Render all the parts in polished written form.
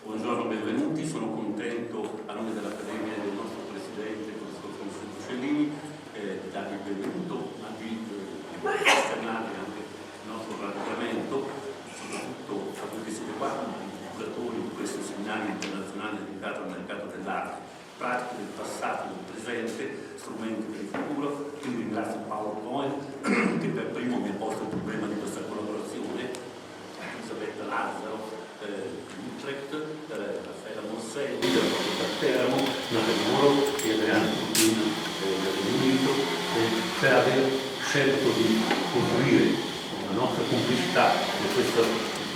Buongiorno, benvenuti. Sono contento a nome dell'Accademia e del nostro Presidente, professor Francesco Cellini, di darvi il benvenuto, ma di esternare anche il nostro ragionamento, soprattutto a voi che siete qua, i curatori di questo seminario internazionale dedicato al mercato dell'arte, pratiche del passato e del presente, strumenti per il futuro. Quindi ringrazio PowerPoint che per primo mi ha posto il problema di questa collaborazione, Elisabetta Lazzaro, Utrecht, Nathalie Moureau, Nathalie Moureau e Adriana Turpin dell'Università per aver scelto di costruire la nostra complicità in questa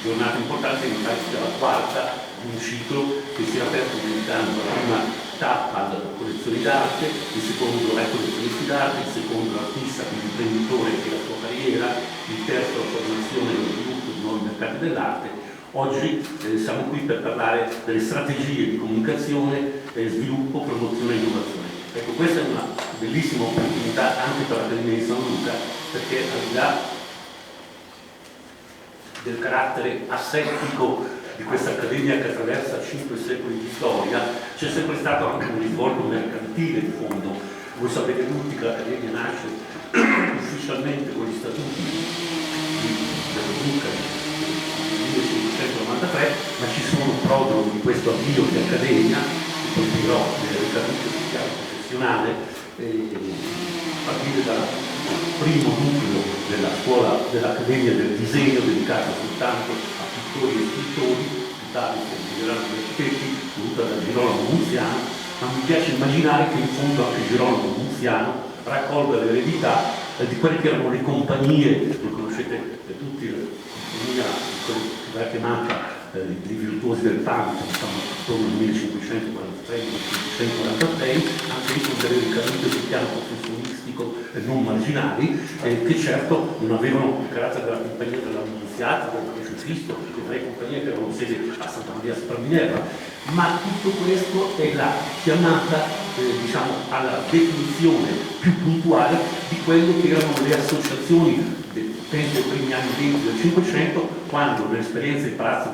giornata importante, in sia la quarta di un ciclo che si è aperto dedicando la prima tappa alle collezioni d'arte, il secondo ai collezionisti d'arte, il secondo l'artista, quindi l'imprenditore e la sua carriera, il terzo la formazione e lo sviluppo di nuovi mercati dell'arte. Oggi siamo qui per parlare delle strategie di comunicazione, sviluppo, promozione e innovazione. Ecco, questa è una bellissima opportunità anche per l'Accademia di San Luca, perché al di là del carattere asettico di questa accademia che attraversa 5 secoli di storia, c'è sempre stato anche un risvolto mercantile in fondo. Voi sapete tutti che l'Accademia nasce ufficialmente con gli statuti dello Zucca 1993, ma ci sono prodromi di questo avvio di accademia, che poi dirò nelle ricadute sul piano professionale, a partire dal primo nucleo della scuola dell'Accademia del Disegno, dedicata soltanto a pittori e scrittori, tali come Gerolamo Architetti, voluta da Girolamo Munziano, ma mi piace immaginare che in fondo anche Girolamo Munziano raccolga l'eredità di quelle che erano le compagnie, voi conoscete tutti, la compagnia chiamata di virtuosi del punk, insomma, attorno al 1543-1546, anche lì con delle ricadute sul piano professionistico non marginali, che certo non avevano il carattere della compagnia dell'Annunziata, del Cristo, le compagnie che avevano sede a Santa Maria Sopra Minerva, ma tutto questo è la chiamata diciamo, alla definizione più puntuale di quelle che erano le associazioni penso ai primi anni 20 del Cinquecento, quando l'esperienza di Palazzo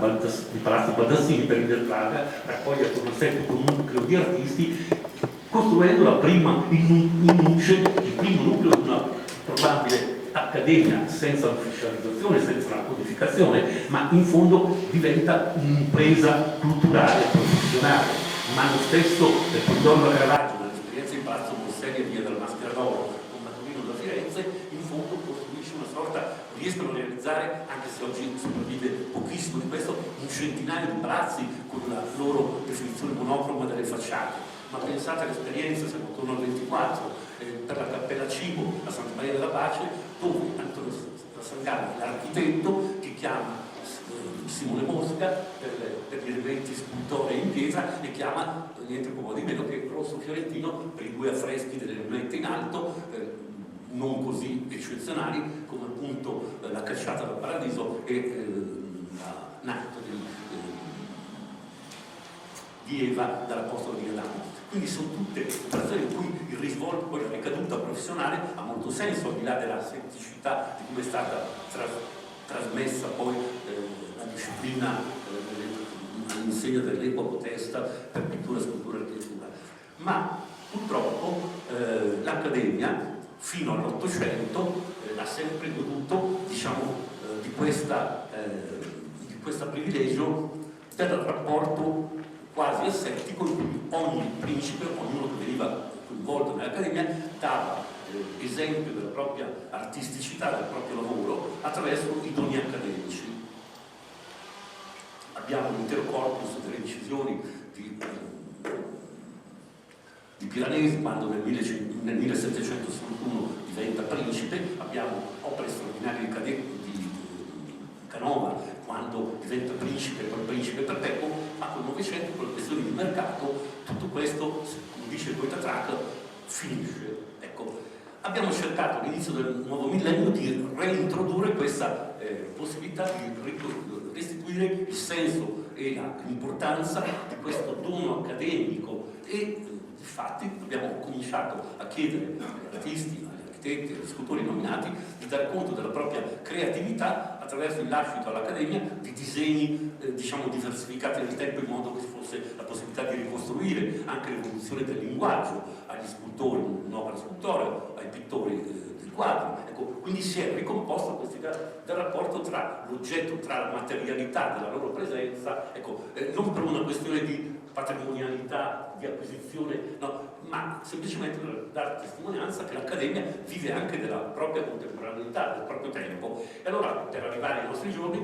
Baldassini per il Praga raccoglie attorno a sé tutto un nucleo di artisti, costruendo la prima il primo nucleo di una probabile accademia senza ufficializzazione, senza una codificazione, ma in fondo diventa un'impresa culturale, professionale. Ma lo stesso Polidoro Caravaggio, nell'esperienza di Palazzo Borselli e via della Maschera d'Oro, con Maturino da Firenze, in fondo costruisce una sorta, riescono a realizzare, anche se oggi sopravvive pochissimo di questo, un centinaio di palazzi con la loro definizione monocroma delle facciate. Ma pensate all'esperienza, siamo attorno al 24, per la Cappella Cibo a Santa Maria della Pace, dove Antonio Sangani, l'architetto, che chiama Simone Mosca per gli elementi scultorei in pietra, e chiama niente poco di meno che Rosso Fiorentino per i 2 affreschi delle lunette in alto, non così eccezionali come appunto la cacciata dal paradiso e la nascita di Eva dall'Apostolo di Adamo. Quindi sono tutte operazioni in cui il risvolto, poi la ricaduta professionale ha molto senso, al di là della semplificità di come è stata trasmessa poi la disciplina all'insegna dell'epoca potesta per pittura, scultura e architettura. Ma purtroppo l'Accademia fino all'800 ha sempre goduto, diciamo, di questo privilegio del rapporto quasi assettico in cui ogni principe, ognuno che veniva coinvolto nell'Accademia, dava esempio della propria artisticità, del proprio lavoro attraverso i doni accademici. Abbiamo l'intero corpus delle incisioni di Piranesi, quando nel 1761 diventa principe, abbiamo opere straordinarie di Canova, quando diventa principe, poi principe perpetuo, ma col Novecento, con le questioni di mercato, tutto questo, come dice il poeta Trac, finisce. Ecco, abbiamo cercato all'inizio del nuovo millennio di reintrodurre questa possibilità di restituire il senso e l'importanza di questo dono accademico e infatti abbiamo cominciato a chiedere agli artisti, agli architetti, agli scultori nominati di dare conto della propria creatività attraverso il lascito all'Accademia di disegni diciamo diversificati nel tempo, in modo che ci fosse la possibilità di ricostruire anche l'evoluzione del linguaggio agli scultori, un'opera scultorea, ai pittori del quadro. Ecco, quindi si è ricomposto questa idea del rapporto tra l'oggetto, tra la materialità della loro presenza, ecco, non per una questione di patrimonialità, di acquisizione, no, ma semplicemente per dare testimonianza che l'Accademia vive anche della propria contemporaneità, del proprio tempo. E allora, per arrivare ai nostri giorni,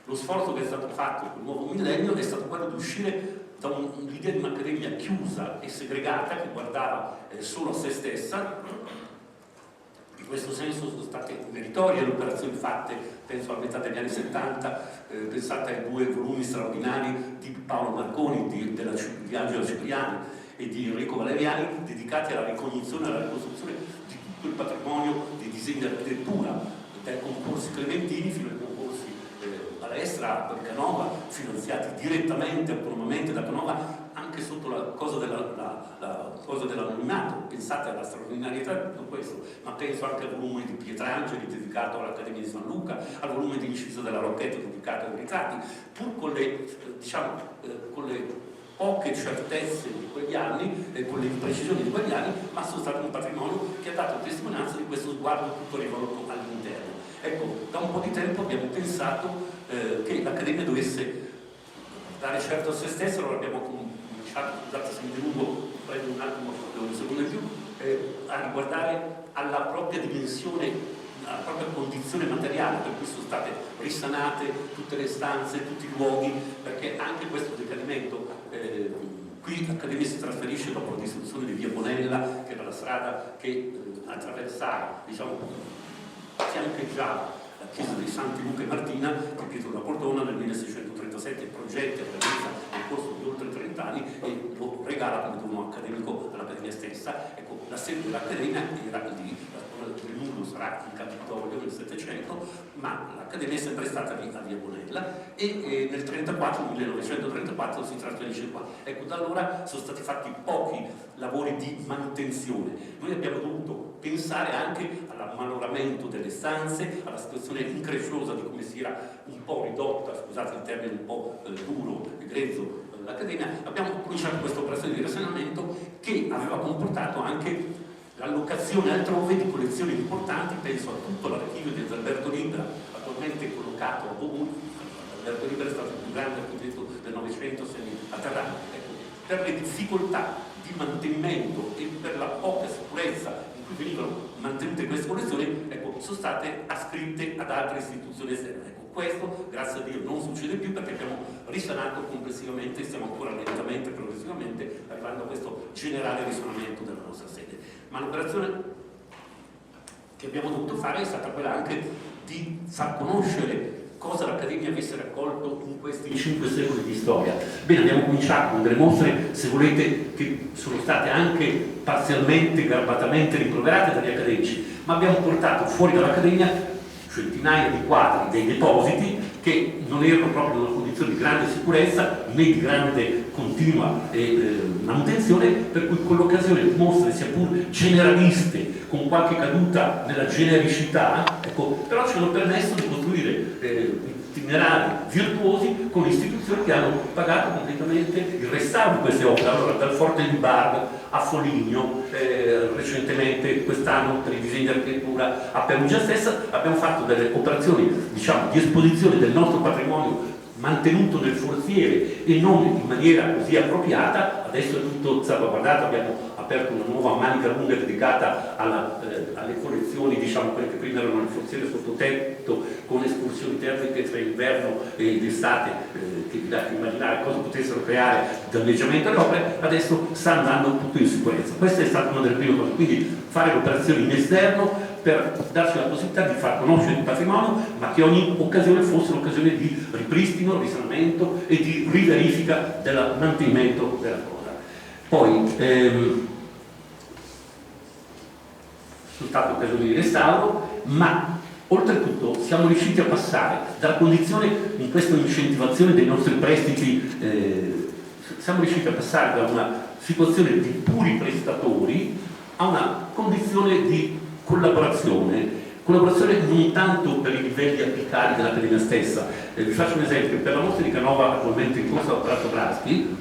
lo sforzo che è stato fatto con il nuovo millennio è stato quello di uscire da un'idea di un'Accademia chiusa e segregata che guardava solo a se stessa. In questo senso sono state meritorie le operazioni fatte, penso a metà degli anni 70, pensate ai 2 volumi straordinari di Paolo Marconi, di Angelo Cipriani e di Enrico Valeriani, dedicati alla ricognizione e alla ricostruzione di tutto il patrimonio dei disegni di architettura, dai concorsi clementini fino ai concorsi all'estera, per Canova, finanziati direttamente, autonomamente da Canova, anche sotto la cosa dell'anonimato. Pensate alla straordinarietà di tutto questo, ma penso anche al volume di Pietrangeli dedicato all'Accademia di San Luca, al volume di Inciso della Rocchetta dedicato ai ritratti, pur con le, con le poche certezze di quegli anni, con le imprecisioni di quegli anni, ma sono stato un patrimonio che ha dato testimonianza di questo sguardo tutto rivolto all'interno. Ecco, da un po' di tempo abbiamo pensato che l'Accademia dovesse dare certo a se stessa. Allora abbiamo cominciato, scusate se mi dilungo, prendo un attimo, un secondo in più, a riguardare alla propria dimensione, alla propria condizione materiale, per cui sono state risanate tutte le stanze, tutti i luoghi, perché anche questo decadimento, qui l'Accademia si trasferisce dopo la distruzione di Via Bonella, che era la strada che attraversava, diciamo, fiancheggiava la chiesa dei Santi Luca e Martina, che Pietro da Portona nel 1637 progetta e realizza nel corso di oltre 30 anni e lo regala come dono accademico all'Accademia stessa. Ecco, la sede dell'Accademia era lì, il nudo sarà il Capitolio nel 700, ma l'Accademia è sempre stata lì a Via Bonella e nel 1934 si trasferisce qua. Ecco, da allora sono stati fatti pochi lavori di manutenzione. Noi abbiamo dovuto pensare anche all'ammaloramento delle stanze, alla situazione incresciosa di come si era un po' ridotta, scusate il termine un po' duro e grezzo, l'Accademia. Abbiamo cominciato questa operazione di risanamento che aveva comportato anche l'allocazione altrove di collezioni importanti. Penso a tutto l'archivio di Alberto Libera, attualmente collocato a Bourg. Alberto Libera è stato il più grande architetto del Novecento a Terrano. Ecco, per le difficoltà di mantenimento e per la poca sicurezza in cui venivano mantenute queste collezioni, ecco, sono state ascritte ad altre istituzioni esterne. Ecco, questo, grazie a Dio, non succede più, perché abbiamo risanato complessivamente e stiamo ancora lentamente, progressivamente, arrivando a questo generale risanamento della nostra sede. Ma l'operazione che abbiamo dovuto fare è stata quella anche di far conoscere cosa l'Accademia avesse raccolto in questi 5 secoli di storia. Bene, abbiamo cominciato con delle mostre, se volete, che sono state anche parzialmente, garbatamente rimproverate dagli accademici, ma abbiamo portato fuori dall'Accademia centinaia di quadri, dei depositi che non erano proprio in una condizione di grande sicurezza né di grande continua manutenzione, per cui con l'occasione di mostre sia pur generaliste, con qualche caduta nella genericità, ecco, però ci hanno permesso di costruire itinerari virtuosi con istituzioni che hanno pagato completamente il restauro di queste opere. Allora, dal Forte di Bar a Foligno, recentemente quest'anno per i disegni di architettura a Perugia stessa, abbiamo fatto delle operazioni, diciamo, di esposizione del nostro patrimonio mantenuto nel forziere e non in maniera così appropriata. Adesso è tutto salvaguardato, abbiamo aperto una nuova manica lunga dedicata alle collezioni, diciamo, quelle che prima erano nel forziere sottotetto, con escursioni termiche tra inverno ed estate, che vi date immaginare cosa potessero creare danneggiamento alle opere. Adesso sta andando tutto in sicurezza. Questa è stata una delle prime cose, quindi fare le operazioni in esterno per darci la possibilità di far conoscere il patrimonio, ma che ogni occasione fosse un'occasione di ripristino, risanamento e di riverifica del mantenimento della cosa. Poi sono state occasioni di restauro, ma oltretutto siamo riusciti a passare dalla condizione, in questa incentivazione dei nostri prestiti, siamo riusciti a passare da una situazione di puri prestatori a una condizione di collaborazione Collaborazione non tanto per i livelli applicati dell'Accademia stessa. Vi faccio un esempio: per la mostra di Canova attualmente in corso a Palazzo Braschi,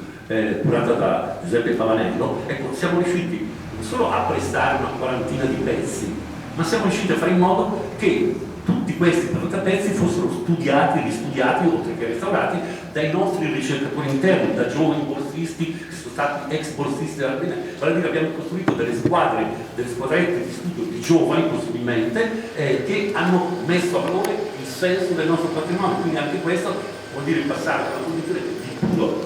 curata da Giuseppe Pavanello, ecco, siamo riusciti non solo a prestare una quarantina di pezzi, ma siamo riusciti a fare in modo che tutti questi 30 pezzi fossero studiati, ristudiati, oltre che restaurati, dai nostri ricercatori interni, da giovani borsisti che sono stati ex borsisti dell'Accademia. Vale a dire, abbiamo costruito delle squadre, delle squadrette di studio di giovani, possibilmente, che hanno messo a valore il senso del nostro patrimonio. Quindi anche questo vuol dire passare da una condizione di puro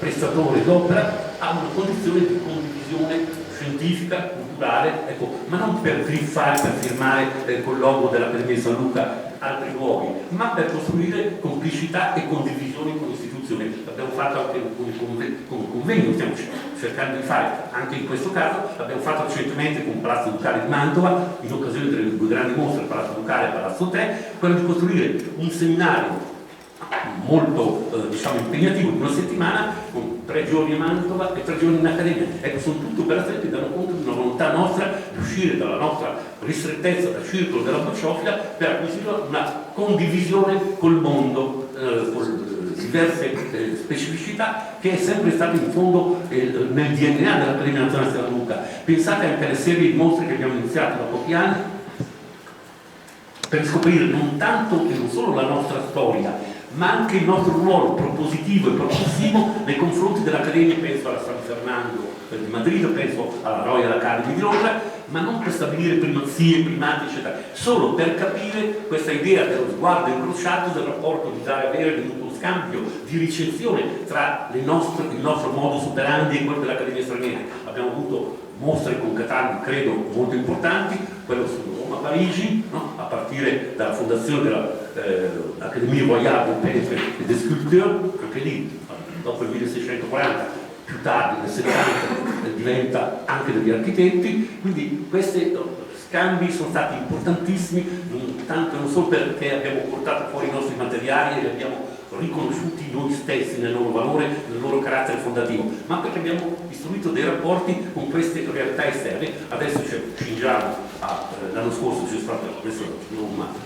prestatore d'opera a una condizione di condivisione scientifica, culturale, ecco, ma non per griffare, per firmare col logo dell'Accademia di San Luca altri luoghi, ma per costruire complicità e condivisione con istituzioni. L'abbiamo fatto anche con convegno, stiamo cercando di fare anche in questo caso. L'abbiamo fatto recentemente con Palazzo Ducale di Mantova, in occasione delle due grandi mostre, Palazzo Ducale e Palazzo Te, quello di costruire un seminario molto diciamo impegnativo di una settimana, con 3 giorni a Mantova e 3 giorni in Accademia. Ecco, sono tutte operazioni che danno conto di una volontà nostra di uscire dalla nostra ristrettezza, dal circolo della bocciofila, per acquisire una condivisione col mondo, con diverse specificità, che è sempre stata in fondo nel DNA dell'Accademia Nazionale di San Luca. Pensate anche alle serie di mostre che abbiamo iniziato da pochi anni, per scoprire non tanto e non solo la nostra storia, ma anche il nostro ruolo propositivo e propulsivo nei confronti dell'Accademia. Penso alla San Fernando di Madrid, penso alla Royal Academy di Londra, ma non per stabilire primazie, primati, eccetera, solo per capire questa idea dello sguardo incrociato, del rapporto di dare e avere, di uno scambio, di ricezione tra il nostro modus operandi e quello dell'Accademia straniera. Abbiamo avuto mostre con catalogi, credo, molto importanti, quello su Roma, Parigi, no? A partire dalla fondazione dell'Académie Royale des Sculpteurs, anche lì, dopo il 1640, più tardi nel 70 diventa anche degli architetti. Quindi questi scambi sono stati importantissimi, non solo perché abbiamo portato fuori i nostri materiali e li abbiamo riconosciuti noi stessi nel loro valore, nel loro carattere fondativo, ma perché abbiamo istruito dei rapporti con queste realtà esterne. Adesso ci accingiamo l'anno scorso c'è stato questo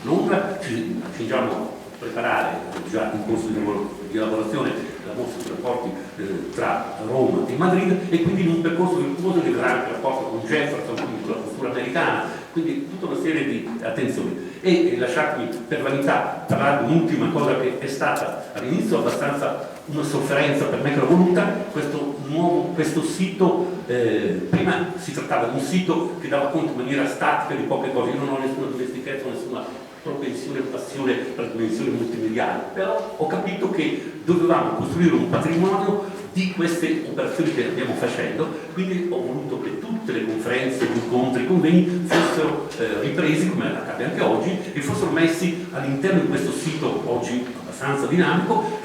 Londra, ci accingiamo a preparare, già in corso di lavorazione, la mostra sui rapporti tra Roma e Madrid, e quindi in un percorso virtuoso che vedrà anche il rapporto con Jefferson, quindi con la cultura americana, quindi tutta una serie di attenzioni. E lasciatemi per vanità parlare di un'ultima cosa che è stata all'inizio abbastanza una sofferenza per me che l'ho voluta, questo sito. Prima si trattava di un sito che dava conto in maniera statica di poche cose. Io non ho nessuna dimestichezza, nessuna propensione e passione per la dimensione multimediale, però ho capito che dovevamo costruire un patrimonio di queste operazioni che stiamo facendo, quindi ho voluto che tutte le conferenze, gli incontri, i convegni fossero ripresi, come accade anche oggi, e fossero messi all'interno di questo sito oggi abbastanza dinamico,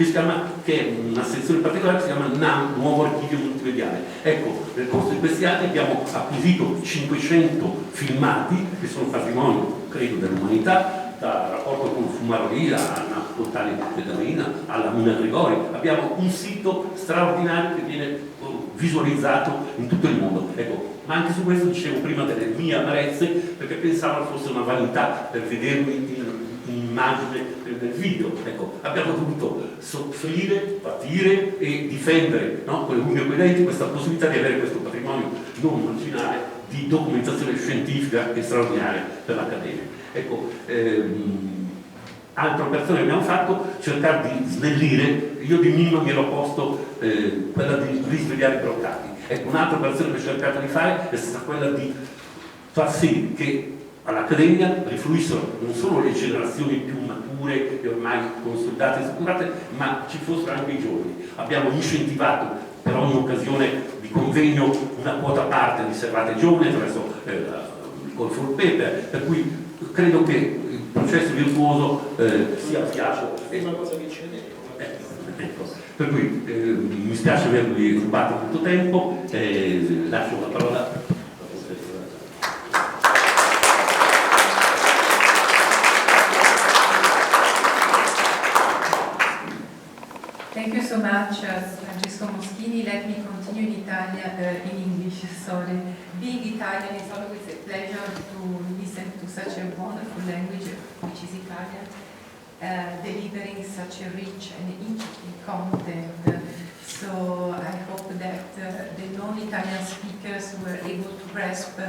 che è una sezione particolare che si chiama NAM, Nuovo Archivio Multimediale. Ecco, nel corso di questi anni abbiamo acquisito 500 filmati, che sono patrimonio, credo, dell'umanità, dal rapporto con Fumarolia, alla Fontana di Pedalina, alla Mina Gregori. Abbiamo un sito straordinario che viene visualizzato in tutto il mondo. Ecco, ma anche su questo dicevo prima delle mie amarezze, perché pensavo fosse una vanità per vedermi in immagine nel video. Ecco, abbiamo dovuto soffrire, patire e difendere, no? Con le unghie e coi denti, questa possibilità di avere questo patrimonio non marginale di documentazione scientifica e straordinaria per l'Accademia. Ecco, altra operazione che abbiamo fatto, cercare di snellire. Io di minimo mi ero posto quella di risvegliare i bloccati. Ecco, un'altra operazione che ho cercato di fare è stata quella di far sì che all'Accademia rifluissero non solo le generazioni più mature e ormai consolidate e strutturate, ma ci fossero anche i giovani. Abbiamo incentivato per ogni occasione di convegno una quota parte di serate giovani attraverso il call for paper, per cui credo che il processo virtuoso sia avviato. Una cosa che ci ecco. Per cui mi spiace avervi rubato molto tempo, lascio la parola. Thank you so much, Francesco Moschini. Let me continue in English. Sorry. Being Italian is always a pleasure to listen to such a wonderful language, which is Italian, delivering such a rich and interesting content. So I hope that the non-Italian speakers were able to grasp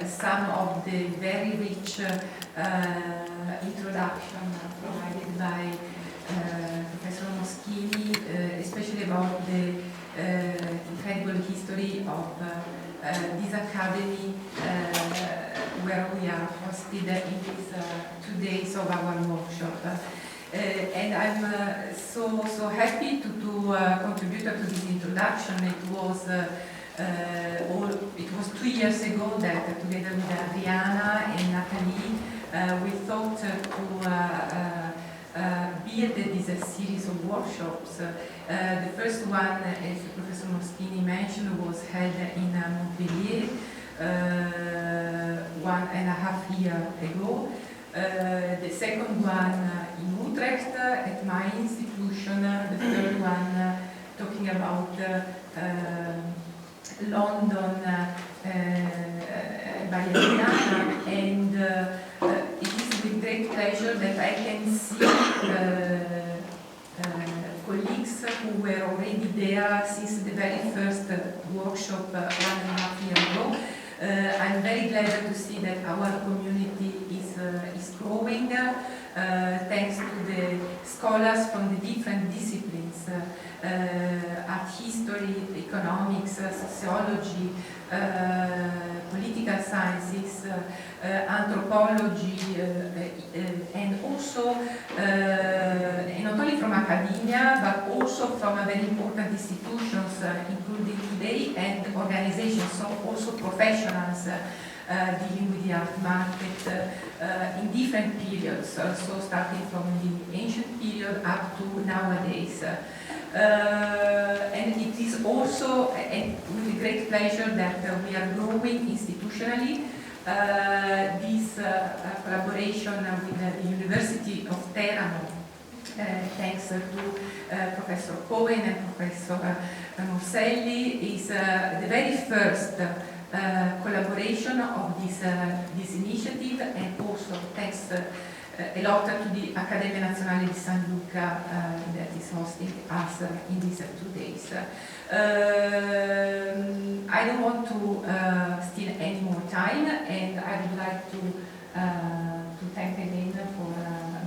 some of the very rich introduction provided by Professor Moschini, especially about the incredible history of this academy where we are hosted in these 2 days of our workshop. And I'm so happy to contribute to this introduction. It was 2 years ago that together with Adriana and Nathalie we thought to build this series of workshops. The first one, as Professor Moschini mentioned, was held in Montpellier 1.5 years ago. The second one in Utrecht at my institution. The third one talking about London by Adriana, and it is with great pleasure that I can see colleagues who were already there since the very first workshop 1.5 years ago. I'm very glad to see that our community is growing thanks to the scholars from the different disciplines, art history, economics, sociology, political sciences, anthropology, and also not only from academia but also from very important institutions, including today, and organizations, so also professionals dealing with the art market in different periods, so starting from the ancient period up to nowadays. And it is also with great pleasure that we are growing institutionally. This collaboration with the University of Teramo, thanks to Professor Cohen and Professor Morselli, is the very first collaboration of this initiative, and also thanks a lot to the Accademia Nazionale di San Luca that is hosting us in these 2 days. I don't want to steal any more time, and I would like to thank again for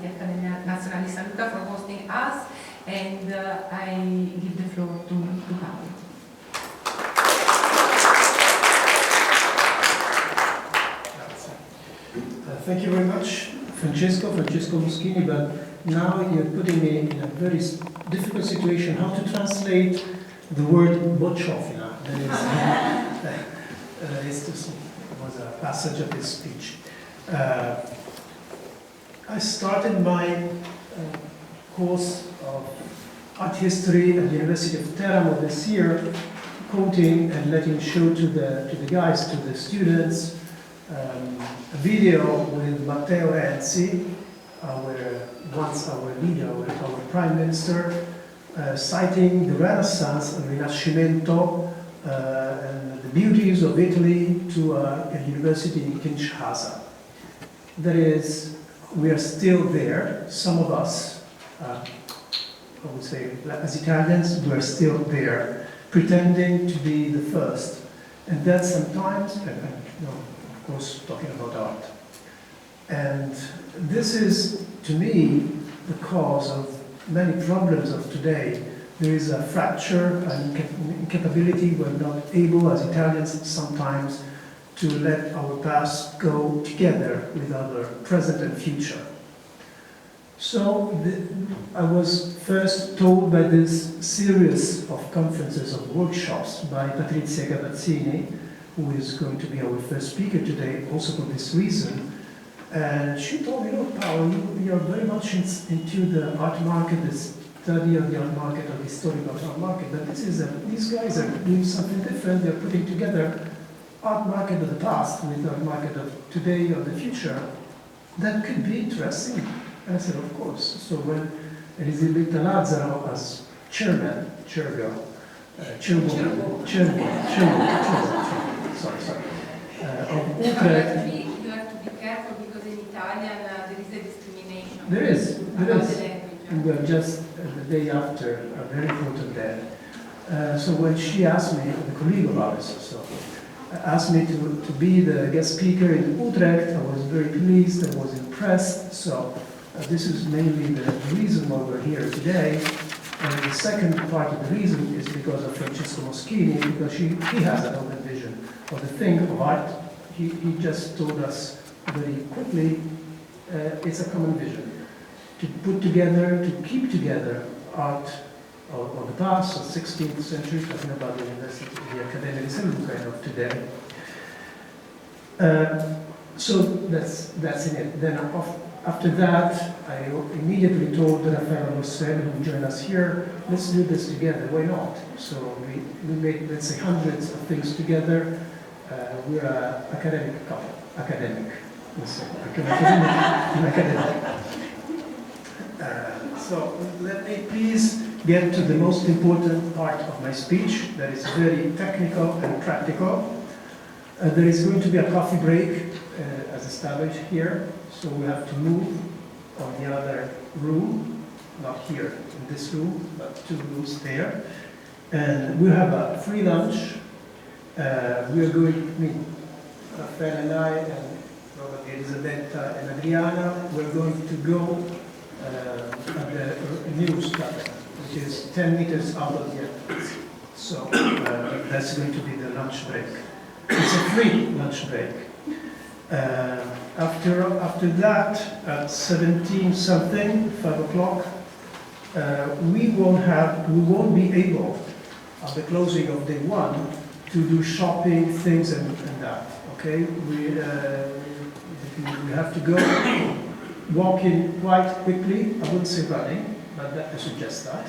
the Accademia Nazionale di San Luca for hosting us, and I give the floor to Paolo. Thank you very much, Francesco Moschini, but now you're putting me in a very difficult situation how to translate the word bocciofila. That was a passage of his speech. I started my course of art history at the University of Teramo this year, quoting and letting show to the guys, to the students, a video with Matteo Renzi, once our leader, our Prime Minister, citing the Renaissance and Rinascimento and the beauties of Italy to a university in Kinshasa. That is, we are still there, some of us, I would say, as Italians, we are still there, pretending to be the first. And that sometimes, of course, talking about art. And this is, to me, the cause of many problems of today. There is a fracture and incapability. We're not able, as Italians, sometimes to let our past go together with our present and future. So I was first told by this series of conferences, of workshops by Patrizia Gabazzini, who is going to be our first speaker today, also for this reason. And she told me, look, Paolo, you're very much into the art market, the study of the art market, or the story about art market, but these guys are doing something different. They're putting together art market of the past with art market of today or the future. That could be interesting. And I said, of course. So when Elisabetta Lazzaro as chairwoman, of Utrecht. You have to be careful because in Italian there is a discrimination. There is. About the language. And we are just the day after a very important day. So when she asked me, the colleague of ours, asked me to be the guest speaker in Utrecht, I was very pleased, I was impressed. So this is mainly the reason why we're here today. And the second part of the reason is because of Francesco Moschini, because he has an open vision of the thing of art. He just told us very quickly, it's a common vision. To put together, to keep together art of the past, of 16th century, talking about the University, the Accademia di San Luca of today. So that's in it. Then after that, I immediately told Raffaella Rossell, who joined us here, let's do this together, why not? So we made, let's say, hundreds of things together. We're an academic couple, let's say, academic. So let me please get to the most important part of my speech, that is very technical and practical. There is going to be a coffee break, as established here, so we have to move on the other room, not here in this room, but 2 rooms there. And we have a free lunch. We are going, Raffaele and I, and probably Elisabetta and Adriana, we're going to go at the news cafe, which is 10 meters out of the entrance. So that's going to be the lunch break. It's a free lunch break. After that, at 17 something, 5 o'clock, we won't be able, at the closing of day 1, to do shopping, things and that. Okay, we have to go walking quite quickly. I wouldn't say running, but I suggest that.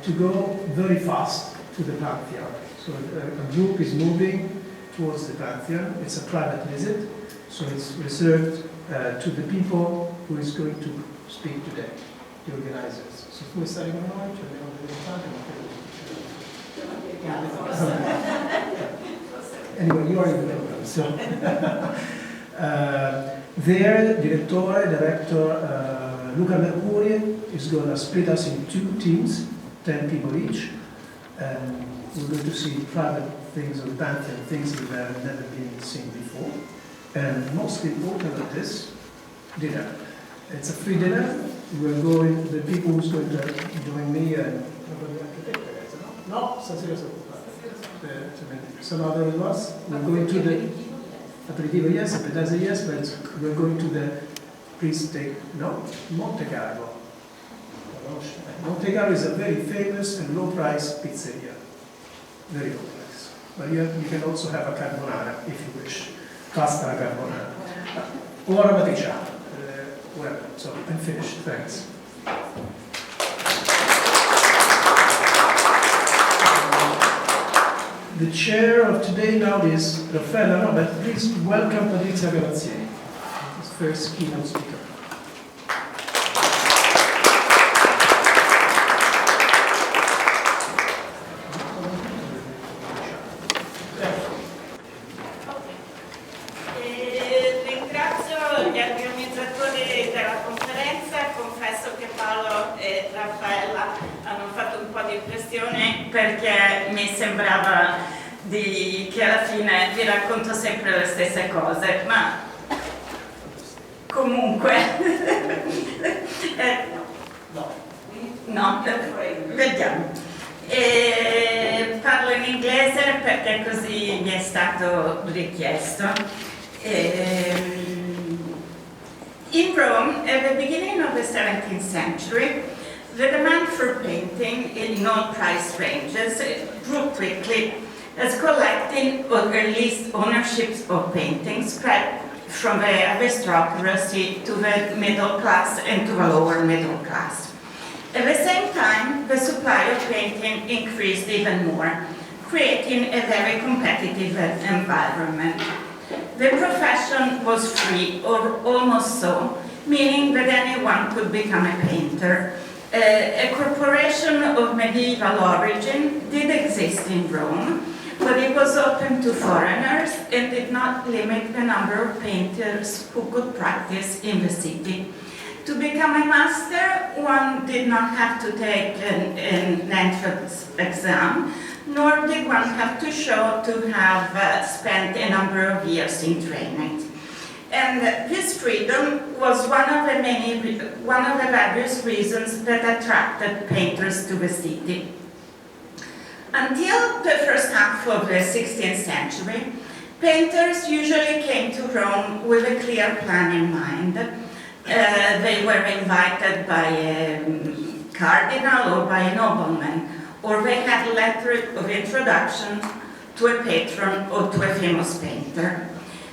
To go very fast to the Pantheon. So a group is moving towards the Pantheon. It's a private visit, so it's reserved to the people who is going to speak today, the organizers. So come stare con noi, ci abbiamo delle Anyway, you are in the program, so. Their director Luca Mercuri is going to split us in 2 teams, 10 people each. And we're going to see private things on Pantheon, things that have never been seen before. And most important of this, dinner. It's a free dinner. We're going, the people who's going to join me and no, stasera sono occupati. Some other of us, we're going to the aperitivo, yes, appetizer, yes, but we're going to the Monte Carlo. Monte Carlo is a very famous and low-price pizzeria. Very low price. But you can also have a carbonara if you wish. Pasta carbonara. Or a matriciana. Whatever. So I'm finished. Thanks. The chair of today now is Raffaella, but please welcome Patrizia Galazieri, his first keynote speaker. Ringrazio gli organizzatori della conferenza, confesso che Paolo e Raffaella hanno fatto un po' di impressione perché mi sembrava che alla fine vi racconto sempre le stesse cose, ma comunque no, vediamo. Parlo in inglese perché così mi è stato richiesto. In Rome, at the beginning of the 17th century, the demand for painting in all price ranges grew quickly as collecting or at least ownerships of paintings spread from the aristocracy to the middle class and to the lower middle class. At the same time, the supply of painting increased even more, creating a very competitive environment. The profession was free, or almost so, meaning that anyone could become a painter. A corporation of medieval origin did exist in Rome, but it was open to foreigners and did not limit the number of painters who could practice in the city. To become a master, one did not have to take an entrance exam, nor did one have to show to have spent a number of years in training. And this freedom was one of the various reasons that attracted painters to the city. Until the first half of the 16th century, painters usually came to Rome with a clear plan in mind. They were invited by a cardinal or by a nobleman, or they had a letter of introduction to a patron or to a famous painter.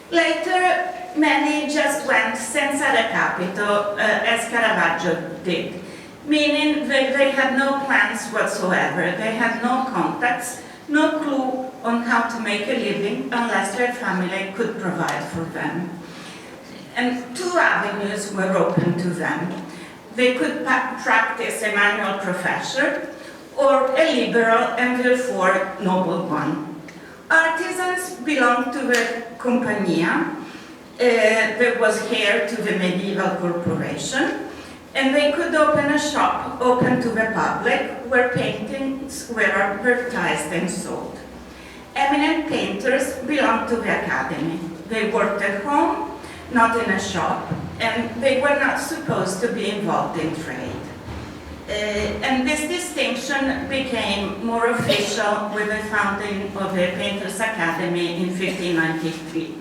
Later, many just went senza recapito, as Caravaggio did, meaning they had no plans whatsoever. They had no contacts, no clue on how to make a living unless their family could provide for them. And two avenues were open to them. They could practice a manual profession or a liberal and therefore noble one. Artisans belonged to the Compagnia, that was heir to the medieval corporation, and they could open a shop open to the public where paintings were advertised and sold. Eminent painters belonged to the academy. They worked at home, not in a shop, and they were not supposed to be involved in trade. And this distinction became more official with the founding of the Painters' Academy in 1593.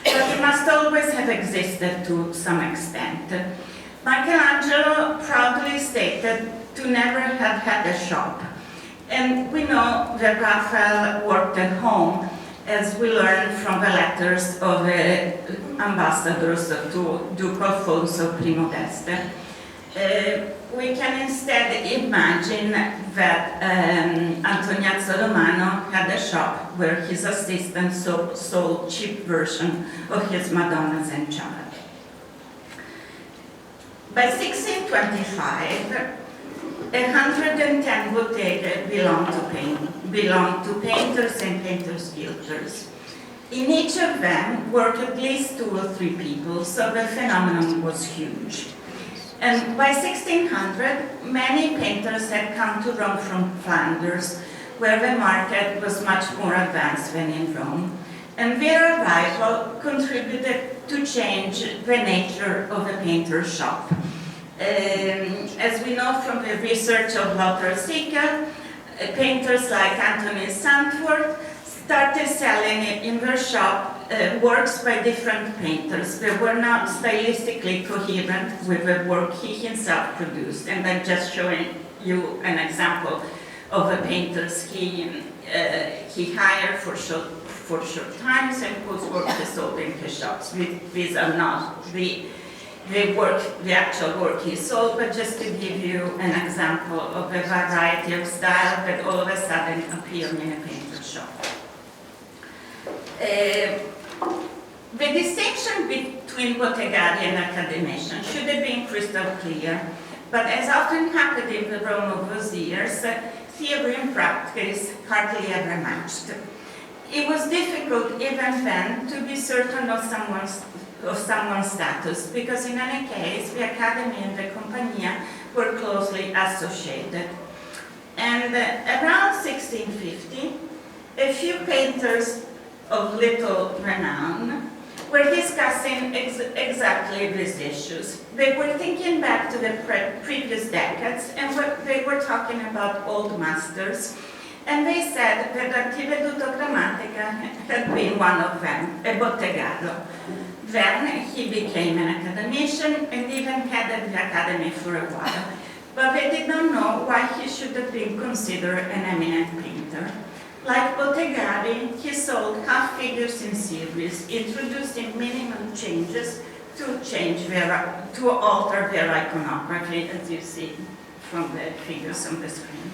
But it must always have existed to some extent. Michelangelo proudly stated to never have had a shop. And we know that Raphael worked at home, as we learn from the letters of the ambassadors to Duke Alfonso I d'Este. We can instead imagine that Antoniazzo Romano had a shop where his assistant sold cheap version of his Madonnas and Child. By 1625, 110 bottega belonged to painters and painter-sculptors. In each of them worked at least 2 or 3 people, so the phenomenon was huge. And by 1600, many painters had come to Rome from Flanders, where the market was much more advanced than in Rome. And their arrival contributed to change the nature of a painter's shop. As we know from the research of Walter Siegel, painters like Anthony Sandford started selling in their shop works by different painters that were not stylistically coherent with the work he himself produced. And I'm just showing you an example of the painters he hired for short times and whose work he sold in his shops. These are not the actual work he sold, but just to give you an example of the variety of style that all of a sudden appeared in a painter's shop. The distinction between bottegari and academician should have been crystal clear, but as often happened in the Rome of those years, theory and practice hardly ever matched. It was difficult even then to be certain of someone's status, because in any case, the academy and the compagnia were closely associated. And around 1650, a few painters of little renown were discussing exactly these issues. They were thinking back to the previous decades, and they were talking about old masters, and they said that Antiveduto Grammatica had been one of them, a bottegaro. Then he became an academician and even headed the academy for a while, but they did not know why he should have been considered an eminent painter. Like Bottegari, he sold half figures in series, introducing minimum changes to alter their iconography, as you see from the figures on the screen.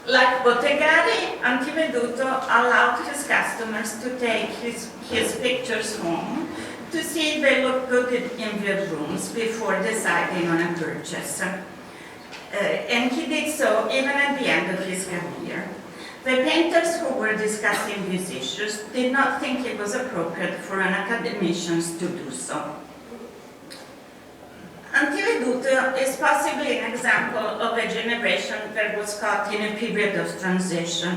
Like Bottegari, Antiveduto allowed his customers to take his pictures home to see if they look good in their rooms before deciding on a purchase. And he did so even at the end of his career. The painters who were discussing these issues did not think it was appropriate for an academician to do so. Individuali is possibly an example of a generation that was caught in a period of transition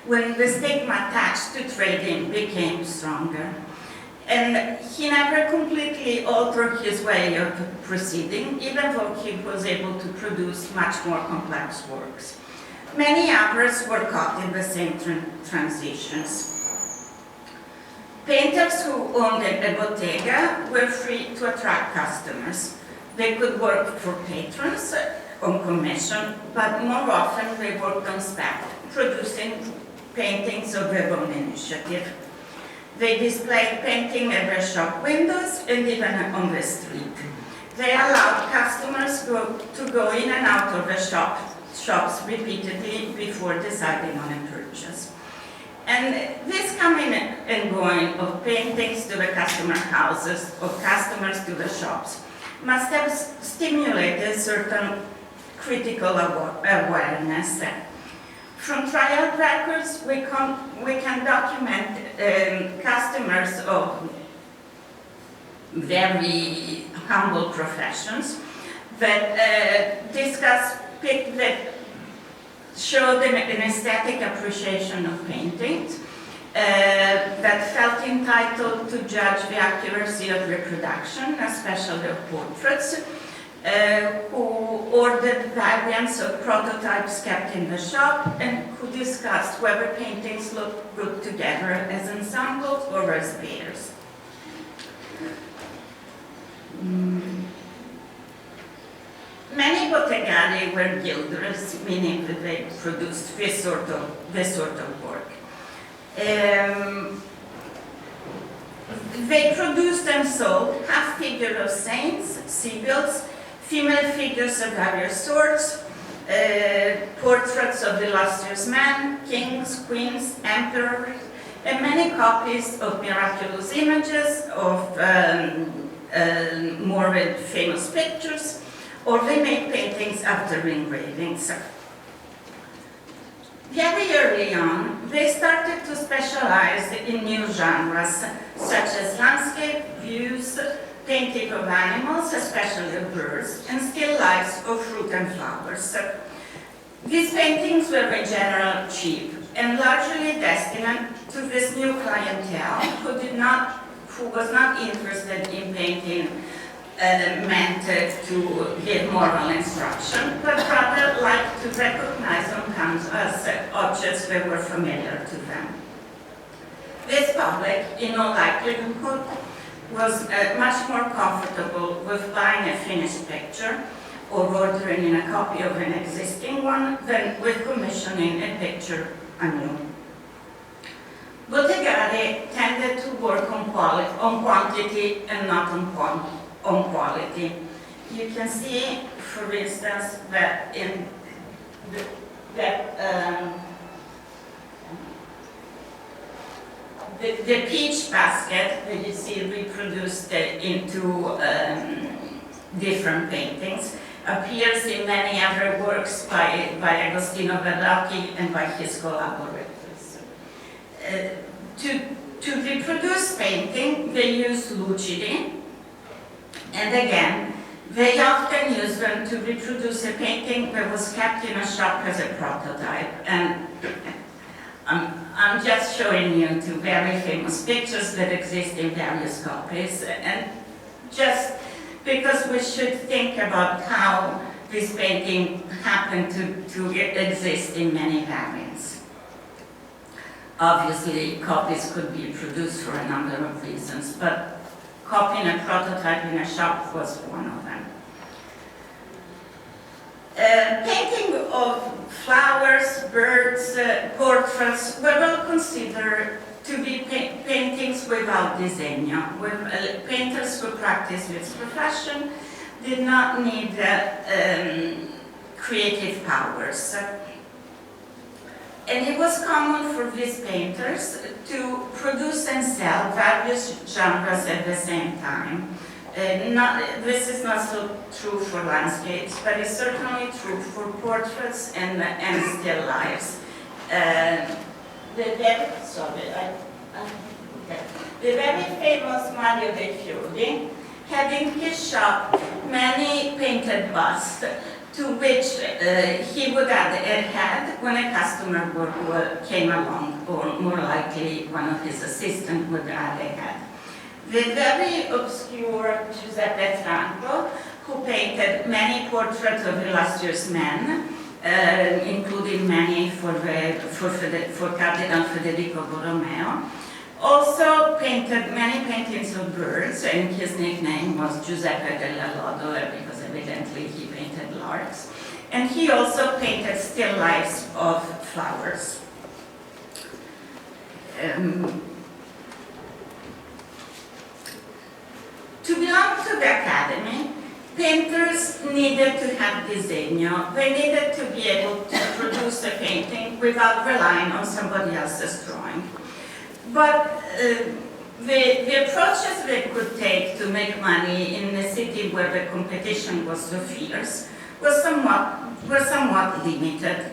when the stigma attached to trading became stronger. And he never completely altered his way of proceeding, even though he was able to produce much more complex works. Many others were caught in the same transitions. Painters who owned a bottega were free to attract customers. They could work for patrons on commission, but more often they worked on spec, producing paintings of their own initiative. They displayed painting at their shop windows and even on the street. They allowed customers to go in and out of the shops repeatedly before deciding on a purchase. And this coming and going of paintings to the customer houses, of customers to the shops, must have stimulated certain critical awareness. From trial records, we can document customers of very humble professions that that showed an aesthetic appreciation of paintings, that felt entitled to judge the accuracy of reproduction, especially of portraits, who ordered variants of prototypes kept in the shop, and who discussed whether paintings looked good together as ensembles or as pairs. Many bottegari were gilders, meaning that they produced this sort of work. They produced and sold half-figure of saints, sibyls, female figures of various sorts, portraits of illustrious men, kings, queens, emperors, and many copies of miraculous images, of more famous pictures, or they made paintings after engravings. Very early on, they started to specialize in new genres, such as landscape, views, painting of animals, especially of birds, and still lifes of fruit and flowers. These paintings were in general cheap and largely destined to this new clientele who was not interested in painting meant to give moral instruction, but rather liked to recognize on canvas objects that were familiar to them. This public, in all likelihood, was much more comfortable with buying a finished picture or ordering a copy of an existing one than with commissioning a picture anew. Bottegari tended to work on quantity and not on quality. You can see, for instance, that in the peach basket that you see reproduced into different paintings appears in many other works by Agostino Verrocchi and by his collaborators. To reproduce painting, they use lucidi, and again, they often use them to reproduce a painting that was kept in a shop as a prototype. And I'm just showing you two very famous pictures that exist in various copies, and just because we should think about how this painting happened to exist in many variants. Obviously, copies could be produced for a number of reasons, but copying a prototype in a shop was one of them. Painting of flowers, birds, portraits were all considered to be paintings without disegno. Painters who practiced this profession did not need creative powers. And it was common for these painters to produce and sell various genres at the same time. This is not so true for landscapes, but it's certainly true for portraits and still lifes. The very famous Mario dei Fiori had in his shop many painted busts to which he would add a head when a customer came along, or more likely one of his assistants would add a head. The very obscure Giuseppe Franco, who painted many portraits of illustrious men, including many for Cardinal Federico Borromeo, also painted many paintings of birds, and his nickname was Giuseppe della Lodora because evidently he painted larks. And he also painted still lifes of flowers. To belong to the academy, painters needed to have disegno. They needed to be able to produce a painting without relying on somebody else's drawing. But the approaches they could take to make money in a city where the competition was so fierce were somewhat limited.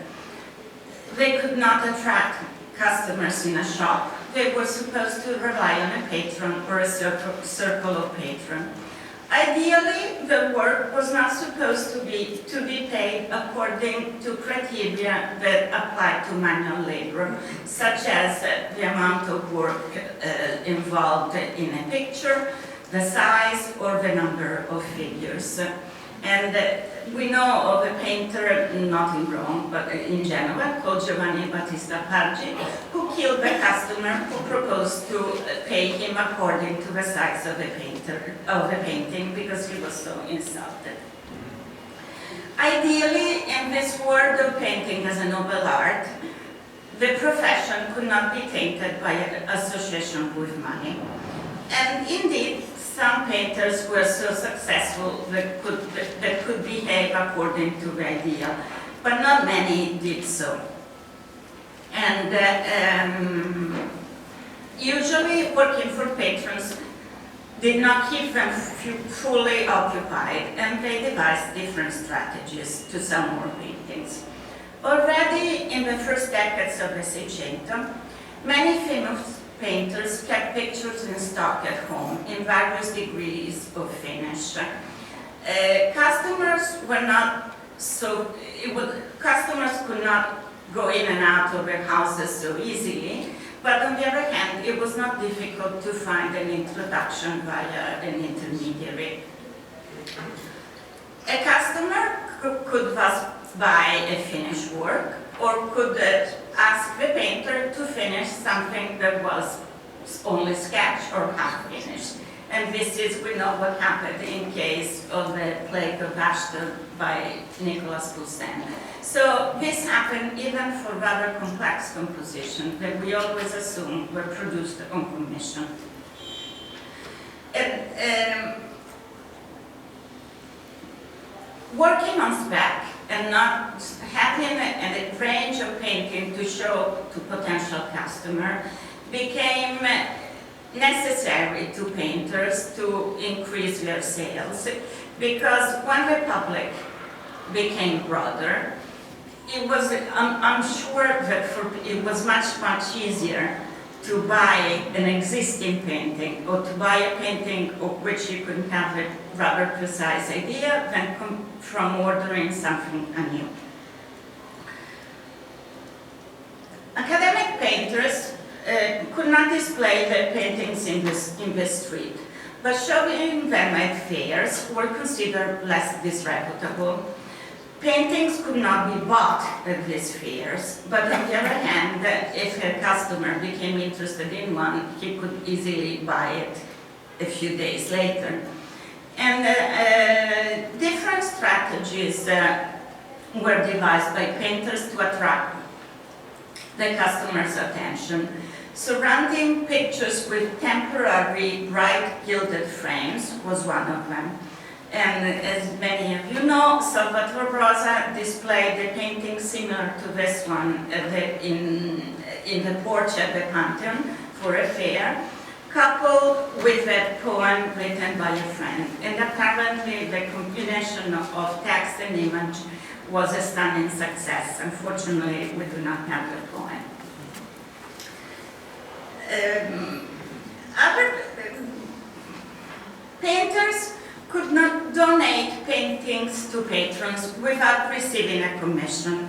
They could not attract customers in a shop. They were supposed to rely on a patron or a circle of patrons. Ideally, the work was not supposed to be paid according to criteria that applied to manual labor, such as the amount of work involved in a picture, the size, or the number of figures. And we know of a painter, not in Rome, but in Genoa, called Giovanni Battista Parigi, who killed the customer who proposed to pay him according to the size of the painting because he was so insulted. Ideally, in this world of painting as a noble art, the profession could not be tainted by an association with money. And indeed, some painters were so successful that could behave according to the ideal, but not many did so. And usually working for patrons did not keep them fully occupied, and they devised different strategies to sell more paintings. Already in the first decades of the Seicento, many famous painters kept pictures in stock at home in various degrees of finish. Customers could not go in and out of their houses so easily, but on the other hand, it was not difficult to find an introduction via an intermediary. A customer could thus buy a finished work, or could ask the painter to finish something that was only sketched or half finished. And this is, we know what happened in case of the Plague of Ashton by Nicolas Poussin. So this happened even for rather complex compositions that we always assume were produced on commission. Working on spec and not having a range of painting to show to potential customer became necessary to painters to increase their sales, because when the public became broader, it was, I'm sure that it was much easier to buy an existing painting or to buy a painting of which you could have a rather precise idea than from ordering something anew. Academic painters could not display their paintings in the street, but showing them at fairs were considered less disreputable. Paintings could not be bought at these fairs, but on the other hand, if a customer became interested in one, he could easily buy it a few days later. And different strategies were devised by painters to attract the customer's attention. Surrounding pictures with temporary bright gilded frames was one of them. And as many of you know, Salvatore Brosa displayed a painting similar to this one in the porch at the Pantheon for a fair, coupled with a poem written by a friend. And apparently the combination of text and image was a stunning success. Unfortunately, we do not have the poem. Other painters could not donate paintings to patrons without receiving a commission.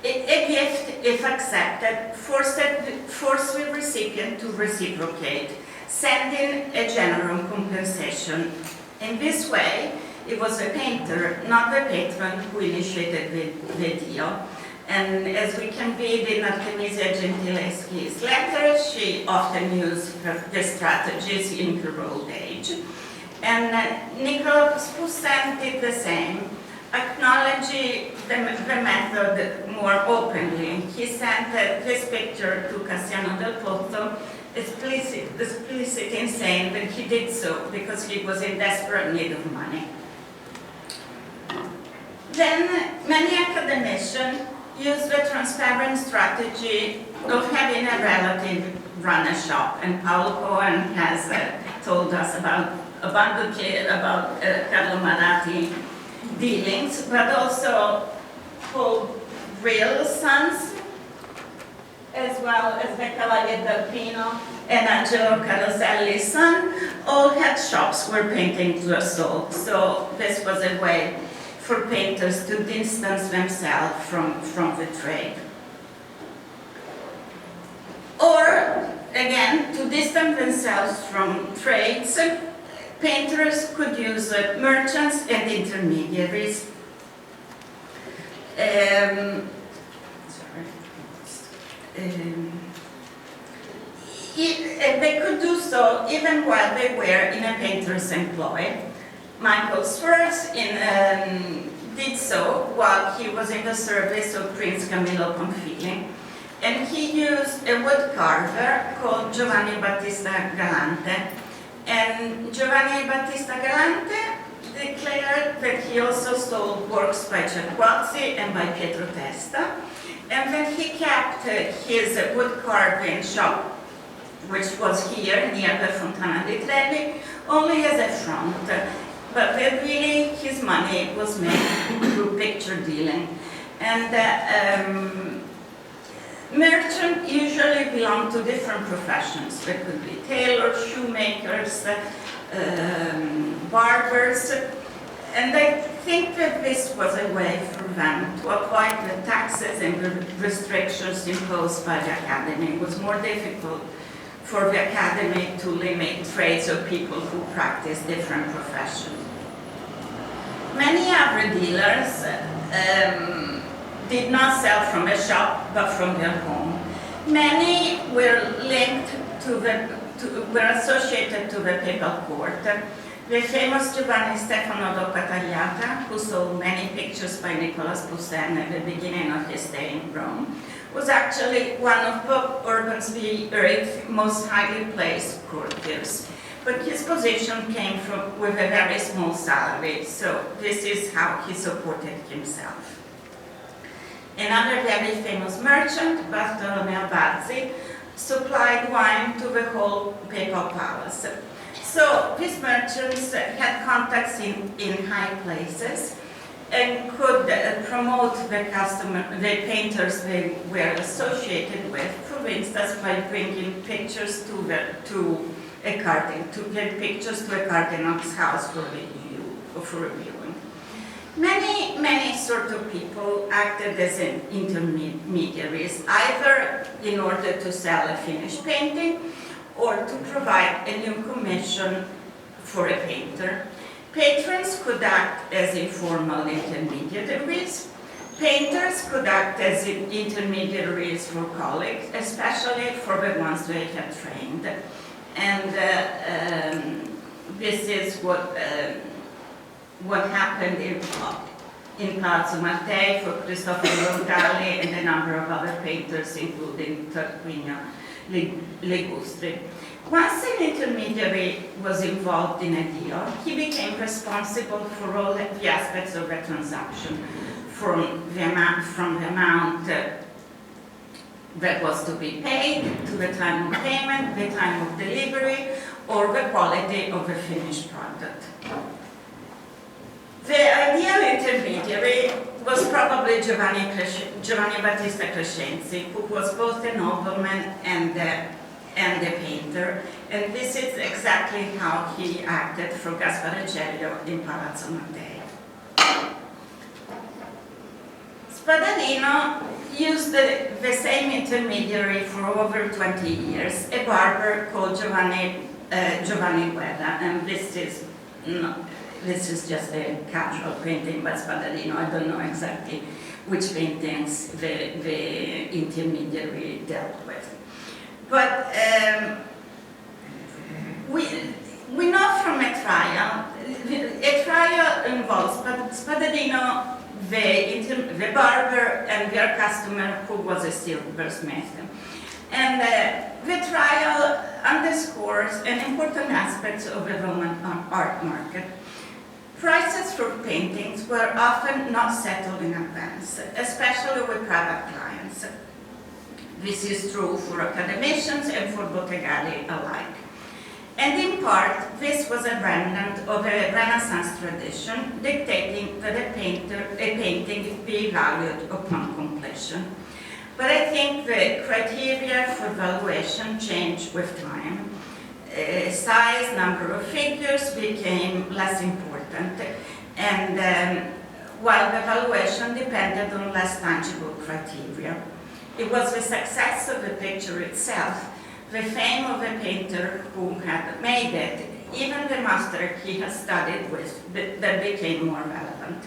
A gift, if accepted, forced the recipient to reciprocate, sending a general compensation. In this way, it was a painter, not the patron, who initiated the deal. And as we can read in Artemisia Gentileschi's letters, she often used the strategies in her old age. And Nicolas Poussin did the same, acknowledging the method more openly. He sent this picture to Cassiano del Pozzo, explicit in saying that he did so because he was in desperate need of money. Then many academicians use the transparent strategy of having a relative run a shop, and Paolo Cohen has told us about Carlo Maratti dealings, but also Paul Reel's sons, as well as the Cavalier del Pino and Angelo Caroselli's son, all had shops where paintings were sold. So this was a way for painters to distance themselves from the trade. Or, again, to distance themselves from trades, painters could use merchants and intermediaries. They could do so even while they were in a painter's employ. Michael Swartz did so while he was in the service of Prince Camillo Pamphili, and he used a wood carver called Giovanni Battista Galante. And Giovanni Battista Galante declared that he also stole works by Cerquazzi and by Pietro Testa, and that he kept his wood carving shop, which was here near the Fontana di Trevi, only as a front. But really his money was made through picture dealing. And merchants usually belong to different professions. There could be tailors, shoemakers, barbers, and I think that this was a way for them to avoid the taxes and the restrictions imposed by the academy. It was more difficult for the academy to limit trades of people who practice different professions. Many other dealers did not sell from a shop, but from their home. Many were linked were associated to the papal court. The famous Giovanni Stefano Docca Tagliata, who sold many pictures by Nicolas Poussin at the beginning of his stay in Rome, was actually one of Pope Urban VIII's most highly placed courtiers. But his position came with a very small salary, so this is how he supported himself. Another very famous merchant, Bartolomeo Bazzi, supplied wine to the whole papal palace. So these merchants had contacts in high places and could promote the painters they were associated with, for instance, by bringing pictures to a cardinal's house for reviewing. Many sort of people acted as intermediaries, either in order to sell a finished painting or to provide a new commission for a painter. Patrons could act as informal intermediaries. Painters could act as intermediaries for colleagues, especially for the ones they had trained. And this is what happened in Palazzo Mattei for Cristoforo Roncalli and a number of other painters, including Tarquinio Ligustri. Once an intermediary was involved in a deal, he became responsible for all the aspects of the transaction, from the amount that was to be paid, to the time of payment, the time of delivery, or the quality of the finished product. The ideal intermediary was probably Giovanni Battista Crescenzi, who was both a nobleman and a painter, and this is exactly how he acted for Gasparacello in Palazzo Mattei. Spadalino used the same intermediary for over 20 years, a barber called Giovanni Guerra, and this is just a casual painting by Spadalino. I don't know exactly which paintings the intermediary dealt with. But we know from a trial involves Spadalino, the barber, and their customer, who was a silversmith. And the trial underscores an important aspect of the Roman art market. Prices for paintings were often not settled in advance, especially with private clients. This is true for academicians and for bottegali alike. And in part, this was a remnant of a Renaissance tradition dictating that a painting be valued upon completion. But I think the criteria for valuation changed with time. Size, number of figures became less important, and while the valuation depended on less tangible criteria. It was the success of the picture itself, the fame of the painter who had made it, even the master he had studied with, that became more relevant.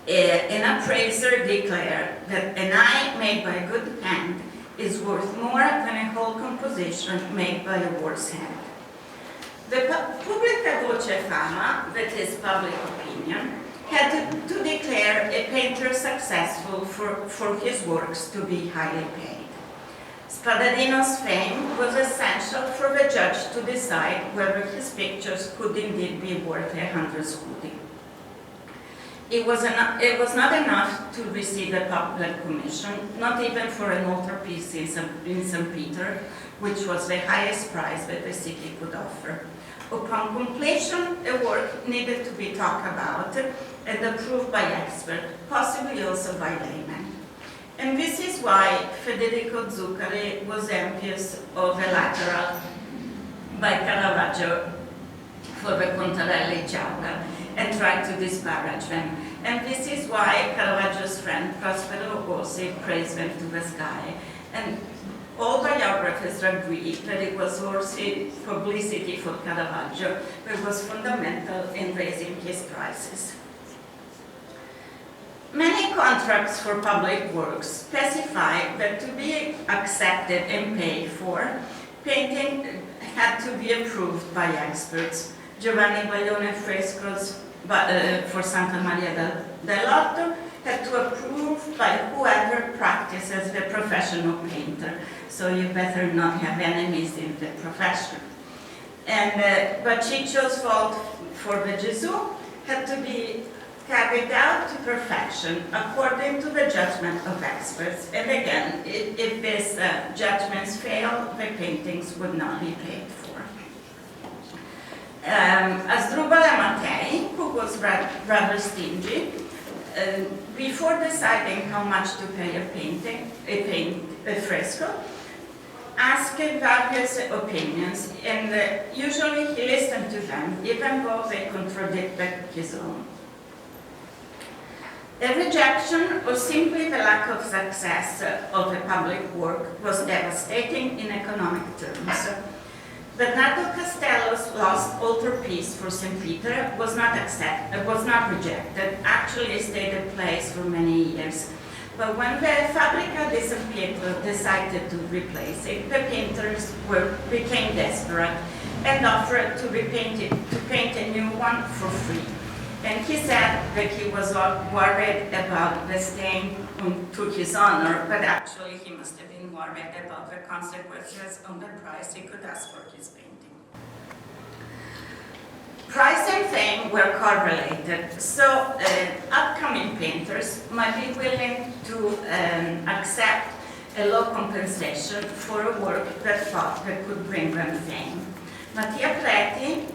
An appraiser declared that an eye made by a good hand is worth more than a whole composition made by a worse hand. The publica voce fama, that is public opinion, had to declare a painter successful for his works to be highly paid. Spadalino's fame was essential for the judge to decide whether his pictures could indeed be worth 100 scudi. It was not enough to receive a public commission, not even for an altarpiece in St. Peter, which was the highest prize that the city could offer. Upon completion, a work needed to be talked about and approved by experts, possibly also by laymen. And this is why Federico Zuccari was envious of a lateral by Caravaggio for the Contarelli Giaura and tried to disparage them. And this is why Caravaggio's friend Prospero Orsi praised them to the sky. And all biographers agree that it was Orsi's publicity for Caravaggio that was fundamental in raising his prices. Many contracts for public works specify that to be accepted and paid for, painting had to be approved by experts. Giovanni Baglione frescoes for Santa Maria dell'Orto had to approve by whoever practices the professional painter. So you better not have enemies in the profession. And Bacicio's vault for the Gesù had to be carried out to perfection according to the judgment of experts. And again, if these judgments fail, the paintings would not be paid for. Asdrubal Mattei, who was rather stingy, before deciding how much to pay a fresco, asked various opinions, and usually he listened to them, even though they contradicted his own. A rejection or simply the lack of success of a public work was devastating in economic terms. Bernardo Castello's lost altarpiece for St. Peter was not rejected, actually stayed in place for many years. But when the Fabbrica di San Pietro decided to replace it, the painters became desperate and offered to paint a new one for free. And he said that he was worried about the stain to his honor, but actually he must have been worried about the consequences on the price he could ask for his painting. Price and fame were correlated, so upcoming painters might be willing to accept a low compensation for a work that could bring them fame. Mattia Preti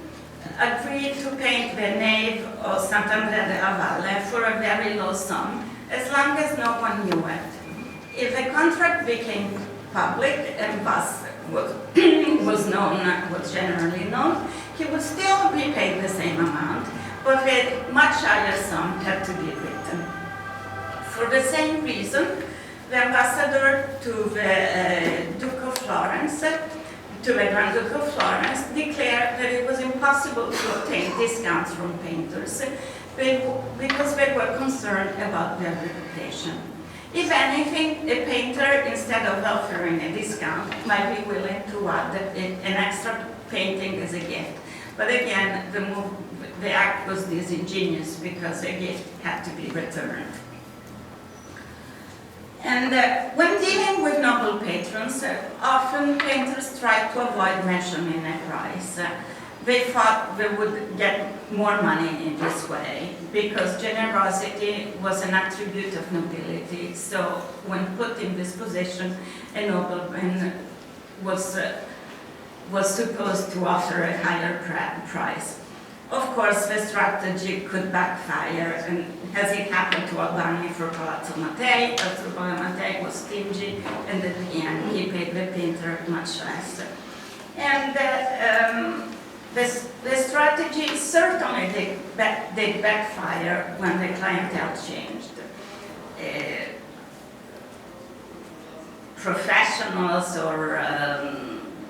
agreed to paint the nave of Sant'Andrea della Valle for a very low sum, as long as no one knew it. If the contract became public and thus was generally known, he would still be paid the same amount, but a much higher sum had to be written. For the same reason, the ambassador to the Duke of Florence, to the Grand Duke of Florence, declared that it was impossible to obtain discounts from painters because they were concerned about their reputation. If anything, a painter, instead of offering a discount, might be willing to add an extra painting as a gift. But again, the act was disingenuous because a gift had to be returned. And when dealing with noble patrons, often painters tried to avoid mentioning a price. They thought they would get more money in this way because generosity was an attribute of nobility. So when put in this position, a nobleman was supposed to offer a higher price. Of course, the strategy could backfire, and as it happened to Albani for Palazzo Mattei, Mattei was stingy, and at the end he paid the painter much less. And the strategy certainly did backfire when the clientele changed. Professionals or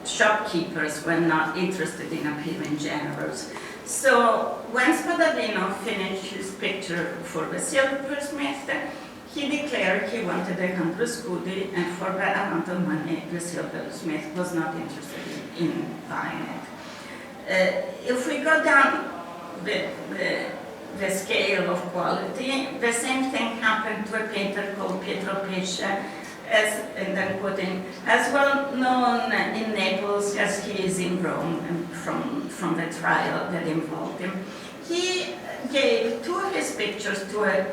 shopkeepers were not interested in appearing generous. So when Spadavino finished his picture for the silversmith, he declared he wanted 100 scudi, and for that amount of money, the silversmith was not interested in buying it. If we go down the scale of quality, the same thing happened to a painter called Pietro Pesce, and I'm quoting, as well known in Naples as he is in Rome, and from the trial that involved him. He gave 2 of his pictures to a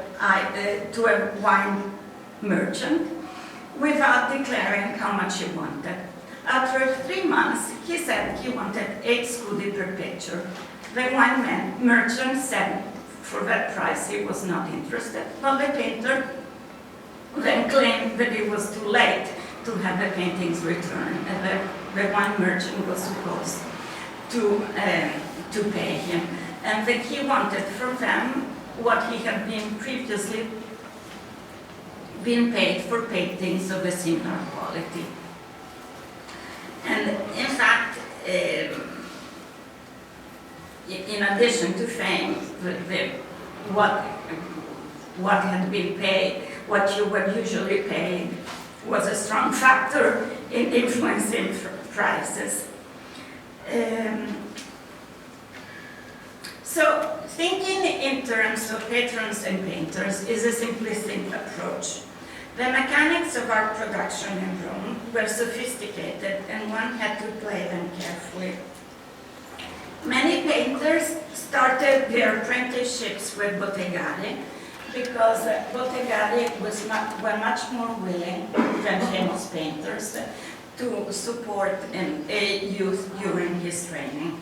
wine merchant without declaring how much he wanted. After 3 months, he said he wanted 8 scudi per picture. The wine merchant said for that price he was not interested, but the painter then claimed that it was too late to have the paintings returned, and the wine merchant was supposed to pay him, and that he wanted from them what he had previously been paid for paintings of a similar quality. And in fact, in addition to fame, what had been paid, what you were usually paid, was a strong factor in influencing prices. So thinking in terms of patrons and painters is a simplistic approach. The mechanics of art production in Rome were sophisticated, and one had to play them carefully. Many painters started their apprenticeships with bottegari, because bottegari were much more willing than famous painters to support a youth during his training.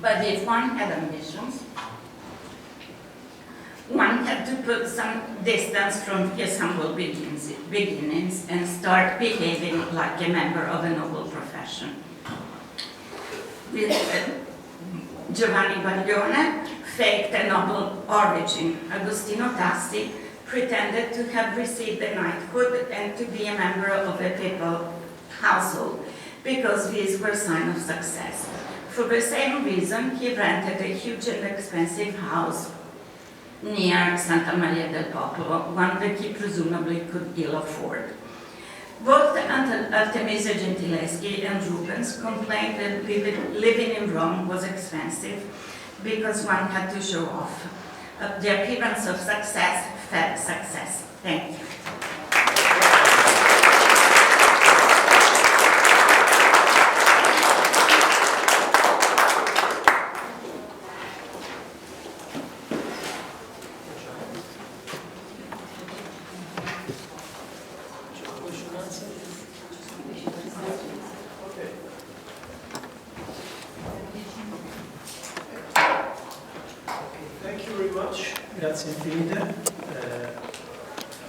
But if one had ambitions, one had to put some distance from his humble beginnings and start behaving like a member of a noble profession. Giovanni Baglione faked a noble origin. Agostino Tassi pretended to have received a knighthood and to be a member of a papal household, because these were signs of success. For the same reason, he rented a huge and expensive house near Santa Maria del Popolo, one that he presumably could ill afford. Both Artemisia Gentileschi and Rubens complained that living in Rome was expensive, because one had to show off. The appearance of success fed success. Thank you. Grazie infinite.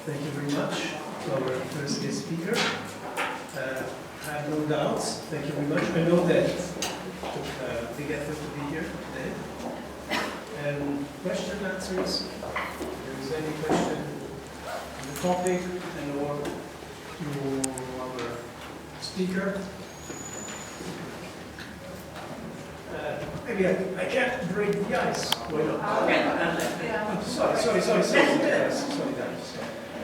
Thank you very much to our first guest speaker. I have no doubts. Thank you very much. I know that it took a big effort to be here today. And question answers. If there is any question on the topic and or to our speaker. Maybe I can't break the ice. Why not? Sorry, guys.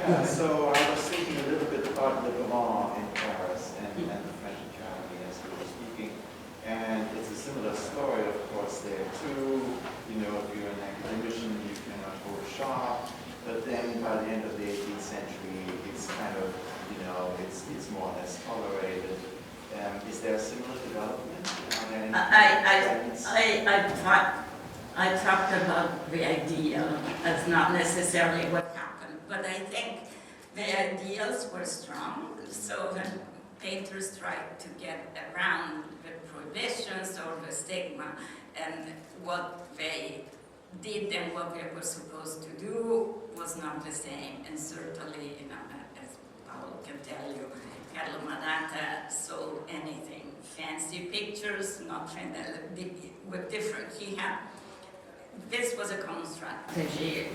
Yeah, so I was thinking a little bit about Le Mans in Paris and the French Academy as we were speaking. And it's a similar story, of course, there too. You know, if you're an academician, you cannot hold sharp. But then by the end of the 18th century, it's kind of, you know, it's more or less tolerated. Is there a similar development? I talked about the ideal as not necessarily what happened, but I think the ideals were strong, so the painters tried to get around the prohibitions or the stigma, and what they did and what they were supposed to do was not the same, and certainly, you know, as Paolo can tell you, Carlo Madata sold anything. Fancy pictures, not with different. This was a common strategy.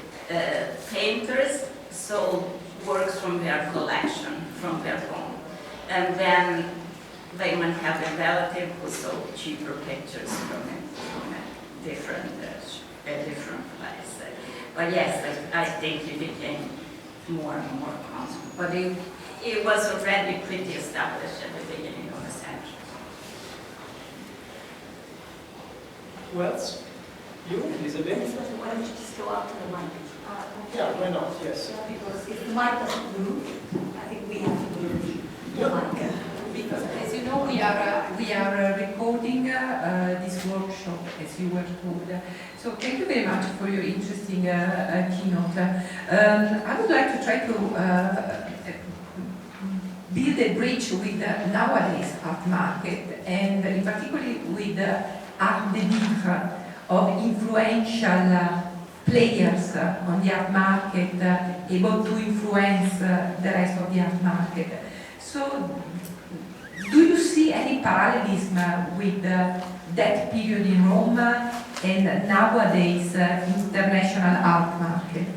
Painters sold works from their collection, from their home. And then they might have a relative who sold cheaper pictures from a different place. But yes, I think it became more and more common. But it was already pretty established at the beginning of the century. Who else? You, Elisabetta? Why don't you just go out to the mic? Yeah, why not? Yes. Because if the mic doesn't move, I think we have to move the mic. Because, as you know, we are recording this workshop, as you were told. So thank you very much for your interesting keynote. I would like to try to build a bridge with nowadays art market, and in particular with art de vivre of influential players on the art market, able to influence the rest of the art market. So, do you see any parallelism with that period in Rome and nowadays international art market?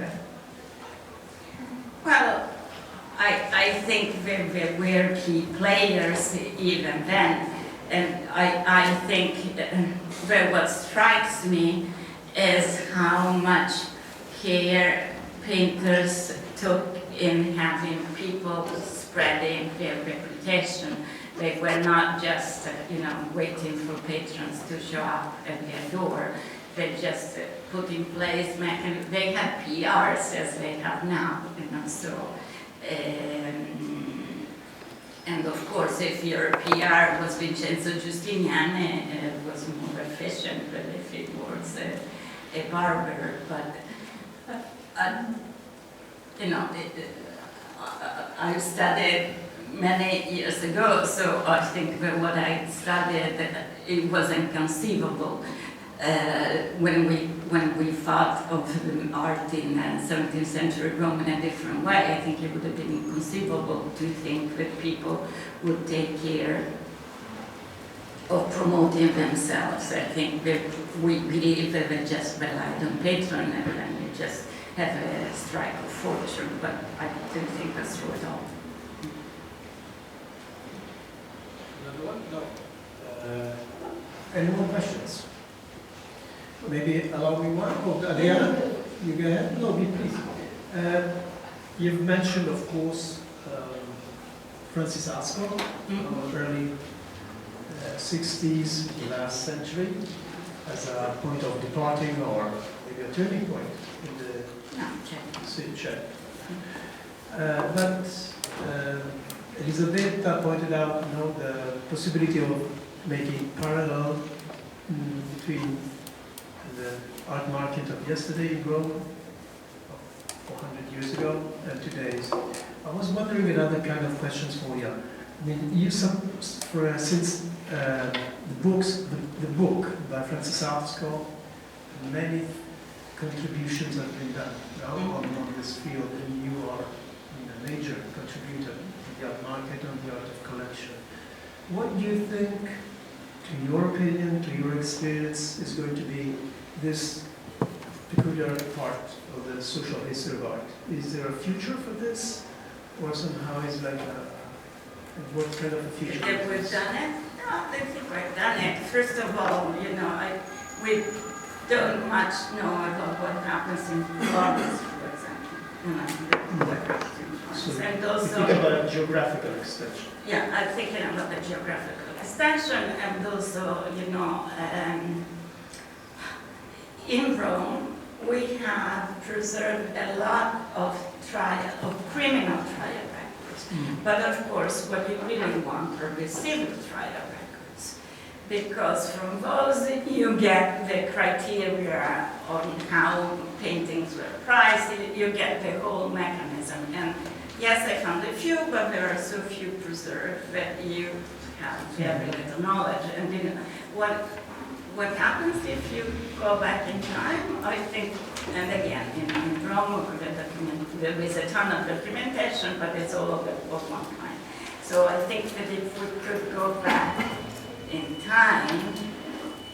Well, I think there were key players even then, and I think that what strikes me is how much care painters took in having people spreading their reputation. They were not just, waiting for patrons to show up at their door. They just put in place, they had PRs as they have now, so. And of course, if your PR was Vincenzo Giustiniani, it was more efficient than if it was a barber. But, I studied many years ago, so I think that what I studied, it was inconceivable. When we thought of art in 17th century Rome in a different way, I think it would have been inconceivable to think that people would take care of promoting themselves. I think that we believe that they just relied on patron and then you just have a strike of fortune, but I don't think that's true at all. Another one? No. Any more questions? Maybe allow me one. Oh, Adriana, you go ahead. No, please. You've mentioned, of course, Francis Ascot, early 60s, last century. as a point of departing or maybe a turning point in the chat. But Elisabetta pointed out, the possibility of making parallel between the art market of yesterday in Rome, 400 years ago, and today's. I was wondering another kind of questions for you. I mean, since the book by Francis Artsco, many contributions have been done on this field, and you are a major contributor to the art market and the art of collection. What do you think, to your opinion, to your experience, is going to be this peculiar part of the social history of art? Is there a future for this, or somehow is like what kind of a future? That we've done it? No, I think we've done it. First of all, we don't much know about what happens in Florence, for example. So And also, think about a geographical extension. yeah, I'm thinking about the geographical extension, and also, in Rome, we have preserved a lot of criminal trial records. But of course, what you really want are the civil trial records, because from those you get the criteria on how paintings were priced, you get the whole mechanism. And yes, I found a few, but there are so few preserved that you have very little knowledge. And what happens if you go back in time? I think, and again, in Rome, there is a ton of documentation, but it's all of one kind. So I think that if we could go back in time,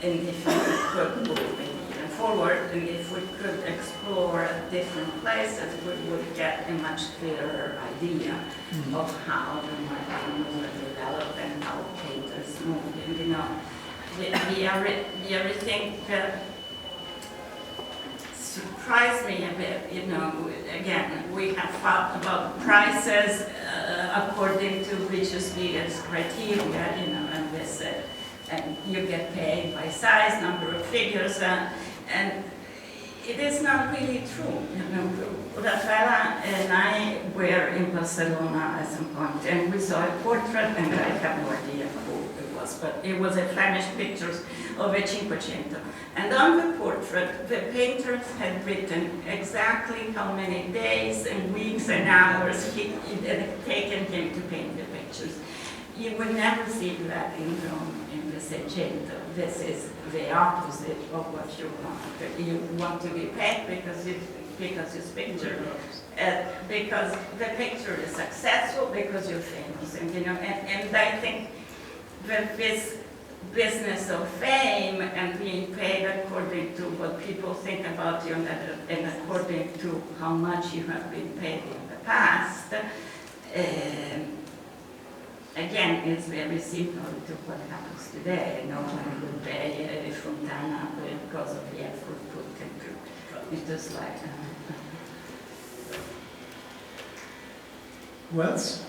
and if we could move even forward, and if we could explore different places, we would get a much clearer idea of how the market was developed and how painters moved. And the other thing that surprised me a bit, again, we have thought about prices according to Richard Spiegel's criteria, and this, and you get paid by size, number of figures, and it is not really true. Rafaela and I were in Barcelona at some point, and we saw a portrait, and I have no idea who it was, but it was a Flemish pictures of a Cinquecento. And on the portrait, the painters had written exactly how many days and weeks and hours it had taken him to paint the pictures. You would never see that in Rome, in the Seicento. This is the opposite of what you want. You want to be paid because it's picture, because the picture is successful, because you're famous, and I think that this business of fame and being paid according to what people think about you and according to how much you have been paid in the past, again, it's very similar to what happens today. No one will pay a Fontana because of the effort put into it. It's just like... Who else?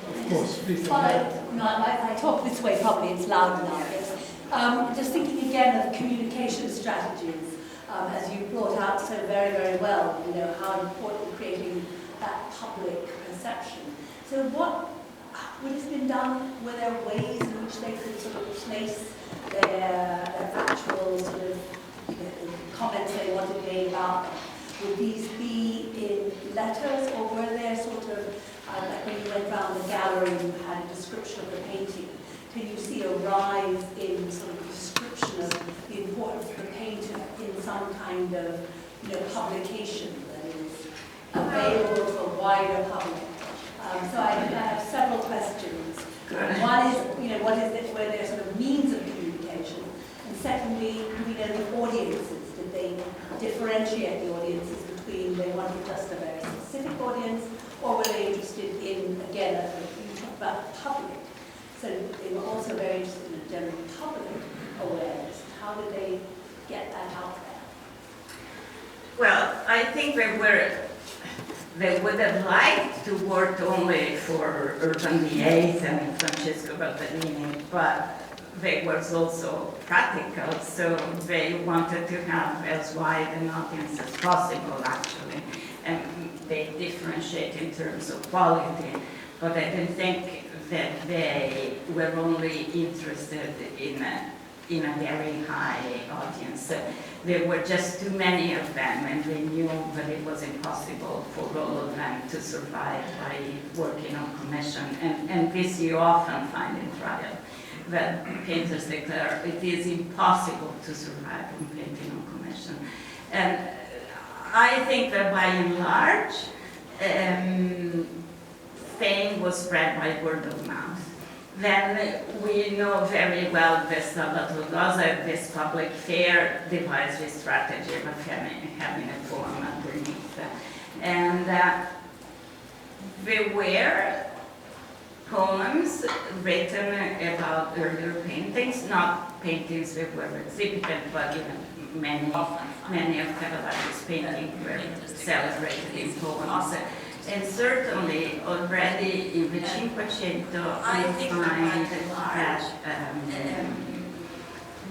Of course, please. If I talk this way, probably it's loud enough. Just thinking again of communication strategies, as you brought out so very, very well, how important creating that public perception. So what has been done? Were there ways in which they could sort of place their actual sort of comments they wanted to make about them? Would these be in letters, or were there sort of, like when you went around the gallery and you had a description of the painting, can you see a rise in sort of description of the importance of the painter in some kind of publication that is available to a wider public? So I have several questions. One is, what is it, were there sort of means of communication? And secondly, do we know the audiences? Did they differentiate the audiences between they wanted just a very specific audience, or were they interested in, again, you talk about the public, so they were also very interested in general public awareness. How did they get that out there? Well, I think they would have liked to work only for Urban VIII and Francesco Bartolini, but they was also practical, so they wanted to have as wide an audience as possible, actually, and they differentiate in terms of quality, but I didn't think that they were only interested in a very high audience. There were just too many of them, and they knew that it was impossible for all of them to survive by working on commission, and this you often find in trial, that painters declare it is impossible to survive on painting on commission. And I think that by and large, fame was spread by word of mouth. Then we know very well that Salvatore Rosa, this public fair, devised this strategy of having a poem underneath. And there were poems written about earlier paintings, not paintings that were exhibited, but many of Cavallari's paintings were celebrated in poems. And certainly already in the Cinquecento we find that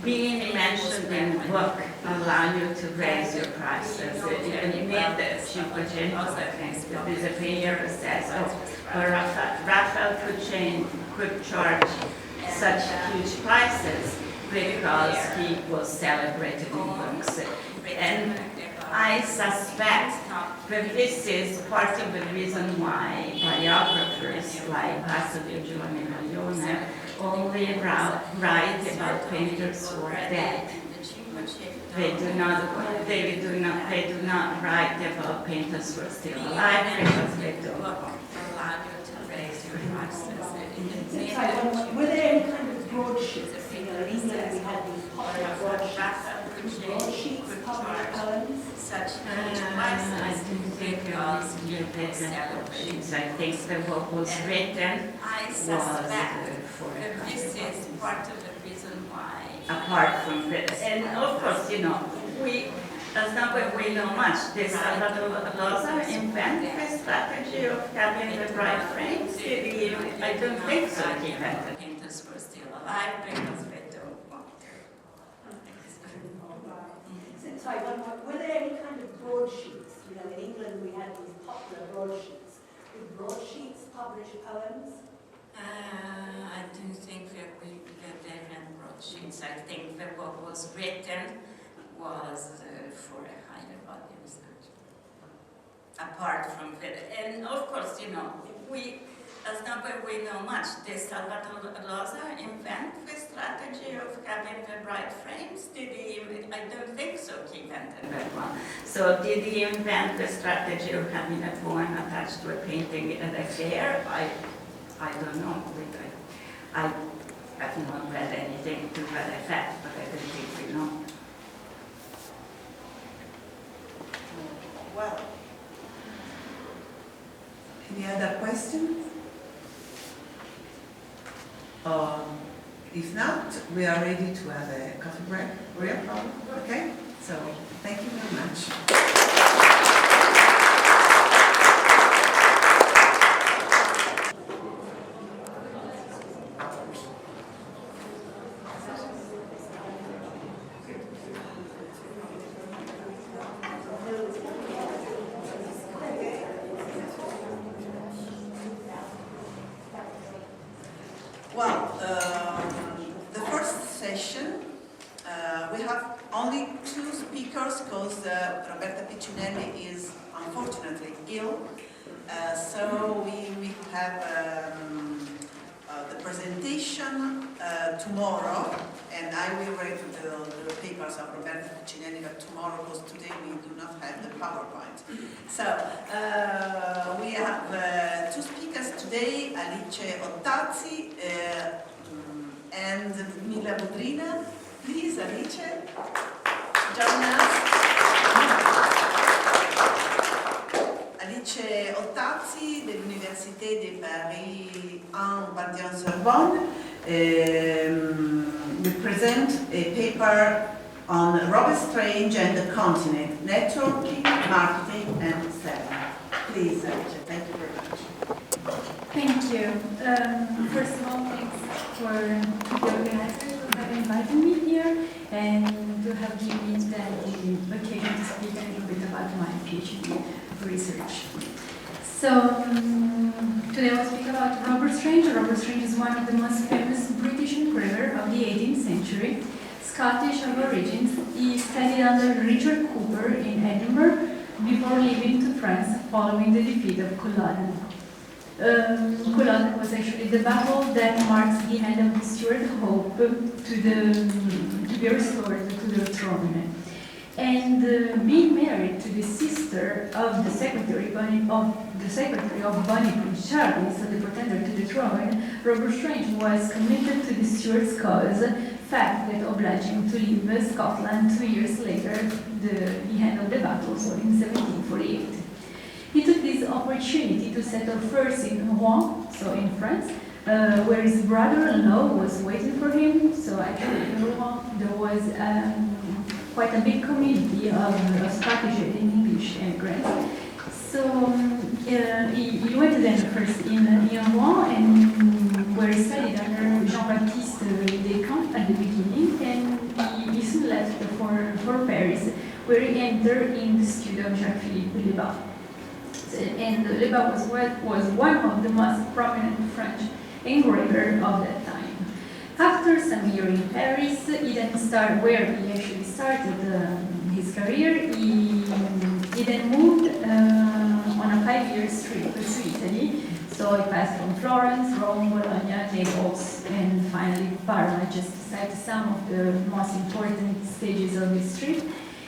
being mentioned in a book allows you to raise your prices. In mid-Cinquecento, I think, there is a painter who says, Raphael could charge such huge prices because he was celebrated in books. And I suspect that this is part of the reason why biographers like Basilio Giovanni Maglione only write about painters who are dead. They do not write about painters who are still alive because they don't allow you to raise your prices. Were there any kind of broadsheets? In England we had these popular broadsheets, public poems. I didn't think it was broadsheets. I think that what was written was for this is part of the reason why. Apart from this, and of course, that's not what we know much. Did Salvatore Rosa invent the strategy of having the bright frames? I don't think so. He invented. Painters were still alive because they don't want to. Sorry, were there any kind of broadsheets? In England we had these popular broadsheets. Did broadsheets publish poems? I don't think that they ran broadsheets. I think that what was written was for a higher audience, apart from that. And of course, as not that we know much, did Salvatore Rosa invent the strategy of having the bright frames? Did he? I don't think so. He invented that one. So did he invent the strategy of having a poem attached to a painting at a fair? I don't know. I have not read anything to that effect, but I don't think we know. Well, any other questions? If not, we are ready to have a coffee break. Real problem? Okay? So, thank you very much. Well, the first session, we have only two speakers because Roberta Piccinelli is unfortunately ill. So we have the presentation tomorrow, and I will read the papers of Roberta Piccinelli tomorrow because today we do not have the PowerPoint. So we have two speakers today, Alice Ottazzi and Mila Budrina. Please, Alice, join us. Alice Ottazzi dell'Université Paris Panthéon-Sorbonne will present a paper on Robert Strange and the continent, networking, marketing, and selling. Please, Alice, thank you very much. Thank you. First of all, thanks for the organizers who have invited me here and to have given me the occasion to speak a little bit about my PhD research. So today I will speak about Robert Strange. Robert Strange is one of the most famous British engraver of the 18th century. Scottish of origins, he studied under Richard Cooper in Edinburgh before leaving to France following the defeat of Culloden. Culloden was actually the battle that marks the end of the Stuart hope to be restored to the throne. And being married to the sister of the secretary of Bonnie Prince Charlie, so the pretender to the throne, Robert Strange was committed to the Stuarts' cause, fact that obliged him to leave Scotland 2 years later, the end of the battle, so in 1748. He took this opportunity to settle first in Rouen, so in France, where his brother-in-law was waiting for him. So actually in Rouen there was quite a big community of Scottish and English immigrants. So he went then first in Rouen, and where he studied under Jean-Baptiste Descamps at the beginning, and he soon left for Paris, where he entered in the studio of Jacques-Philippe Lebas. And Lebas was one of the most prominent French engravers of that time. After some years in Paris, he then started where he actually started his career. He then moved on a 5-year trip to Italy. So he passed from Florence, Rome, Bologna, Naples, and finally Parma, just to cite some of the most important stages of his trip,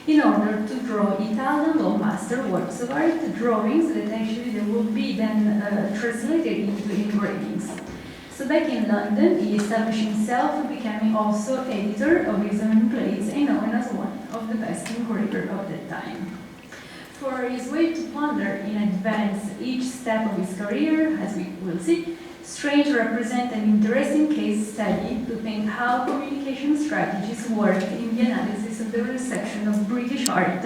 in order to draw Italian law master works of art, drawings that actually they will be then translated into engravings. So back in London, he established himself, becoming also editor of his own plates and known as one of the best engravers of that time. For his way to ponder in advance each step of his career, as we will see, Strange represents an interesting case study to think how communication strategies work in the analysis of the reception of British art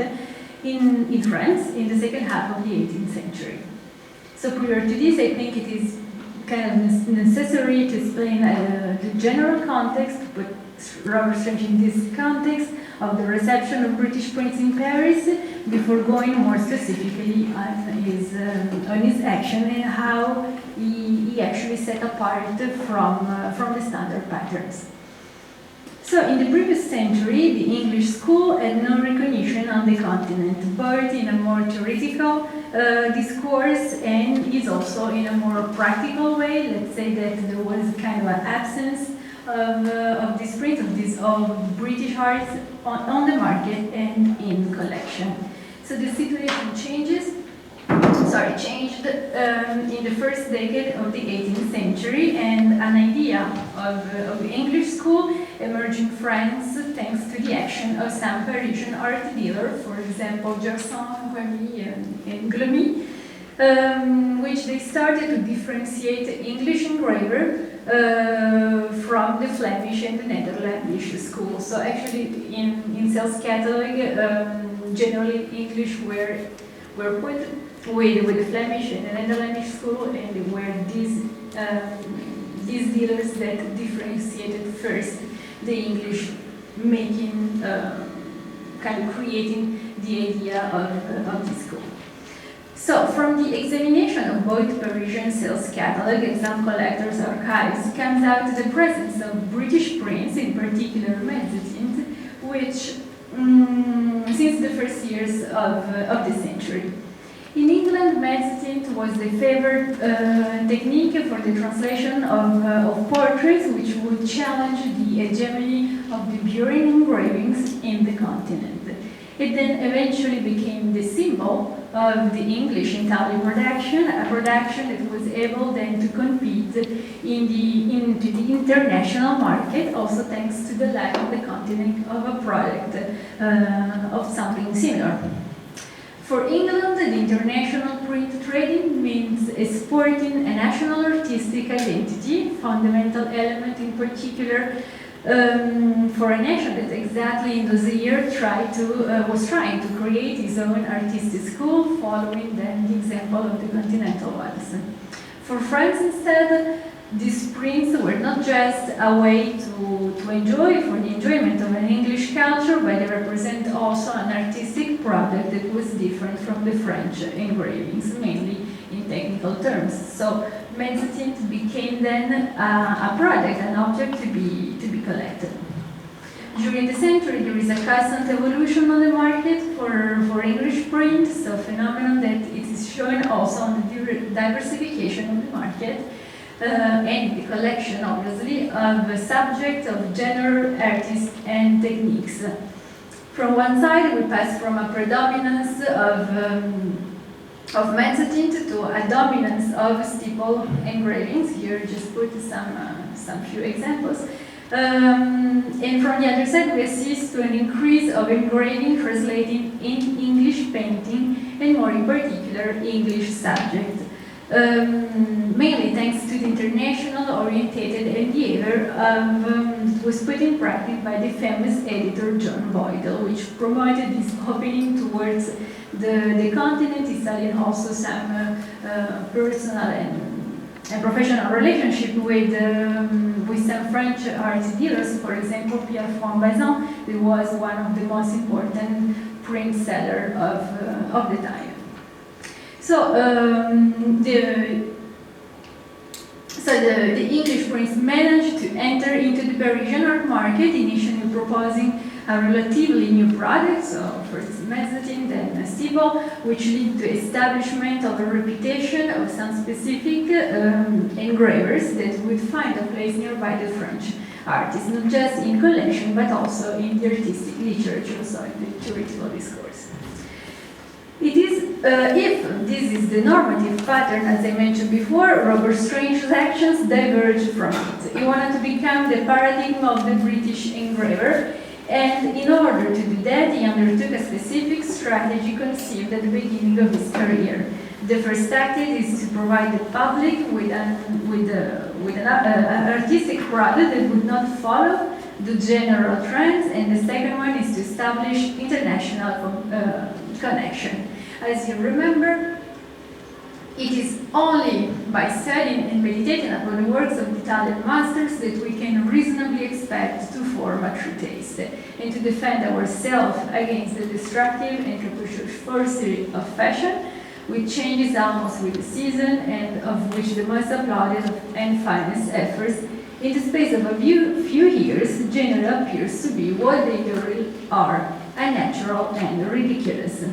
in France in the second half of the 18th century. So prior to this, I think it is kind of necessary to explain the general context, but Robert Strange in this context of the reception of British prints in Paris, before going more specifically on his action and how he actually set apart from the standard patterns. So in the previous century, the English school had no recognition on the continent, but in a more theoretical discourse, and is also in a more practical way. Let's say that there was kind of an absence of this print of British art on the market and in collection. So the situation changed in the first decade of the 18th century, and an idea of the English school emerged in France thanks to the action of some Parisian art dealers, for example, Gerson, Remy, and Glemy, which they started to differentiate English engraver from the Flemish and the Netherlandish school. So actually in sales catalog, generally English were put with the Flemish and the Netherlandish school, and they were these dealers that differentiated first the English, making kind of creating the idea of the school. So, from the examination of both Parisian sales catalog and some collectors' archives comes out the presence of British prints, in particular magazines, which since the first years of the century. In England, magazine was the favored technique for the translation of portraits, which would challenge the hegemony of the Burin engravings in the continent. It then eventually became the symbol of the English intaglio production, a production that was able then to compete into the international market, also thanks to the lack on the continent of a product of something similar. For England, the international print trading means exporting a national artistic identity, fundamental element in particular for a nation that exactly in those years was trying to create its own artistic school, following then the example of the continental ones. For France instead, These prints were not just a way to enjoy, for the enjoyment of an English culture, but they represent also an artistic product that was different from the French engravings, mainly in technical terms. So mezzotint became then a product, an object to be collected. During the century, there is a constant evolution on the market for English print, so a phenomenon that it is shown also on the diversification of the market and the collection, obviously, of subjects, of genre, artists, and techniques. From one side, we pass from a predominance of mezzotint to a dominance of steeple engravings. Here, just put some few examples. And from the other side, we assist to an increase of engraving translating in English painting, and more in particular, English subject. Mainly thanks to the international orientated behavior was put in practice by the famous editor John Boydell, which promoted this opening towards the continent, installing also some personal and professional relationship with some French art dealers. For example, Pierre Fouan-Bazin, who was one of the most important print seller of the time. So the English prints managed to enter into the Parisian art market, initially proposing a relatively new product, so first mezzotint, then steeple, which led to establishment of a reputation of some specific engravers that would find a place nearby the French artists, not just in collection, but also in the artistic literature, so in the theoretical discourse. It is, if this is the normative pattern, as I mentioned before, Robert Strange's actions diverge from it. He wanted to become the paradigm of the British engraver, and in order to do that, he undertook a specific strategy conceived at the beginning of his career. The first tactic is to provide the public with an artistic product that would not follow the general trends, and the second one is to establish international connection. As you remember, it is only by studying and meditating upon the works of the Italian masters that we can reasonably expect to form a true taste and to defend ourselves against the destructive and capricious forgery of fashion, which changes almost with the season and of which the most applauded and finest efforts in the space of a few years generally appears to be what they really are, unnatural and ridiculous.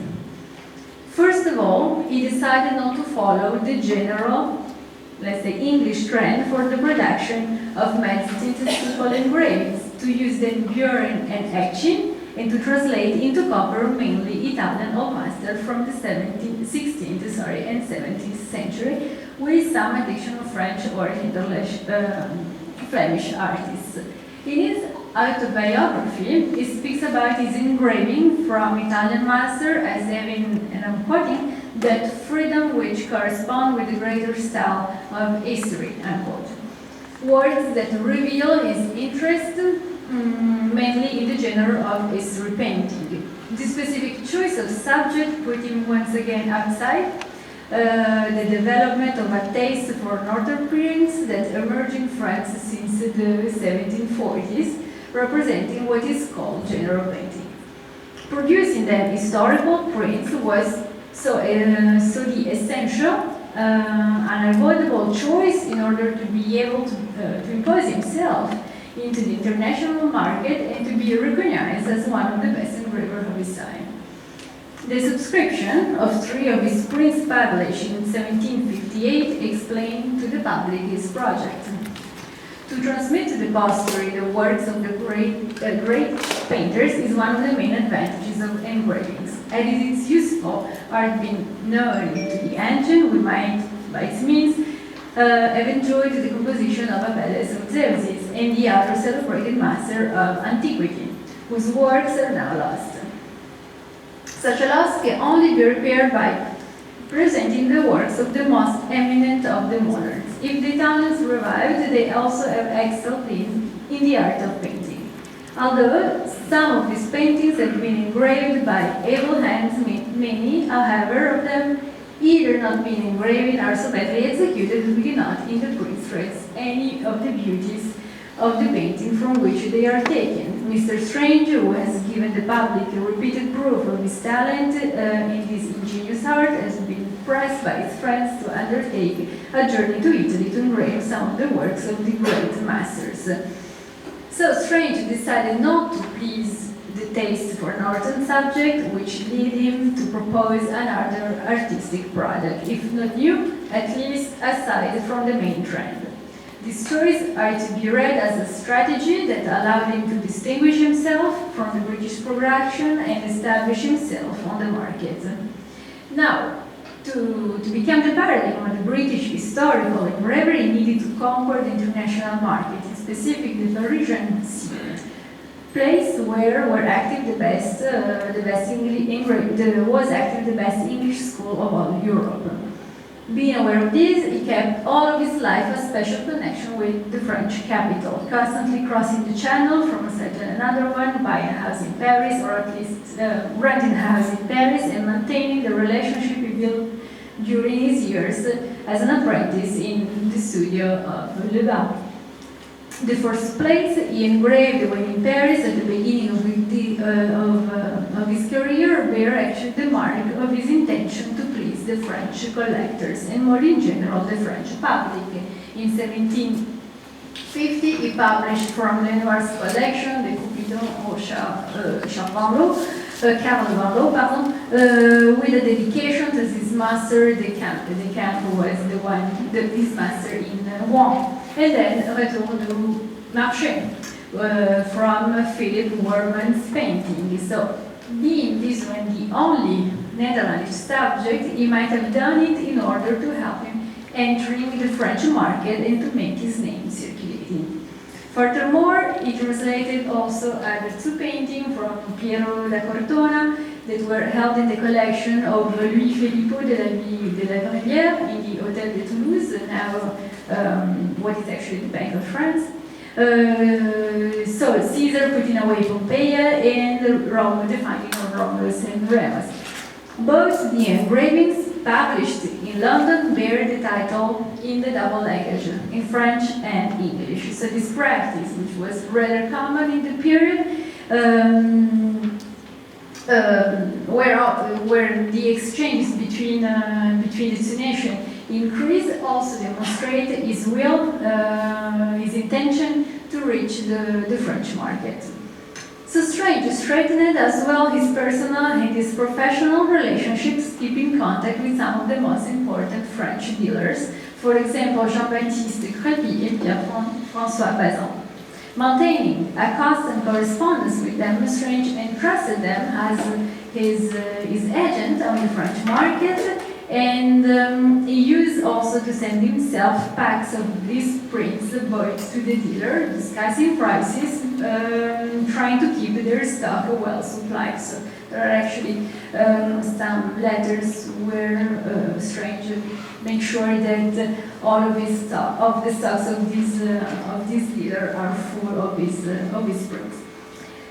First of all, he decided not to follow the general, let's say, English trend for the production of mezzotint steeple engravings, to use them during and etching, and to translate into copper mainly Italian old master from the 16th and 17th century, with some additional French or Flemish artists. In his autobiography, he speaks about his engraving from Italian master as having, and I'm quoting, that freedom which corresponds with the greater style of history, unquote. Words that reveal his interest mainly in the genre of history painting. The specific choice of subject put him once again outside the development of a taste for northern prints that emerged in France since the 1740s, representing what is called general painting. Producing then historical prints was the essential, unavoidable choice in order to be able to impose himself into the international market and to be recognized as one of the best engravers of his time. The subscription of 3 of his prints published in 1758 explained to the public his project. To transmit to the posterity the works of the great painters is one of the main advantages of engravings. As it is useful art being known to the ancient, we might, by its means, have enjoyed the composition of Apelles of Zeusis and the other celebrated master of antiquity, whose works are now lost. Such a loss can only be repaired by presenting the works of the most eminent of the moderns. If the Italians revived, they also have excelled in the art of painting. Although some of these paintings have been engraved by able hands, many, however, of them either not being engraved or so badly executed that we cannot interpret any of the beauties of the painting from which they are taken. Mr. Strange, who has given the public a repeated proof of his talent in this ingenious art, has been pressed by his friends to undertake a journey to Italy to engrave some of the works of the great masters. So Strange decided not to please the taste for northern subject, which led him to propose another artistic product, if not new, at least aside from the main trend. These stories are to be read as a strategy that allowed him to distinguish himself from the British production and establish himself on the market. Now, to become the paradigm of the British historical engraver, he needed to conquer the international market, in specific the Parisian scene, place where were active the best English school of all Europe. Being aware of this, he kept all of his life a special connection with the French capital, constantly crossing the channel from a side to another one, buying a house in Paris, or at least renting a house in Paris, and maintaining the relationship he built during his years as an apprentice in the studio of Le Bas. The first plates he engraved when in Paris at the beginning of his career bear actually the mark of his intention to please the French collectors and more in general the French public. In 1750 he published from Lenoir's collection the Cupidon au Cavallo, with a dedication to his master, the Camp, who was his master in Rouen. And then Retour du Marché from Philip Warman's painting. So, being this one the only Netherlandish subject, he might have done it in order to help him entering the French market and to make his name circulating. Furthermore, he translated also other two paintings from Piero da Cortona that were held in the collection of Louis Filippo de la Ville de la Rivière in the Hôtel de Toulouse, now what is actually the Bank of France. So Caesar putting away Pompeii and Rome, the finding of Romulus and Remus. Both the engravings published in London bear the title in the double language, in French and English. So this practice, which was rather common in the period, where the exchanges between the two nations increased, also demonstrate his will, his intention to reach the French market. So Strange strengthened as well his personal and his professional relationships, keeping contact with some of the most important French dealers, for example Jean-Baptiste Crépy and Pierre-François Bazin. Maintaining a constant correspondence with them, Strange entrusted them as his agent on the French market, and he used also to send himself packs of these prints bought to the dealer, discussing prices, trying to keep their stock well supplied. So there are actually some letters where Strange make sure that all of his stock, of the stocks of this dealer are full of his prints.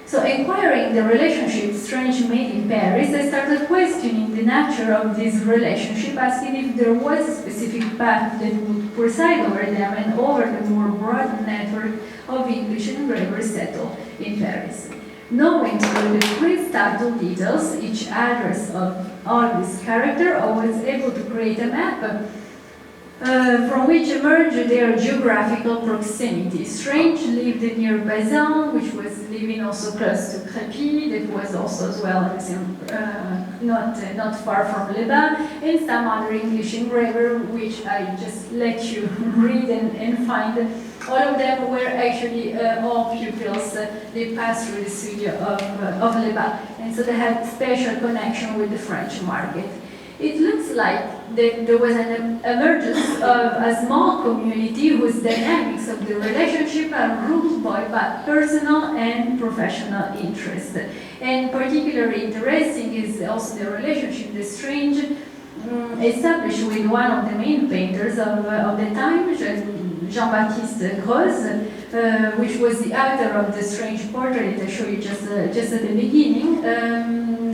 So, inquiring the relationship Strange made in Paris, I started questioning the nature of this relationship, asking if there was a specific path that would preside over them and over the more broad network of English engravers settled in Paris. Knowing through the print title details, each address of all this character, I was able to create a map from which emerged their geographical proximity. Strange lived near Bazin, which was living also close to Crépy, that was also as well not far from Le Bas, and some other English engraver, which I just let you read and find. All of them were actually all pupils. They passed through the studio of Le Bas, and so they had special connection with the French market. It looks like that there was an emergence of a small community whose dynamics of the relationship are ruled by personal and professional interest. And particularly interesting is also the relationship that Strange established with one of the main painters of the time, Jean-Baptiste Gros, which was the author of the Strange portrait I showed you just at the beginning.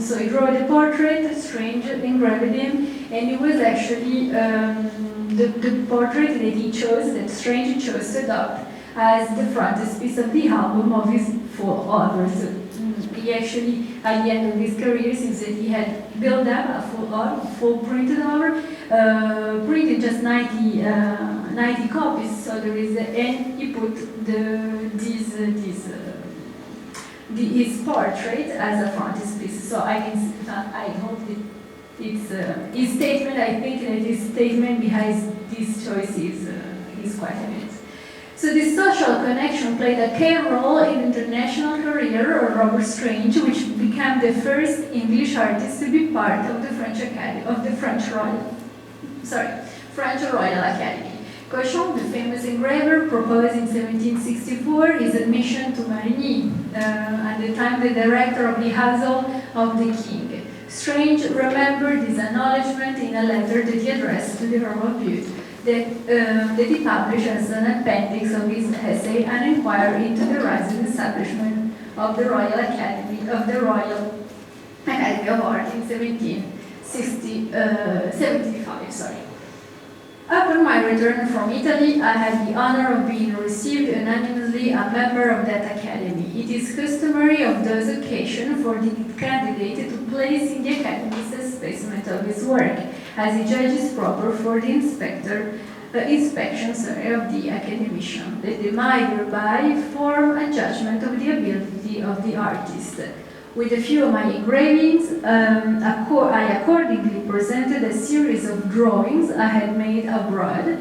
So he drew the portrait, Strange engraved him, and it was actually the portrait that he chose, that Strange chose to adopt as the frontispiece of the album of his full author. So he actually, at the end of his career, since that he had built up a full printed author, printed just 90 copies. So there is, and he put his portrait as a frontispiece. So I hope that it's his statement. I think that his statement behind this choice is quite evident. So this social connection played a key role in the international career of Robert Strange, which became the first English artist to be part of the French Royal Academy. Cochon, the famous engraver, proposed in 1764 his admission to Marigny, at the time the director of the household of the king. Strange remembered this acknowledgement in a letter that he addressed to the Earl of Bute, that he published as an appendix of his essay, An Inquiry into the Rise and Establishment of the Royal Academy of Art in 1775. Upon my return from Italy, I had the honor of being received unanimously a member of that academy. It is customary of those occasions for the candidate to place in the academy a specimen of his work, as he judges proper for the inspection of the academician, that they might thereby form a judgment of the ability of the artist. With a few of my engravings, I accordingly presented a series of drawings I had made abroad.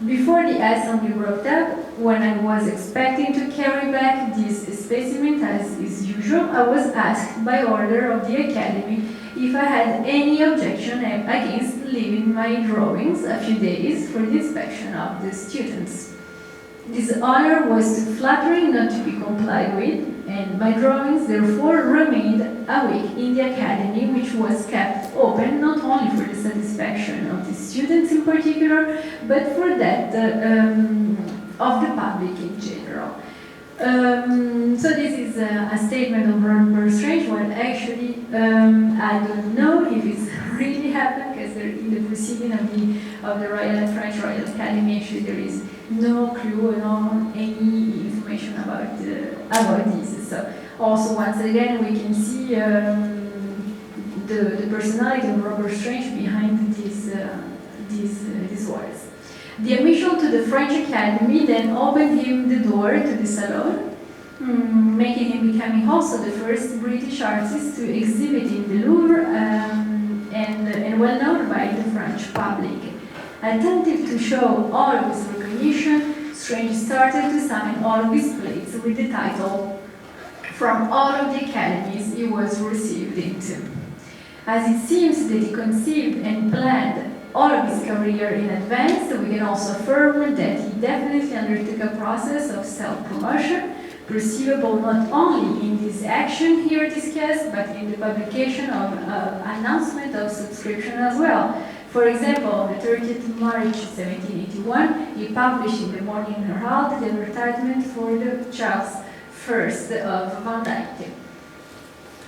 Before the assembly broke up, when I was expecting to carry back this specimen as is usual, I was asked by order of the Academy if I had any objection against leaving my drawings a few days for the inspection of the students. This honor was too flattering not to be complied with, and my drawings therefore remained a week in the Academy, which was kept open not only for the satisfaction of the students in particular, but for that of the public in general. So this is a statement of Robert Strange, when actually I don't know if it's really happened, because in the proceeding of the French Royal Academy, actually there is no clue or any information about this. So also once again we can see the personality of Robert Strange behind these words. The admission to the French Academy then opened him the door to the salon, making him becoming also the first British artist to exhibit in the Louvre, and well known by the French public. Attentive to show all of his recognition, Strange started to sign all of his plates with the title from all of the academies he was received into. As it seems that he conceived and planned all of his career in advance, we can also affirm that he definitely undertook a process of self-promotion, perceivable not only in this action here discussed, but in the publication of announcement of subscription as well. For example, on the 30th of March 1781, he published in the Morning Herald the advertisement for the Charles I of Van Dyck.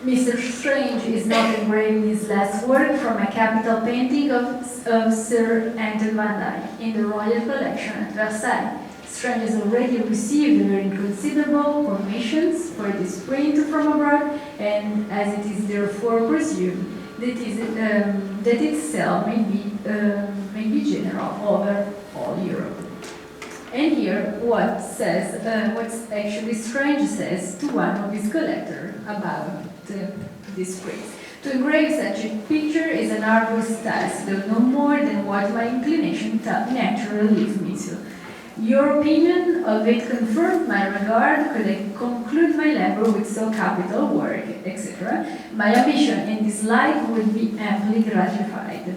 Mr. Strange is not engraving his last work from a capital painting of Sir Anton Van Dyck in the Royal Collection at Versailles. Strange has already received very considerable commissions for this print from abroad, and as it is therefore presumed that its sale may be general over all Europe. And here, what actually Strange says to one of his collectors about this print. To engrave such a picture is an arduous task, though no more than what my inclination naturally leads me to. Your opinion of it confirmed my regard. Could I conclude my labor with so capital work, etc., my ambition in this light would be amply gratified.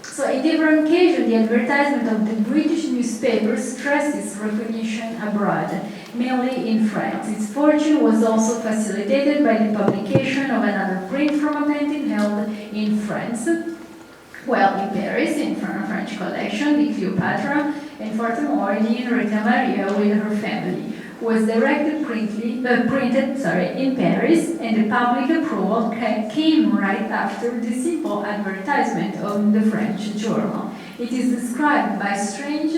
So in different occasions, the advertisement of the British newspapers stressed its recognition abroad, mainly in France. Its fortune was also facilitated by the publication of another print from a painting held in France, in Paris, in a French collection, the Cleopatra, and furthermore, the Rita Maria with her family. was directly printed in Paris, and the public approval came right after the simple advertisement of the French journal. It is described by Strange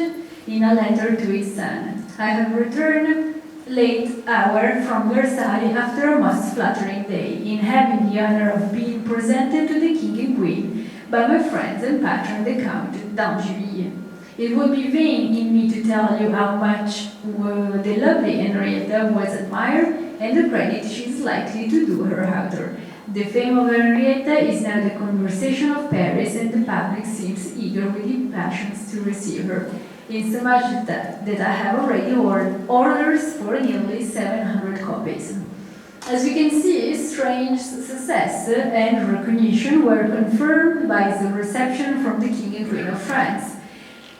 in a letter to his son. I have returned late hour from Versailles after a most flattering day, in having the honor of being presented to the King and Queen by my friends and patron, the Count d'Angeville. It would be vain in me to tell you how much the lovely Henrietta was admired, and the credit she is likely to do her author. The fame of Henrietta is now the conversation of Paris, and the public seems eager with impatience to receive her, insomuch that I have already orders for nearly 700 copies. As you can see, Strange's success and recognition were confirmed by the reception from the King and Queen of France.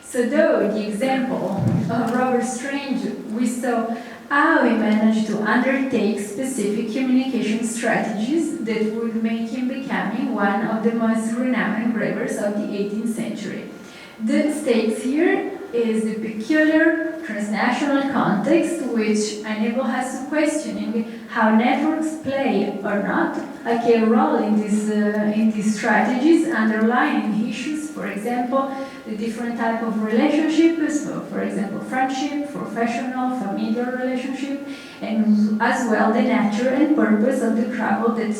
So though the example of Robert Strange, we saw how he managed to undertake specific communication strategies that would make him becoming one of the most renowned engravers of the 18th century. The stakes here is the peculiar transnational context which enables us to questioning how networks play or not a key role in these strategies, underlying issues, for example, the different type of relationships, so for example, friendship, professional, familiar relationship, and as well the nature and purpose of the travel that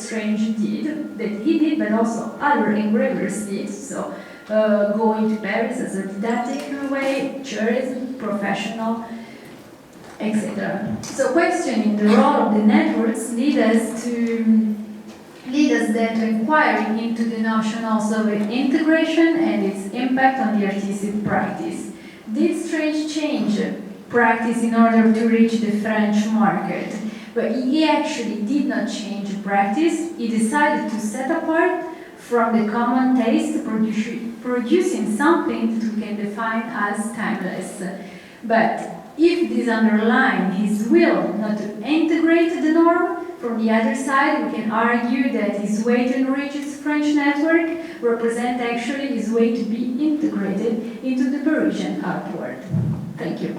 he did, but also other engravers did. So going to Paris as a didactic way, tourism, professional, etc. So questioning the role of the networks lead us then to inquiring into the notion also of integration and its impact on the artistic practice. Did Strange change practice in order to reach the French market? But he actually did not change practice. He decided to set apart from the common taste, producing something that we can define as timeless. But if this underlines his will not to integrate the norm, from the other side, we can argue that his way to enrich his French network represents actually his way to be integrated into the Parisian art world. Thank you.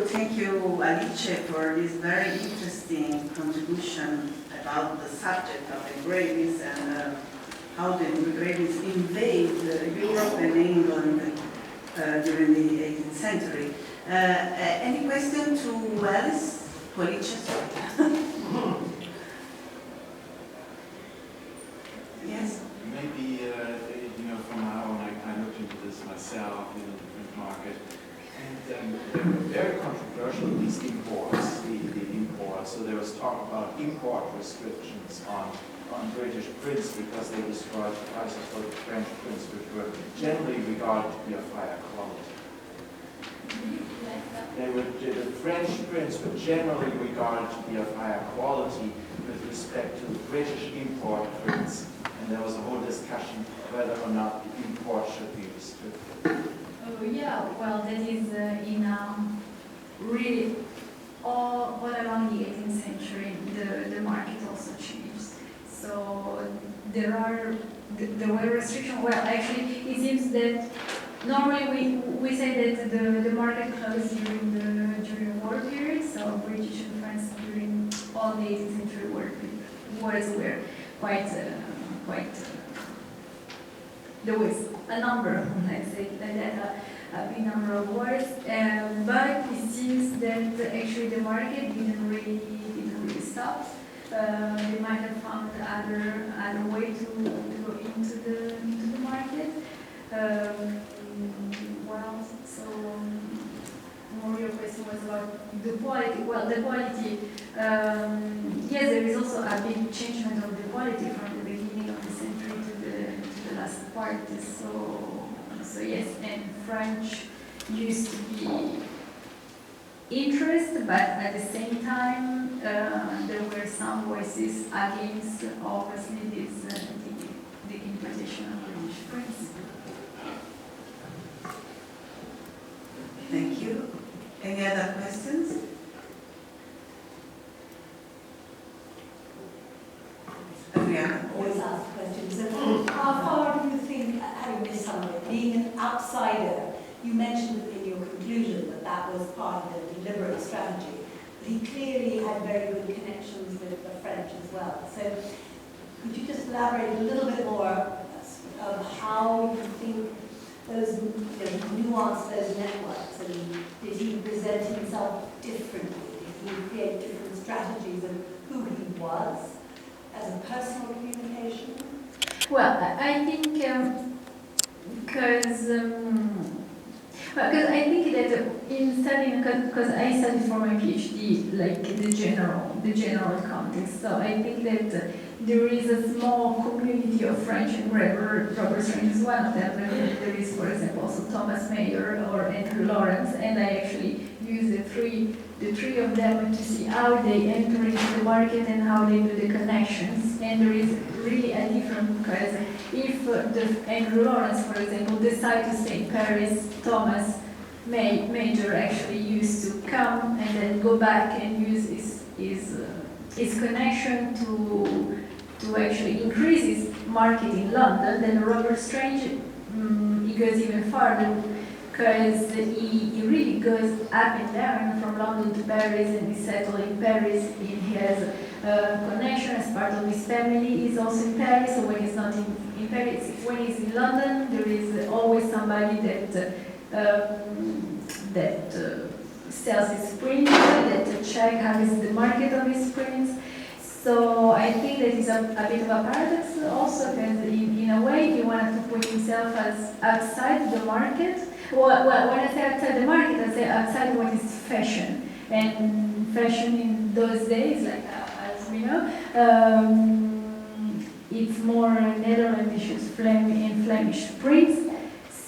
Thank you, Alice, for this very interesting contribution about the subject of engravings and how the engravings invade Europe and England during the 18th century. Any question to Alice? Yes? Maybe, from my own, I looked into this myself in the print market. And they were very controversial, these imports, the imports. So there was talk about import restrictions on British prints because they destroyed the prices for the French prints, which were generally regarded to be of higher quality. The French prints were generally regarded to be of higher quality with respect to the British import prints. And there was a whole discussion whether or not the import should be restricted. Oh, yeah, well, that is really all along the 18th century, the market also changed. So there were restrictions. Well, actually, it seems that normally we say that the market closed during the war period. So British and France during all the 18th century wars were quite. There was a number, let's say, a big number of wars, but it seems that actually the market didn't really stop. They might have found other way to go into the market. Well, so more your question was about the quality. Well, the quality. Yes, there is also a big changement of the quality from the beginning of the century to the last part. So yes, and French used to be interested, but at the same time, there were some voices against, obviously, the imposition of British prints. Thank you. Any other questions? You mentioned in your conclusion that that was part of the deliberate strategy. But he clearly had very good connections with the French as well. So could you just elaborate a little bit more of how you think those nuance those networks, and did he present himself differently? Did he create different strategies of who he was as a personal communication? Well, I think because I think that in studying, because I studied for my PhD, like the general context. So I think that there is a small community of French engravers. Robert Strange is one of them. There is, for example, also Thomas Mayer or Andrew Lawrence, and I actually use the three of them to see how they enter into the market and how they do the connections. And there is really a difference, because if the Andrew Lawrence, for example, decide to stay in Paris, Thomas Mayer actually used to come and then go back and use his connection to actually increase his market in London. Then Robert Strange, he goes even farther, because he really goes up and down from London to Paris, and he settled in Paris, and he has a connection as part of his family. He's also in Paris, so when he's not in Paris, when he's in London, there is always somebody that sells his prints, that check how is the market of his prints. So I think that is a bit of a paradox also, because in a way he wanted to put himself as outside the market. Well, when I say outside the market, I say outside what is fashion. And fashion in those days, like as we know, it's more Netherlandish and Flemish prints.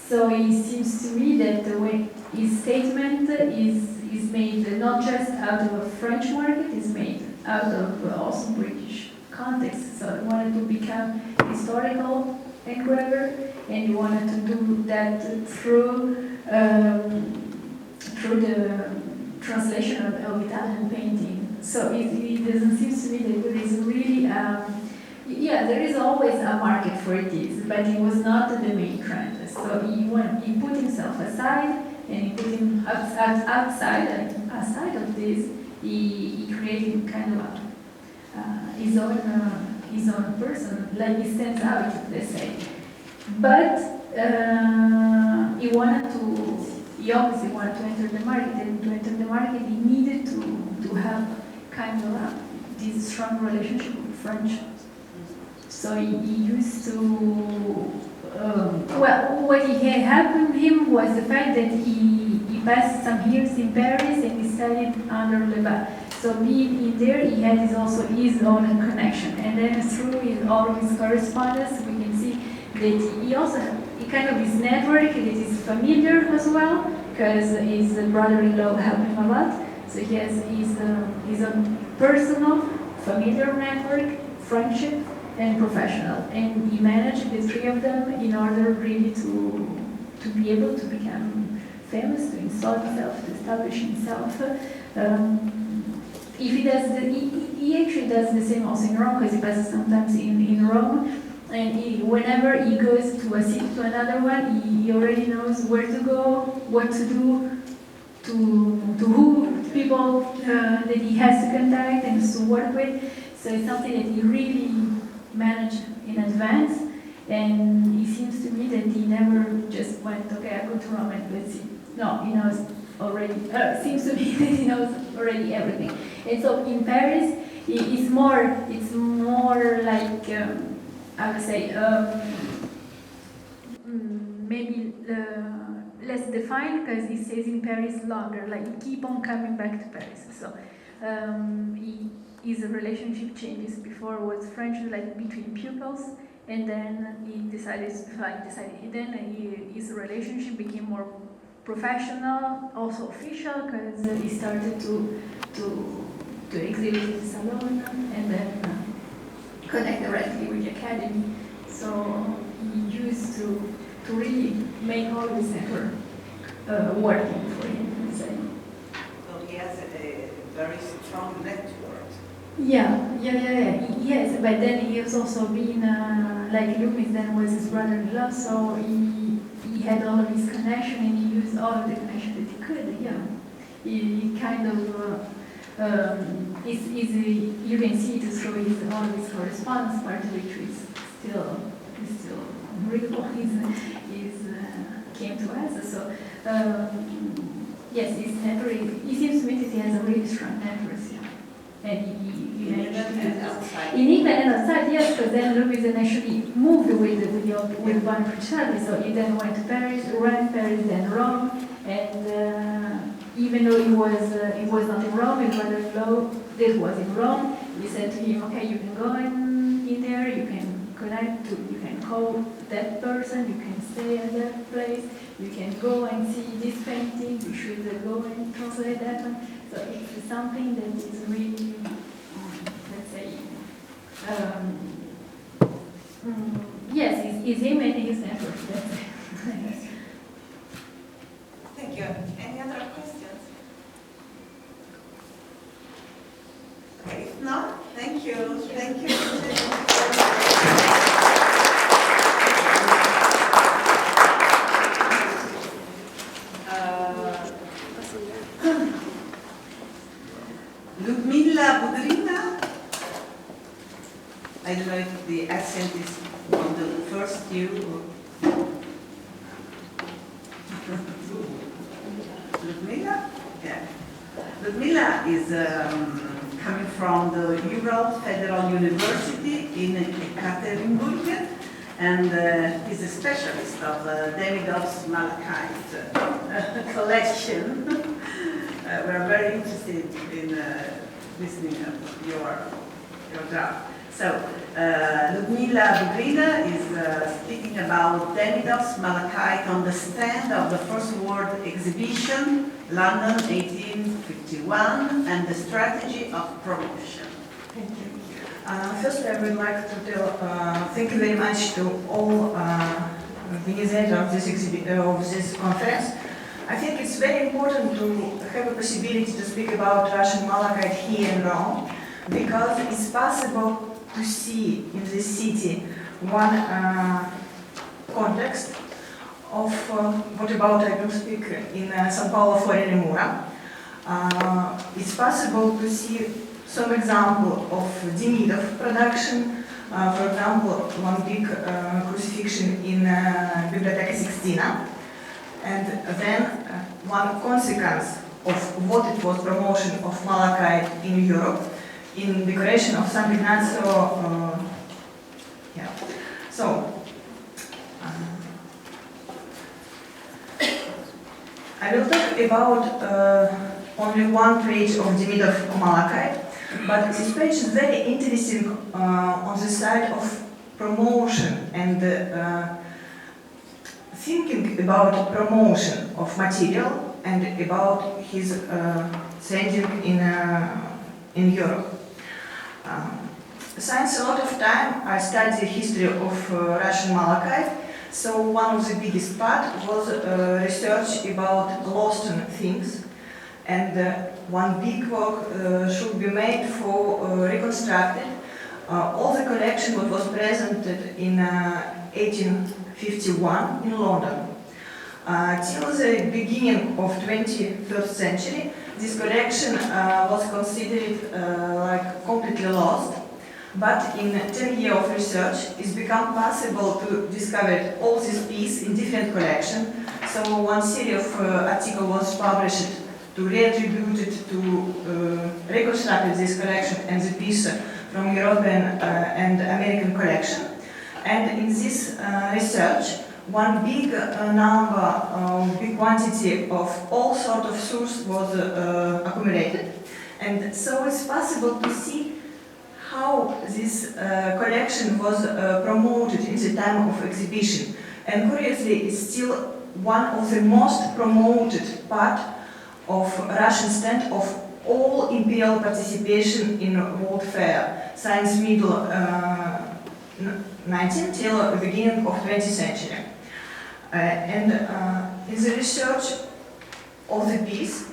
So it seems to me that the way his statement is made not just out of a French market, is made out of also British context. So he wanted to become historical engraver, and he wanted to do that through the translation of Italian painting. So it doesn't seem to me that there is really there is always a market for this, but it was not the main trend. So he put himself aside, and he put him outside of this. He created kind of his own person, like he stands out, let's say. But he obviously wanted to enter the market, and to enter the market he needed to have kind of this strong relationship with French. So he used to, what had happened to him was the fact that he passed some years in Paris and he studied under Lebas. So being in there, he had also his own connection. And then through all of his correspondence, we can see that he also kind of his network that is familiar as well, because his brother-in-law helped him a lot. So he has his own personal, familiar network, friendship, and professional. And he managed the three of them in order really to be able to become famous, to install himself, to establish himself. If he does, he actually does the same also in Rome, because he passes sometimes in Rome. And whenever he goes to a city, to another one, he already knows where to go, what to do, to who people that he has to contact and to work with. So it's something that he really managed in advance. And it seems to me that he never just went, okay, I go to Rome and let's see. No, he knows already. Seems to me that he knows already everything. And so in Paris, it's more like. I would say maybe less defined, because he stays in Paris longer, like he keep on coming back to Paris. So his relationship changes. Before was French, like between pupils, and then he decided. Then his relationship became more professional, also official, because he started to exhibit in the salon, and then connect directly with the academy. So he used to really make all this network working for him. So he has a very strong network. Yeah. Yes, but then he has also been like Loomis then was his brother-in-law, so he he had all of his connection and he used all of the connection that he could. Yeah, he kind of you can see it through all of his correspondence, part of which is still readable. Came to us. So yes, he seems to me that he has a really strong network. Yeah. And he outside. in England and outside, yes, because then Louis actually moved with Bonnie Pritchard, so he then went to Paris, then Rome, and even though he was not in Rome, his brother-in-law was in Rome, he said to him, okay, you can go in there, you can connect, you can call that person, you can stay at that place, you can go and see this painting, you should go and translate that one. So it's something that is really, let's say, yes, it's him and his network. Thank you. Any other questions? Okay, if not, thank you. Thank you. I don't know if the accent is on the first U or Ludmila? Yeah. Ludmila is coming from the Ural Federal University in Ekaterinburg, and he's a specialist of Demidov's malachite collection. We're very interested in listening to your job. So, Ludmila Bugrina is speaking about Demidov's malachite on the stand of the First World Exhibition, London 1851, and the strategy of promotion. Thank you. First, I would like to tell thank you very much to all organizers of this conference. I think it's very important to have a possibility to speak about Russian malachite here in Rome, because it's possible to see in this city one context of what about I will speak in São Paulo for Mira. It's possible to see some example of Demidov production. For example, one big crucifixion in Biblioteca Sixtina, and then one consequence of what it was promotion of malachite in Europe, in decoration of San Ignazio. Yeah. So, I will talk about only one page of Demidov malachite, but this page is very interesting on the side of promotion and thinking about promotion of material and about his sending in Europe. Since a lot of time I studied the history of Russian malachite, so one of the biggest part was research about lost things, and one big work should be made for reconstructing all the collection that was presented in 1851 in London. Till the beginning of 21st century, this collection was considered like completely lost, but in 10 years of research it's become possible to discover all these pieces in different collections. So one series of articles was published to reattribute it to reconstruct this collection and the piece from European and American collection. And in this research, one big big quantity of all sorts of sources was accumulated, and so it's possible to see how this collection was promoted in the time of exhibition. And curiously, it's still one of the most promoted part of Russian stand of all imperial participation in World Fair since middle 19th till the beginning of 20th century. In the research of the piece,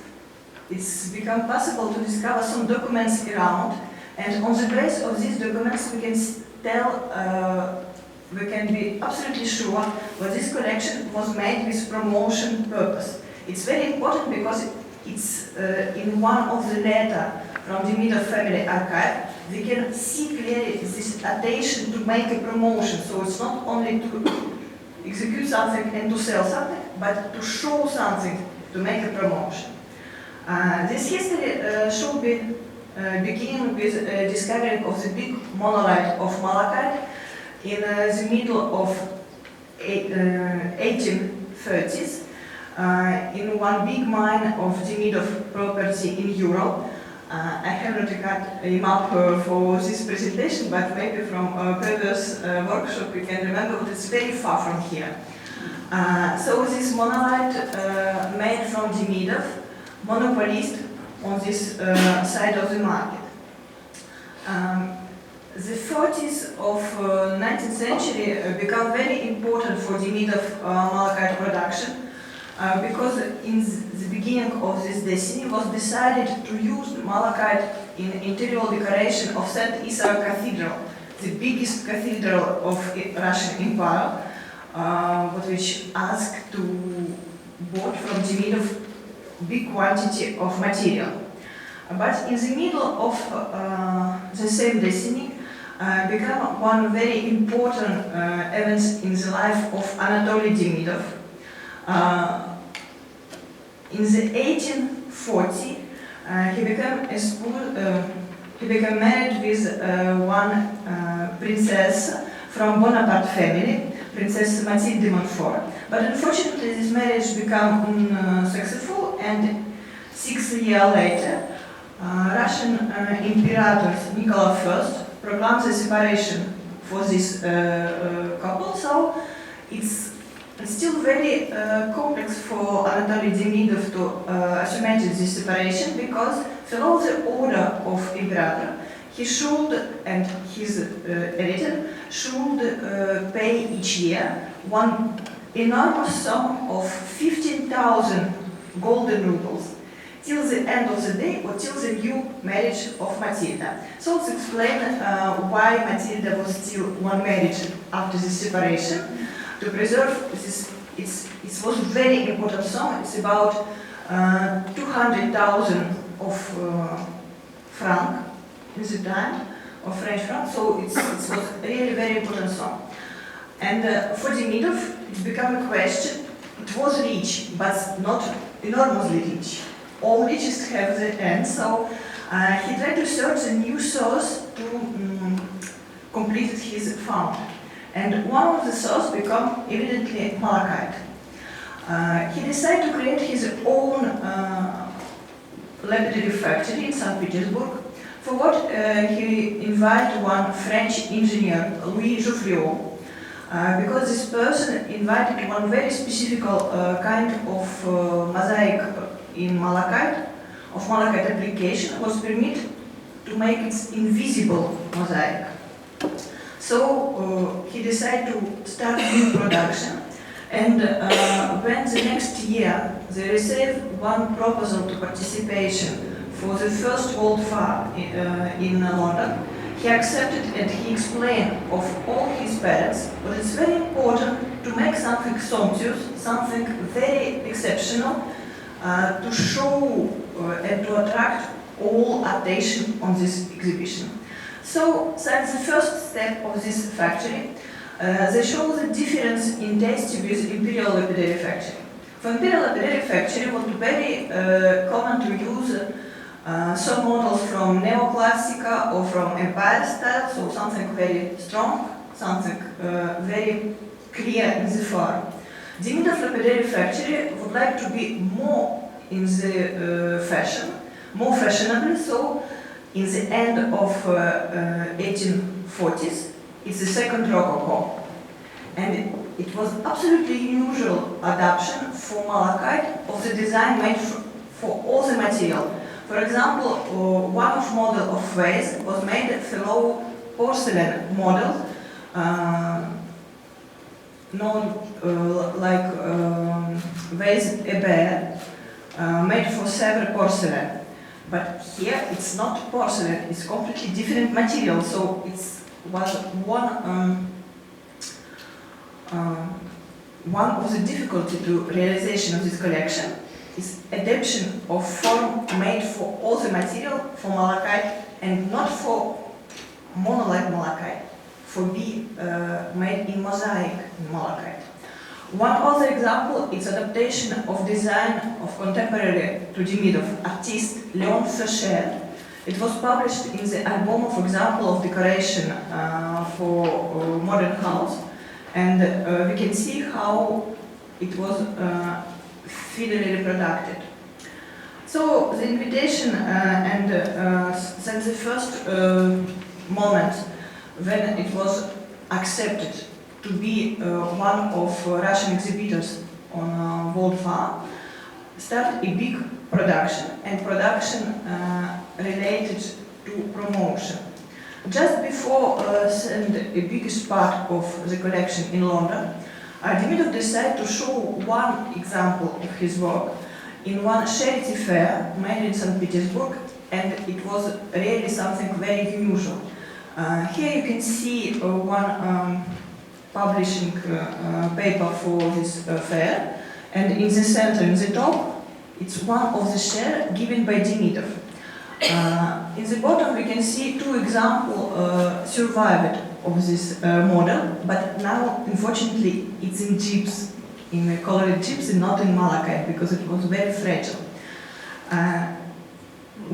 it's become possible to discover some documents around, and on the basis of these documents we can tell we can be absolutely sure that this collection was made with promotion purpose. It's very important because it's in one of the letters from the Middle Family Archive. We can see clearly this attention to make a promotion. So it's not only to execute something and to sell something, but to show something, to make a promotion. This history should be beginning with discovering of the big monolith of malachite in the middle of 1830s in one big mine of Demidov property in Europe. I have not got a map for this presentation, but maybe from our previous workshop you can remember that it's very far from here. So this monolith made from Demidov, monopolist on this side of the market. The 40s of 19th century become very important for Demidov malachite production because in the beginning of this decade was decided to use malachite in interior decoration of St. Isa Cathedral, the biggest cathedral of Russian Empire, which asked to bought from Demidov big quantity of material. But in the middle of the same destiny became one very important event in the life of Anatoly Demidov. In the 1840, he became married with one princess from Bonaparte family, Princess Mathilde de Montfort. But unfortunately, this marriage became unsuccessful, and 6 years later, Russian Imperator Nicholas I proclaimed the separation for this couple. So it's still very complex for Anatoly Demidov to assume this separation, because follow the order of Imperator, he should, and his editor, should pay each year one enormous sum of 15,000 golden rubles till the end of the day or till the new marriage of Matilda. So to explain why Matilda was still one marriage after the separation, to preserve this, it was very important sum. It's about 200,000 of franc in the time, of French franc, so it was really very important sum. And for Demidov, it became a question. It was rich, but not enormously rich. All riches have the end, so he tried to search a new source to complete his fund. And one of the sources became evidently malachite. He decided to create his own lapidary factory in St. Petersburg. For what he invited one French engineer, Louis Jouffriot, because this person invited one very specific kind of mosaic in malachite, of malachite application, was permitted to make it invisible mosaic. So he decided to start new production, and when the next year they received one proposal to participation for the first World Fair in London, he accepted and he explained of all his parents that it's very important to make something sumptuous, something very exceptional, to show and to attract all attention on this exhibition. So that's the first step of this factory. They show the difference in taste with Imperial Lapidary Factory. For Imperial Lapidary Factory, it was very common to use some models from Neoclassica or from Empire style, so something very strong, something very clear in the form. Demidov Lapidary Factory would like to be more in the fashion, more fashionable, so in the end of 1840s, it's the second Rococo. And it was absolutely unusual adaptation for malachite of the design made for all the material. For example, one of model of vase was made fellow porcelain model, known like vase Hébert, made for Sèvres porcelain. But here it's not porcelain, it's completely different material, so it was one one of the difficulty to realization of this collection is adaptation of form made for all the material for malachite and not for monolith malachite, for be made in mosaic in malachite. One other example is adaptation of design of contemporary to Demidov artist Leon Feucher. It was published in the album, for example, of decoration for modern house, and we can see how it was fidely reproduced. So the invitation and since the first moment when it was accepted to be one of Russian exhibitors on World Fair, started a big production, and production related to promotion. Just before send a biggest part of the collection in London, Demidov decided to show one example of his work in one charity fair made in St. Petersburg, and it was really something very unusual. Here you can see one publishing paper for this fair, and in the center, in the top, it's one of the share given by Demidov. In the bottom we can see two examples survived of this model, but now unfortunately it's in gyps, in colored gyps and not in malachite, because it was very fragile.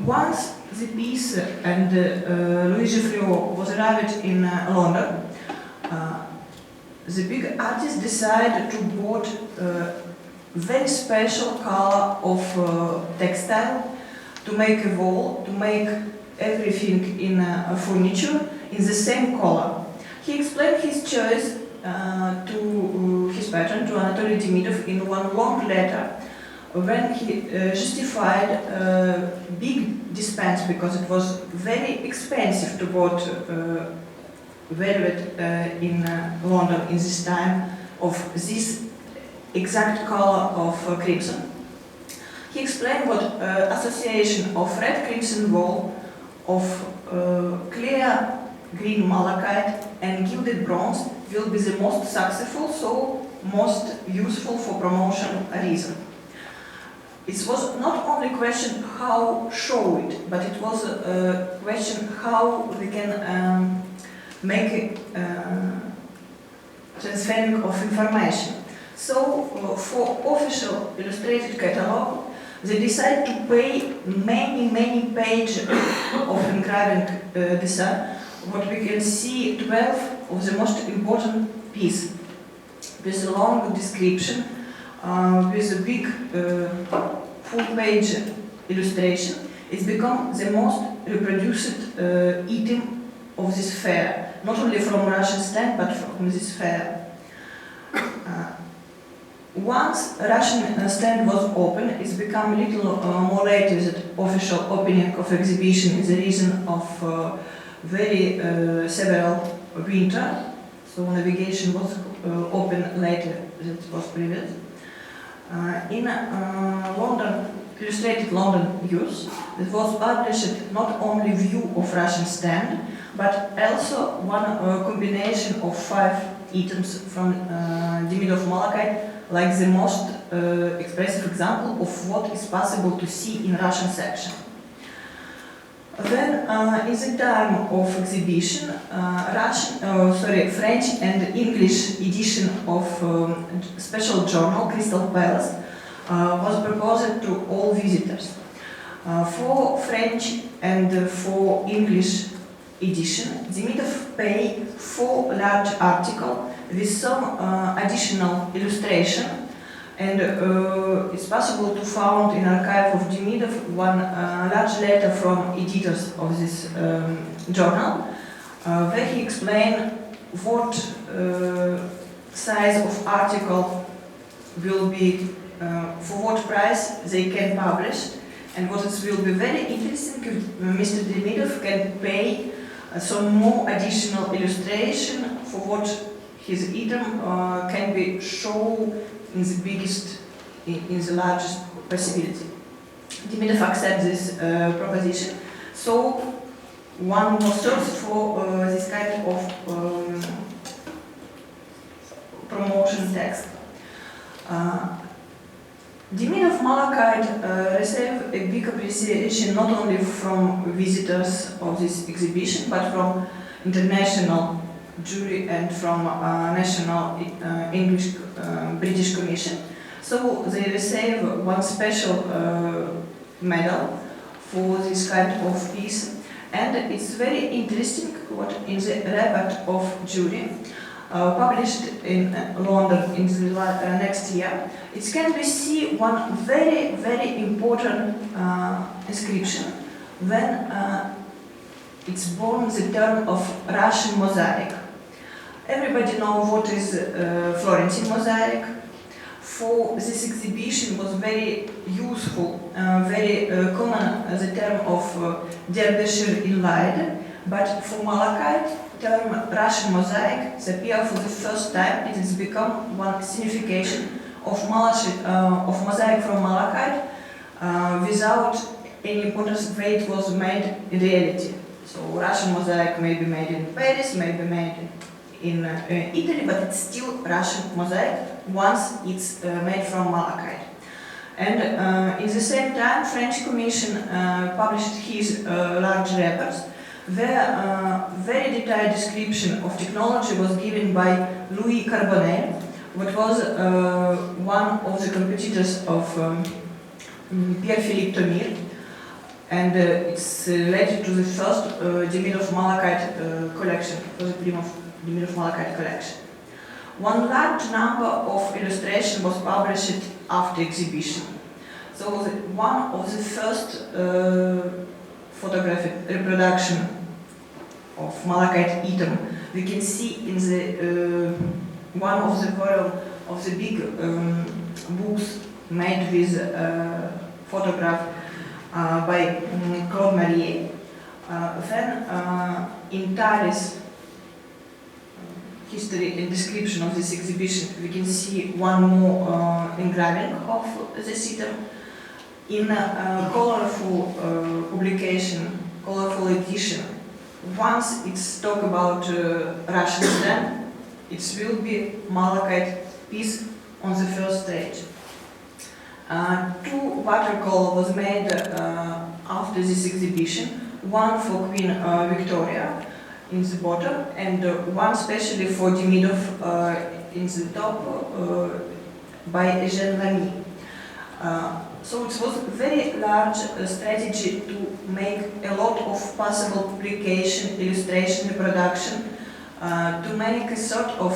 Once the piece and Louis Geoffroy was arrived in London, the big artist decided to bought very special color of textile to make a wall, to make everything in furniture in the same color. He explained his choice to his patron, to Anatoly Demidov, in one long letter when he justified big dispense, because it was very expensive to bought velvet in London in this time of this exact color of crimson. He explained what association of red crimson wool, of clear green malachite and gilded bronze will be the most successful, so most useful for promotion reason. It was not only a question how show it, but it was a question how we can make transferring of information. So for official illustrated catalog, they decided to pay many pages of engraving design. What we can see 12 of the most important piece with a long description, with a big full-page illustration. It's become the most reproduced item of this fair, not only from Russian stand, but from this fair. Once Russian stand was open, it's become a little more late with the official opening of exhibition in the region of very several winter, so navigation was open later than it was previous. In London, illustrated London News, it was published not only view of Russian stand, but also one combination of 5 items from Demidov malachite, like the most expressive example of what is possible to see in Russian section. Then, in the time of exhibition, French and English edition of special journal Crystal Palace was proposed to all visitors. For French and for English edition, Demidov paid 4 large articles with some additional illustration, and it's possible to find in archive of Demidov one large letter from editors of this journal, where he explained what size of article will be, for what price they can publish, and what it will be very interesting if Mr. Demidov can pay some more additional illustration for what his item can be shown in the biggest, in the largest possibility. Demidov accepts this proposition, so one was searched for this kind of promotion text. The Mint of Malachite received a big appreciation not only from visitors of this exhibition, but from international jury and from national English British Commission. So they received one special medal for this kind of piece, and it's very interesting what in the report of jury published in London in the next year, it can be see one very, very important inscription when it's born the term of Russian mosaic. Everybody knows what is Florentine mosaic. For this exhibition was very useful, very common the term of Derbyshire inlaid, but for Malachite, term Russian mosaic appears for the first time. It has become one signification of mosaic from Malachite without any importance where it was made in reality. So Russian mosaic may be made in Paris, may be made in Italy, but it's still Russian mosaic once it's made from Malachite. And in the same time, French Commission published his large reports where very detailed description of technology was given by Louis Carbonel, which was one of the competitors of Pierre-Philippe Thomire, and it's related to the first Demir of Malachite collection, for the prime of Demir of Malachite collection. One large number of illustrations was published after exhibition. So one of the first photographic reproduction of Malachite item we can see in the one of the volume of the big books made with photograph by Claude Marier. Then in Thalys' history and description of this exhibition, we can see one more engraving of this item. In a colorful publication, colorful edition, once it's talk about Russian stamp, it will be Malachite piece on the first stage. Two watercolor was made after this exhibition, one for Queen Victoria in the bottom, and one specially for Demidov in the top by Eugène Lamy. So it was a very large strategy to make a lot of possible publication, illustration, reproduction, to make a sort of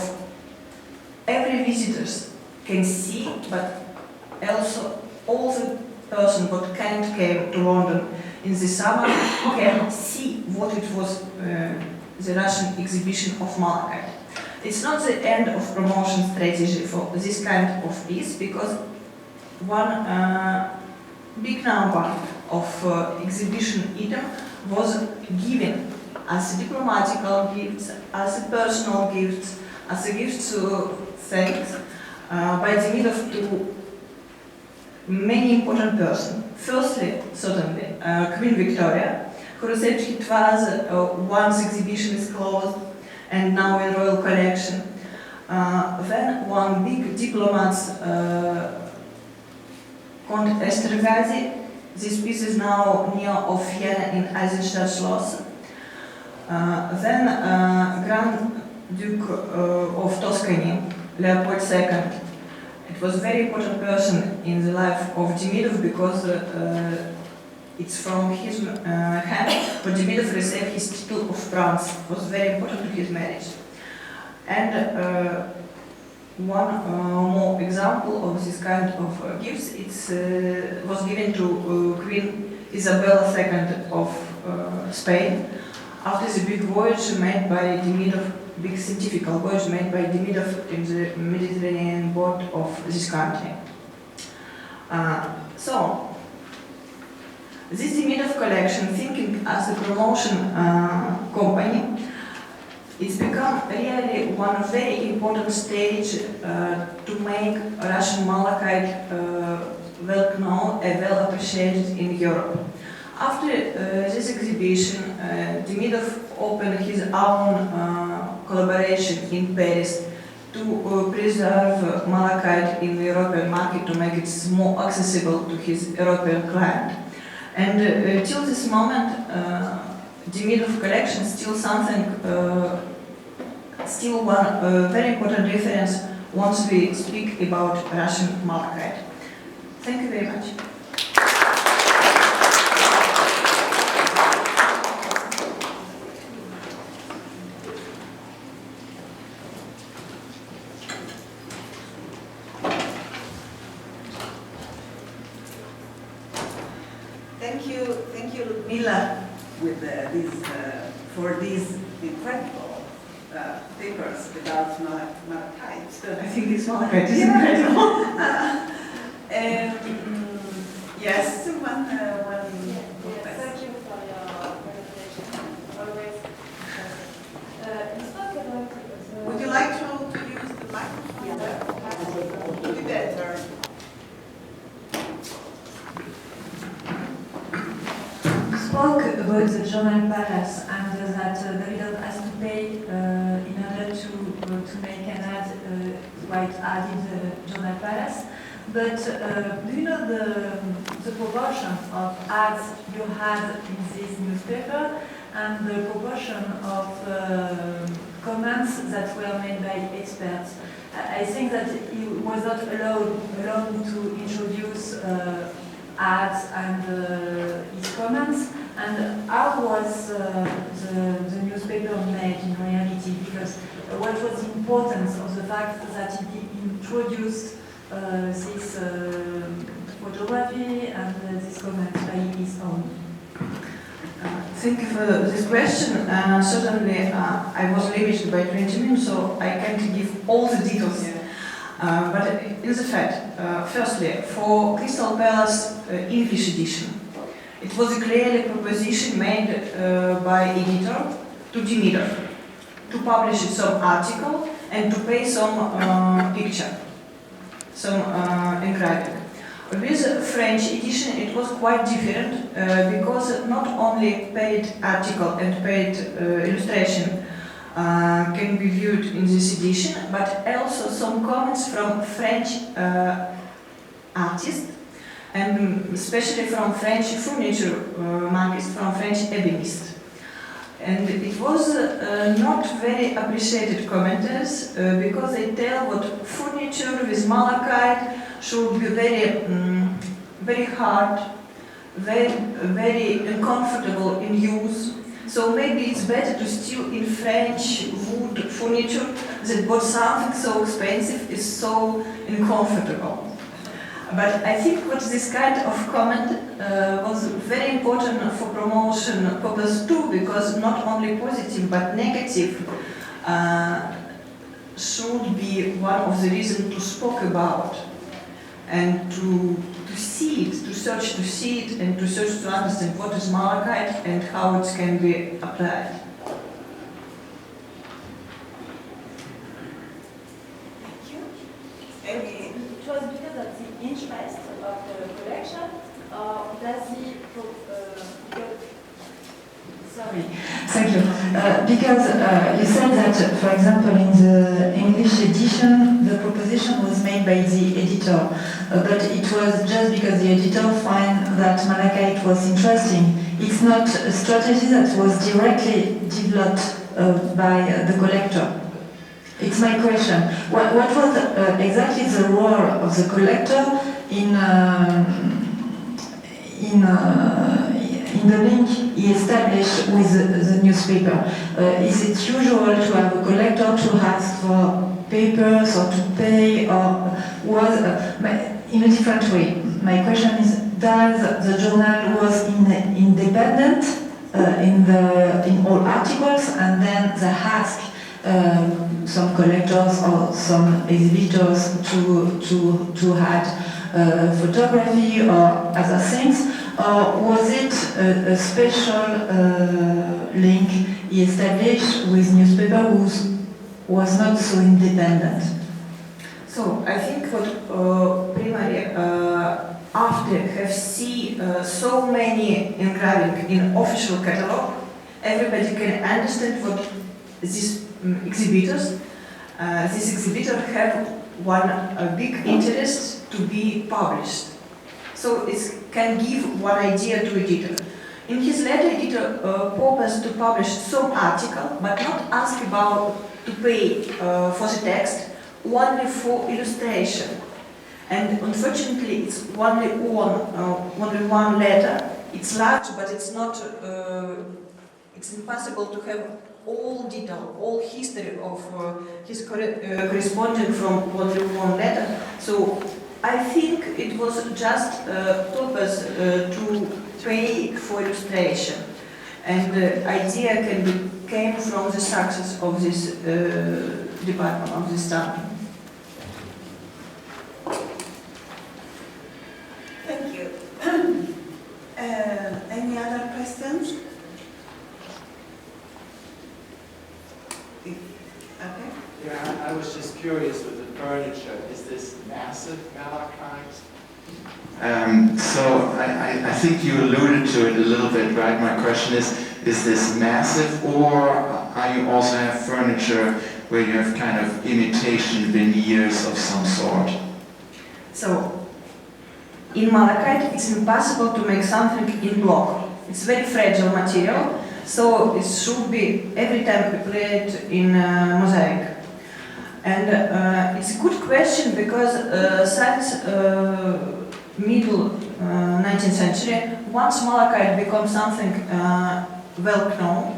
every visitors can see, but also all the person what can't came to London in the summer can see what it was the Russian exhibition of Malachite. It's not the end of promotion strategy for this kind of piece, because one big number of exhibition item was given as diplomatical gifts, as personal gifts, as a gift to thanks by Demidov to many important persons. Firstly, certainly, Queen Victoria, who received it was once exhibition is closed and now in royal collection. Then one big diplomat, Count Esterhazy. This piece is now near of Vienna in Eisenstadt Schloss. Then Grand Duke of Tuscany, Leopold II. It was a very important person in the life of Demidov because it's from his hand, but Demidov received his title of Prince. It was very important to his marriage. And one more example of this kind of gifts, it was given to Queen Isabella II of Spain after the big voyage made by Demidov, big scientific voyage made by Demidov in the Mediterranean board of this country. So, this Demidov collection, thinking as a promotion company, it's become really one very important stage to make Russian Malachite well known and well appreciated in Europe. After this exhibition, Demidov opened his own collaboration in Paris to preserve malachite in the European market, to make it more accessible to his European client. And till this moment, Demidov collection is still something, still one very important reference once we speak about Russian malachite. Thank you very much. Thank you, Ludmila, with for these incredible papers about malachite. I think this malachite is incredible. Yes, one. Thank you for your presentation. Always. Would you like to use the microphone? Yeah. Would be better. Spoke about the journal palace and that Davidov has to pay in order to make an ad, quite added journal palace. But do you know the proportion of ads you had in this newspaper and the proportion of comments that were made by experts? I think that he was not allowed to introduce ads and his comments. And how was the newspaper made in reality? Because what was the importance of the fact that he introduced this photography and this comment by his own? Thank you for this question. Certainly, I was limited by 20 minutes, so I can't give all the details. But in the fact, firstly, for Crystal Palace English edition, it was a clearly proposition made by editor to Demidov to publish some article and to pay some picture, some engraving. With French edition, it was quite different because not only paid article and paid illustration can be viewed in this edition, but also some comments from French artists, and especially from French furniture markets, from French ebenists. And it was not very appreciated commenters because they tell what furniture with malachite should be very hard, very uncomfortable in use. So maybe it's better to steal in French wood furniture than what something so expensive is so uncomfortable. But I think what this kind of comment was very important for promotion purpose too, because not only positive but negative should be one of the reasons to speak about and to see it, to search to see it, and to search to understand what is malachite and how it can be applied. Thank you. Amy. It was because of the interest of the collection, or does he Sorry, thank you. Because you said that, for example, in the English edition, the proposition was made by the editor, but it was just because the editor found that malachite was interesting. It's not a strategy that was directly developed by the collector. It's my question. What was exactly the role of the collector in the link he established with the newspaper? Is it usual to have a collector to ask for papers or to pay, or was in a different way? My question is: does the journal was independent in all articles, and then they ask some collectors or some exhibitors to add photography or other things, or was it a special link he established with newspaper who was not so independent? So I think what primarily after have seen so many engraving in official catalog, everybody can understand what these exhibitors this exhibitor have one big interest to be published. So it can give one idea to editor. In his letter, editor proposed to publish some article, but not ask about to pay for the text, only for illustration. And unfortunately, it's only one letter. It's large, but it's not. It's impossible to have all detail, all history of his corresponding from only one letter. So I think it was just purpose to pay for illustration, and the idea came from the success of this department, of this study. Thank you. Any other questions? Okay. Yeah, I was just curious with the furniture. Is this massive malachite? So I think you alluded to it a little bit, right? My question is this massive, or are you also have furniture where you have kind of imitation veneers of some sort? So, in malachite, it's impossible to make something in block. It's very fragile material, so it should be every time prepared in mosaic. And it's a good question because since middle 19th century, once malachite becomes something well known,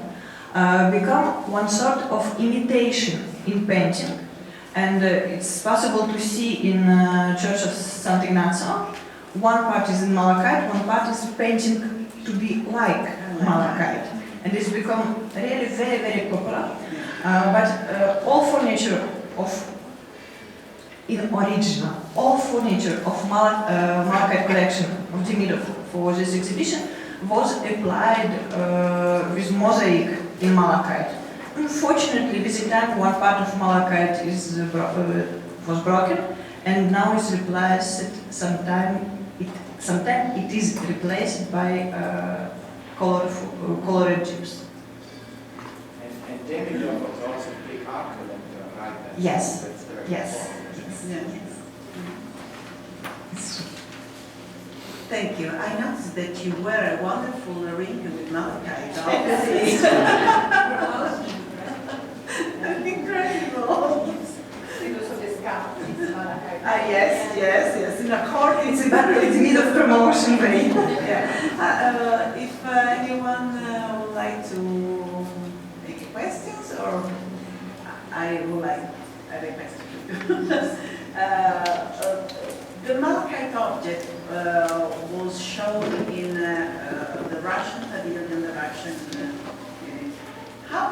become one sort of imitation in painting. And it's possible to see in Church of St. Ignazio, one part is in malachite, one part is painting to be like malachite. And it's become really very, very popular. But all furniture in original, all furniture of malachite collection of Demidov for this exhibition was applied with mosaic in malachite. Unfortunately, with the time, one part of malachite was broken, and now it's replaced. Sometimes it is replaced by colored gyps. And Demidov was also a big art collector, right? Yes. That's very Yes. important. Yes. Thank you. I noticed that you wear a wonderful ring with malachite. Obviously. Incredible. Yes. In accord, it's in need of promotion. Yeah. If anyone would like to make questions, or I would like a question. The malachite object was shown in the Russian pavilion in the Russian unit. How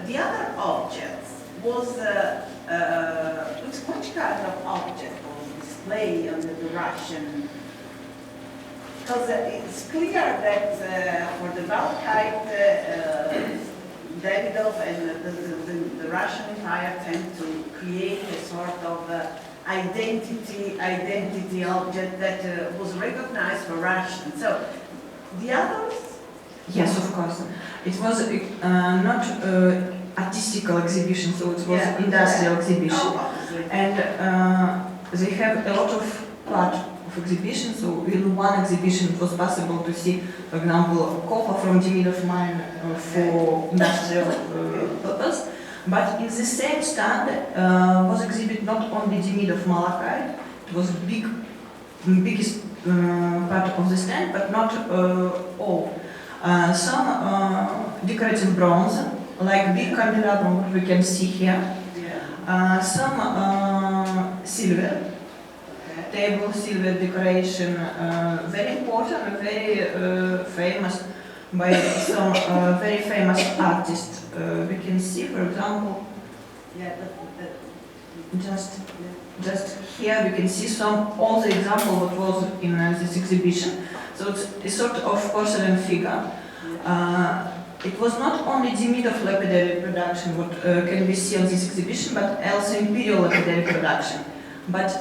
the other objects was which kind of object was displayed under the Russian? Because it's clear that for the malachite, Davidov and the Russian Empire tend to create a sort of identity object that was recognized for Russian. So the others? Yes, of course. It was not artistical exhibition, so it was industrial exhibition. Oh, and they have a lot of part of exhibition. So in one exhibition, it was possible to see, for example, copper from Demidov mine for industrial purpose. But in the same stand was exhibited not only Demidov malachite. It was biggest part of the stand, but not all. Some decorative bronze, like big candelabrum, what we can see here. Some silver. Table silver decoration, very important and very famous by some very famous artists. We can see, for example, just here we can see all the example what was in this exhibition. So it's a sort of porcelain figure. It was not only Demidov lapidary production what can be seen on this exhibition, but also imperial lapidary production. But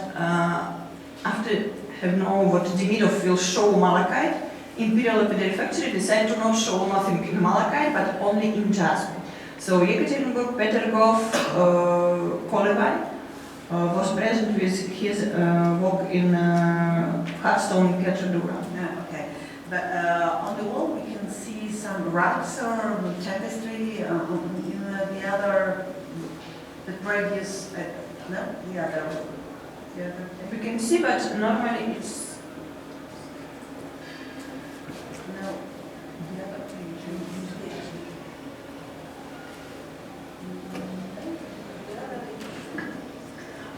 after have known what Demidov will show malachite, Imperial Lapidary Factory decided to not show nothing in malachite, but only in jasmine. So So Yekaterinburg, Petergov, Kolevine was present with his work in hardstone in Petrodura. Yeah, okay. But on the wall we can see some rugs or tapestry. In the other, the previous, no, the other. We can see, but normally it's No, the other page.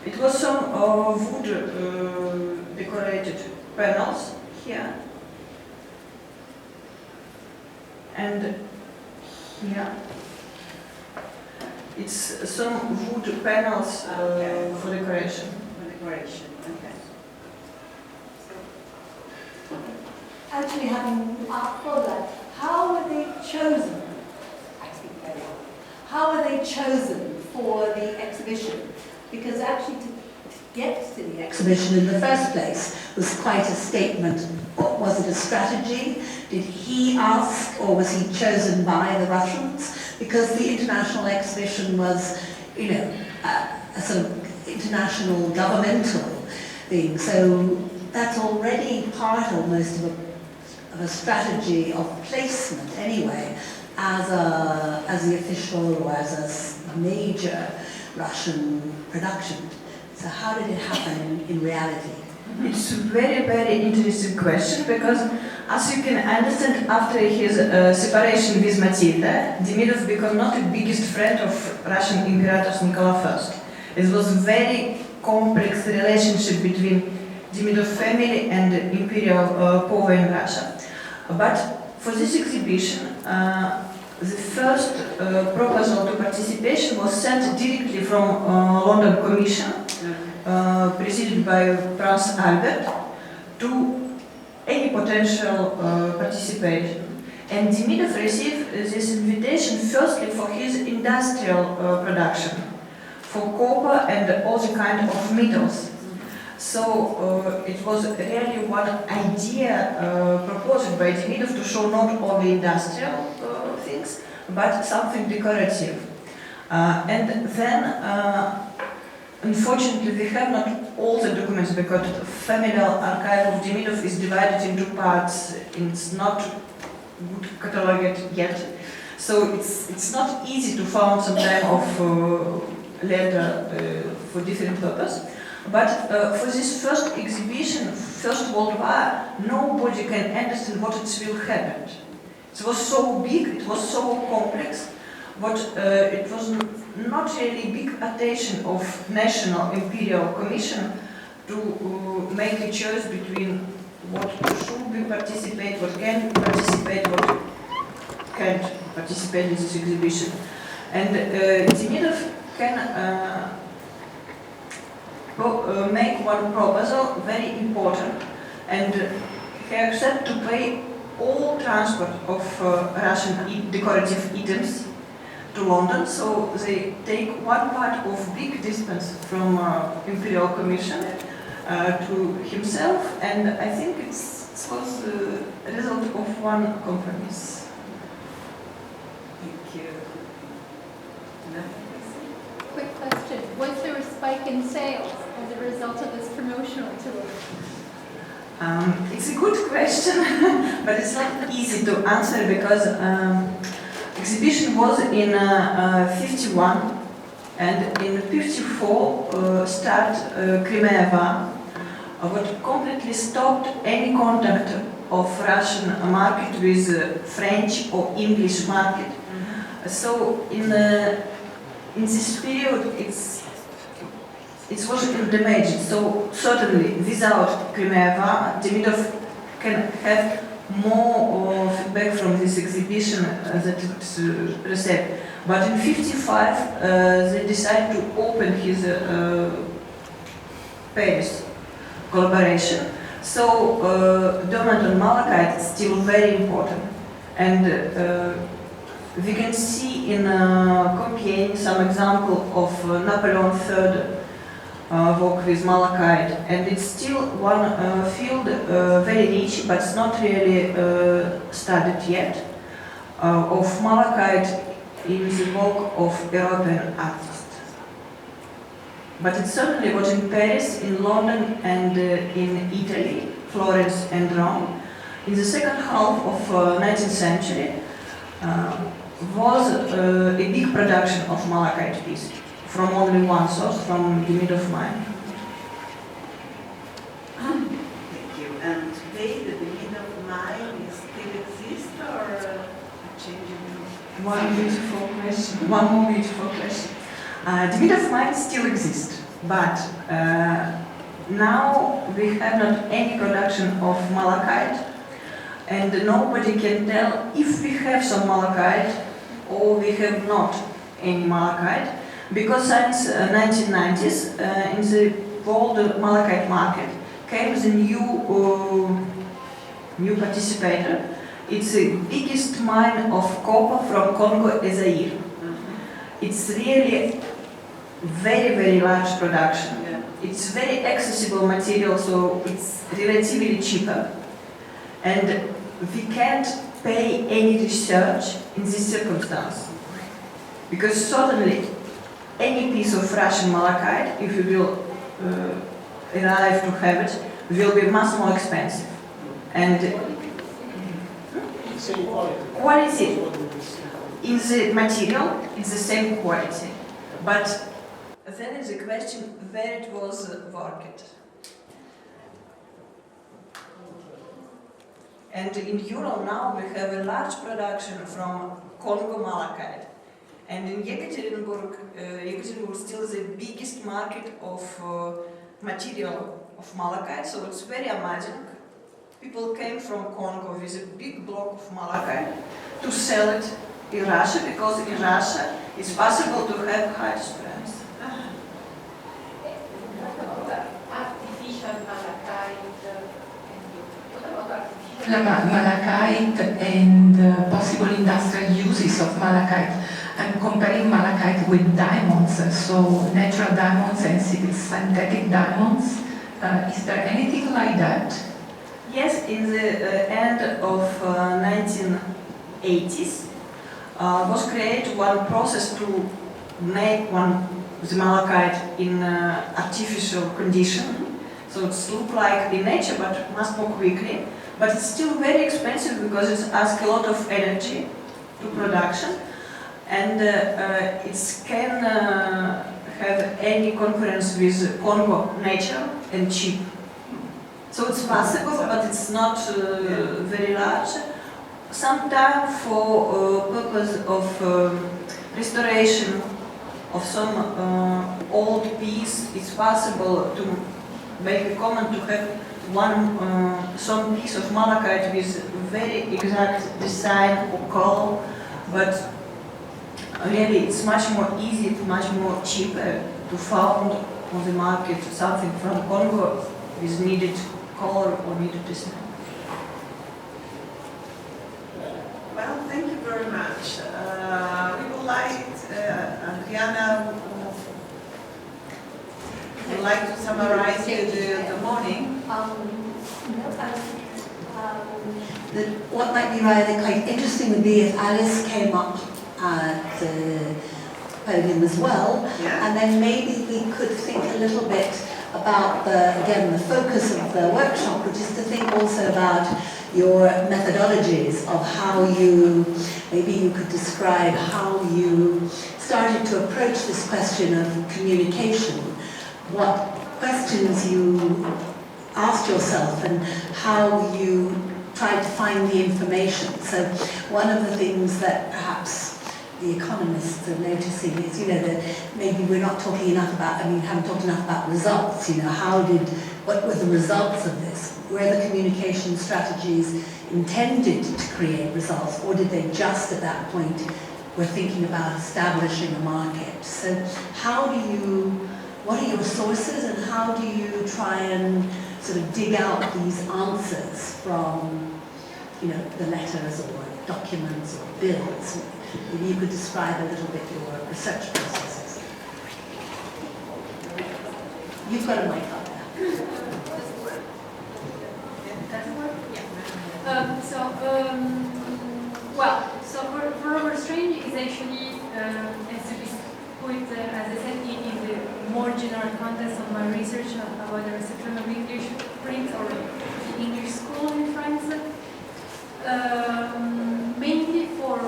it was some wood decorated panels here and here. It's some wood panels for decoration. Decoration, okay. Actually, having asked for that, how were they chosen? Actually, very well. How were they chosen for the exhibition? Because actually, to get to the exhibition in the first place was quite a statement. Was it a strategy? Did he ask, or was he chosen by the Russians? Because the international exhibition was, a sort of international governmental thing. So that's already part almost of a strategy of placement anyway, as the official or as a major Russian production. So how did it happen in reality? It's a very, very interesting question because, as you can understand, after his separation with Matilda, Demidov became not the biggest friend of Russian Imperator Nicholas I. It was a very complex relationship between Demidov family and the imperial power in Russia. But for this exhibition, the first proposal to participation was sent directly from London Commission, presided by Prince Albert, to any potential participation. And Demidov received this invitation firstly for his industrial production, for copper and other kind of metals. So it was really one idea proposed by Demidov to show not only industrial things, but something decorative. And then, unfortunately, we have not all the documents because the familial archive of Demidov is divided into parts. It's not good cataloged yet, so it's not easy to find some type of letter for different purpose. But for this first exhibition, First World War, nobody can understand what it will happen. It was so big, it was so complex, but it was not really big attention of National Imperial Commission to make a choice between what should be participate, what can participate, what can't participate in this exhibition. And Demidov can make one proposal, very important, and he accept to pay all transport of Russian decorative items to London, so they take one part of big distance from Imperial Commission to himself, and I think it was a result of one compromise. Thank you. Quick question. Was there a spike in sales as a result of this promotional tour? It's a good question, but it's not easy to answer because exhibition was in 51 and in 54 start Crimea War, what completely stopped any contact of Russian market with French or English market. So in this period it was damaged. So certainly without Crimea War, Demidov can have more feedback from this exhibition that it received. But in 55 they decided to open his Paris collaboration. So Donut and Malachite is still very important. And we can see in Compiègne some example of Napoleon III work with Malachite, and it's still one field very rich, but it's not really studied yet, of Malachite in the work of European artists. But it certainly was in Paris, in London, and in Italy, Florence and Rome. In the second half of 19th century was a big production of malachite pieces from only one source, from the middle of mine. Thank you. And today the middle of mine still exists or changing? One more beautiful question. The middle of mine still exists, but now we have not any production of malachite, and nobody can tell if we have some malachite or we have not any malachite, because since 1990s in the world malachite market came the new participator. It's the biggest mine of copper from Congo and Zaire. It's really very, very large production. Yeah. It's very accessible material, so it's relatively cheaper. And we can't pay any research in this circumstance. Because certainly any piece of Russian malachite, if you will arrive to have it, will be much more expensive. And quality in the material is the same quality, but then is the question where it was worked. And in Europe now we have a large production from Congo malachite, and in Yekaterinburg, Yekaterinburg still the biggest market of material of malachite, so it's very amazing. People came from Congo with a big block of malachite to sell it in Russia, because in Russia it's possible to have highest price. Artificial malachite. Malachite and possible industrial uses of malachite. I'm comparing malachite with diamonds, so natural diamonds and synthetic diamonds. Is there anything like that? Yes, in the end of 1980s was created one process to make the malachite in artificial condition. So it's look like in nature, but much more quickly. But it's still very expensive because it asks a lot of energy to production, and it can have any concurrence with Congo nature and cheap. So it's possible, but it's not very large. Sometimes for purpose of restoration of some old piece, it's possible to make a comment to have some piece of malachite with very exact design or color, but really it's much more easy, much more cheaper to find on the market something from Congo with needed color or needed design. Well, thank you very much. We would like, Adriana would like to summarize the morning. What might be rather quite interesting would be if Alice came up at the podium as well, Yeah. and then maybe we could think a little bit about the focus of the workshop, which is to think also about your methodologies of how maybe you could describe how you started to approach this question of communication, what questions you asked yourself and how you tried to find the information. So one of the things that perhaps the economists are noticing is, that maybe we're not talking enough about, haven't talked enough about results, what were the results of this? Were the communication strategies intended to create results, or did they just at that point were thinking about establishing a market? So what are your sources, and how do you try and sort of dig out these answers from, the letters or documents or bills? Maybe you could describe a little bit your research processes. You've got a mic up there. So for our strange is actually has to be put, as I said, in the more general context of my research about the reception of English print or the English school in France. Mainly for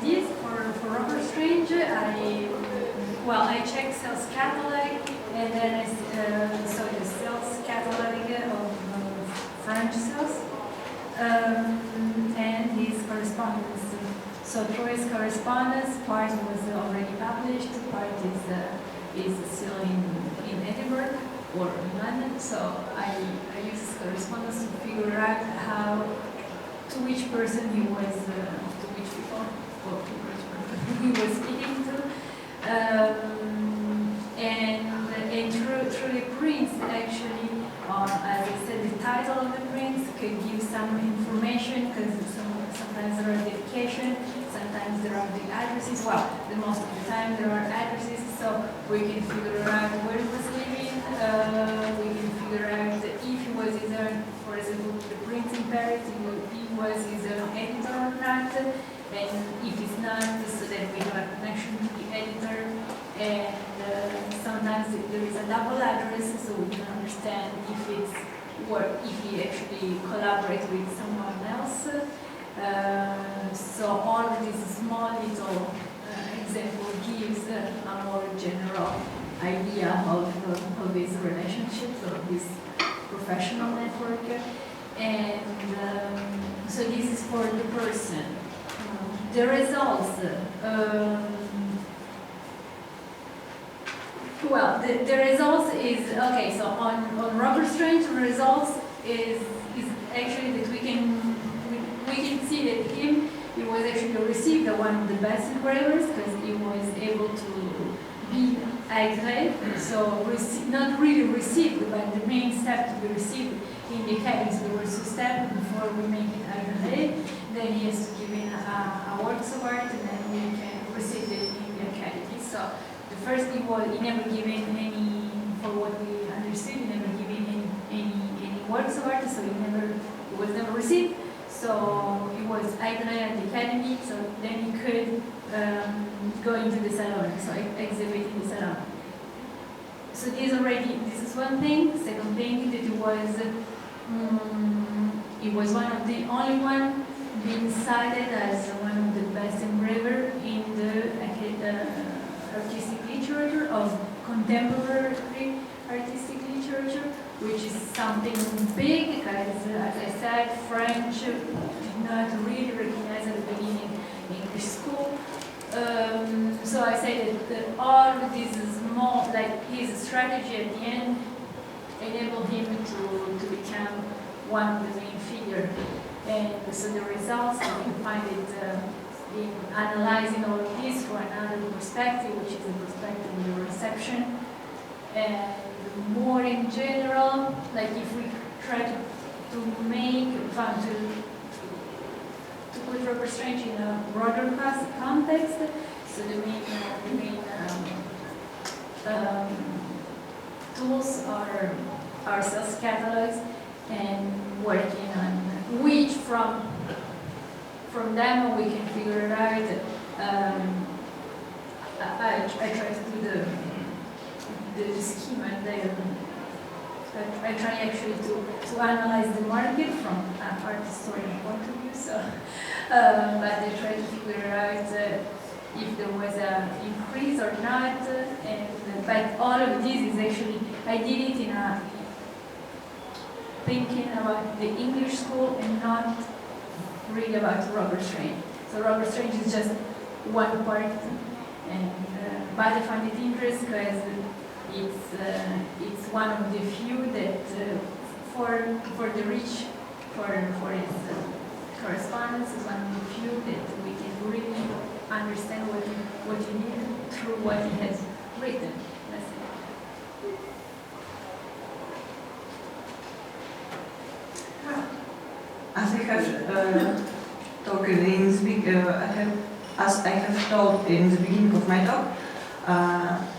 this, for Robert Strange, I checked sales catalog, and then I saw the sales catalog of French sales, and his correspondence. So through his correspondence, part was already published, part is still in Edinburgh or in London. So I used his correspondence to figure out to which person he was, to which people, or to which person he was speaking to. And through the prints, actually, as I said, the title of the prints could give some information, because sometimes there are dedications, sometimes there are the addresses. Well, the most of the time there are addresses, so we can figure out where he was living. We can figure out if he was either, for example, the prints in Paris, if he was his own editor or not, and if it's not, so that we have a connection to the editor. And sometimes there is a double address, so we can understand if he actually collaborates with someone else. So all of this small little example gives a more general idea of his relationships, of his professional network. And so this is for the person. The results. Well, the results is, okay, so on Robert Strange, the results is actually that we can see that he was actually received as one of the best engravers, because he was able to be agréé, so not really received, but the main step to be received in the academy. So there were two steps before we make it agréé, then he has to give in a works of art, and then we can receive it in the academy. So the first he never given any, for what we understood, he never given any works of art, so he was never received. So he was agréé at the academy, so then he could go into the salon, so exhibit in the salon. So this is one thing. Second thing, that he was one of the only one being cited as one of the best engraver in the artistic literature of contemporary artistic literature, which is something big, because as I said, French did not really recognize at the beginning English school. So I say that all of this small, like his strategy at the end, enabled him to become one of the main figures. And so the results, you can find it in analyzing all of this from another perspective, which is the perspective of the reception. And more in general, like if we try to make fun to put Robert Strange in a broader context, so the main tools are our sales catalogs, and working on which from them we can figure it out. I try to do the schema, and I try actually to analyze the market from an art historian point of view. So, but I try to figure out if there was an increase or not. But all of this is actually, I did it in a thinking about the English school and not really about Robert Strange. So Robert Strange is just one part, and but I find it interesting because it's one of the few that for the rich for its correspondence is one of the few that we can really understand what you need through what he has written. That's it. As I have talked in the as I have told in the beginning of my talk,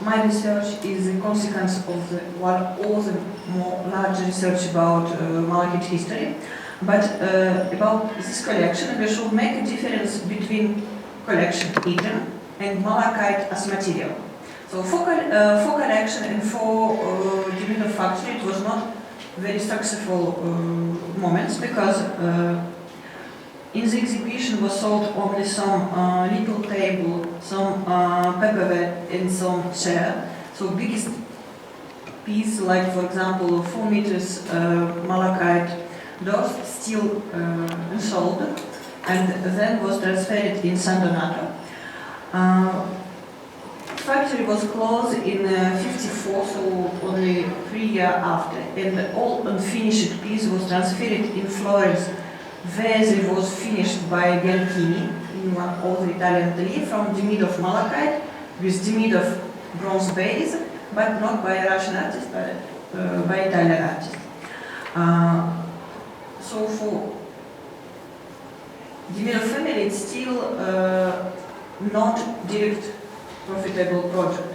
my research is a consequence of all the more large research about Malakite history. But about this collection, we should make a difference between collection hidden and malachite as material. So for collection and for the middle factory, it was not very successful moments, because in the exhibition was sold only some little table, some paperweight and some chair. So biggest piece, like for example 4 meters malachite doors, still sold, and then was transferred in San Donato. Factory was closed in 54, so only 3 years after, and the all unfinished piece was transferred in Florence, where it was finished by Bianchini in one of the Italian atelier from the mid of malachite with the mid of bronze base, but not by a Russian artist, but by Italian artist. So for the Miro family, it's still not direct profitable project.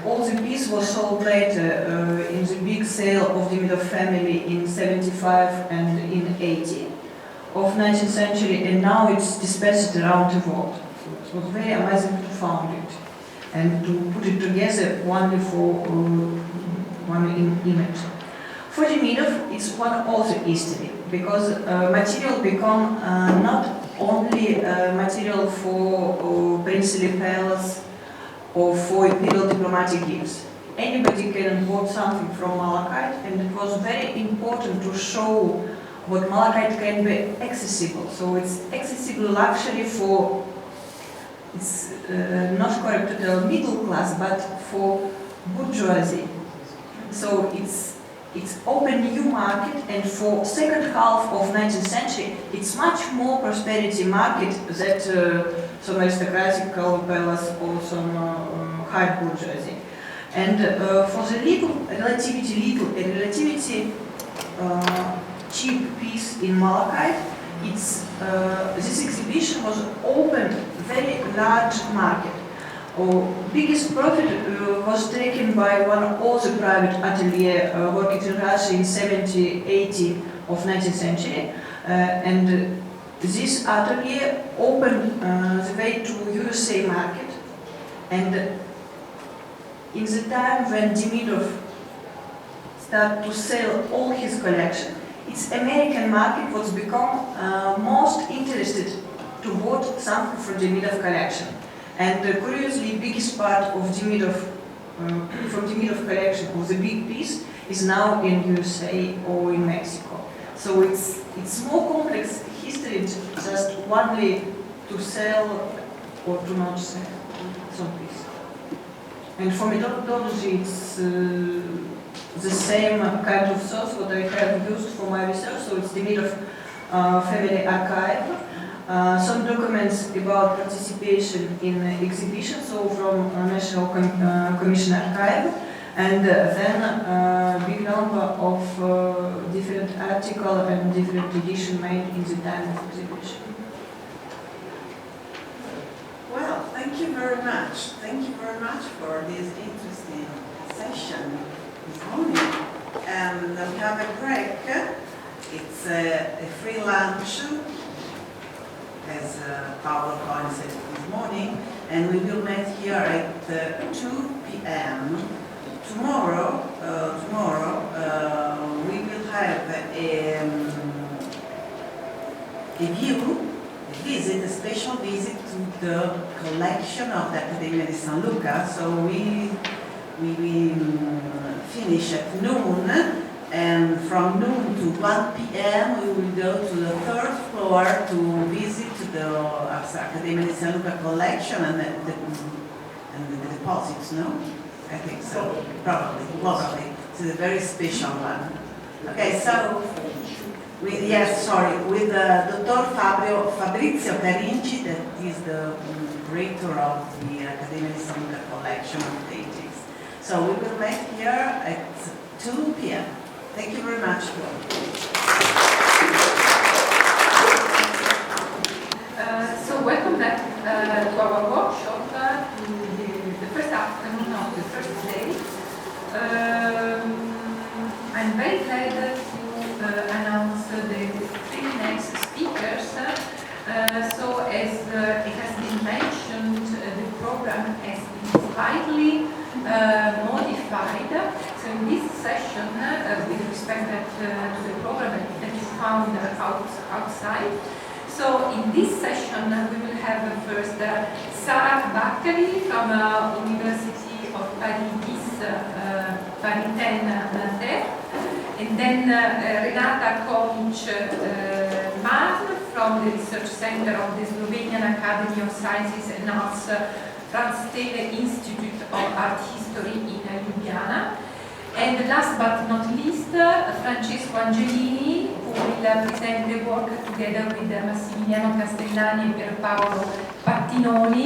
All the piece was sold later in the big sale of the Miro family in 75 and in 80 of 19th century, and now it's dispersed around the world. So it was very amazing to found it and to put it together only for one image. For the Miro, it's one of the history, because material become not only material for princely palace or for imperial diplomatic gifts. Anybody can bought something from malachite, and it was very important to show what malachite can be accessible. So it's accessible luxury for, it's not correct to tell middle class, but for bourgeoisie. So it's open new market, and for second half of 19th century, it's much more prosperity market that some aristocratic palace or some high bourgeoisie. And for the relativity cheap piece in malachite, it's this exhibition was opened very large market. Biggest profit was taken by one of the private atelier working in Russia in 70, 80 of 19th century, and this atelier opened the way to USA market. And in the time when Demidov started to sell all his collection, its American market was become most interested to vote something from Demidov collection. And curiously, biggest part of Demidov, from Demidov collection of the big piece is now in USA or in Mexico. So it's more complex history, just only to sell or to not sell some piece. And for methodology, it's the same kind of source what I have used for my research. So it's Demidov family archive. Some documents about participation in exhibitions, so from National Commission Archive, and then a big number of different articles and different editions made in the time of exhibition. Well, thank you very much. Thank you very much for this interesting session this morning. And we have a break. It's a free lunch, as Paolo Cohen said this morning, and we will meet here at 2 p.m. Tomorrow, we will have a special visit to the collection of the Accademia di San Luca. So we finish at noon. And from noon to 1 p.m. we will go to the third floor to visit the Accademia di San Luca collection and the deposits, no? I think so, probably. It's a very special one. Okay, so, with Dr. Fabrizio Carinci, that is the curator of the Accademia di San Luca collection of paintings. So we will meet here at 2 p.m. Thank you very much. So welcome back to our workshop, to the first afternoon of the first day. I'm very glad to announce the 3 next speakers. So as it has been mentioned, fact that the program that is found outside. So in this session we will have first Sarah Baccari from University of Paris, Paris 10 Nanterre, and then Renata Kovic-Marn from the Research Center of the Slovenian Academy of Sciences and Arts, Franz Stele Institute of Art History in Ljubljana. And last but not least, Francesco Angelini, who will present the work together with Massimiliano Castellani and Pierpaolo Pattinoni,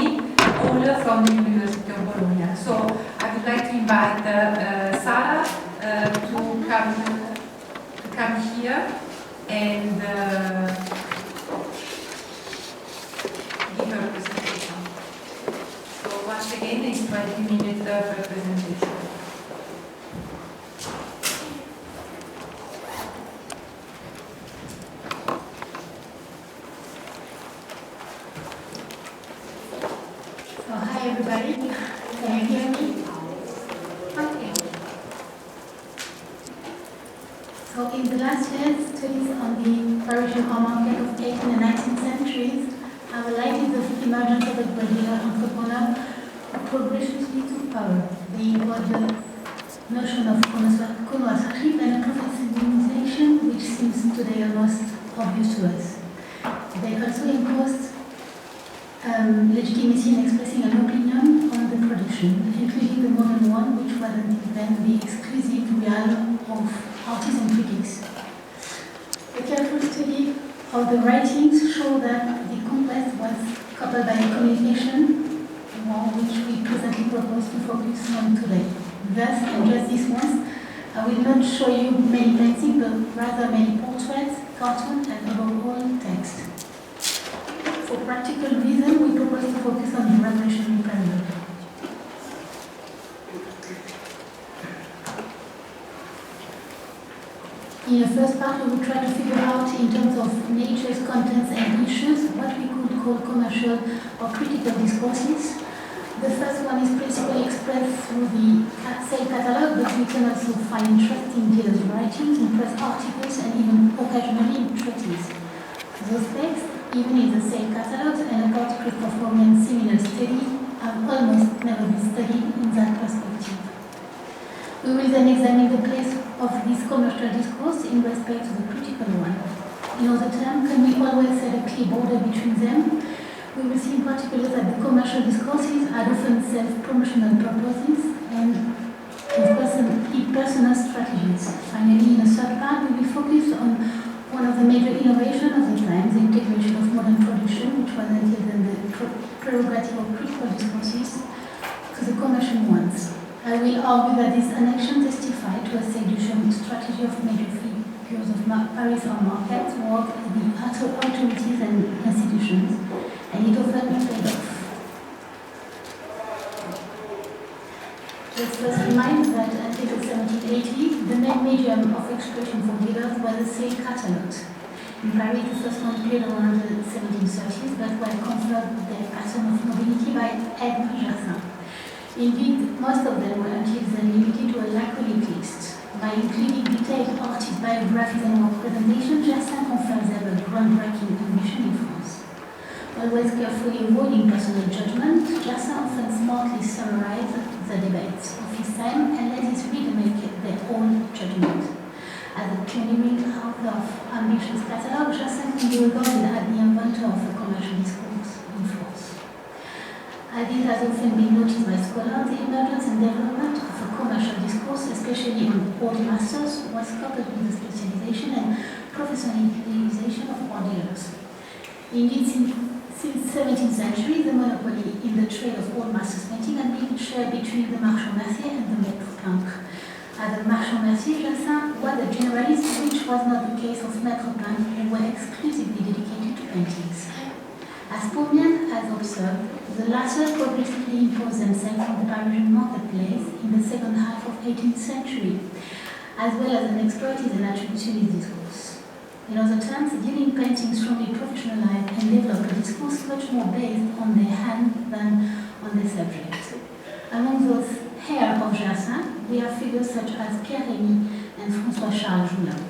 all from the University of Bologna. So I would like to invite Sarah to come here and give her presentation. So once again, it's 20 minutes per presentation. Hi everybody, can you hear me? Okay. So in the last years, studies on the Parisian art market of 18th and 19th centuries have highlighted the emergence of the Brazilian entrepreneur who progressively took power. They involved the notion of connoisseurship and a professionalization which seems today almost obvious to us. They also imposed legitimacy in expressing an opinion on the production, including the modern one, which was until then the exclusive realm of artists and critics. A careful study of the writings show that the conquest was coupled by a communication, which we presently propose to focus on today. Thus, and just this once, I will not show you many paintings, but rather many portraits, cartoons, and above all, text. For practical reasons, we propose to focus on the revolutionary period. In the first part, we will try to figure out, in terms of nature's contents and issues, what we could call commercial or critical discourses. The first one is principally expressed through the sale catalogue, but we can also find interesting dealers' writings in press articles and even occasionally in treaties. Those texts, even in the same catalogues and about Christophorian similar study, have almost never been studied in that perspective. We will then examine the place of this commercial discourse in respect to the critical one. In other terms, can we always set a clear border between them? We will see in particular that the commercial discourses had often self-promotional purposes and personal strategies. Finally, in a third part, we will focus on one of the major innovations of the time, the integration of modern production, which was until then the prerogative of critical discourses, to the commercial ones. I will argue that this annexion testified to a seduction strategy of major figures of Paris art markets, work at the authorities and institutions, and it often paid off. Let's first remind that until the 1780s, the main medium of expression for dealers was the sale catalogues. In Paris, the first one appeared around the 1730s, but were conferred their pattern of nobility by Edmond Jassin. Indeed, most of them were until then limited to a laconic list. By including detailed artist biographies and work presentations, Jassin confers them a groundbreaking ambition in France. Always carefully avoiding personal judgment, Jassin often smartly summarized the debates of his time and let his reader make their own judgment. As a pioneering author of ambitious catalogue, Jassin can be regarded as the inventor of the commercial discourse in France. As it has often been noticed by scholars, the emergence and development of a commercial discourse, especially on old masters, was coupled with the specialization and professionalization of art dealers. Indeed, since the 17th century, the monopoly in the trade of old masters painting had been shared between the marchand mercier and the maître peintre. As a marchand mercier, Jassin was a generalist, which was not the case of maître peintre, who were exclusively dedicated to paintings. As Paumian has observed, the latter progressively imposed themselves on the Parisian marketplace in the second half of the 18th century, as well as an expertise in attributionist discourse. In other terms, dealing painting strongly professionalized and developed a discourse much more based on their hand than on their subject. Among those heirs of Jassin, we have figures such as Pierre Rémy and François-Charles Joulin.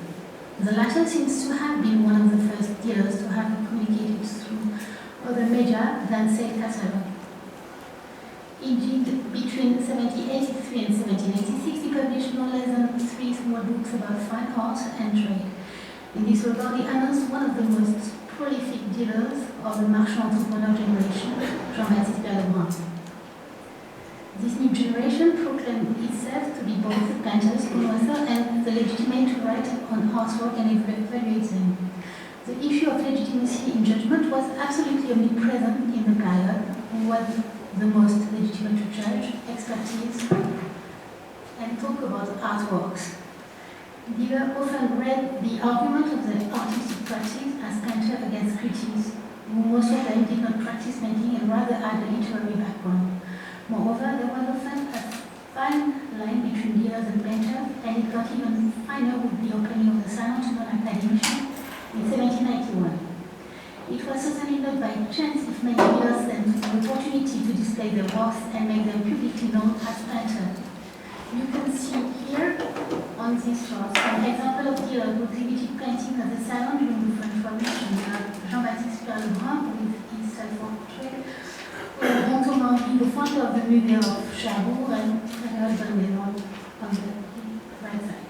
The latter seems to have been one of the first dealers to have communicated through other media than sale catalogue. Indeed, between 1783 and 1786, he published no less than 3 small books about fine art and trade. In this regard, he announced one of the most prolific dealers of the marchand entrepreneur generation, Jean-Baptiste Berlebrun. This new generation proclaimed itself to be both the painter's author and the legitimate right on artwork and evaluate them. The issue of legitimacy in judgment was absolutely omnipresent in the period, who was the most legitimate to judge, expertise, and talk about artworks. Dealers often read the argument of the artistic practice as painter against critics, who most of them did not practice painting and rather had a literary background. Moreover, there was often a fine line between dealers and painters, and it got even finer with the opening of the Salon to non-academicians in 1791. It was certainly not by chance if many dealers then took the opportunity to display their works and make them publicly known as painters. You can see here on this chart an example of dealers who exhibited paintings at the Salon during the French Revolution. Jean-Baptiste Berlebrun with his self-portrait, the founder of the Museum of Cherbourg, and Frédéric Berlebrun on the right side.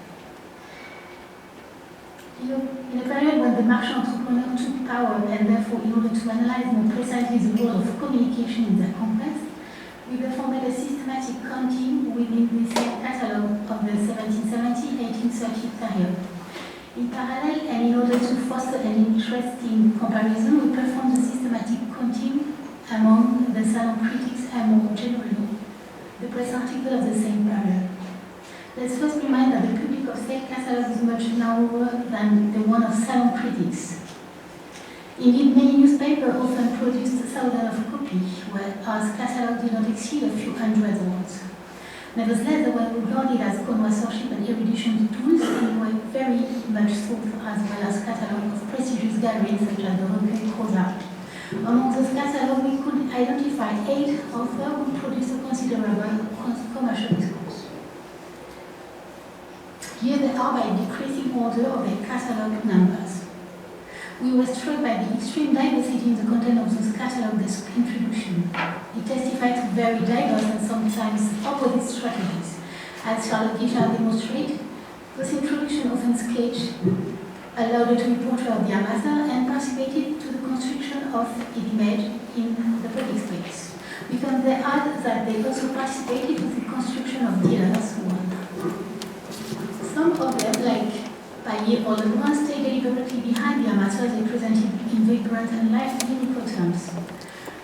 In a period when the marchand entrepreneur took power, and therefore in order to analyze more precisely the role of communication in their context, we therefore made a systematic counting within the same catalogue of the 1770-1830 period. In parallel, and in order to foster an interesting comparison, we performed a systematic counting among the salon critics and more generally, the press article of the same period. Let's first remind that the public of sale catalogue is much narrower than the one of salon critics. Indeed, many newspapers often produced thousands of copies, whereas catalogues did not exceed a few hundred words. Nevertheless, they were regarded as connoisseurship and erudition tools, and were very much sought as well as catalogues of prestigious galleries such as the Recueil Crozat. Among those catalogues, we could identify 8 authors who produced a considerable commercial discourse. Here they are by decreasing order of their catalogue numbers. We were struck by the extreme diversity in the content of those catalogues' introduction. It testified to very diverse and sometimes opposite strategies. As Charlotte Guichard demonstrated, this introduction often sketched allowed her to be portrait of the amateur and participated to the construction of an image in the public space. We can then add that they also participated in the construction of dealers' work. Some of them, like Paillet or Lebrun, stayed deliberately behind the amateurs they presented in vibrant and lively terms.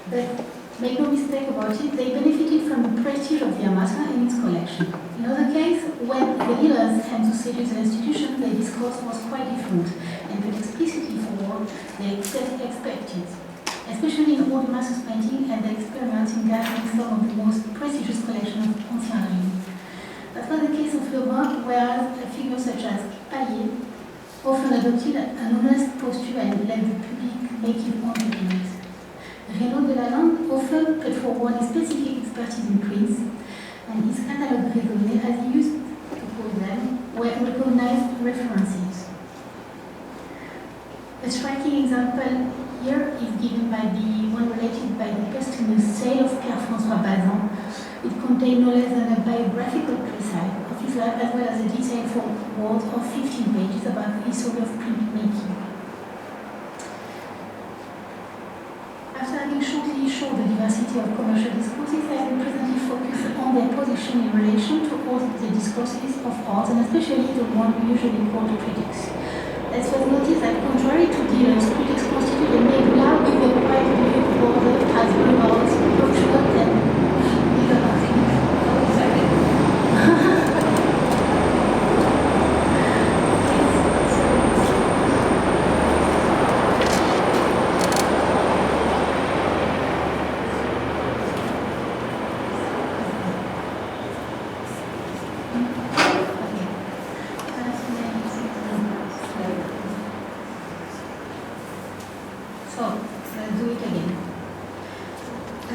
But make no mistake about it, they benefited from the prestige of the amateur in its collection. In other cases, when the dealers came to seduce the institution, their discourse was quite different and put explicitly forward they expected, especially in old masters painting and the experiment in gathering some of the most prestigious collections of ancien régime. That was the case of Lebrun, whereas a figure such as Paillet often adopted an honest posture and let the public make his own opinions. Renaud de Lalande often put forward his specific expertise in prints, and his catalogue raisonné, as he used to call them, were recognized references. A striking example here is given by the one related by the posthumous sale of Pierre-François Bazin. It contained no less than a biographical précis of his life as well as a detailed foreword of 15 pages about the history of printmaking. After having shortly shown the diversity of commercial discourses, I will presently focus on their position in relation to all the discourses of art, and especially the one we usually call critics. Let's first notice that contrary to dealers, critics constitute a nebula with a quite big border as regards cultural and legal activities.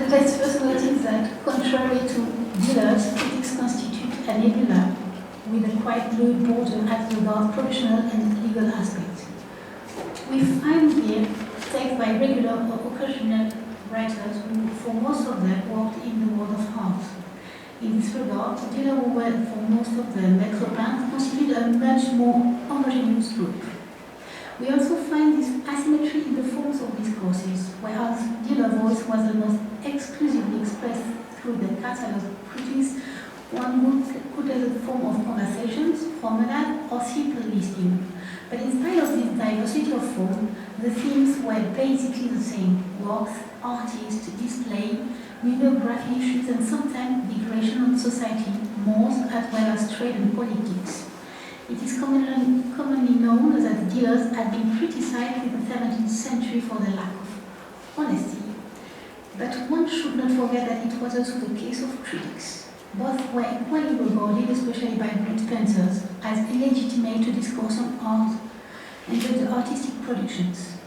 Let's first notice that, contrary to dealers, critics constitute a nebula with a quite blurred border as regards professional and legal aspects. We find here texts by regular or occasional writers who, for most of them, worked in the world of art. In this regard, dealers who were, for most of them, metropans, constituted a much more homogeneous group. We also find this asymmetry in the forms of discourses, whereas dealer voice was almost exclusively expressed through the catalogue critics. One would put as a form of conversations, promenade, or simple listing. But in spite of this diversity of form, the themes were basically the same: works, artists, display, bibliography issues, and sometimes degradation of society, mores, as well as trade and politics. It is commonly known that dealers had been criticized in the 17th century for their lack of honesty. But one should not forget that it was also the case of critics. Both were equally regarded, especially by great painters, as illegitimate to discourse on art and the artistic productions.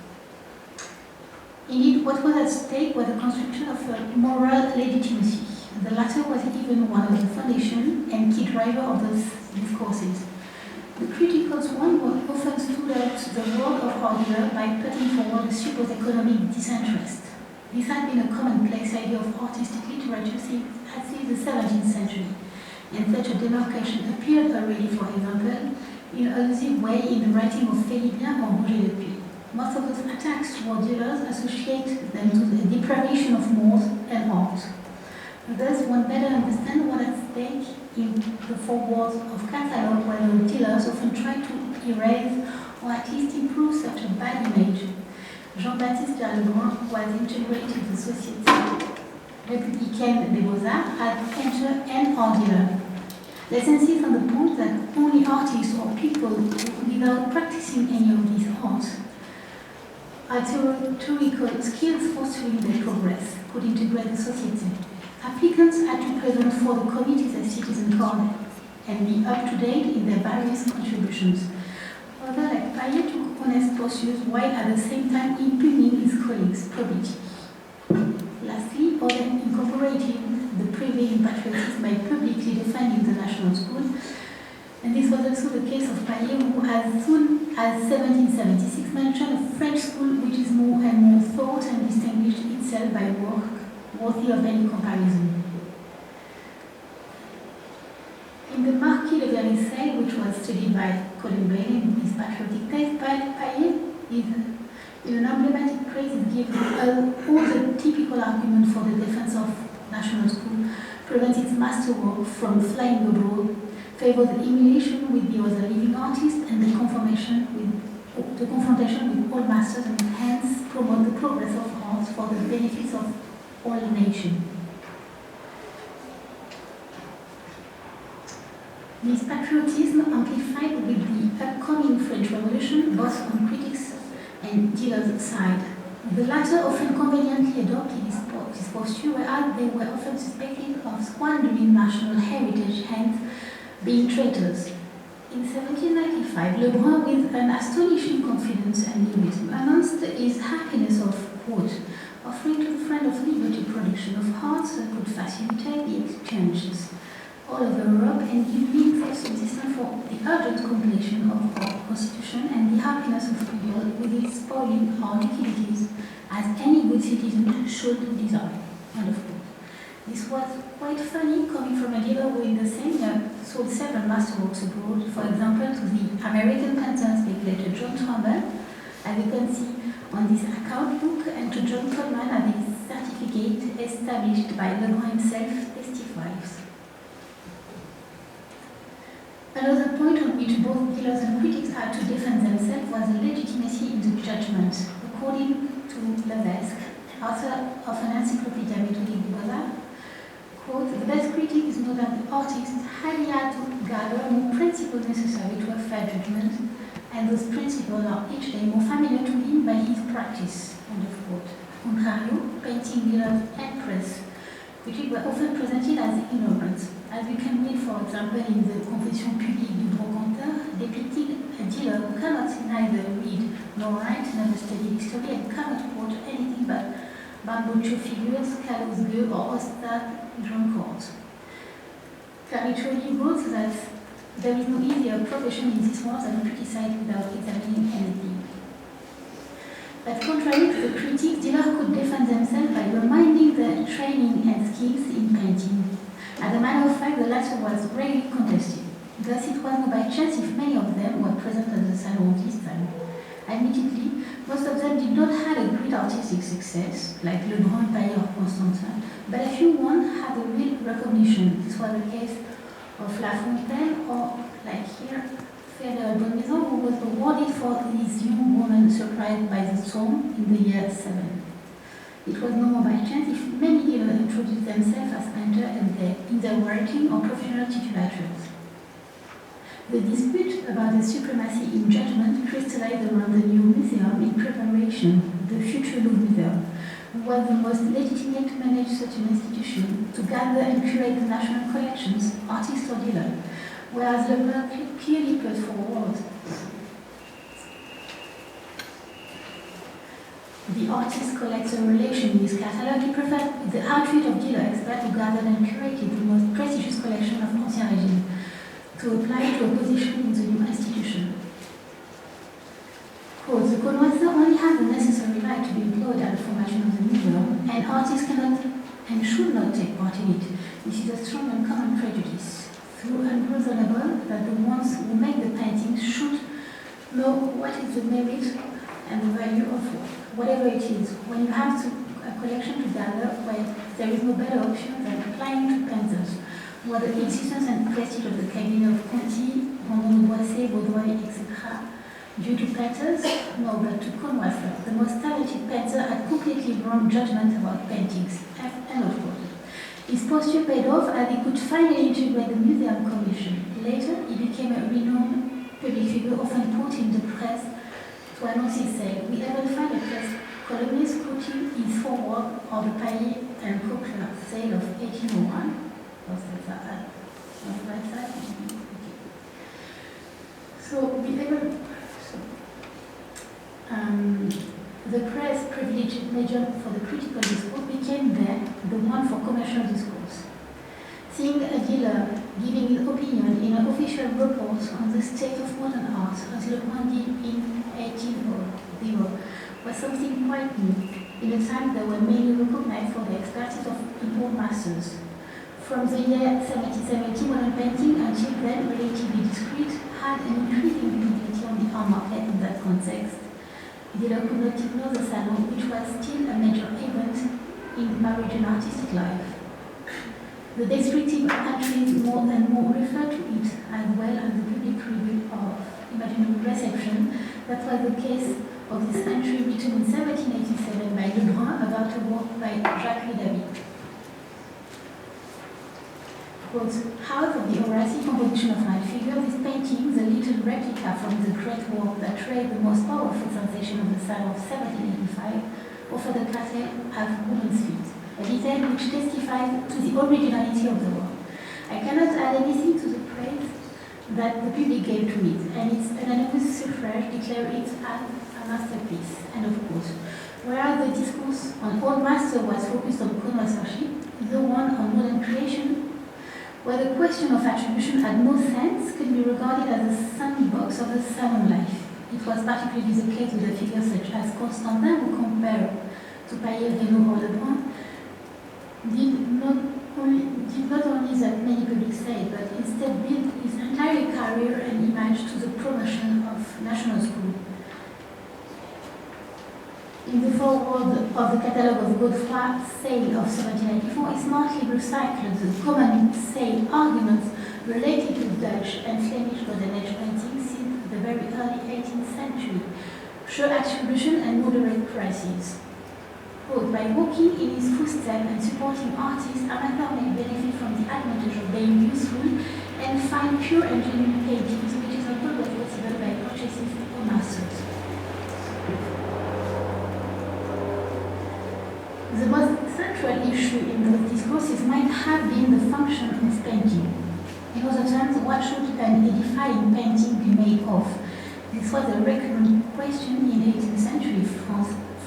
Indeed, what was at stake was the construction of a moral legitimacy. The latter was even one of the foundation and key driver of those discourses. The criticals one often stood out the world of art dealer by putting forward a supposed economic disinterest. This had been a commonplace idea of artistic literature since the 17th century, and such a demarcation appeared already, for example, in a allusive way in the writing of Félibien or Roger de Puy. Most of those attacks toward dealers associate them to the deprivation of mores and art. Thus, one better understands what at stake in the forewords of catalogue, where the dealers often try to erase or at least improve such a bad image. Jean-Baptiste Lebrun was integrated in the Société Républicaine des Beaux-Arts as painter and art dealer. Let's insist on the point that only artists or people without practicing any of these arts are theoretical skills fostering their progress could integrate the society. Applicants had to present for the committees a citizen card and be up to date in their various contributions. Others, like Payet, took honest pursuits while at the same time impugning his colleagues' probity. Lastly, others incorporated the prevailing patriotism by publicly defending the national school, and this was also the case of Payet, who as soon as 1776 mentioned a French school which is more and more thought and distinguished itself by work worthy of any comparison. In the Marquis de Versailles, which was studied by Colin Bailey in his patriotic taste, Payet is an emblematic praise it gives all the typical argument for the defense of national school, prevents its masterwork from flying abroad, favors the emulation with the other living artists and the confrontation with all masters, and hence promote the progress of arts for the benefits of all nations. This patriotism amplified with the upcoming French Revolution, both on critics and dealers' side. The latter often conveniently adopted this posture, whereas they were often suspected of squandering national heritage, hence being traitors. In 1795, Lebrun, with an astonishing confidence and lyrism, announced his happiness of, quote, offering to the friend of liberty production of arts that could facilitate the exchanges all over Europe and give means of subsistence for the urgent completion of our constitution and the happiness of people with its spoiling our liquidities as any good citizen should desire. End of quote. This was quite funny coming from a dealer who in the same year sold several masterworks abroad, for example to the American painter and speculator John Trumbull, as you can see on this account book, and to John Coleman as his certificate established by Lebrun himself testifies. Another point on which both dealers and critics had to defend themselves was the legitimacy in the judgment. According to Levesque, author of an encyclopedia méthodique des Beaux-Arts, quote, the best critic is not that the artist highly had to gather more principles necessary to a fair judgment, and those principles are each day more familiar to him by his practice. End of quote. Contrario, painting dealers and press critics were often presented as ignorant, as we can read, for example, in the Confession publique du brocanteur, depicting a dealer who cannot neither read nor write, never study history, and cannot quote anything but bambucho figures, callous gueux, or ostad drunkards. Clavitrelli wrote that There is no easier profession in this world than to criticize without examining anything. But contrary to the critics, dealers could defend themselves by reminding their training and skills in painting. As a matter of fact, the latter was regularly contested. Thus, it was not by chance if many of them were present at the salon this time. Admittedly, most of them did not have a great artistic success, like Lebrun, Paillet, or Constantin, but a few had a real recognition. This was the case of La Fontaine, or, like here, Ferdinand Bonmaison, who was awarded for his young woman surprised by the storm in the year 7. It was no more by chance if many dealers introduced themselves as painters in their working or professional titulatures. The dispute about the supremacy in judgment crystallized around the new museum in preparation, the future Louvre Museum, was the most legitimate to manage such an institution, to gather and curate the national collections, artist or dealer, whereas the work clearly put forward the artist-collector relation in his catalogue. He preferred the outreach of dealer experts who gathered and curated the most prestigious collection of Ancien Régime, to apply to a position in the new institution. Quote, the connoisseur only has the necessary right to be employed at the formation of the museum, and artists cannot and should not take part in it. This is a strong and common prejudice. Through unreasonable that the ones who make the paintings should know what is the merit and the value of whatever it is. When you have a collection to gather, well, there is no better option than applying to painters, where the existence and prestige of the cabinet of Conti, Rondon de Boissé, Baudouin, etc., due to painters? No, but to connoisseurs. The most talented painter had completely wrong judgment about paintings. End of quote. His posture paid off as he could finally integrate the museum commission. Later, he became a renowned public figure, often put in the press to announce his sale. We even find a press columnist quoting his foreword of the Paillet and Coquelin sale of 1801. So the press privileged medium for the critical discourse became then the one for commercial discourse. Seeing a dealer giving his opinion in an official report on the state of modern art, as Le Point did in 1800, was something quite new. In a time they were mainly recognized for the expertise of old masters. From the year 1770, modern painting, until then relatively discreet, had an increasing visibility on the art market in that context. Dealer could not ignore the salon, which was still a major event in Parisian artistic life. The descriptive entries more and more refer to it, as well as the public review of imaginary reception. That was the case of this entry written in 1787 by Lebrun about a work by Jacques David. Quote, house of the Horace composition of my figure, this painting, the little replica from the great work that raised the most powerful sensation of the Salon of 1785, offered a cartel of woman's feet, a detail which testifies to the originality of the work. I cannot add anything to the praise that the public gave to it, and its anonymous suffrage declared it as a masterpiece. And of course, whereas the discourse on old master was focused on connoisseurship, the one on modern creation, where the question of attribution had no sense, could be regarded as a sandbox of the salon life. It was particularly the case with a figure such as Constantin, who compared to Paillet, Reynaud, or Lebrun, did not only that many public say, but instead built his entire career and image to the promotion of national school. In the foreword of the catalogue of Godefroy sale of 1794, is smartly recycled the common sale arguments related to Dutch and Flemish Golden Age paintings since the very early 18th century, show attribution and moderate prices. Quote, by walking in his footsteps and supporting artists, amateurs may benefit from the advantage of being useful and find pure and genuine paintings, which is not always possible by purchasing from masters. The most central issue in those discourses might have been the function of painting. In other terms, what should an edifying painting be made of? This was a recurrent question in 18th century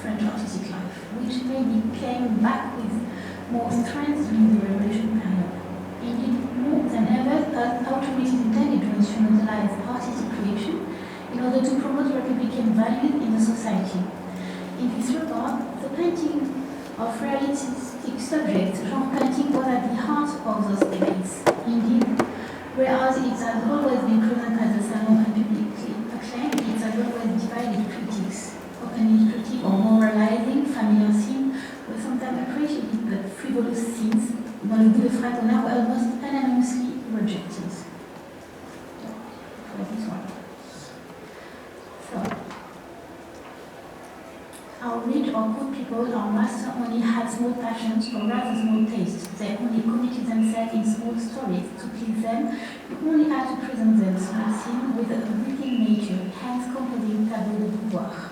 French artistic life, which maybe came back with more strength during the Revolution period. Indeed, more than ever, art is intended to as artistic creation in order to promote Republican values in the society. In this regard, the painting of realistic subjects, genre painting, was at the heart of those debates. Indeed, whereas it has always been present as a salon and publicly acclaimed, it has always divided critics. Openly critical or moralizing, familiar scenes were sometimes appreciated, but frivolous scenes, dans le goût de Fragonard, were almost unanimously rejected. For this one. So, our rich or good people, our master only had small passions or rather small tastes. They only committed themselves in small stories to please them. You only had to present them small scene with a breathing nature, hence composing tableau de pouvoir.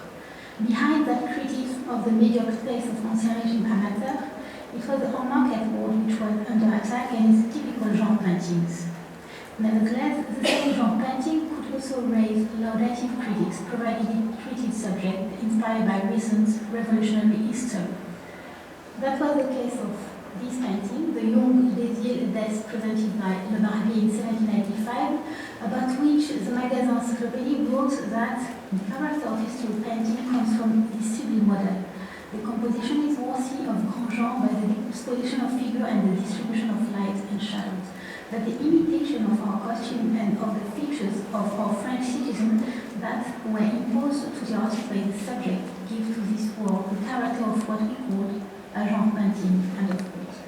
Behind that critique of the mediocre taste of Ancien Régime amateur, it was the whole market world which was under attack and its typical genre paintings. Nevertheless, the same genre painting could also raise laudative critics, provided it treated subjects inspired by recent revolutionary history. That was the case of this painting, the Young Désir d'Est presented by Le Barbier in 1795, about which the magazine Encyclopédie wrote that the character of history painting comes from the sublime model. The composition is worthy of grand genre by the disposition of figure and the distribution of light and shadows. But the imitation of our costume and of the features of our French citizens that were imposed to the artist by the subject give to this work the character of what we call a genre painting, and of course.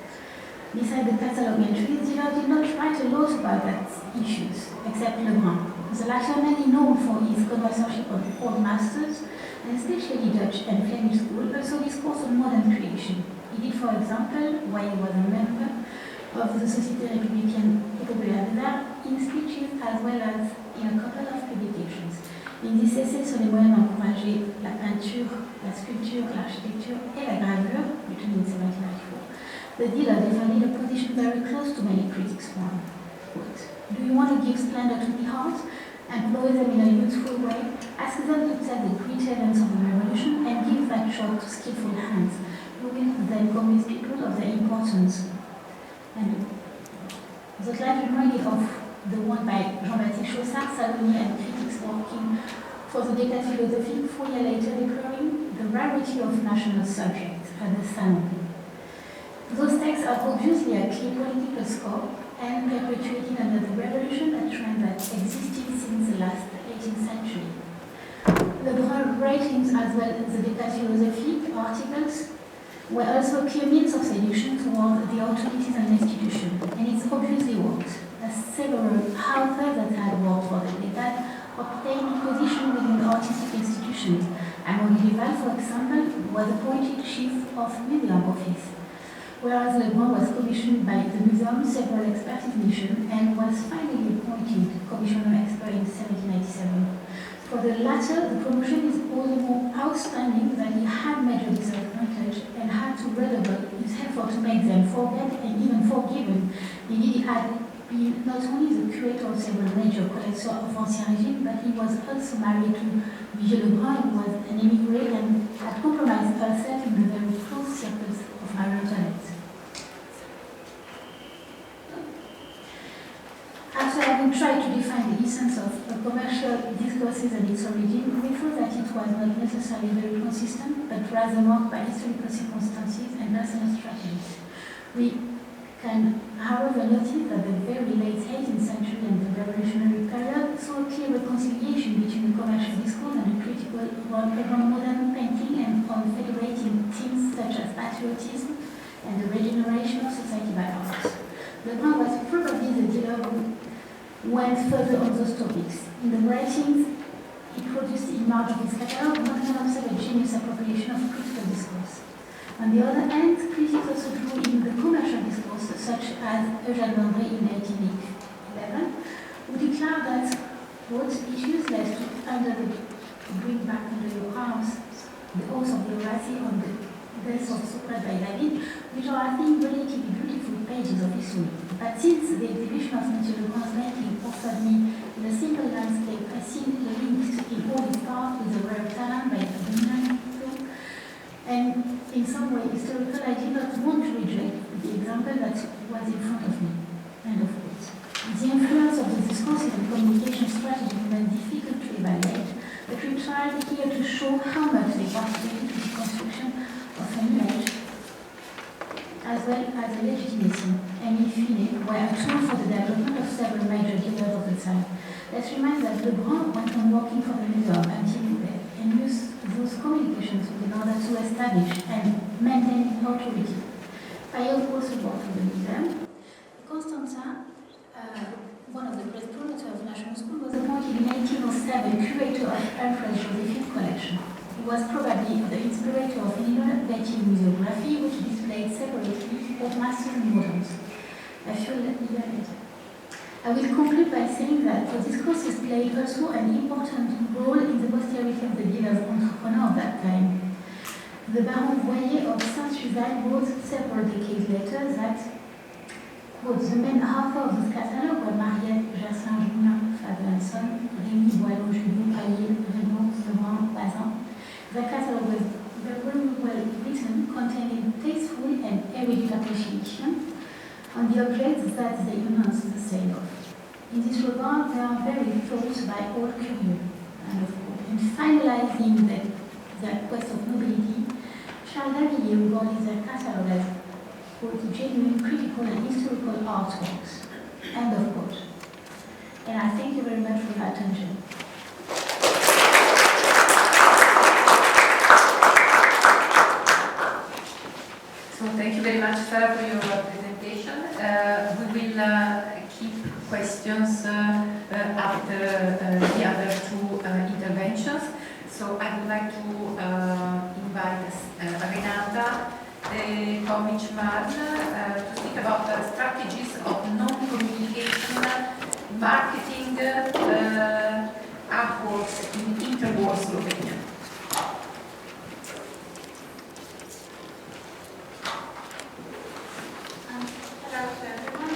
Besides the catalogue entries, Diller did not write a lot about that issues, except Lebrun. The latter, mainly known for his connoisseurship of old masters, and especially Dutch and Flemish school, also discoursed on modern creation. He did, for example, while he was a member of the Société Républicaine et Populaire d'Art, in speeches as well as in a couple of publications. In this essai sur les moyens d'encourager la peinture, la sculpture, l'architecture et la gravure, written in 1794, the dealer defended a position very close to many critics' one. Quote, do you want to give splendor to the heart? Employ them in a useful way, ask them to tell the great events of the revolution, and give that shot to skillful hands, who will then convince people of their importance. And the slide reminded of the one by Jean-Baptiste Chaussard, Saloni, and critics working for the Décade philosophique 4 years later, deploring the rarity of national subjects at the Salon. Those texts are obviously a clear political scope and perpetuated under the revolution, a trend that existed since the last 18th century. The writings, as well as the Décade philosophique articles, were also a clear means of seduction toward the authorities and institutions, and it's obviously worked, as several authors that had worked for the Décade obtained position within the artistic institutions. Amaury Duval, for example, was appointed chief of museum office, whereas Lebrun was commissioned by the museum several expertise missions and was finally appointed commissioner expert in 1797. For the latter, the promotion is all the more outstanding that he had major disadvantage and had to redouble his effort to make them forget and even forgiven. Indeed, he had been not only the curator of several major collections of Ancien Régime, but he was also married to Vigier Lebrun, who was an émigré and had compromised herself in the very close circles of Marie Antoinette. After having tried to define the essence of commercial discourses and its origin, we thought that it was not necessarily very consistent, but rather marked by historical circumstances and personal strategies. We can, however, notice that the very late 18th century and the revolutionary period saw a clear reconciliation between the commercial discourse and the critical one around modern painting and on federating themes such as patriotism and the regeneration of society by art. Lebrun was probably the dealer who went further on those topics. In the writings he produced in marge of his catalogue, one can observe a genius appropriation of critical discourse. On the other hand, critics also drew in the commercial discourse, such as Eugène Vendré in 1811, who declared that, quote, it's useless to bring back under your arms the oath of the Horace on the death of Socrates by David, which are, I think, relatively beautiful pages of history. But since the exhibition of M. Lebrun's painting offered me, in a simple landscape, I seen the links in all its parts with the rare talent by Adriana Turpin, and in some way historical, I did not want to reject the example that was in front of me. End of quote. The influence of the discursive and communication strategy show how much they contributed to the construction of an image, as well as a legitimacy, and in fine, were a tool for the development of several major dealers of the time. Let's remind that Lebrun went on working for the museum until he died, and used those communications in order to establish and maintain authority. Fayol also worked for the museum. Constantin, one of the great promoters of the National School, was appointed in 1807 curator of Alfred Josephine collection. He was probably the inspirator of an innovative museography which displayed separately both masters and moderns. A few years later. I will conclude by saying that the discourses played also an important role in the posterity of the dealers entrepreneurs of that time. The Baron Voyer of Saint-Suzanne wrote several decades later that, quote, the main author of this catalogue were Mariette, Jacin, Joulin, Father and Son, Rémy, Boileau, Julien, Pallier, Renaud, Lebrun, Bazin. The catalogue was very well written, containing tasteful and erudite appreciation on the objects that they announced the sale of. In this regard, they are very thought by all curieux, and of course, in finalizing their quest of nobility, Charles Davillier regarded their catalogue as, quote, genuine critical and historical artworks, end of quote. And I thank you very much for your attention. So thank you very much, Sarah, for your presentation. We will keep questions after the other two interventions. So I would like to invite Renata Kovic-Marn to speak about the strategies of non-communication, marketing, artworks in interwar Slovenia. Hello to everyone.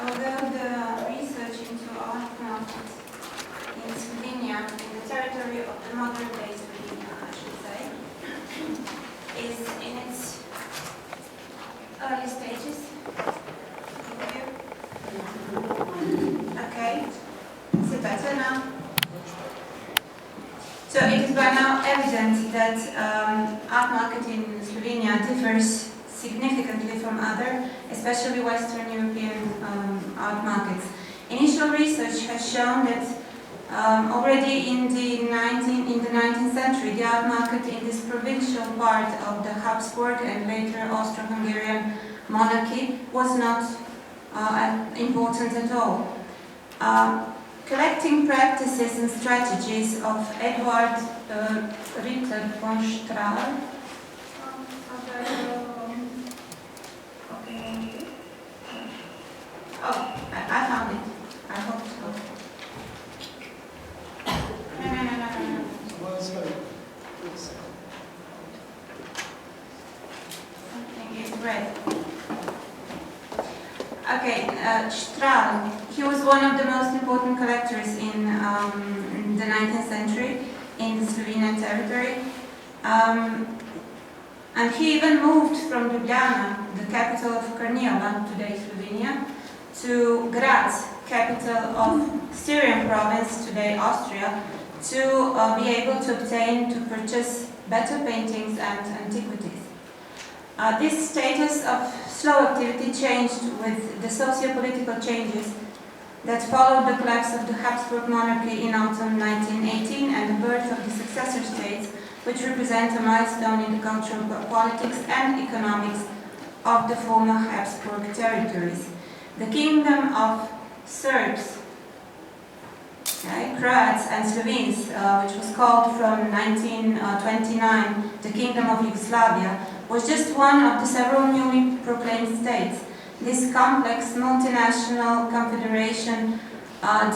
Although the research into art markets in Slovenia, in the territory of the modern day Slovenia, I should say, is in its early stages. Thank you. Okay, is it better now? So it is by now evident that art market in Slovenia differs significantly from other, especially Western European art markets. Initial research has shown that already in the 19th century, the art market in this provincial part of the Habsburg and later Austro-Hungarian monarchy was not important at all. Collecting practices and strategies of Eduard Ritter von Strahl. Oh, I found it. I hope so. No. Something is red. Okay, Strahl. He was one of the most important collectors in the 19th century in the Slovenian territory. And he even moved from Ljubljana, the capital of Karniola, today Slovenia, to Graz, capital of Styrian province, today Austria, to be able to purchase better paintings and antiquities. This status of slow activity changed with the socio-political changes that followed the collapse of the Habsburg monarchy in autumn 1918 and the birth of the successor states, which represent a milestone in the cultural politics and economics of the former Habsburg territories. The kingdom of Serbs, Croats and Slovenes, which was called from 1929 the Kingdom of Yugoslavia, was just one of the several newly proclaimed states. This complex multinational confederation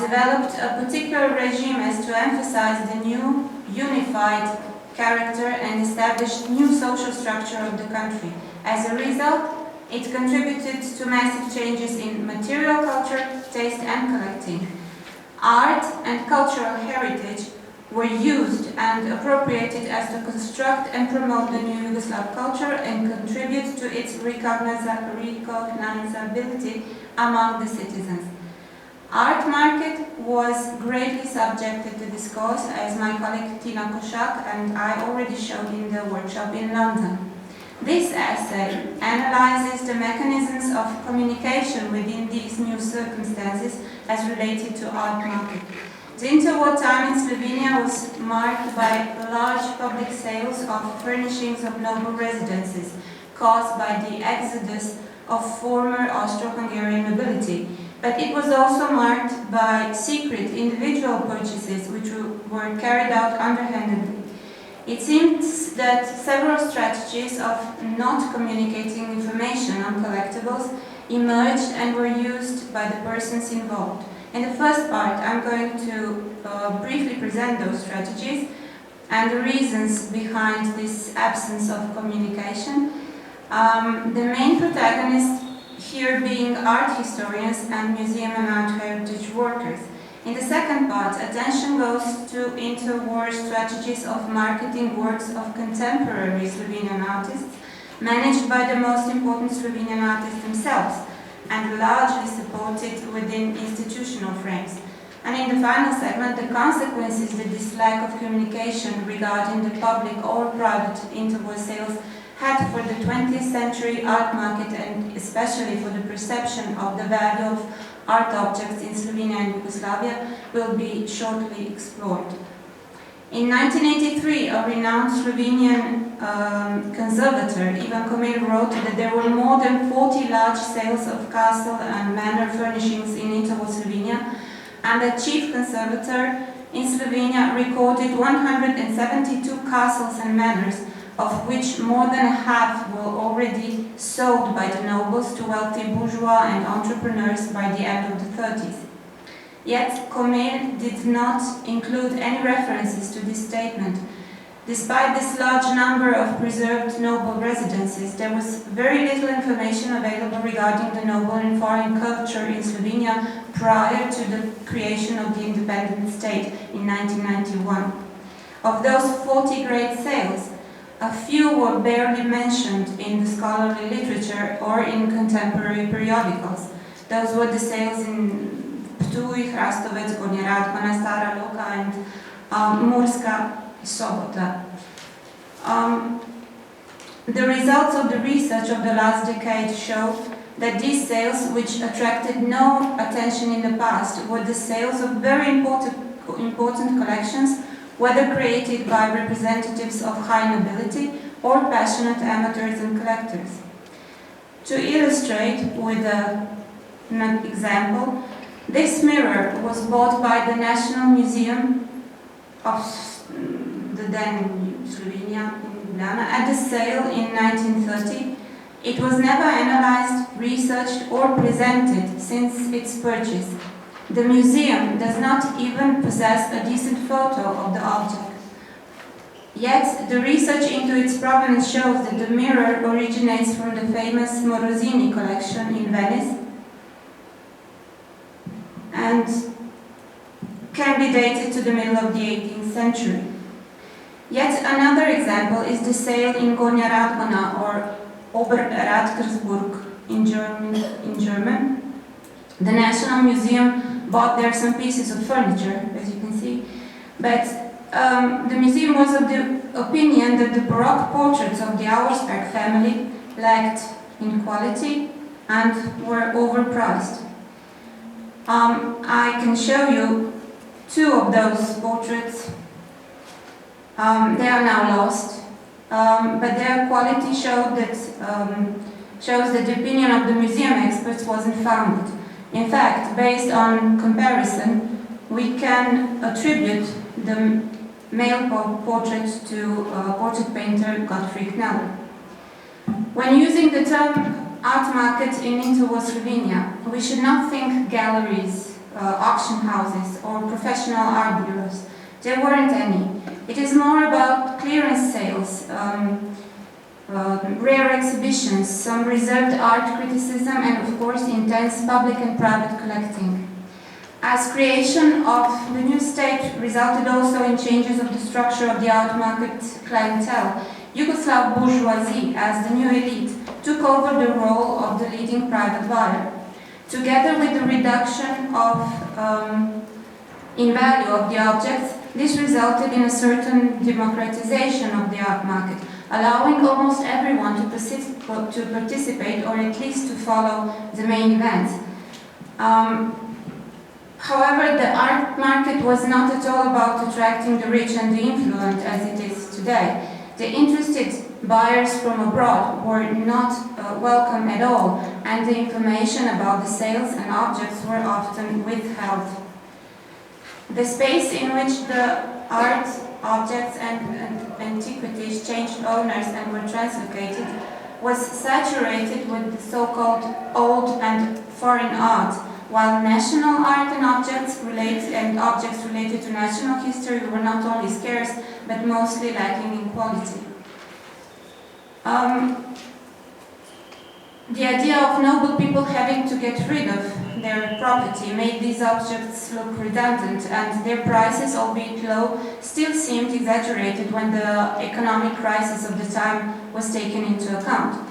developed a particular regime as to emphasize the new unified character and established new social structure of the country. As a result, it contributed to massive changes in material culture, taste and collecting. Art and cultural heritage were used and appropriated as to construct and promote the new Yugoslav culture and contribute to its recognizability among the citizens. Art market was greatly subjected to discourse, as my colleague Tina Koshak and I already showed in the workshop in London. This essay analyzes the mechanisms of communication within these new circumstances as related to art market. The interwar time in Slovenia was marked by large public sales of furnishings of noble residences caused by the exodus of former Austro-Hungarian nobility, but it was also marked by secret individual purchases which were carried out underhandedly. It seems that several strategies of not communicating information on collectibles emerged and were used by the persons involved. In the first part, I'm going to briefly present those strategies and the reasons behind this absence of communication. The main protagonists here being art historians and museum and art heritage workers. In the second part, attention goes to interwar strategies of marketing works of contemporary Slovenian artists, managed by the most important Slovenian artists themselves, and largely supported within institutional frames. And in the final segment, the consequences that this lack of communication regarding the public or private interwar sales had for the 20th century art market, and especially for the perception of the value of art objects in Slovenia and Yugoslavia, will be shortly explored. In 1983, a renowned Slovenian conservator, Ivan Komel, wrote that there were more than 40 large sales of castle and manor furnishings in interwar Slovenia, and the chief conservator in Slovenia recorded 172 castles and manors, of which more than half were already sold by the nobles to wealthy bourgeois and entrepreneurs by the end of the 30s. Yet Komel did not include any references to this statement. Despite this large number of preserved noble residences, there was very little information available regarding the noble and foreign culture in Slovenia prior to the creation of the independent state in 1991. Of those 40 great sales, a few were barely mentioned in the scholarly literature or in contemporary periodicals. Those were the sales in Ptuj, Hrastovec, Gornja Radgona, Stara Luka, and Murska Sobota. The results of the research of the last decade show that these sales, which attracted no attention in the past, were the sales of very important collections, whether created by representatives of high nobility or passionate amateurs and collectors. To illustrate with an example, this mirror was bought by the National Museum of the then Slovenia in Ljubljana at the sale in 1930. It was never analyzed, researched or presented since its purchase. The museum does not even possess a decent photo of the object. Yet, the research into its provenance shows that the mirror originates from the famous Morosini collection in Venice and can be dated to the middle of the 18th century. Yet another example is the sale in Gornja Radgona, or Oberradkersburg in German. The National Museum bought there some pieces of furniture, as you can see, but the museum was of the opinion that the Baroque portraits of the Auersperg family lacked in quality and were overpriced. I can show you two of those portraits. They are now lost, but their quality shows that the opinion of the museum experts wasn't founded. In fact, based on comparison, we can attribute the male portrait to portrait painter Gottfried Kneller. When using the term art market in interwar Slovenia, we should not think galleries, auction houses, or professional art bureaus. There weren't any. It is more about clearance sales, rare exhibitions, some reserved art criticism, and of course intense public and private collecting. As creation of the new state resulted also in changes of the structure of the art market clientele, Yugoslav bourgeoisie, as the new elite, took over the role of the leading private buyer. Together with the reduction in value of the objects, this resulted in a certain democratization of the art market, allowing almost everyone to participate or at least to follow the main events. However, the art market was not at all about attracting the rich and the influent as it is today. The interested buyers from abroad were not welcome at all, and the information about the sales and objects were often withheld. The space in which the art, objects and antiquities changed owners and were translocated was saturated with the so-called old and foreign art, while national art and objects related to national history were not only scarce, but mostly lacking in quality. The idea of noble people having to get rid of their property made these objects look redundant, and their prices, albeit low, still seemed exaggerated when the economic crisis of the time was taken into account.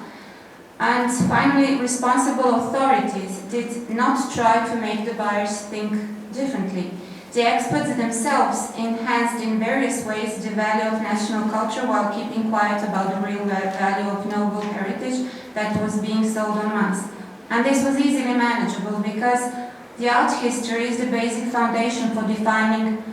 And finally, responsible authorities did not try to make the buyers think differently. The experts themselves enhanced in various ways the value of national culture while keeping quiet about the real value of noble heritage that was being sold en masse. And this was easily manageable because the art history is the basic foundation for defining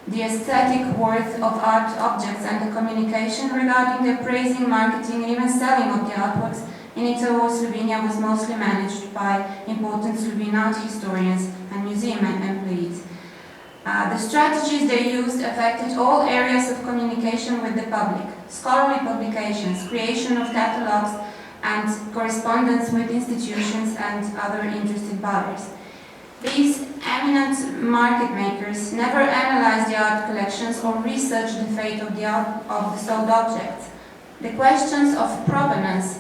the aesthetic worth of art objects, and the communication regarding the appraising, marketing, and even selling of the artworks in Italy, Slovenia was mostly managed by important Slovene art historians and museum employees. The strategies they used affected all areas of communication with the public: scholarly publications, creation of catalogs, and correspondence with institutions and other interested buyers. These eminent market makers never analyzed the art collections or researched the fate of the sold objects. The questions of provenance,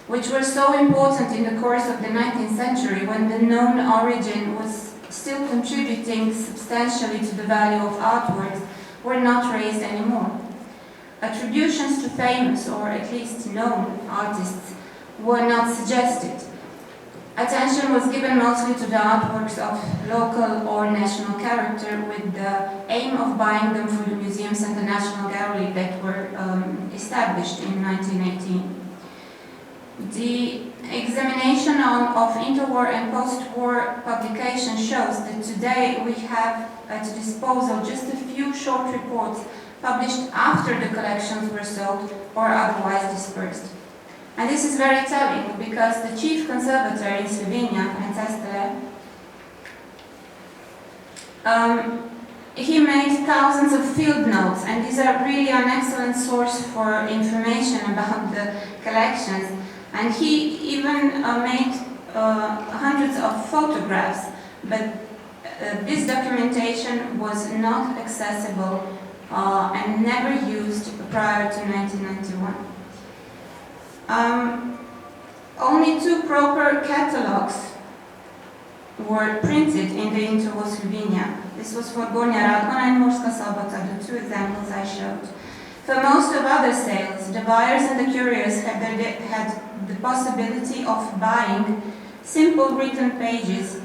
which were so important in the course of the 19th century when the known origin was still contributing substantially to the value of artworks, were not raised anymore. Attributions to famous, or at least known, artists were not suggested. Attention was given mostly to the artworks of local or national character, with the aim of buying them for the museums and the National Gallery that were established in 1918. The examination of interwar and post-war publications shows that today we have at disposal just a few short reports published after the collections were sold or otherwise dispersed. And this is very telling because the chief conservator in Slovenia, he made thousands of field notes, and these are really an excellent source for information about the collections. And he even made hundreds of photographs, but this documentation was not accessible and never used prior to 1991. Only 2 proper catalogs were printed in the interwar Slovenia. This was for Gornja Radgona and Murska Sobota, the 2 examples I showed. For most of other sales, the buyers and the curious had the possibility of buying simple written pages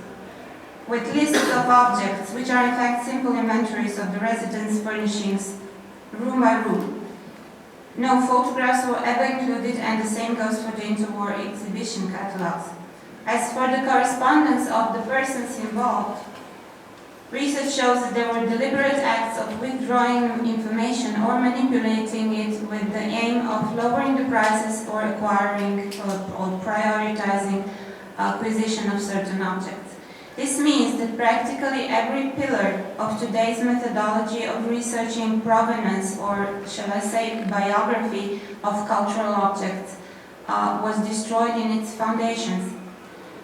with lists of objects, which are in fact simple inventories of the residence furnishings, room by room. No photographs were ever included, and the same goes for the interwar exhibition catalogs. As for the correspondence of the persons involved, research shows that there were deliberate acts of withdrawing information or manipulating it with the aim of lowering the prices or acquiring or prioritizing acquisition of certain objects. This means that practically every pillar of today's methodology of researching provenance, or shall I say biography, of cultural objects was destroyed in its foundations.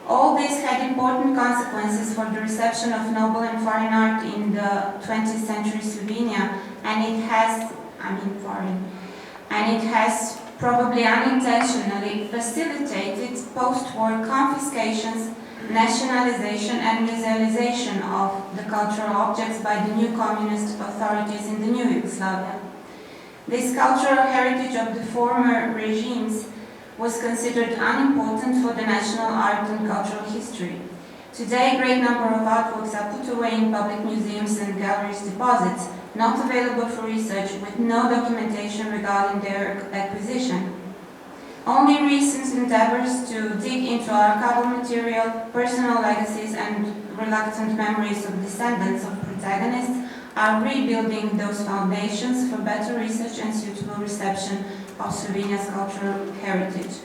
All this had important consequences for the reception of noble and foreign art in the 20th century Slovenia, and it has probably unintentionally, facilitated post-war confiscations, nationalization and musealization of the cultural objects by the new communist authorities in the new Yugoslavia. This cultural heritage of the former regimes was considered unimportant for the national art and cultural history. Today, a great number of artworks are put away in public museums and galleries deposits, not available for research, with no documentation regarding their acquisition. Only recent endeavors to dig into archival material, personal legacies, and reluctant memories of descendants of protagonists are rebuilding those foundations for better research and suitable reception of Slovenia's cultural heritage.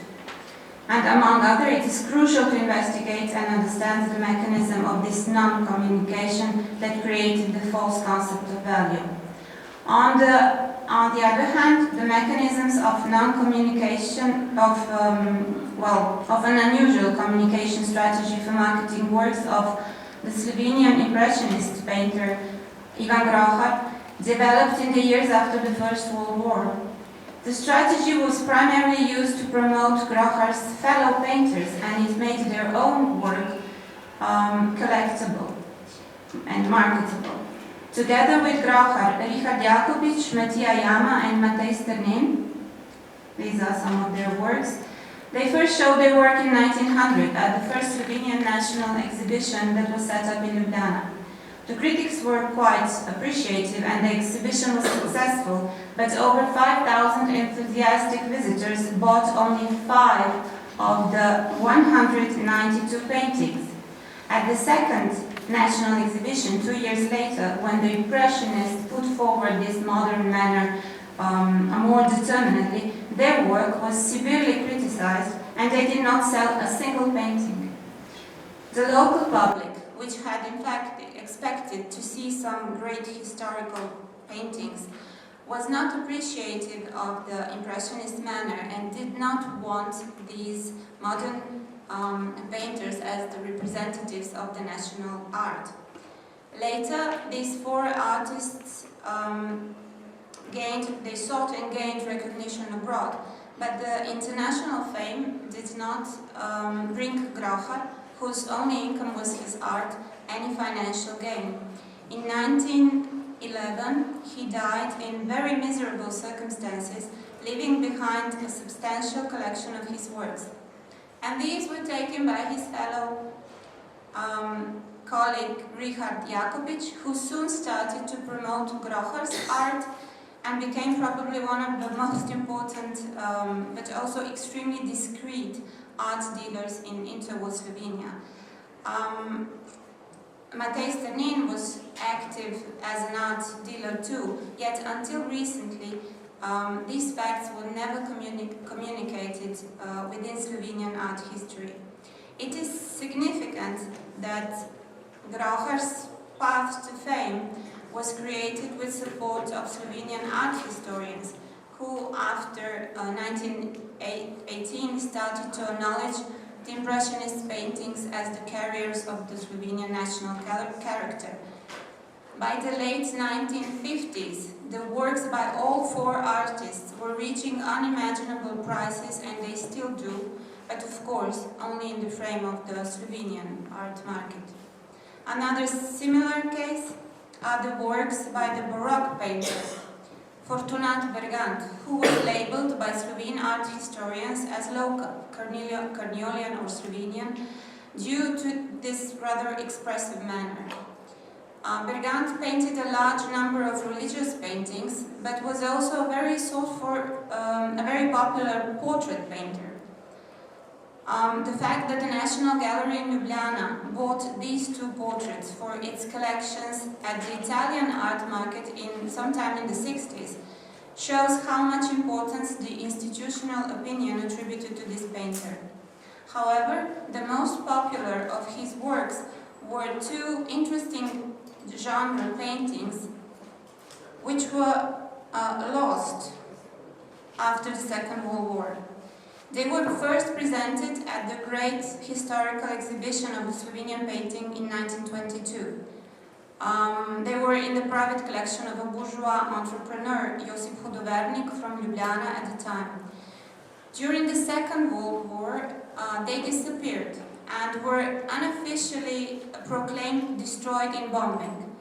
And among other, it is crucial to investigate and understand the mechanism of this non-communication that created the false concept of value. On the other hand, the mechanisms of non-communication, of an unusual communication strategy for marketing works of the Slovenian Impressionist painter Ivan Grohar, developed in the years after the First World War. The strategy was primarily used to promote Grohar's fellow painters, and it made their own work collectible and marketable. Together with Grohar, Richard Jakobic, Matija Jama, and Matej Sternin, these are some of their works, they first showed their work in 1900 at the first Slovenian national exhibition that was set up in Ljubljana. The critics were quite appreciative and the exhibition was successful, but over 5,000 enthusiastic visitors bought only 5 of the 192 paintings. At the second national exhibition 2 years later, when the Impressionists put forward this modern manner more determinedly, their work was severely criticized and they did not sell a single painting. The local public, which had in fact expected to see some great historical paintings, was not appreciative of the Impressionist manner and did not want these modern painters as the representatives of the national art. Later, these 4 artists sought and gained recognition abroad, but the international fame did not bring Grohar, whose only income was his art, any financial gain. In 1911, he died in very miserable circumstances, leaving behind a substantial collection of his works. And these were taken by his fellow colleague Richard Jakobic, who soon started to promote Grohar's art and became probably one of the most important but also extremely discreet art dealers in interwar Slovenia. Matej Sternin was active as an art dealer too, yet until recently these facts were never communicated within Slovenian art history. It is significant that Grohar's path to fame was created with support of Slovenian art historians who, after 1918, started to acknowledge the Impressionist paintings as the carriers of the Slovenian national character. By the late 1950s, the works by all 4 artists were reaching unimaginable prices, and they still do, but of course only in the frame of the Slovenian art market. Another similar case are the works by the Baroque painter Fortunat Bergant, who was labeled by Slovene art historians as local, Carniolan or Slovenian, due to this rather expressive manner. Bergant painted a large number of religious paintings, but was also a very popular portrait painter. The fact that the National Gallery in Ljubljana bought these 2 portraits for its collections at the Italian art market sometime in the 60s shows how much importance the institutional opinion attributed to this painter. However, the most popular of his works were 2 interesting genre paintings which were lost after the Second World War. They were first presented at the Great Historical Exhibition of the Slovenian Painting in 1922. They were in the private collection of a bourgeois entrepreneur, Josip Hudovernik, from Ljubljana at the time. During the Second World War, they disappeared and were unofficially proclaimed destroyed in bombing.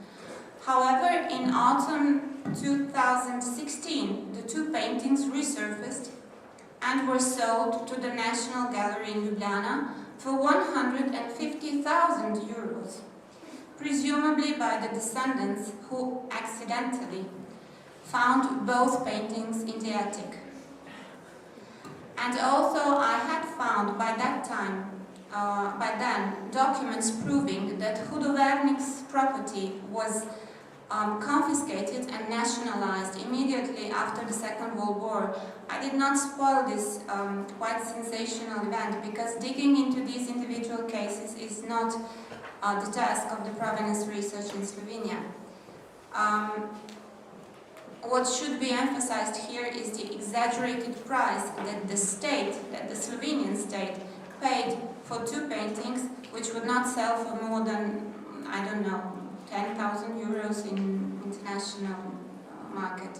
However, in autumn 2016, the two paintings resurfaced and were sold to the National Gallery in Ljubljana for 150,000 euros, presumably by the descendants who accidentally found both paintings in the attic. And although I had found by then, documents proving that Hudovernix's property was confiscated and nationalized immediately after the Second World War, I did not spoil this quite sensational event, because digging into these individual cases is not the task of the provenance research in Slovenia. What should be emphasized here is the exaggerated price that the Slovenian state, paid for two paintings, which would not sell for more than, I don't know, 10,000 euros in international market.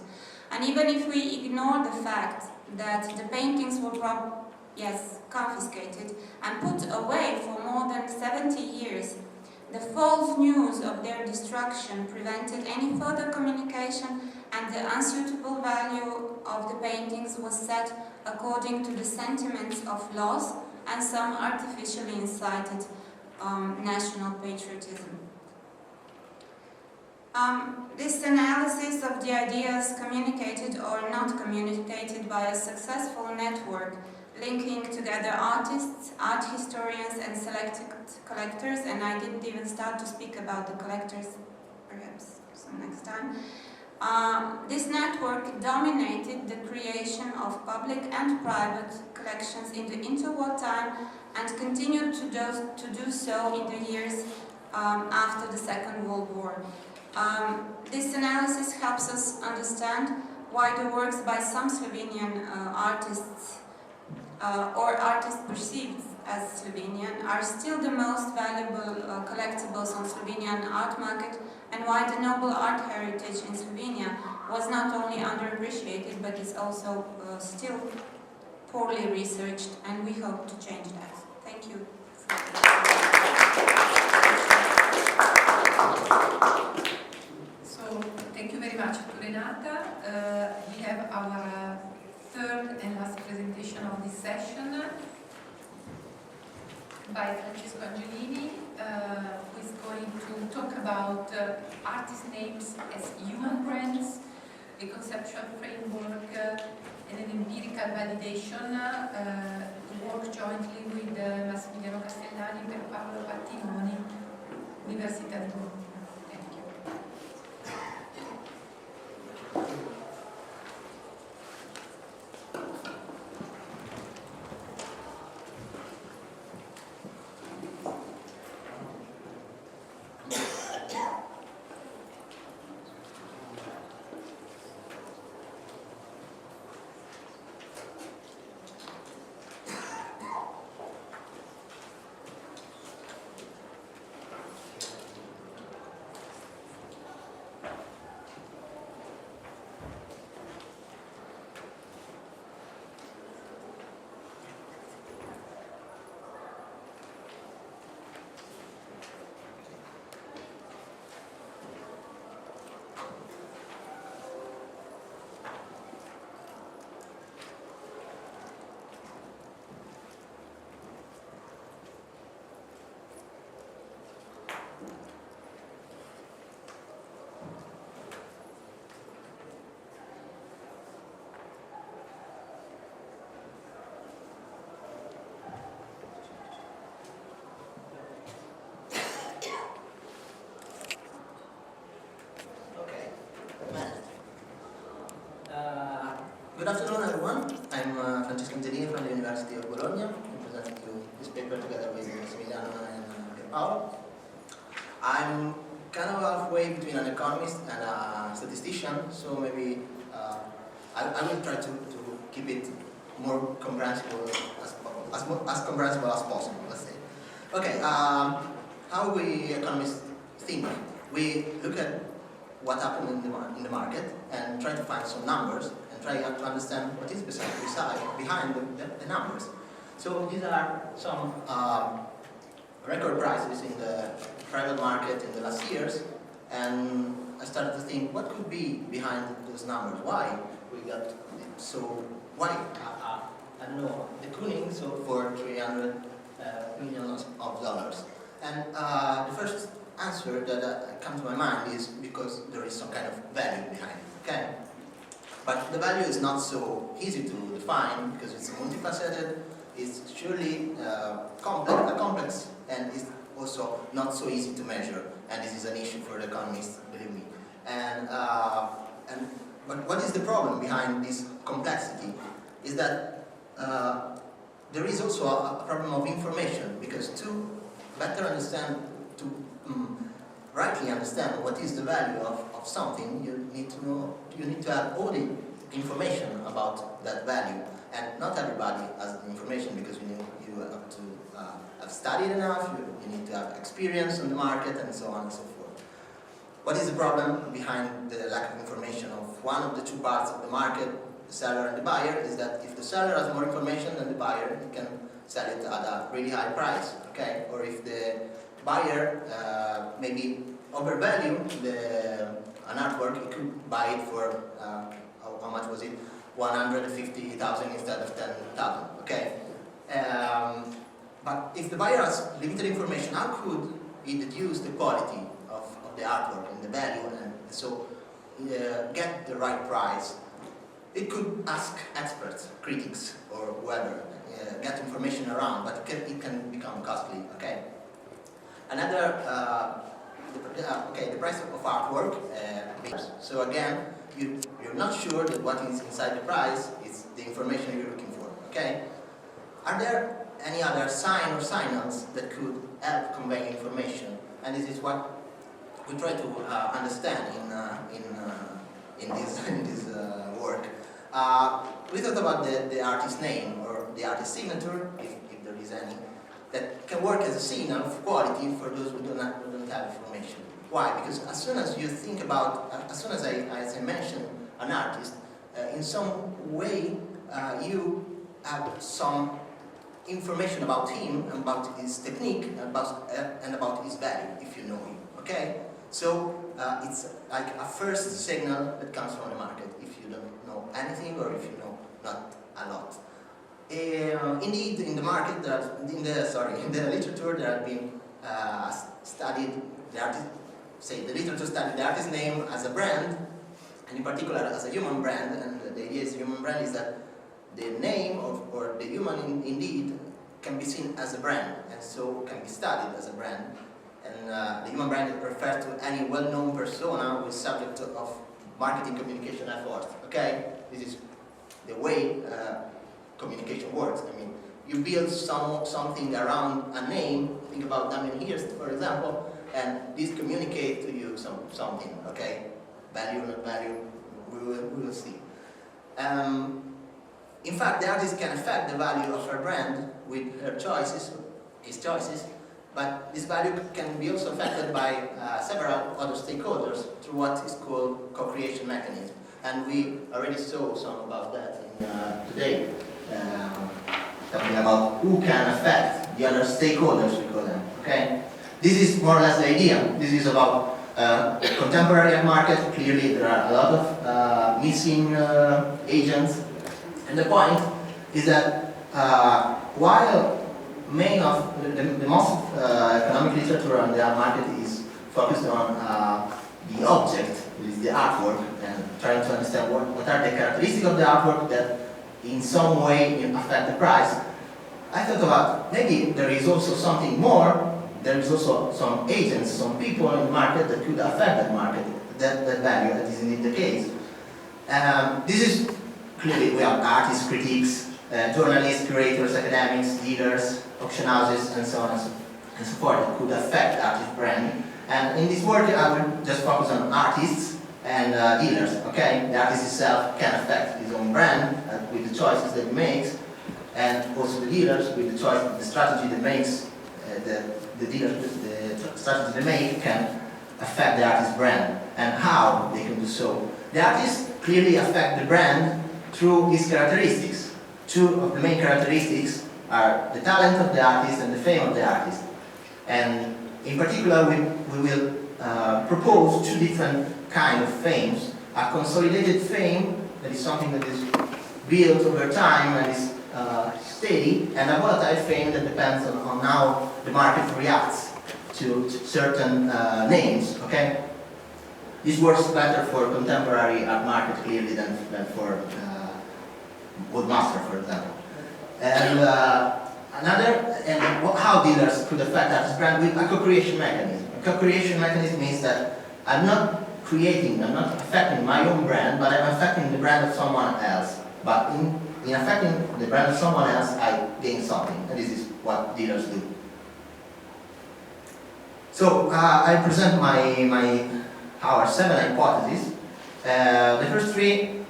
And even if we ignore the fact that the paintings were confiscated and put away for more than 70 years, the false news of their destruction prevented any further communication, and the unsuitable value of the paintings was set according to the sentiments of loss and some artificially incited national patriotism. This analysis of the ideas communicated or not communicated by a successful network linking together artists, art historians and selected collectors, and I didn't even start to speak about the collectors, perhaps some next time. This network dominated the creation of public and private collections in the interwar time and continued to do so in the years after the Second World War. This analysis helps us understand why the works by some Slovenian artists or artists perceived as Slovenian are still the most valuable collectibles on Slovenian art market, and why the noble art heritage in Slovenia was not only underappreciated but is also still poorly researched, and we hope to change that. Thank you. So, thank you very much to Renata. We have our third and last presentation of this session by Francesco Angelini, who is going to talk about artist names as human brands, a conceptual framework, and an empirical validation, to work jointly with Massimiliano Castellani per Paolo Pattimoni, Università di Bologna. Thank you. Good afternoon, everyone. I'm Francesco Angelini from the University of Bologna. I'm presenting to you this paper together with Massimiliano and Paolo. I'm kind of halfway between an economist and a statistician, so maybe I will try to keep it more comprehensible as comprehensible as possible, let's say. Okay, how we economists think? We look at what happened in the market and try to find some numbers and and try to understand what is behind the numbers. So these are some record prices in the private market in the last years, and I started to think what could be behind those numbers. Why we got so? Why? I don't know. The Kooning sold for $300 million. And the first answer that comes to my mind is because there is some kind of value behind it. Okay, but the value is not so easy to define because it's multifaceted. It's surely complex, and it's also not so easy to measure. And this is an issue for the economists, believe me. But what is the problem behind this complexity? Is that there is also a problem of information, because to better understand, to rightly understand what is the value of something, you need to have all the information about that value. And not everybody has the information, because you have to have studied enough, you need to have experience on the market, and so on and so forth. What is the problem behind the lack of information of one of the two parts of the market, the seller and the buyer, is that if the seller has more information than the buyer, he can sell it at a really high price, okay? Or if the buyer maybe overvalue an artwork, he could buy it for, how much was it? 150,000 instead of 10,000, okay? But if the buyer has limited information, how could he deduce the quality of the artwork and the value, and so get the right price? It could ask experts, critics, or whoever, get information around, but it can become costly, okay? Another, the price of artwork. So again, you're not sure that what is inside the price is the information you're looking for, okay? Are there any other sign or signals that could help convey information? And this is what we try to understand in this work. We thought about the artist's name or the artist's signature, if there is any, that can work as a signal of quality for those who don't have information. Why? Because as soon as you think about, as soon as I mention an artist, in some way you have some information about him, about his technique, and about his value, if you know him, okay? So it's like a first signal that comes from the market, if you don't know anything or if you know not a lot. Indeed, in the market, in the literature, there have been studied the artist. The literature studied the artist's name as a brand, and in particular as a human brand. And the idea is human brand is that the name or the human indeed can be seen as a brand, and so can be studied as a brand. And the human brand refers to any well-known persona who is subject of marketing communication efforts. Okay, this is the way communication works. I mean, you build something around a name. Think about Damien Hirst, for example, and this communicates to you something. Okay, value, not value, we will see. In fact, the artist can affect the value of her brand with her choices, his choices, but this value can be also affected by several other stakeholders through what is called co-creation mechanism. And we already saw some about that today, talking about who can affect the other stakeholders, we call them, okay? This is more or less the idea. This is about contemporary market. Clearly there are a lot of missing agents. And the point is that while main of the most economic literature on the art market is focused on the object, which is the artwork, and trying to understand what are the characteristics of the artwork that in some way affect the price, I thought about maybe there is also something more. There is also some agents, some people in the market that could affect that market, that value. That is indeed the case. This is clearly, we have artists, critics, journalists, curators, academics, dealers, auction houses, and so on and so forth that could affect the artist brand. And in this work, I will just focus on artists and dealers. Okay, the artist itself can affect his own brand with the choices that he makes, and also the dealers with the choice, the strategy that makes the dealers, the strategy they make can affect the artist's brand, and how they can do so. The artists clearly affect the brand through its characteristics. Two of the main characteristics are the talent of the artist and the fame of the artist. And in particular, we will propose two different kinds of fames. A consolidated fame, that is something that is built over time and is steady, and a volatile fame that depends on how the market reacts to certain names, okay? This works better for contemporary art market clearly than for Woodmaster, for example. And how dealers could affect artist brand with a co-creation mechanism. A co-creation mechanism means that I'm not affecting my own brand, but I'm affecting the brand of someone else. But in affecting the brand of someone else, I gain something, and this is what dealers do. So I present our 7 hypotheses. The first 3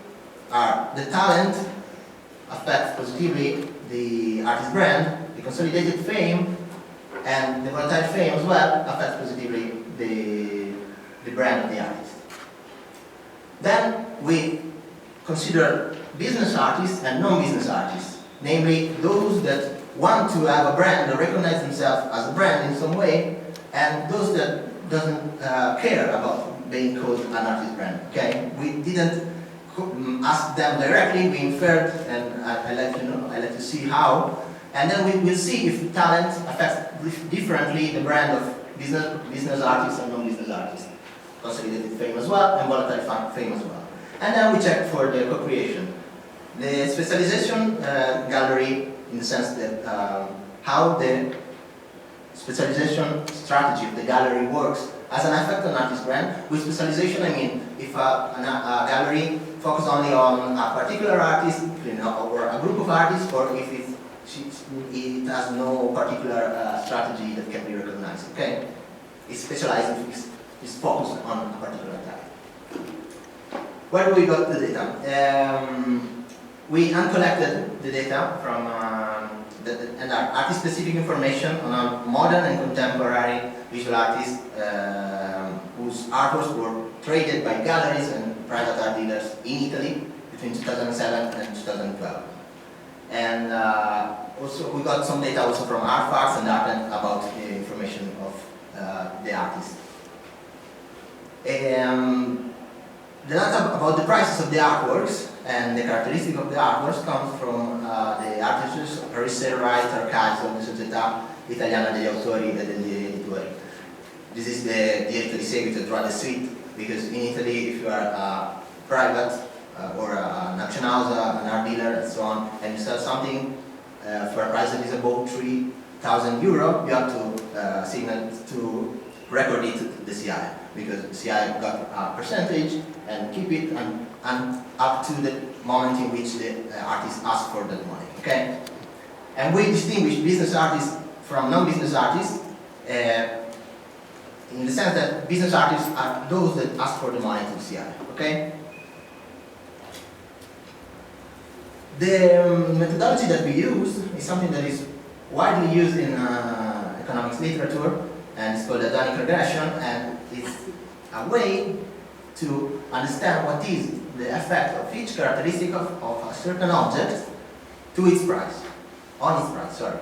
are the talent affects positively the artist brand, the consolidated fame, and the volatile fame as well affects positively the brand of the artist. Then we consider business artists and non-business artists, namely those that want to have a brand or recognize themselves as a brand in some way, and those that doesn't care about being called an artist brand. Okay, we didn't ask them directly. We inferred, and I let you see how, and then we will see if talent affects differently the brand of business artists and non-business artists, consolidated fame as well, and volatile fame as well. And then we check for the co-creation. The specialization gallery, in the sense that how the specialization strategy of the gallery works as an effect on artist brand. With specialization, I mean if a gallery focuses only on a particular artist, or a group of artists, or if it has no particular strategy that can be recognized. Okay, it's specialized. It's focused on a particular type. Where do we got the data? We uncollected the data from and artist-specific information on modern and contemporary visual artists whose artworks were traded by galleries and private art dealers in Italy between 2007 and 2012. And also we got some data also from Artfacts and Art about the information of the artist. The data about the prices of the artworks and the characteristics of the artworks comes from the artists Resarching archives of the Società Italiana degli Autori e degli Editori. This is the diretto di seguito, draw the suite, because in Italy, if you are a private or an auction house, an art dealer, and so on, and you sell something for a price that is above €3,000, you have to signal to record it to the CI, because the CI got a percentage and keep it and up to the moment in which the artist asks for that money. Okay, and we distinguish business artists from non-business artists in the sense that business artists are those that ask for the money to the CI. Okay. The methodology that we use is something that is widely used in economics literature, and it's called hedonic regression, and it's a way to understand what is the effect of each characteristic of a certain object to its price, on its price, sorry.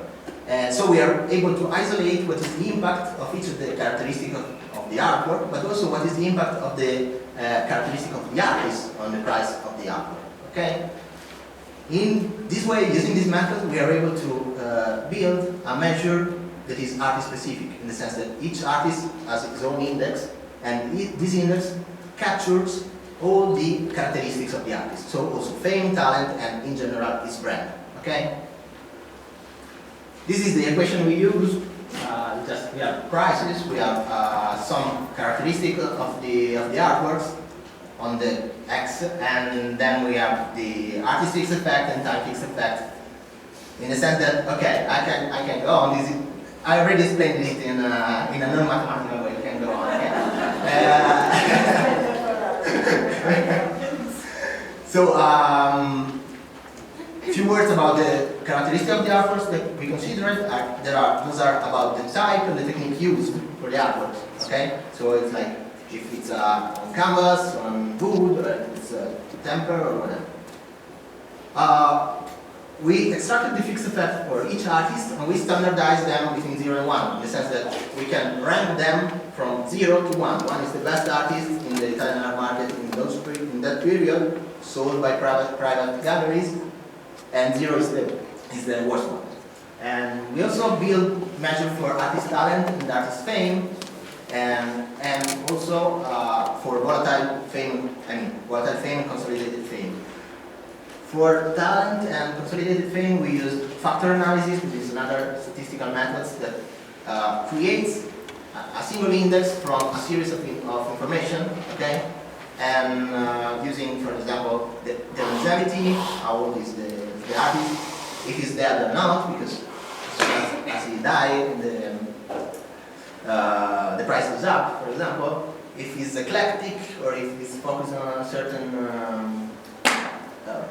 So we are able to isolate what is the impact of each of the characteristics of the artwork, but also what is the impact of the characteristic of the artist on the price of the artwork. Okay? In this way, using this method, we are able to build a measure that is artist-specific, in the sense that each artist has its own index, and this index captures all the characteristics of the artist. So also fame, talent, and in general, his brand. Okay? This is the equation we use. We have prices, we have some characteristics of the artworks on the X, and then we have the artist fixed effect and time fixed effect. In the sense that, okay, I can go on. This is, I already explained it in a non-mathematical way. You can go on. Okay. So, a few words about the characteristics of the artworks that we considered. Those are about the type and the technique used for the artworks. Okay, so it's like if it's on canvas, on wood, or it's temper or whatever. we extracted the fixed effect for each artist and we standardized them between 0 and 1, in the sense that we can rank them from 0 to 1. 1 is the best artist in the Italian art market in that period, sold by private galleries, and 0 is the worst one. And we also build measure for artist talent and artist fame, and also for volatile fame and consolidated fame. For talent and consolidated fame, we use factor analysis, which is another statistical method that creates a single index from a series of information, okay? And using, for example, the longevity, how old is the artist, if he's dead or not, because as he died, the price goes up, for example. If he's eclectic, or if he's focused on a certain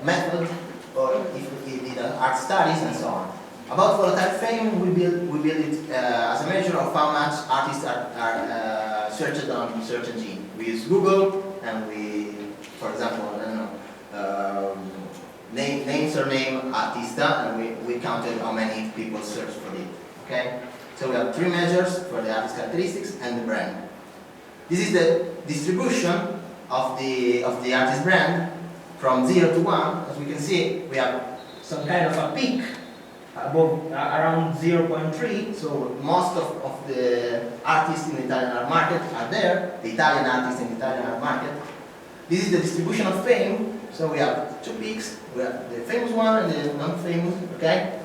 method, or if he did art studies and so on. About volatile fame, we build it as a measure of how much artists are searched on search engine. We use Google, and we, for example, I don't know, name, surname, artista, and we counted how many people search for it. Okay, so we have 3 measures for the artist characteristics and the brand. This is the distribution of the artist brand. From 0 to 1, as we can see, we have some kind of a peak above around 0.3. So most of the artists in the Italian art market are there. The Italian artists in the Italian art market. This is the distribution of fame. So we have 2 peaks. We have the famous one and the non-famous. Okay.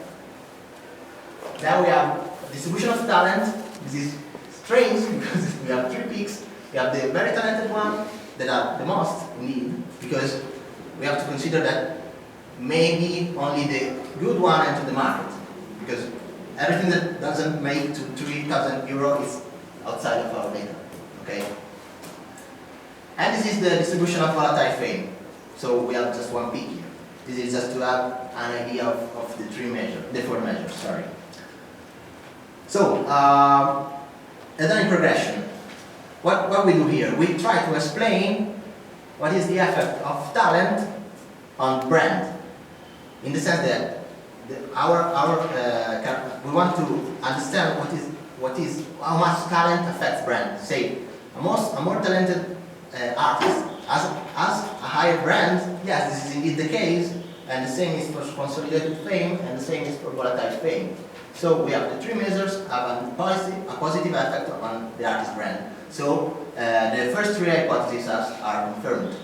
Now we have distribution of talent. This is strange because we have 3 peaks. We have the very talented one that are the most indeed, because we have to consider that maybe only the good one enter the market, because everything that doesn't make to 3,000 euro is outside of our data. Okay. And this is the distribution of volatile fame. So we have just 1 peak here. This is just to have an idea of the 4 measures. Sorry. So design progression. What we do here? We try to explain what is the effect of talent on brand, in the sense that we want to understand how much talent affects brand. Say a more talented artist has a higher brand. Yes, this is indeed the case, and the same is for consolidated fame, and the same is for volatile fame. So we have the 3 measures have a positive effect on the artist brand. So the first 3 hypotheses are confirmed. If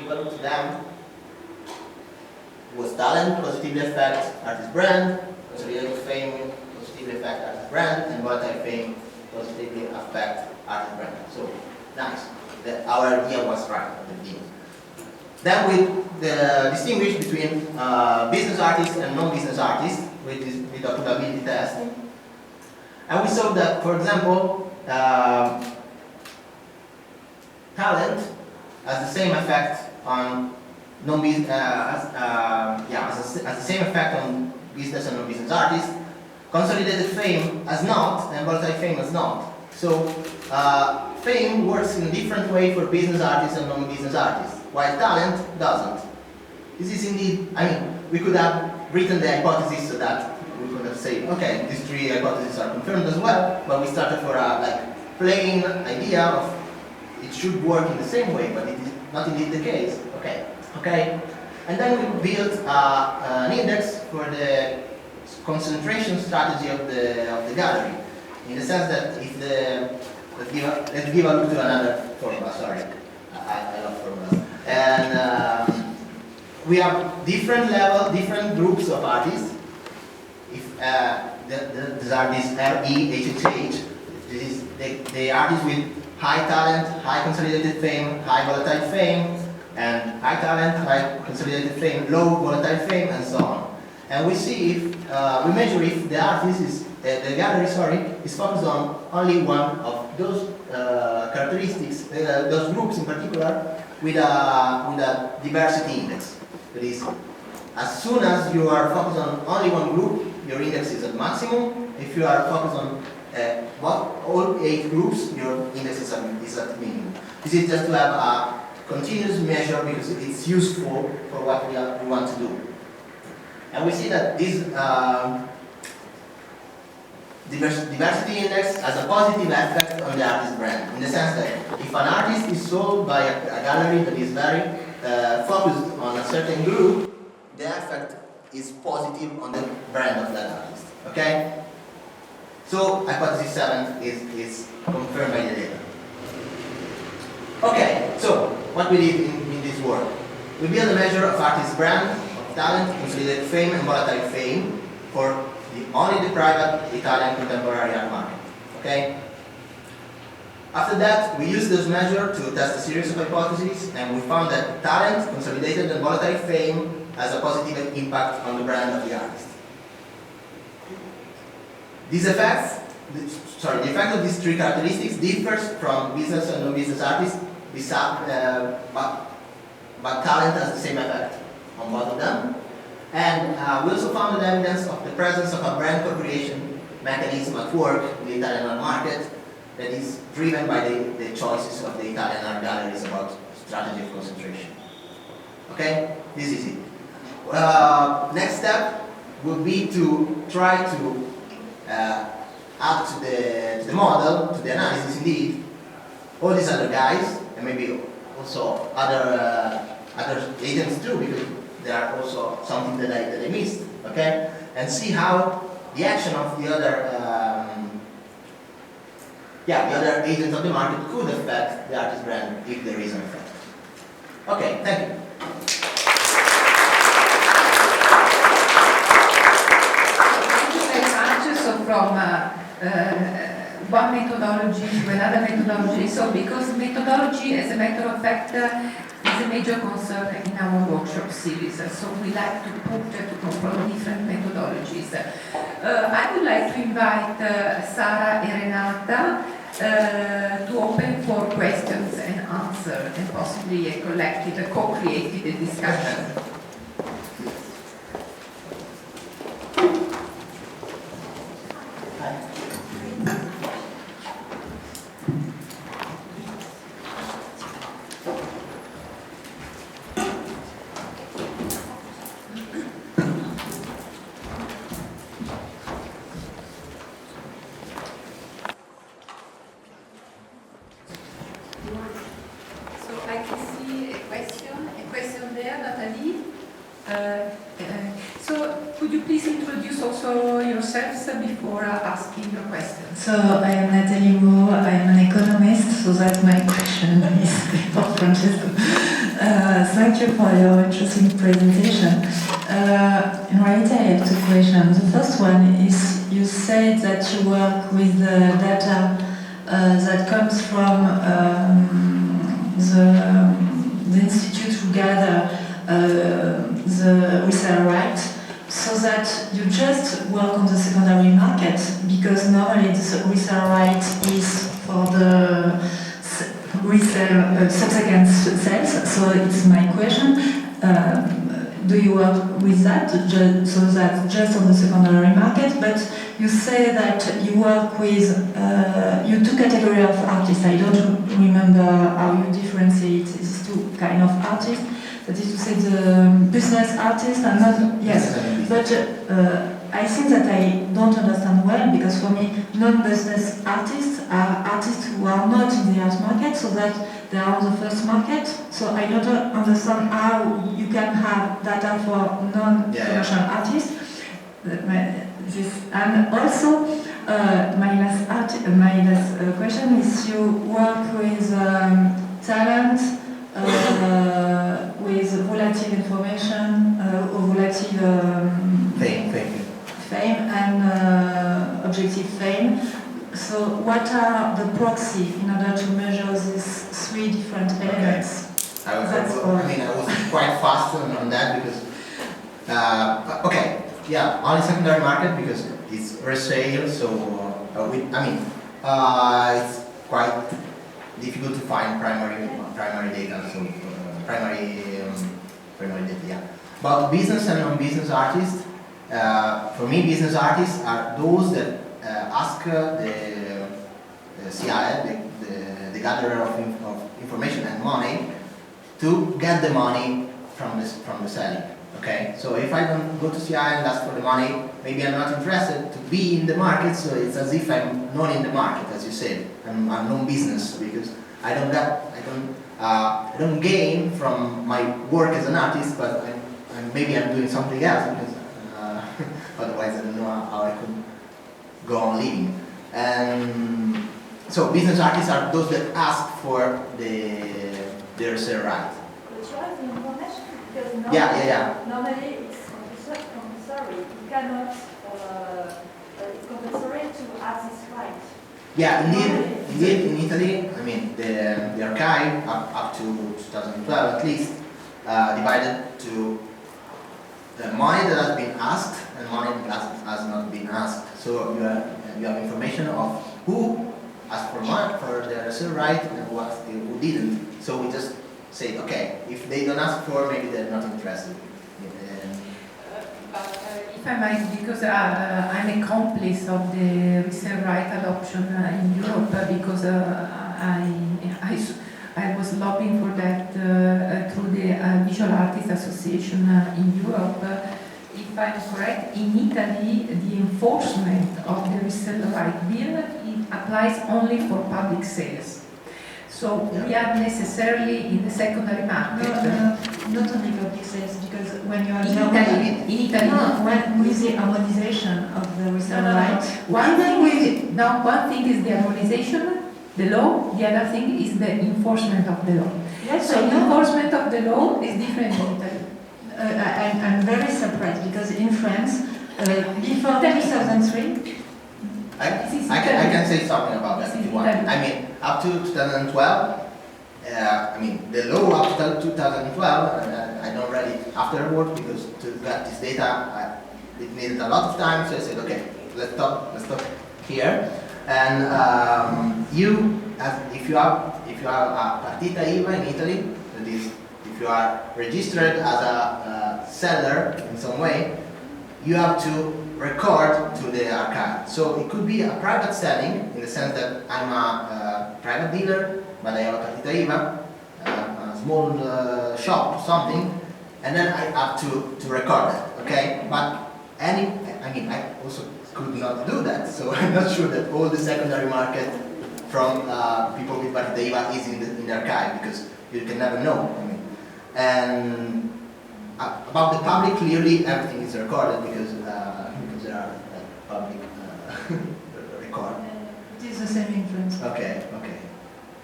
we look to them, was talent positively affect artist brand, consolidated fame positively affect artist brand, and volatile fame positively affect artist brand. So nice. Our idea was right at the beginning. Then we distinguish between business artists and non-business artists with the applicability test. And we saw that, for example, talent has the same effect on non-business, has the same effect on business and non-business artists. Consolidated fame has not, and volatile fame has not. So fame works in a different way for business artists and non-business artists, while talent doesn't. This is indeed, we could have written the hypothesis so that we could have said, okay, these 3 hypotheses are confirmed as well, but we started for a plain idea of it should work in the same way, but it is not indeed the case. Okay. And then we built an index for the concentration strategy of the gallery, in the sense that if let's give a look to another formula. Sorry, I love formulas. And we have different groups of artists. If these are these REHHH, this is the artists with high talent, high consolidated fame, high volatile fame, and high talent, high consolidated fame, low volatile fame, and so on. And we see if we measure if the artist is the gallery, is focused on only one of those characteristics, those groups in particular, with a diversity index. That is, as soon as you are focused on only one group, your index is at maximum. If you are focused on all 8 groups, your index is at minimum. This is just to have a continuous measure because it's useful for what we want to do. And we see that this diversity index has a positive effect on the artist brand, in the sense that if an artist is sold by a gallery that is very focused on a certain group, the effect is positive on the brand of that artist. Okay? So hypothesis 7 is confirmed by the data. Okay, so what we did in this work? We built a measure of artist brand, of talent, consolidated fame, and volatile fame for only the private Italian contemporary art market. Okay? After that, we used this measure to test a series of hypotheses, and we found that talent, consolidated, and volatile fame has a positive impact on the brand of the artist. These effects, the effect of these three characteristics differs from business and non-business artists, but talent has the same effect on both of them. And we also found evidence of the presence of a brand co-creation mechanism at work in the Italian art market that is driven by the choices of the Italian art galleries about strategy of concentration. Okay, this is it. Next step would be to try to add to the model, to the analysis indeed, all these other guys, and maybe also other agents too, because there are also something that I missed, okay? And see how the action of the other agents of the market could affect the artist brand if there is an effect. Okay, thank you. Thank you very much. So from one methodology to another methodology. So because methodology, as a matter of fact, is a major concern in our workshop series. So we like to put to confront different methodologies. I would like to invite Sara and Renata to open for questions and answers, and possibly a collective, co-created discussion. So I am Nathalie Moureau, I am an economist, so that my question is for Francesco. Thank you for your interesting presentation. In reality, I have two questions. The first one is, you said that you work with the data that comes from the institute who gather the resale rights, so that you just work on the secondary market, because normally the resale right is for the resale subsequent sales. So it's my question, do you work with that, so that just on the secondary market? But you say that you work with, you two categories of artists. I don't remember how you differentiate these two kind of artists. That is to say, the business artist and not, yes, but I think that I don't understand well, because for me, non-business artists are artists who are not in the art market, so that they are on the first market. So I don't understand how you can have data for non-commercial artists. And also, my last question is, you work with talent, with volatile information, or volatile fame and objective fame. So what are the proxy in order to measure these three different elements? I was quite fast on that because, only secondary market because it's resale, so it's quite difficult to find primary data, so primary data, yeah. But business and non-business artists, for me, business artists are those that ask the CI, the gatherer of information and money, to get the money from the selling. Okay, so if I don't go to CI and ask for the money, maybe I'm not interested to be in the market. So it's as if I'm not in the market, as you said. I'm non-business because I don't gain from my work as an artist, but maybe I'm doing something else because otherwise I don't know how I could go on living. And so business artists are those that ask for their share right. Normally it's compulsory. You cannot, it's compulsory to have this right. Yeah, indeed in Italy, I mean, the archive up to 2012 at least, divided to the money that has been asked and money that has not been asked. So you have information of who asked for money for their reserve right and who didn't. So we just say, okay, if they don't ask for, maybe they're not interested. If I might, because I'm an accomplice of the reserve right adoption in Europe, because I was lobbying for that through the Visual Artists Association in Europe. If I'm correct, in Italy, the enforcement of the reserve right bill applies only for public sales. So we are necessarily in the secondary market. No, not only public sales, because when you are in Italy, when with the harmonization of the reserve right. One thing is the harmonization, the law. The other thing is the enforcement of the law. Yes, so the enforcement of the law is different in Italy. I'm very surprised because in France, before 2003. I can say something about that if you want. I mean, up to 2012, I mean, the law up to 2012, I don't read it afterward because to get this data, it needed a lot of time, so I said, okay, let's stop here. And if you have a partita IVA in Italy, that is, if you are registered as a seller in some way, you have to record to the archive. So it could be a private selling in the sense that I'm a private dealer, but I have a partita IVA, a small shop or something, and then I have to record it. Okay, but I also could not do that. So I'm not sure that all the secondary market from people with partita IVA is in the archive because you can never know. And about the public, clearly everything is recorded because there are public record. It is the same influence. Okay.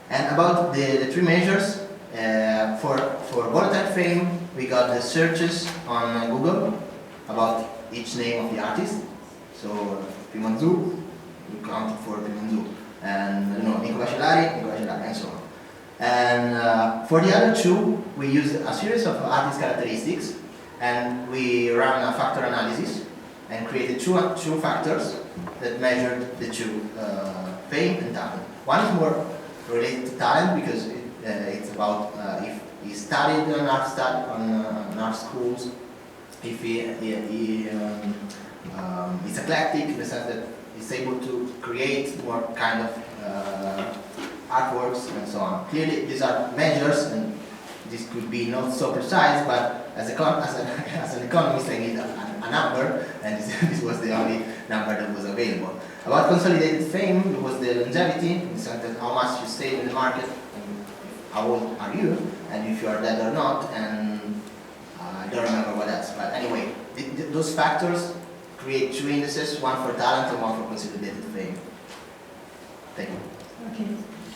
And about the three measures, for volatile fame, we got the searches on Google about each name of the artist. So Pimanzu, we counted for Pimanzu, and Nico Bacellari, and so on. And for the other two, we used a series of artist characteristics, and we ran a factor analysis and created two factors that measured the two, fame and talent. One is more related to talent because it's about if he studied on art schools, if he's eclectic in the sense that he's able to create more kind of artworks and so on. Clearly, these are measures, and this could be not so precise, but as an economist, I need a number, and this was the only number that was available. About consolidated fame, it was the longevity, in the sense that how much you stayed in the market, and how old are you, and if you are dead or not, and I don't remember what else. But anyway, those factors create two indices, one for talent and one for consolidated fame. Thank you. Okay.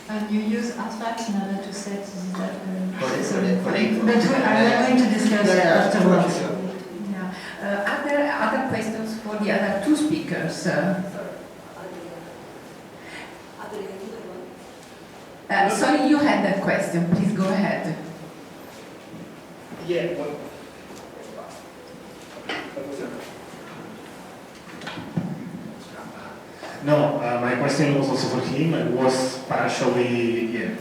And you use artifacts in order to set that. For the but we are going to discuss afterwards. Are there other questions for the other two speakers? Sorry, you had that question. Please go ahead. Yeah. No, my question was also for him. It was partially, yeah.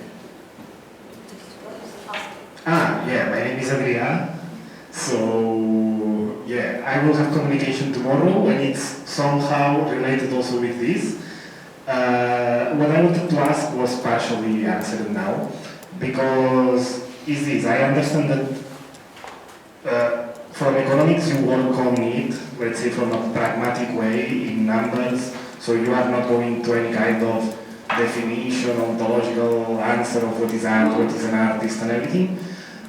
My name is Adriana. So, yeah, I will have communication tomorrow, and it's somehow related also with this. What I wanted to ask was partially answered now, because is this. I understand that from economics you work on it, let's say from a pragmatic way, in numbers, so you are not going to any kind of definition, ontological answer of what is art, what is an artist and everything.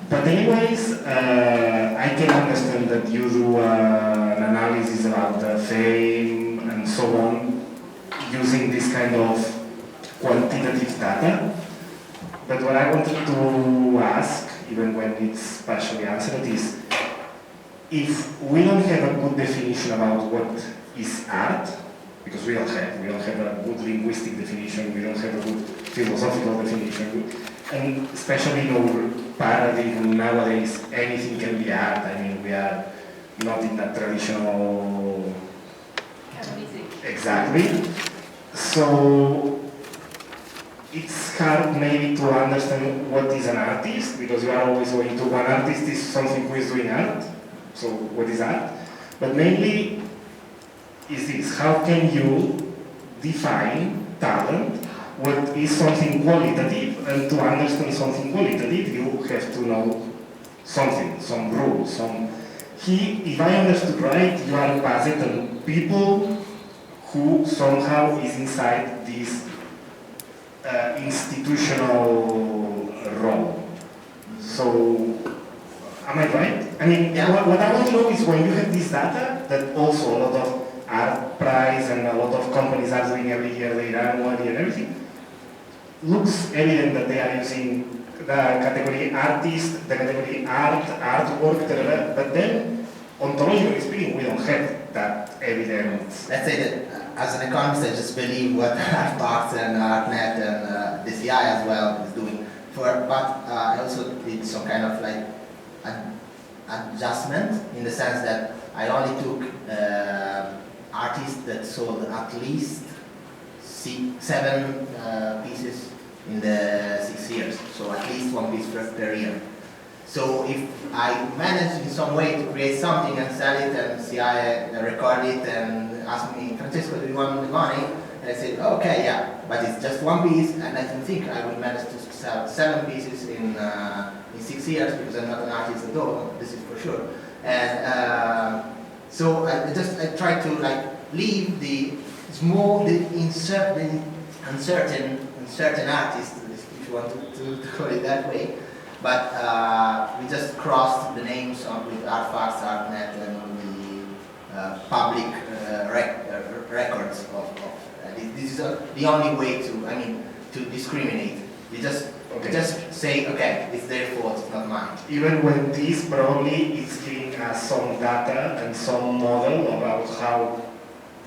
But anyways, I can understand that you do an analysis about fame and so on, using this kind of quantitative data. But what I wanted to ask, even when it's partially answered, is if we don't have a good definition about what is art, because we don't have a good linguistic definition, we don't have a good philosophical definition, and especially in our paradigm nowadays, anything can be art. I mean, we are not in that traditional... Exactly. So it's hard maybe to understand what is an artist, because you are always going to one artist is something who is doing art, so what is art? But mainly is this, how can you define talent, what is something qualitative, and to understand something qualitative you have to know something, some rules, if I understood right, you are based on people who somehow is inside this institutional role. So, am I right? I mean, what I want to know is when you have this data, that also a lot of art prize and a lot of companies are doing every year their annually and everything, looks evident that they are using the category artist, the category art, artwork, but then, ontologically speaking, we don't have that evidence. Let's say that as an economist, I just believe what Arts and ArtNet and the CI as well is doing. But I also did some kind of like adjustment in the sense that I only took artists that sold at least 7 pieces in the 6 years, so at least 1 piece per year. So if I manage in some way to create something and sell it and CI record it and ask me, Francesco, do you want the money? And I say, okay, yeah, but it's just 1 piece, and I don't think I will manage to sell 7 pieces in 6 years because I'm not an artist at all, this is for sure. And so I try to like leave the uncertain artist, if you want to call it that way. But we just crossed the names with Artfacts, ArtNet, and the public records of this is the only way to discriminate. You just say, okay, it's their fault, it's not mine. Even when this probably is giving us some data and some model about how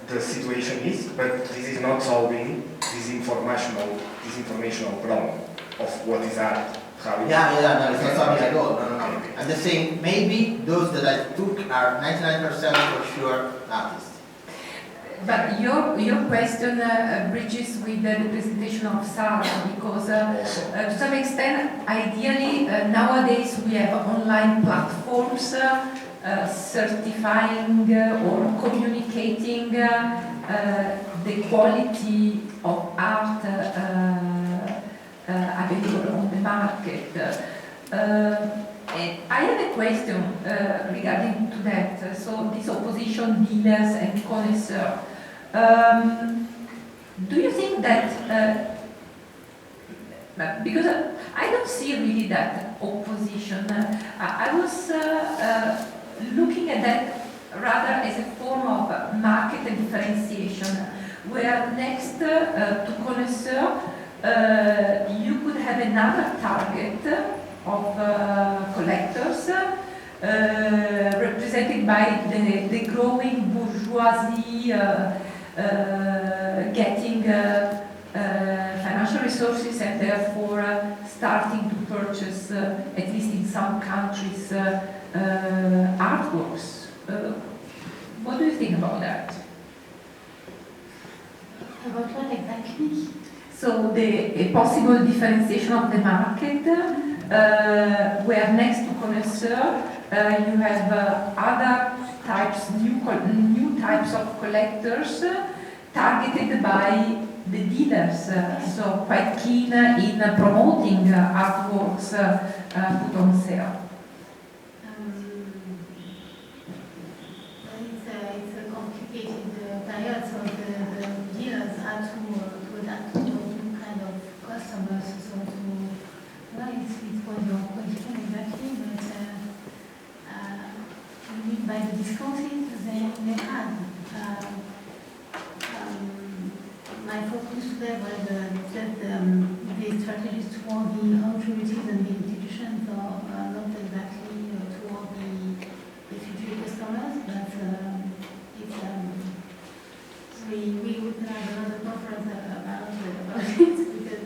the situation is, but this is not solving this informational problem of what is art. No, it's not solving at all. No. I'm just saying maybe those that I took are 99% for sure artists. But your question bridges with the presentation of Sarah, because to some extent, ideally, nowadays we have online platforms certifying or communicating the quality of art available on the market. I have a question regarding to that. So this opposition, dealers and connoisseurs. Do you think that, because I don't see really that opposition, I was looking at that rather as a form of market differentiation, where next to connoisseur, you could have another target of collectors represented by the growing bourgeoisie getting financial resources and therefore starting to purchase, at least in some countries, artworks. What do you think about that? About what exactly? So a possible differentiation of the market, where next to connoisseur you have other types, new types of collectors targeted by the dealers, so quite keen in promoting artworks put on sale? It's a complicated period, so the dealers had to adapt to new kind of customers, so it's what your question exactly, but you mean by the discounted they had. My focus today was that the strategies toward the authorities and the institutions are not exactly toward the future customers, but we would have another conference about it because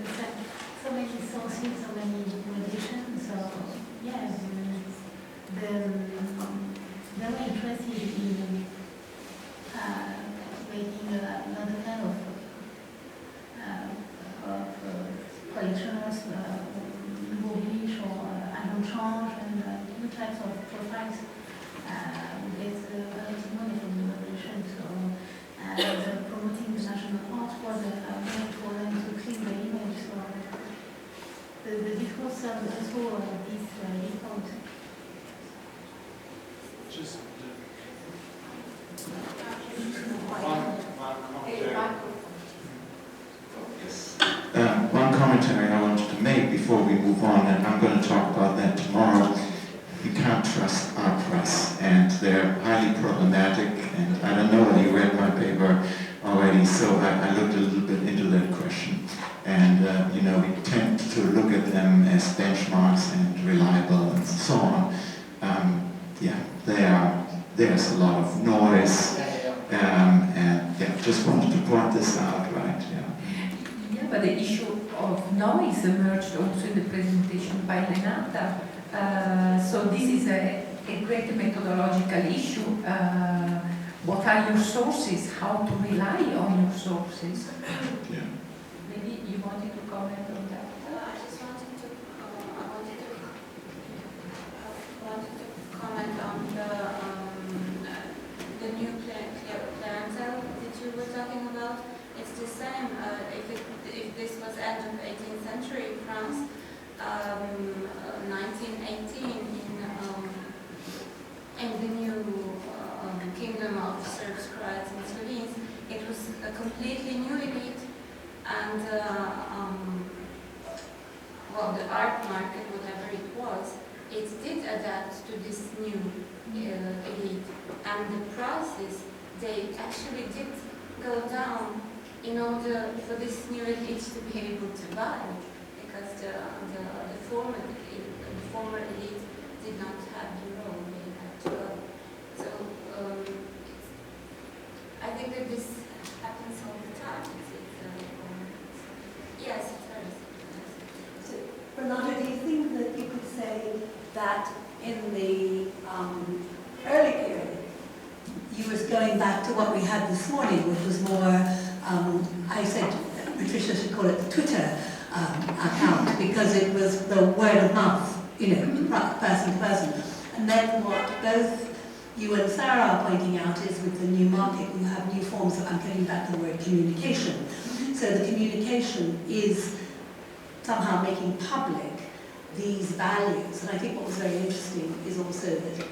so many sources, so many recommendations. So yes, they were interested in making another kind of collectioners, movies or avant-change and new types of profiles. We get a lot of money from the revolution, so promoting the national art was a way for them to clean the image. So the discourse also this discount. Just one commentary I wanted to make before we move on, and I'm going to talk about that tomorrow. You can't trust art press, and they're highly problematic, and I don't know whether you read my paper already, so I looked a little bit into that question. And, we tend to look at them as benchmarks and reliable and so on. There's a lot of noise, just wanted to point this out, right? Yeah, but the issue of noise emerged also in the presentation by Renata. So this is a great methodological issue. What are your sources? How to rely on your sources? Yeah. Maybe you wanted to comment on that. I just wanted to comment on the new clientele that you were talking about. It's the same. If this was end of 18th century France, 1918 in the new kingdom of Serbs, Croats, and Slovenes, it was a completely new elite, and the art market, whatever it was, it did adapt to this new elite, and the prices, they actually did go down in order for this new elite to be able to buy, because the former elite did not have the role they had to go. So I think that this happens all the time. Yes, it does. So, Renata, do you think that you could say that in the early period, you was going back to what we had this morning, which was more, I said, Patricia should call it the Twitter account, because it was the word of mouth, person to person. And then what both you and Sarah are pointing out is with the new market, you have new forms of, I'm getting back to the word communication. So the communication is somehow making public these values. And I think what was very interesting is also that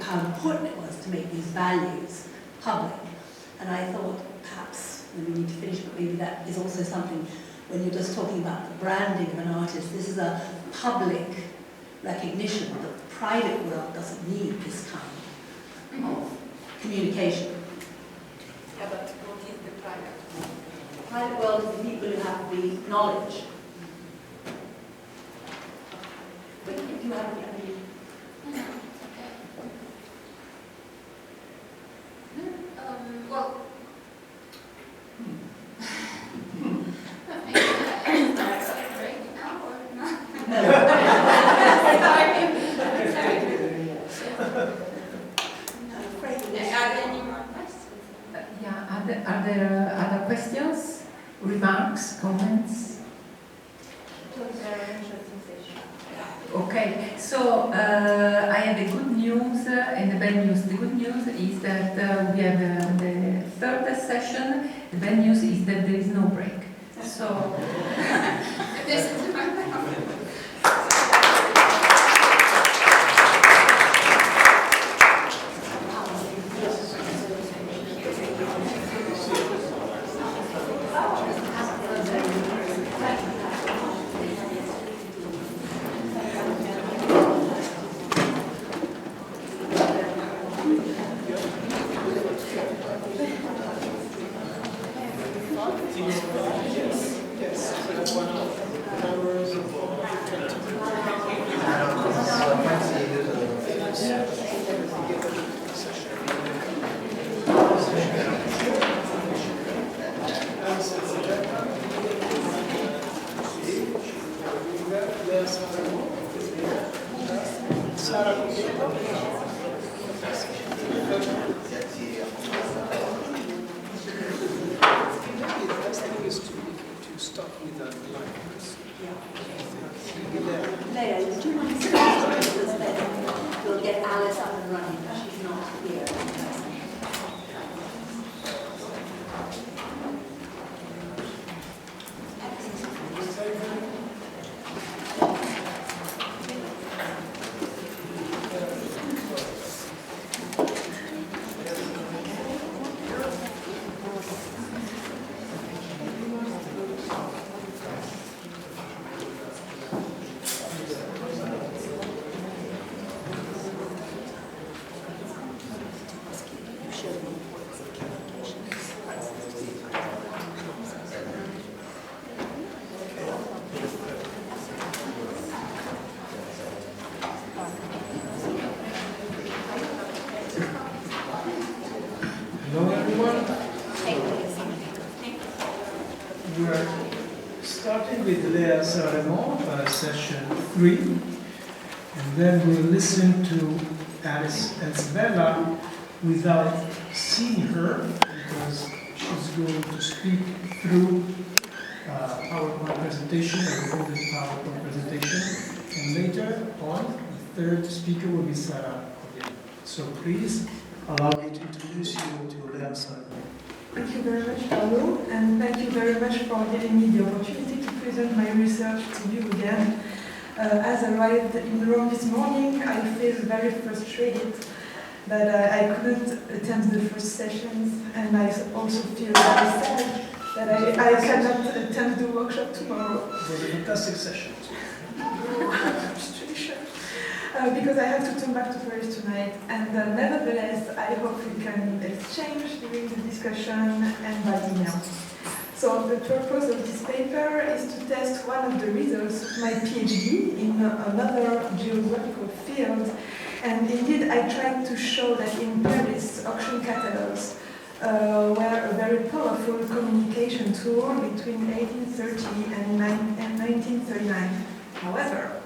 how important it was to make these values public. And I thought perhaps, and we need to finish, but maybe that is also something when you're just talking about the branding of an artist, this is a public recognition that the private world doesn't need this kind of communication. Yeah, but what is the private world? The private world is the people who have the knowledge. But if you have the well, Are there other questions, remarks, comments? Okay, so I have the good news and the bad news. The good news is that we have the third session. The bad news is that there is no break. So, this is We'll get Alice up and running, but she's not here. Hello everyone. We're starting with Léa Saremont, session 3, and then we'll listen to Alice Elisabetta without seeing her, because she's going to speak through PowerPoint presentation, a recorded PowerPoint presentation, and later on, the third speaker will be Sarah. So please allow me to introduce you to Léa Saremont. Thank you very much, Paolo, and thank you very much for giving me the opportunity to present my research to you again. As I arrived in Rome this morning, I feel very frustrated that I couldn't attend the first sessions, and I also feel very sad that I cannot attend the workshop tomorrow. It was a fantastic session. Because I have to turn back to Paris tonight, and nevertheless, I hope we can exchange during the discussion and by email. So the purpose of this paper is to test one of the results of my PhD in another geographical field, and indeed I tried to show that in Paris, auction catalogs were a very powerful communication tool between 1830 and 1939. However,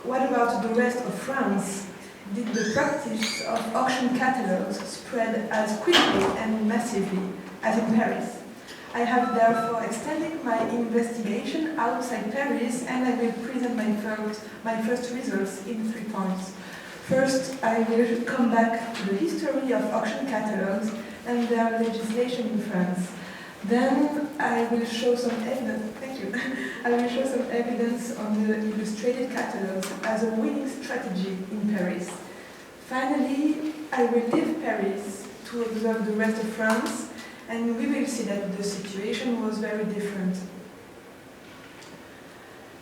what about the rest of France? Did the practice of auction catalogs spread as quickly and massively as in Paris? I have therefore extended my investigation outside Paris, and I will present my first results in 3 points. First, I will come back to the history of auction catalogs and their legislation in France. Then I will show some evidence. Thank you. I will show some evidence on the illustrated catalogs as a winning strategy in Paris. Finally, I will leave Paris to observe the rest of France, and we will see that the situation was very different.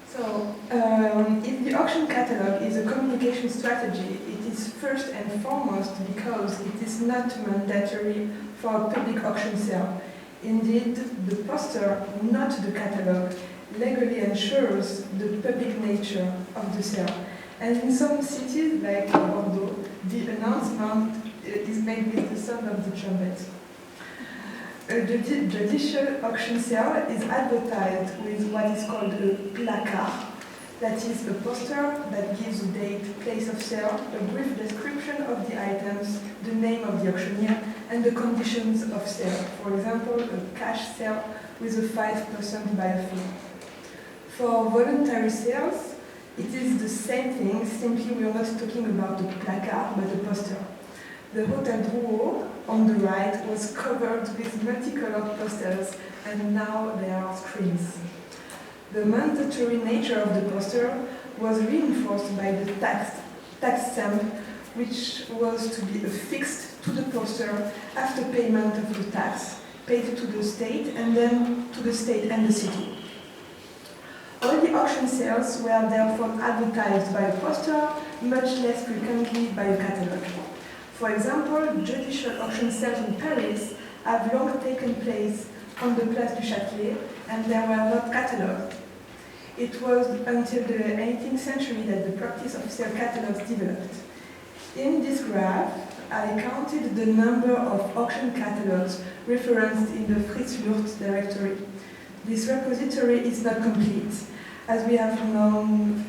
So, if the auction catalog is a communication strategy, it is first and foremost because it is not mandatory for a public auction sale. Indeed, the poster, not the catalogue, legally ensures the public nature of the sale. And in some cities, like Bordeaux, the announcement is made with the sound of the trumpet. A judicial auction sale is advertised with what is called a placard, that is a poster that gives a date, place of sale, a brief description of the items, the name of the auctioneer, and the conditions of sale. For example, a cash sale with a 5% buyer fee. For voluntary sales, it is the same thing, simply we are not talking about the placard, but the poster. The Hotel Drouot on the right was covered with multicolored posters, and now there are screens. The mandatory nature of the poster was reinforced by the tax stamp, which was to be affixed to the poster after payment of the tax paid to the state and then to the state and the city. All the auction sales were therefore advertised by a poster, much less frequently by a catalogue. For example, judicial auction sales in Paris have long taken place on the Place du Châtelet, and they were not catalogued. It was until the 18th century that the practice of sale catalogues developed. In this graph, I counted the number of auction catalogues referenced in the Fritz Lurt directory. This repository is not complete, as we have known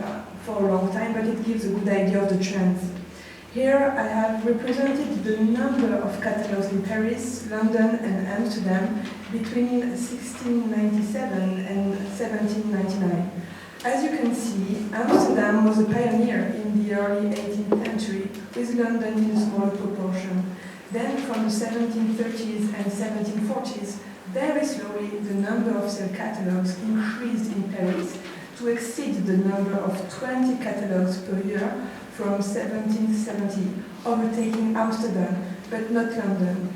for a long time, but it gives a good idea of the trends. Here I have represented the number of catalogues in Paris, London and Amsterdam between 1697 and 1799. As you can see, Amsterdam was a pioneer in the early 18th century, with London in a small proportion. Then from the 1730s and 1740s, very slowly the number of sale catalogues increased in Paris to exceed the number of 20 catalogues per year from 1770, overtaking Amsterdam, but not London.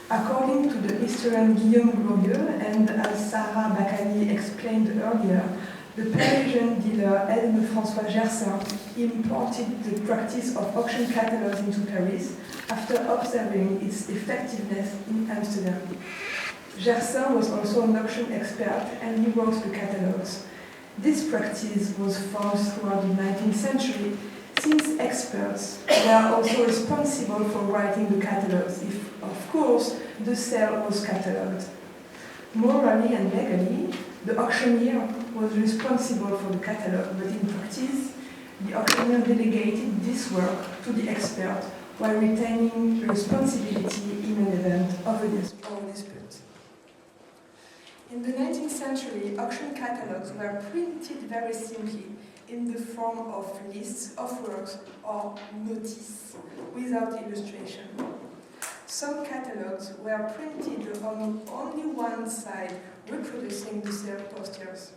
According to the historian Guillaume Glorieux, and as Sarah Bacani explained earlier, the Parisian dealer Edme François Gersin imported the practice of auction catalogues into Paris after observing its effectiveness in Amsterdam. Gersin was also an auction expert and he wrote the catalogues. This practice was found throughout the 19th century, since experts were also responsible for writing the catalogues if, of course, the sale was catalogued. Morally and legally, the auctioneer was responsible for the catalogue, but in practice, the auctioneer delegated this work to the expert while retaining responsibility in an event of a dispute. In the 19th century, auction catalogues were printed very simply in the form of lists of works or notice, without illustration. Some catalogues were printed on only one side, reproducing the sale posters.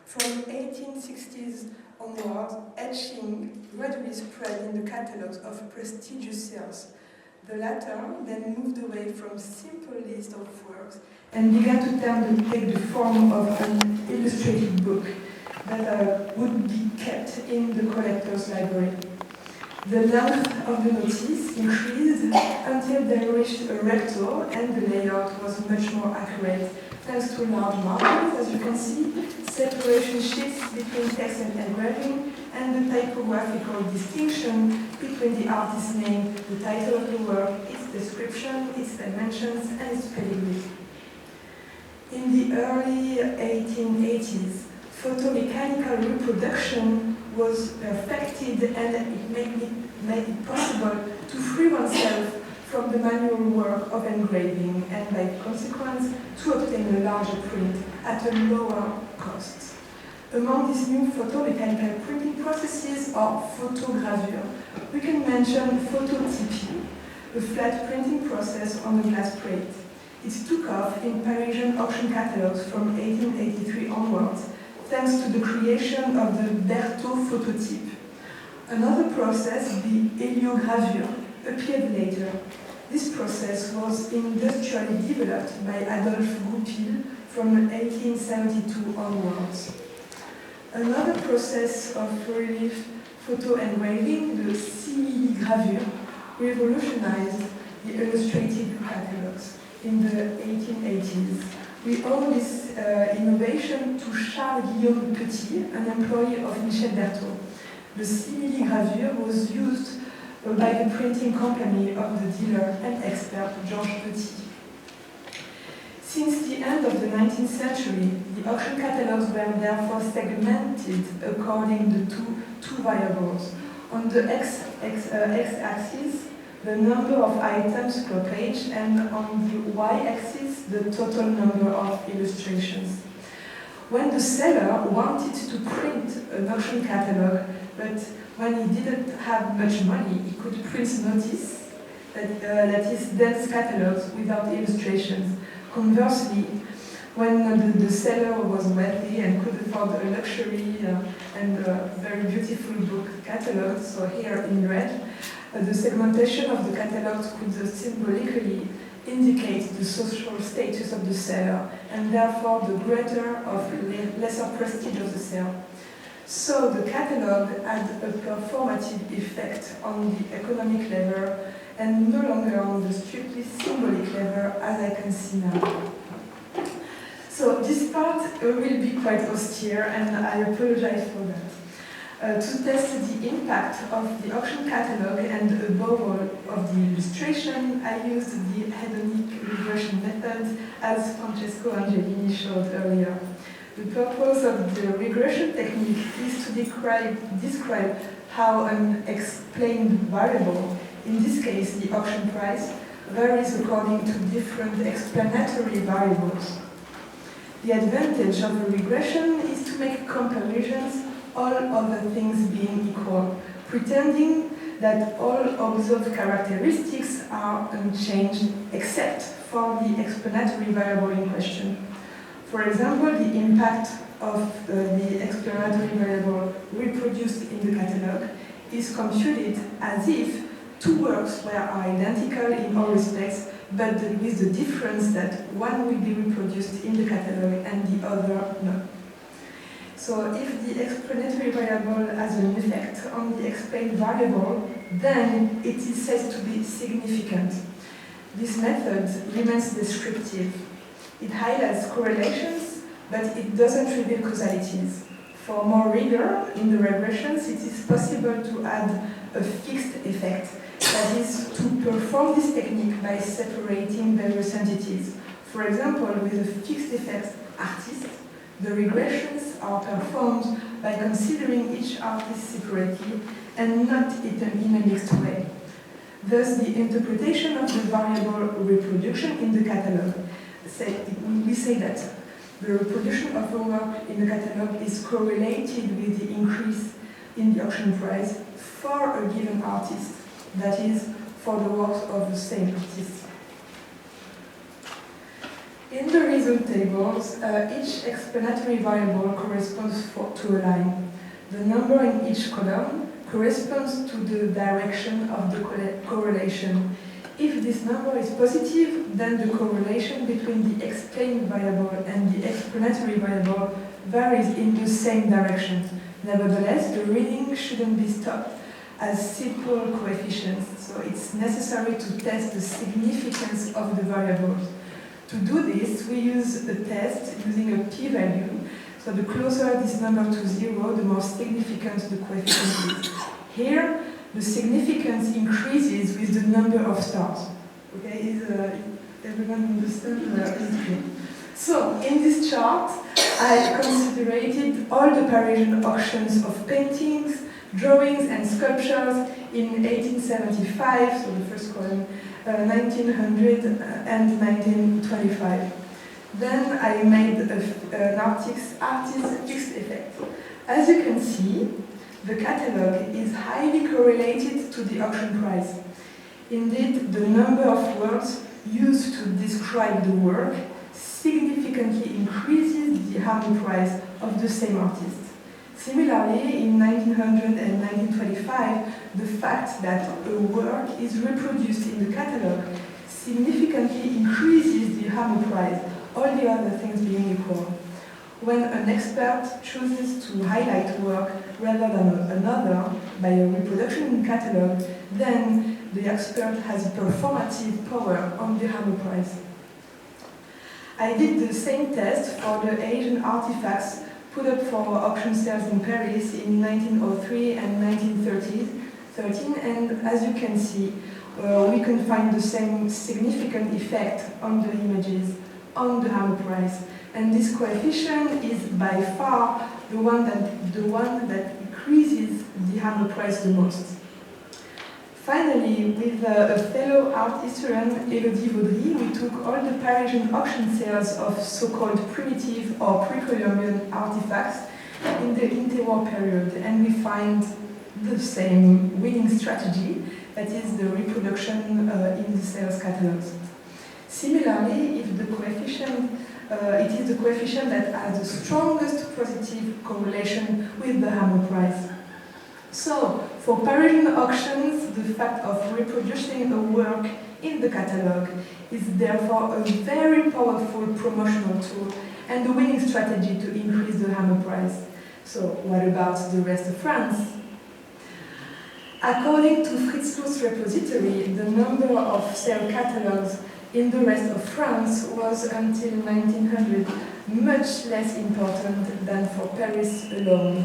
From 1860s onwards, etching gradually spread in the catalogues of prestigious sales. The latter then moved away from simple lists of works and began to take the form of an illustrated book that would be kept in the collector's library. The length of the notice increased until they reached a recto, and the layout was much more accurate thanks to large margins, as you can see, separation sheets between text and engraving, and the typographical distinction between the artist's name, the title of the work, its description, its dimensions, and its pedigree. In the early 1880s, photomechanical reproduction was perfected, and it made it possible to free oneself from the manual work of engraving and, by consequence, to obtain a larger print at a lower cost. Among these new photomechanical printing processes are photogravure. We can mention phototypie, a flat printing process on a glass plate. It took off in Parisian auction catalogues from 1883 onwards, thanks to the creation of the Berthaud phototype. Another process, the heliogravure, appeared later. This process was industrially developed by Adolphe Goupil from 1872 onwards. Another process of relief photo engraving, the simili-gravure, revolutionized the illustrated catalogues in the 1880s. We owe this innovation to Charles Guillaume Petit, an employee of Michel Berthaud. The simili-gravure was used by the printing company of the dealer and expert Georges Petit. Since the end of the 19th century, the auction catalogues were therefore segmented according to two variables. On the x-axis, the number of items per page, and on the y-axis, the total number of illustrations. When the seller wanted to print an auction catalogue, but when he didn't have much money, he could print notice, that is dense catalogs without illustrations. Conversely, when the seller was wealthy and could afford a luxury and very beautiful book catalog, so here in red, the segmentation of the catalogs could symbolically indicate the social status of the seller and therefore the greater or lesser prestige of the sale. So the catalog had a performative effect on the economic level and no longer on the strictly symbolic level, as I can see now. So this part will be quite austere, and I apologize for that. To test the impact of the auction catalog and above all of the illustration, I used the hedonic regression method as Francesco Angelini showed earlier. The purpose of the regression technique is to describe how an explained variable, in this case the auction price, varies according to different explanatory variables. The advantage of a regression is to make comparisons, all other things being equal, pretending that all observed characteristics are unchanged except for the explanatory variable in question. For example, the impact of the explanatory variable reproduced in the catalogue is computed as if two works were identical in all respects, but with the difference that one will be reproduced in the catalogue and the other not. So if the explanatory variable has an effect on the explained variable, then it is said to be significant. This method remains descriptive. It highlights correlations, but it doesn't reveal causalities. For more rigor in the regressions, it is possible to add a fixed effect. That is, to perform this technique by separating various entities. For example, with a fixed effect artist, the regressions are performed by considering each artist separately and not in a mixed way. Thus, the interpretation of the variable reproduction in the catalogue, we say that the reproduction of a work in the catalogue is correlated with the increase in the auction price for a given artist, that is, for the works of the same artist. In the result tables, each explanatory variable corresponds to a line. The number in each column corresponds to the direction of the correlation. If this number is positive, then the correlation between the explained variable and the explanatory variable varies in the same direction. Nevertheless, the reading shouldn't be stopped as simple coefficients, so it's necessary to test the significance of the variables. To do this, we use a test using a p-value, so the closer this number to 0, the more significant the coefficient is. Here, the significance increases with the number of stars. Okay, is everyone understand? So, in this chart, I considerated all the Parisian auctions of paintings, drawings and sculptures in 1875, so the first column, 1900 and 1925. Then I made an artist's fixed effect. As you can see, the catalogue is highly correlated to the auction price. Indeed, the number of words used to describe the work significantly increases the Harmony price of the same artist. Similarly, in 1900 and 1925, the fact that a work is reproduced in the catalogue significantly increases the Harmony price, all the other things being equal. When an expert chooses to highlight work rather than another by a reproduction in catalogue, then the expert has a performative power on the Harmony price. I did the same test for the Asian artifacts put up for auction sales in Paris in 1903 and 1913, and as you can see, we can find the same significant effect on the images, on the Harmony price, and this coefficient is by far the one that increases the Harmony price the most. Finally, with a fellow art historian, Elodie Vaudry, we took all the Parisian auction sales of so-called primitive or pre-Columbian artifacts in the interwar period, and we find the same winning strategy, that is the reproduction in the sales catalogs. Similarly, if the coefficient, it is the coefficient that has the strongest positive correlation with the hammer price. So, for Parisian auctions, the fact of reproducing a work in the catalogue is therefore a very powerful promotional tool and a winning strategy to increase the hammer price. So, what about the rest of France? According to Fritz Lu's repository, the number of sale catalogues in the rest of France was until 1900 much less important than for Paris alone.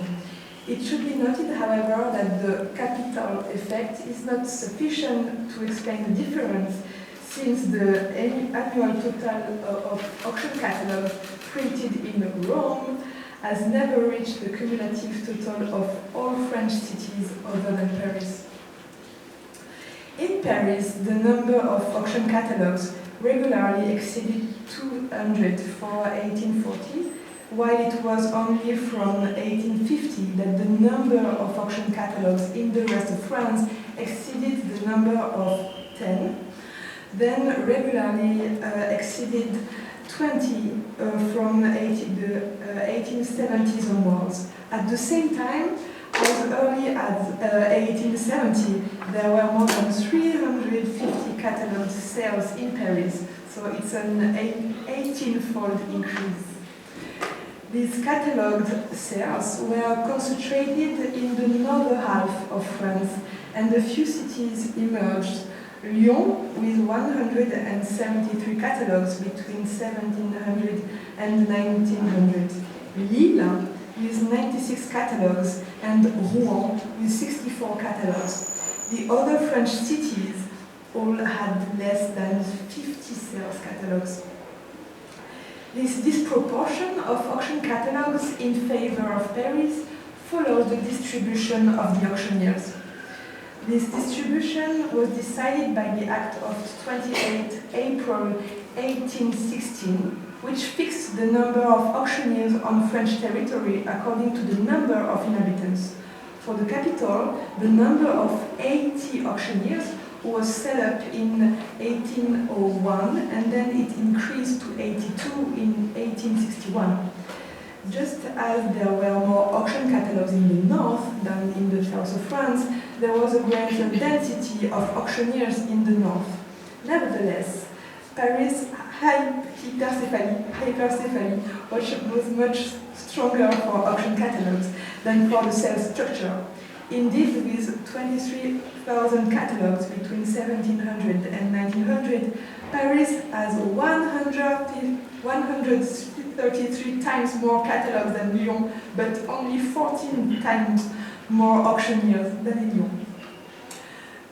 It should be noted, however, that the capital effect is not sufficient to explain the difference, since the annual total of auction catalogues printed in Rome has never reached the cumulative total of all French cities other than Paris. In Paris, the number of auction catalogues regularly exceeded 200 for 1840, while it was only from 1850 that the number of auction catalogues in the rest of France exceeded the number of 10, then regularly exceeded 20 from the 1870s onwards. At the same time, as early as 1870, there were more than 350 catalogue sales in Paris, so it's an 18-fold increase. These catalogued sales were concentrated in the northern half of France, and a few cities emerged. Lyon, with 173 catalogues between 1700 and 1900. Lille, with 96 catalogues, and Rouen, with 64 catalogues. The other French cities all had less than 50 sales catalogues. This disproportion of auction catalogues in favor of Paris follows the distribution of the auctioneers. This distribution was decided by the Act of 28 April 1816, which fixed the number of auctioneers on French territory according to the number of inhabitants. For the capital, the number of 80 auctioneers was set up in 1801, and then it increased to 82 in 1861. Just as there were more auction catalogues in the north than in the south of France, there was a greater density of auctioneers in the north. Nevertheless, Paris' hypercephaly was much stronger for auction catalogues than for the sales structure. Indeed, with 23,000 catalogues between 1700 and 1900, Paris has 133 times more catalogues than Lyon, but only 14 times more auctioneers than in Lyon.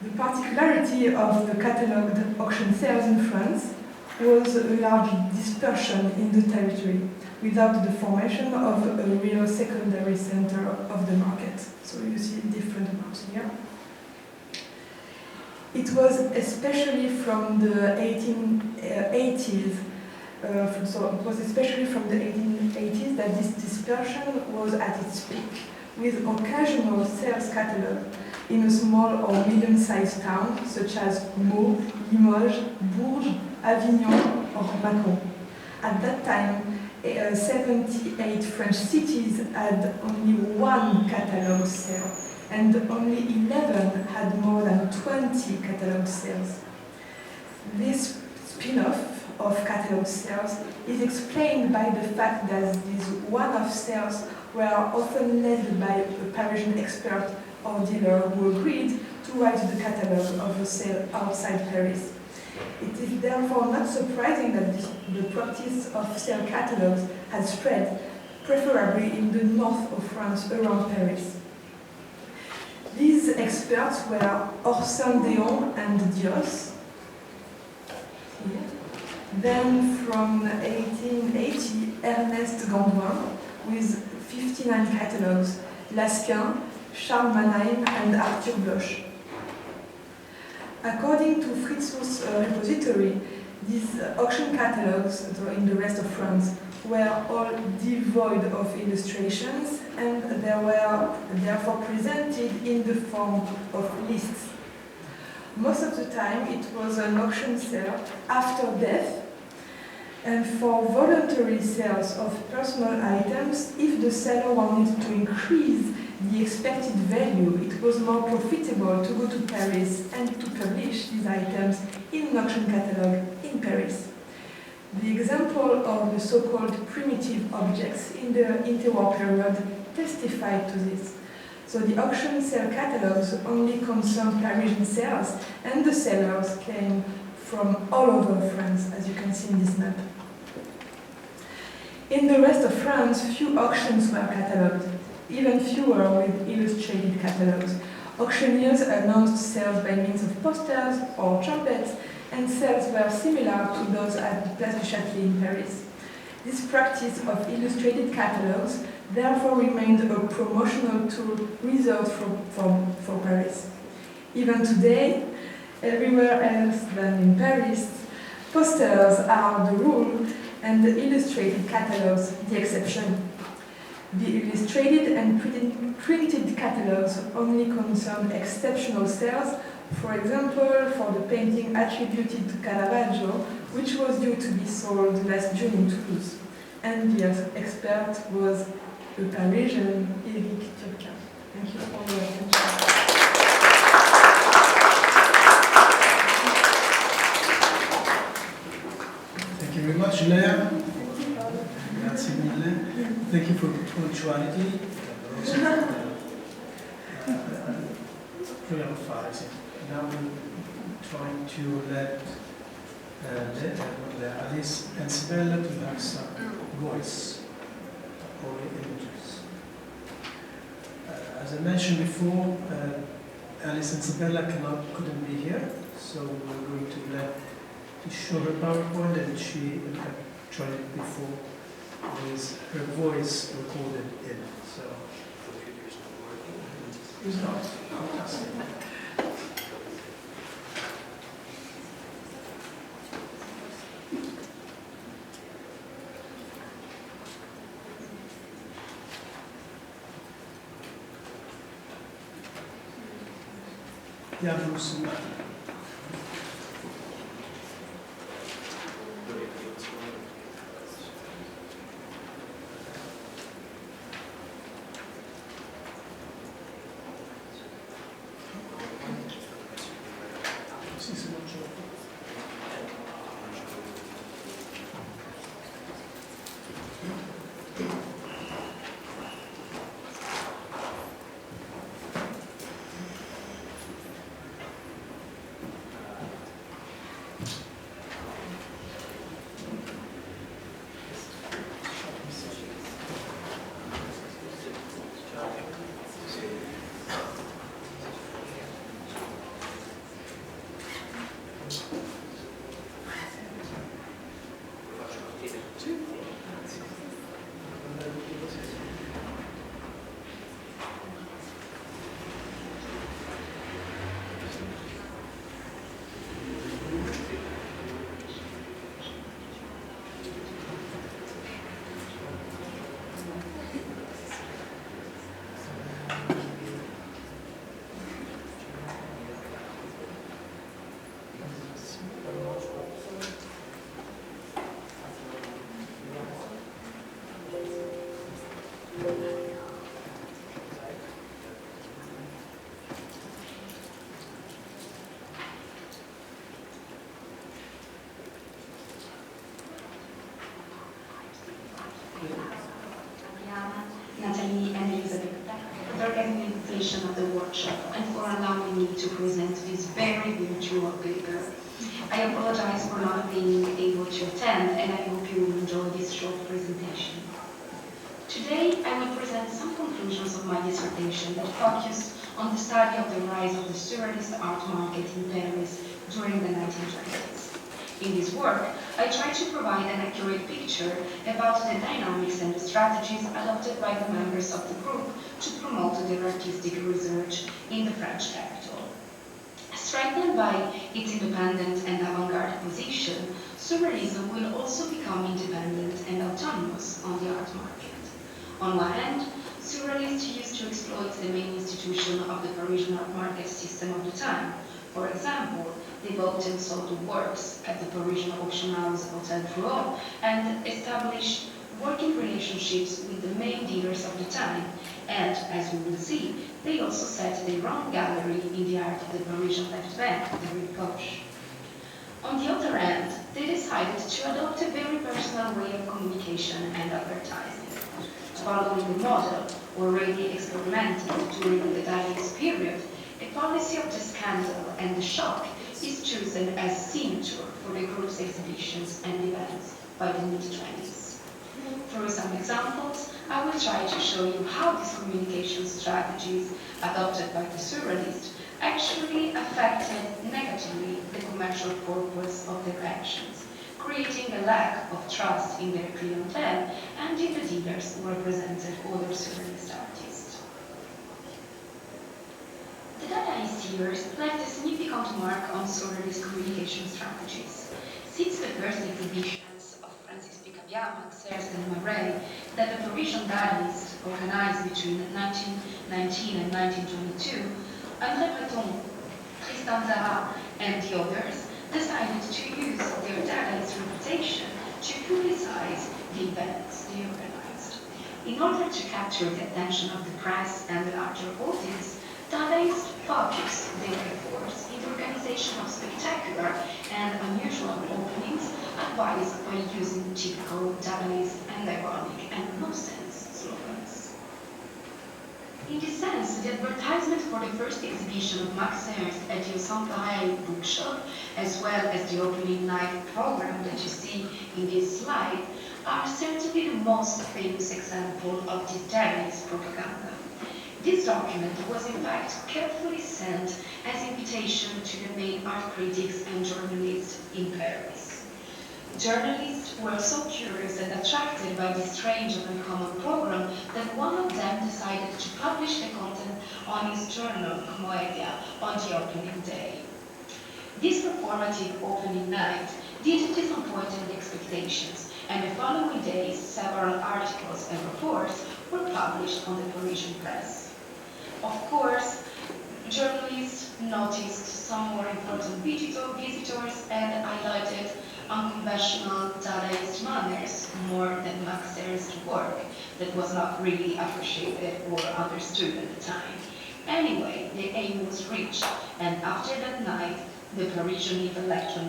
The particularity of the catalogued auction sales in France was a large dispersion in the territory, without the formation of a real secondary center of the market. So you see different maps here. It was especially from the 1880s, that this dispersion was at its peak, with occasional sales catalogue in a small or medium-sized town, such as Meaux, Limoges, Bourges, Avignon, or Mâcon. At that time, 78 French cities had only one catalogue sale, and only 11 had more than 20 catalogue sales. This spin-off of catalogue sales is explained by the fact that these one-off sales were often led by a Parisian expert or dealer who agreed to write the catalogue of a sale outside Paris. It is therefore not surprising that the practice of sale catalogues has spread, preferably in the north of France around Paris. These experts were Orson Déon and Dios. Then from 1880, Ernest Gandoin with 59 catalogues, Lasquin, Charles Mannheim and Arthur Bloch. According to Fritz Lu's repository, these auction catalogues in the rest of France were all devoid of illustrations, and they were therefore presented in the form of lists. Most of the time it was an auction sale after death, and for voluntary sales of personal items, if the seller wanted to increase the expected value, it was more profitable to go to Paris and to publish these items in an auction catalogue in Paris. The example of the so-called primitive objects in the interwar period testified to this. So the auction sale catalogues only concerned Parisian sales, and the sellers came from all over France, as you can see in this map. In the rest of France, few auctions were catalogued, even fewer with illustrated catalogues. Auctioneers announced sales by means of posters or trumpets, and sales were similar to those at the Place du Châtelet in Paris. This practice of illustrated catalogues therefore remained a promotional tool reserved for Paris. Even today, everywhere else than in Paris, posters are the rule and the illustrated catalogues the exception. The illustrated and printed catalogues only concern exceptional sales, for example, for the painting attributed to Caravaggio, which was due to be sold last June in Toulouse. And the expert was the Parisian Adriana Turpin. Thank you for your attention. Thank you very much, Lea. Grazie mille. Thank you for the punctuality. Proviamo a fare, sì. Now we're trying to let Alice and Sibella to have some voice or images. As I mentioned before, Alice and Sibella couldn't be here, so we're going to show her PowerPoint, and she tried it before with her voice recorded in it. So it's not fantastic. Diamo un Adriana, Nathalie, and Elisabetta for the organization of the workshop and for allowing me to present this very virtual paper. I apologize for not being able to attend, and I hope you will enjoy this short presentation. Today, I will present some conclusions of my dissertation that focus on the study of the rise of the surrealist art market in Paris during the 1920s. In this work, I try to provide an accurate picture about the dynamics and the strategies adopted by the members of the group to promote their artistic research in the French capital. Strengthened by its independent and avant-garde position, Surrealism will also become independent and autonomous on the art market. On one hand, Surrealists used to exploit the main institution of the Parisian art market system of the time. For example, they bought and sold works at the Parisian auction house Hotel Drouot and established working relationships with the main dealers of the time. And, as we will see, they also set their own gallery in the art of the Parisian left bank, the Rue Gauche. On the other hand, they decided to adopt a very personal way of communication and advertising. Following the model already experimented during the Dadaist period, a policy of the scandal and the shock is chosen as signature for the group's exhibitions and events by the mid-20s. Through some examples, I will try to show you how these communication strategies adopted by the Surrealists actually affected negatively the commercial purpose of their actions, creating a lack of trust in their clientele and in the dealers who represented other Surrealist artists. The Dadaist years left a significant mark on Surrealist communication strategies. Since the first exhibitions of Francis Picabia, Max Ernst and Moureau that the Parisian Dadaists organized between 1919 and 1922, André Breton, Tristan Tzara, and the others decided to use their Dadaist reputation to publicize the events they organized. In order to capture the attention of the press and the larger audience, Dadaists focused their efforts in the organization of spectacular and unusual openings advised by using typical Dadaist and ironic and nonsense slogans. In this sense, the advertisement for the first exhibition of Max Ernst at the Centenaire bookshop, as well as the opening night program that you see in this slide, are certainly the most famous example of this Dadaist propaganda. This document was in fact carefully sent as invitation to the main art critics and journalists in Paris. Journalists were so curious and attracted by this strange and uncommon program that one of them decided to publish the content on his journal, Moedia, on the opening day. This performative opening night didn't disappoint the expectations, and the following days several articles and reports were published on the Parisian press. Of course, journalists noticed some more important visitors and highlighted unconventional Dadaist manners more than Max Ernst's work that was not really appreciated or understood at the time. Anyway, the aim was reached, and after that night, the Parisian intellectual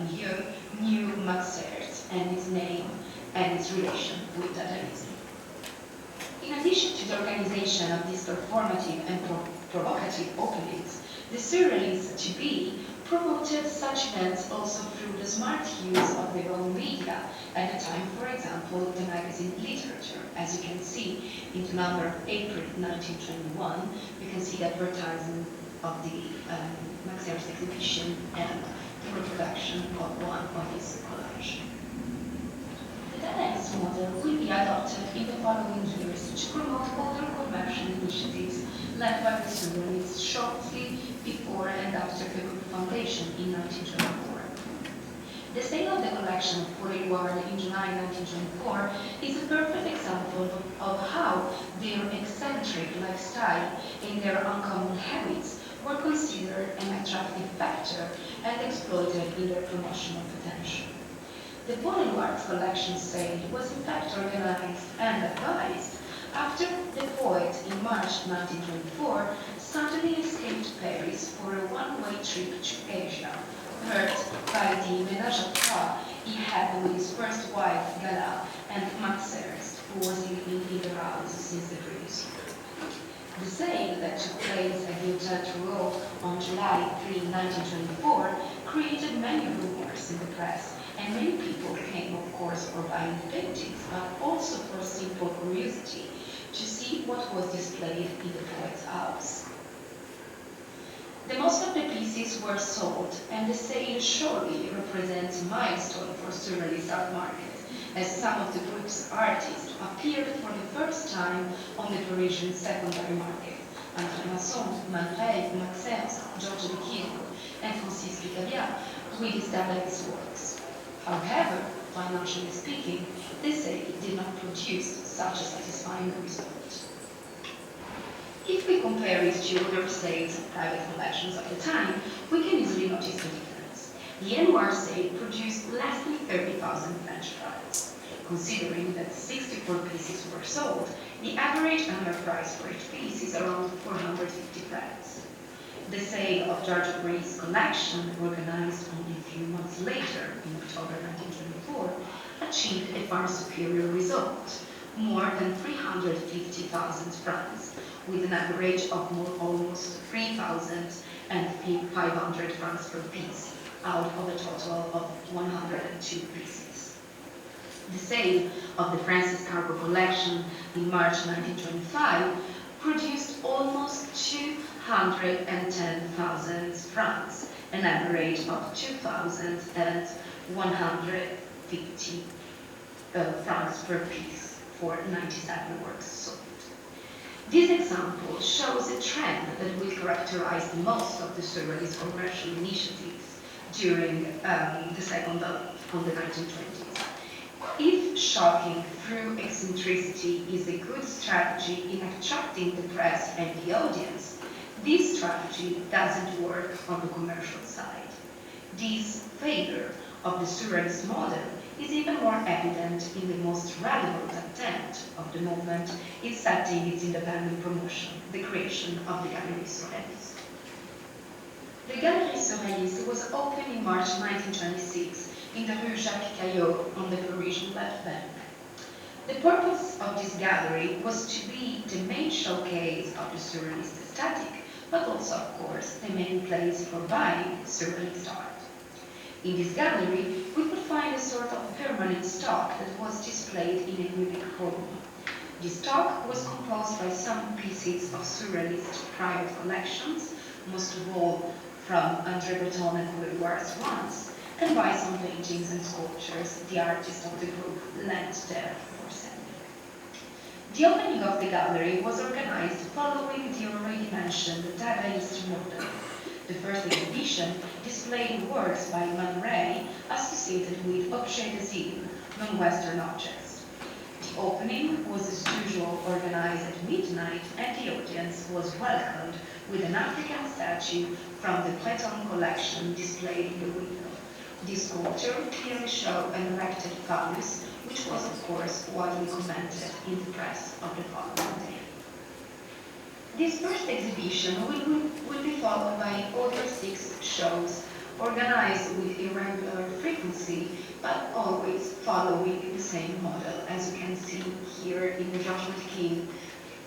knew Max Ernst and his name and his relation with Dadaism. In addition to the organization of these performative and provocative openings, the Surrealists to be promoted such events also through the smart use of their own media at the time, for example, the magazine Literature. As you can see in the number of April 1921, you can see the advertisement of the Max Ernst exhibition and the reproduction of one of his collages. The Dadaist model will be adopted in the following years to promote other commercial initiatives led by the Surrealists shortly before and after the group foundation in 1924. The sale of the collection of Paul Valéry in July 1924 is a perfect example of how their eccentric lifestyle and their uncommon habits were considered an attractive factor and exploited in their promotional potential. The Paul Valéry collection sale was in fact organized and advised after the poet in March 1924 suddenly escaped Paris for a one-way trip to Asia, hurt by the ménage à trois he had with his first wife, Della, and Max Ernst, who was living in the house since the previous year. The sale that took place at the Hotel Drouot on July 3, 1924, created many rumors in the press, and many people came, of course, for buying the paintings, but also for simple curiosity, to see what was displayed in the poet's house. The most of the pieces were sold, and the sale surely represents a milestone for Surrealist art market, as some of the group's artists appeared for the first time on the Parisian secondary market, André Masson, Man Ray, Max Ernst, Georges de Chirico, and Francis Picabia with his Dabel's works. However, financially speaking, this did not produce such a satisfying result. If we compare it to other states and private collections of the time, we can easily notice the difference. The Noir sale produced less than 30,000 French francs. Considering that 64 pieces were sold, the average annual price for each piece is around 450 francs. The sale of George Gray's collection, organized only a few months later, in October 1924, achieved a far superior result, more than 350,000 francs, with an average of almost 3,500 francs per piece, out of a total of 102 pieces. The sale of the Francis Cargo collection in March 1925 produced almost 210,000 francs, an average of 2,150 francs per piece for 97 works sold. This example shows a trend that will characterize most of the Surrealist commercial initiatives during the second half of the 1920s. If shocking through eccentricity is a good strategy in attracting the press and the audience, this strategy doesn't work on the commercial side. This failure of the Surrealist model is even more evident in the most radical attempt of the movement in setting its independent promotion, the creation of the Galerie Surréaliste. The Galerie Surréaliste was opened in March 1926 in the Rue Jacques Caillot on the Parisian left bank. The purpose of this gallery was to be the main showcase of the Surrealist aesthetic, but also, of course, the main place for buying Surrealist art. In this gallery, we could find a sort of permanent stock that was displayed in a unique room. This stock was composed by some pieces of Surrealist private collections, most of all from André Breton and Paul Valéry's ones, and by some paintings and sculptures the artists of the group lent there for selling. The opening of the gallery was organized following the already mentioned Dadaist model. The first exhibition displayed works by Man Ray associated with objets d'asile, non-Western objects. The opening was as usual organized at midnight, and the audience was welcomed with an African statue from the Breton collection displayed in the window. This sculpture clearly showed an erected phallus, which was of course widely commented in the press of the following day. This first exhibition will be followed by other 6 shows, organized with irregular frequency, but always following the same model, as you can see here in the Georges King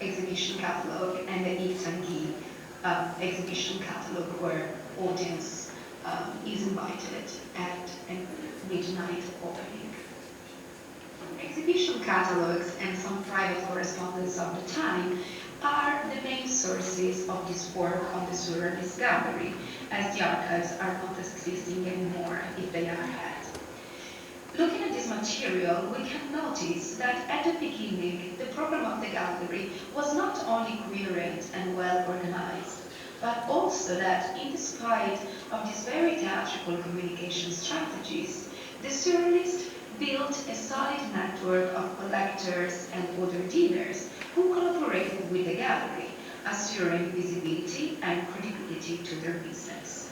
exhibition catalogue and the Yves Tanguy exhibition catalogue, where audience is invited at a midnight opening. Exhibition catalogues and some private correspondence of the time are the main sources of this work on the Surrealist gallery, as the archives are not existing anymore if they are had. Looking at this material, we can notice that at the beginning, the program of the gallery was not only coherent and well organized, but also that, in spite of these very theatrical communication strategies, the Surrealists built a solid network of collectors and other dealers who collaborated with the gallery, assuring visibility and credibility to their business.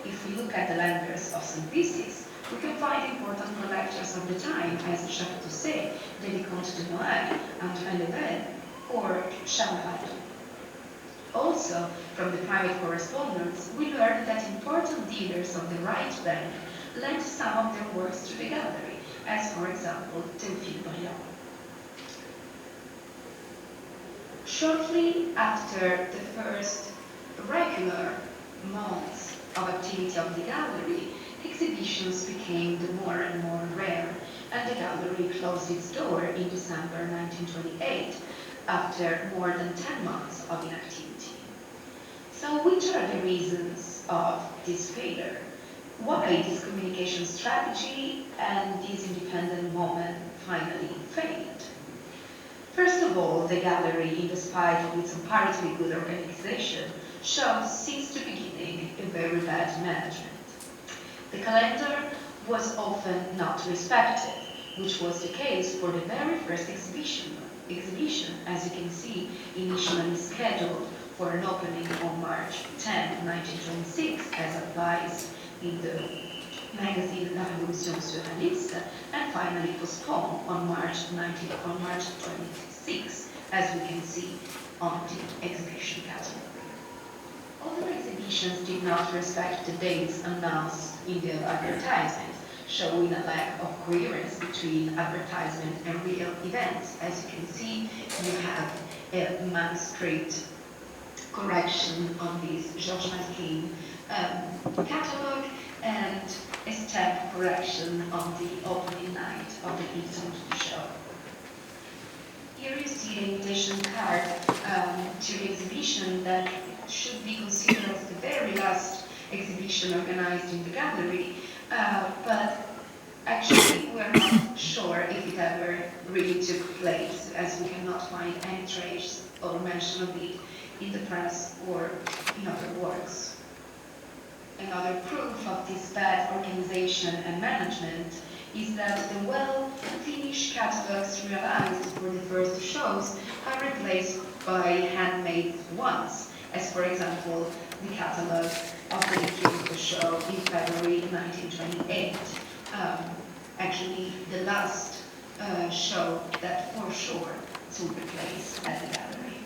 If we look at the lenders of some pieces, we can find important collectors of the time as Jacques Toussaint, the Vicomte de Noël, Antoine Lebel, or Charles Radon. Also, from the private correspondence, we learned that important dealers of the right bank lent some of their works to the gallery, as for example, Théophile Briand. Shortly after the first regular months of activity of the gallery, exhibitions became more and more rare, and the gallery closed its door in December 1928 after more than 10 months of inactivity. So which are the reasons of this failure? Why this communication strategy and this independent moment finally failed? First of all, the gallery, in spite of its apparently good organization, showed since the beginning a very bad management. The calendar was often not respected, which was the case for the very first exhibition, as you can see, initially scheduled for an opening on March 10, 1926, as advised in the magazine La Révolution Surréaliste, and finally postponed on March 26, as we can see on the exhibition catalog. Other exhibitions did not respect the dates announced in the advertisement, showing a lack of coherence between advertisement and real events. As you can see, you have a manuscript correction on this Georges Maskin catalog and a stamp correction on the opening night of the Eton show. Here you see an invitation card to the exhibition that should be considered as the very last exhibition organized in the gallery, but actually we're not sure if it ever really took place, as we cannot find any trace or mention of it in the press or in other works. Another proof of this bad organization and management is that the well-finished catalogs realized for the first shows are replaced by handmade ones, as for example the catalog of the Kyoto show in February 1928. Actually, the last show that for sure took place at the gallery.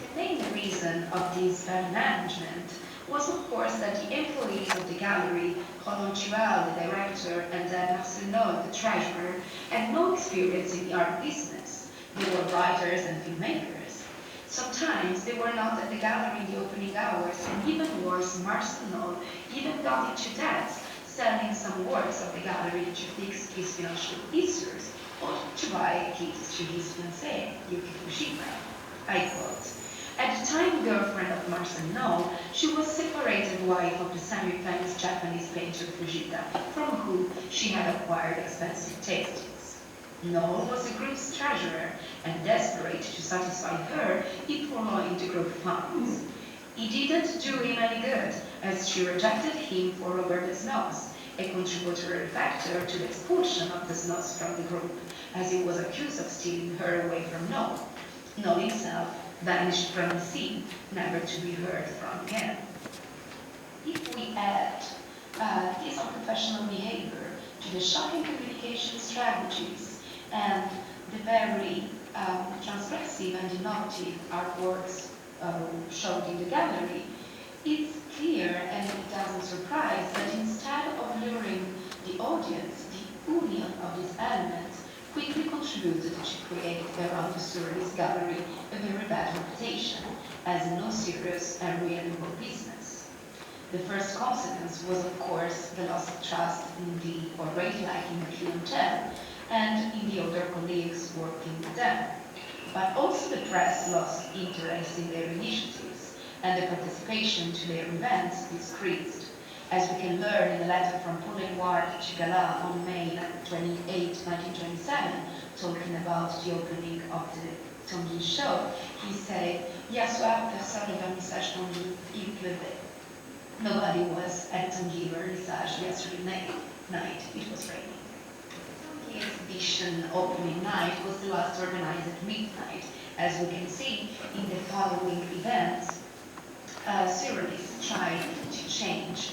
The main reason of this bad management was of course that the employees of the gallery, Roland Tual, the director, and then Marcelot, the treasurer, had no experience in the art business. They were writers and filmmakers. Sometimes they were not at the gallery in the opening hours, and even worse, Marcelot even got into debt, selling some works of the gallery to fix his financial issues, or to buy gifts to his fiancée, Yuki Fujita. I quote, "At the time girlfriend of Marcelot, she was separated wife of the semi-famous Japanese painter Fujita, from whom she had acquired expensive tastings. Noel was the group's treasurer, and desperate to satisfy her, he purloined the group funds. It didn't do him any good, as she rejected him for Robert Desnos, a contributory factor to the expulsion of Desnos from the group, as he was accused of stealing her away from Noel. Noel himself vanished from the scene, never to be heard from again." If we add this unprofessional behavior to the shocking communication strategies and the very transgressive and innovative artworks showed in the gallery, it's clear, and it doesn't surprise, that instead of luring the audience, the union of these elements quickly contributed to create around the Surrealist gallery a very bad reputation as no serious and reliable business. The first consequence was, of course, the loss of trust in the already lacking clientele and in the other colleagues working with them. But also the press lost interest in their initiatives, and the participation to their events decreased. As we can learn in a letter from Paul Edouard to Gala on May 28, 1927, talking about the opening of the Tanguy show, he said, "Hier soir, personne ne vernissage Tanguy, il pleuvait." Nobody was at Tanguy vernissage yesterday night, it was raining. The exhibition opening night was the last organized at midnight. As we can see in the following events, Surrealists tried to change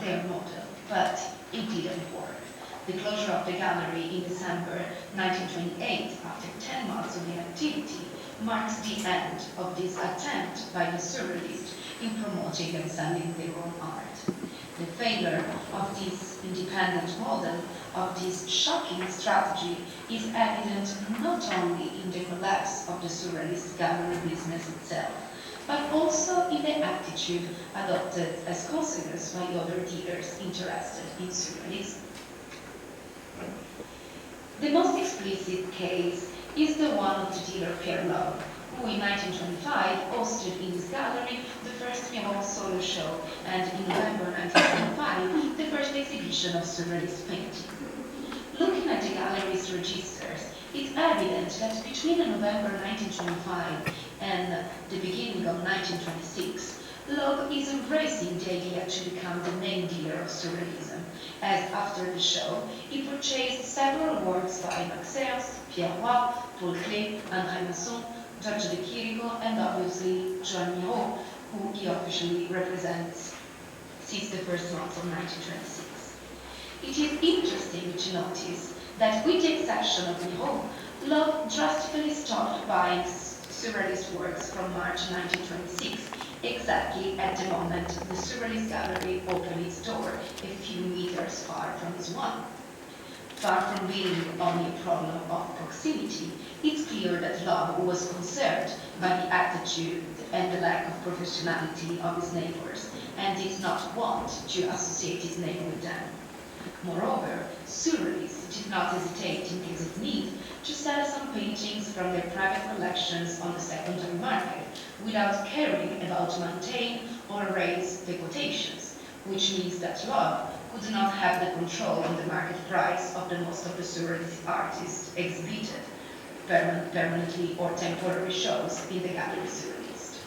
their model, but it didn't work. The closure of the gallery in December 1928, after 10 months of inactivity, marks the end of this attempt by the Surrealists in promoting and selling their own art. The failure of this independent model, of this shocking strategy, is evident not only in the collapse of the Surrealist gallery business itself, but also in the attitude adopted as consequence by other dealers interested in Surrealism. The most explicit case is the one of the dealer Pierre Lowe, who in 1925 hosted in his gallery the first Miro solo show, and in November 1925 the first exhibition of Surrealist painting. Looking at the gallery's registers, it's evident that between November 1925 and the beginning of 1926, Loeb is embracing the idea to become the main dealer of surrealism, as after the show, he purchased several works by Max Ernst, Pierre Roy, Paul Klee, André Masson, Giorgio de Chirico, and obviously Joan Miro, who he officially represents since the first month of 1926. It is interesting to notice that with the exception of Miro, Loeb drastically stopped buying surrealist works from March 1926, exactly at the moment the Surrealist Gallery opened its door a few meters far from his one. Far from being only a problem of proximity, it's clear that Loeb was concerned by the attitude and the lack of professionality of his neighbors, and did not want to associate his name with them. Moreover, surrealists did not hesitate in case of need to sell some paintings from their private collections on the secondary market without caring about maintain or raise the quotations, which means that Loeb could not have the control on the market price of the most of the surrealist artists exhibited permanently or temporary shows in the gallery surrealist.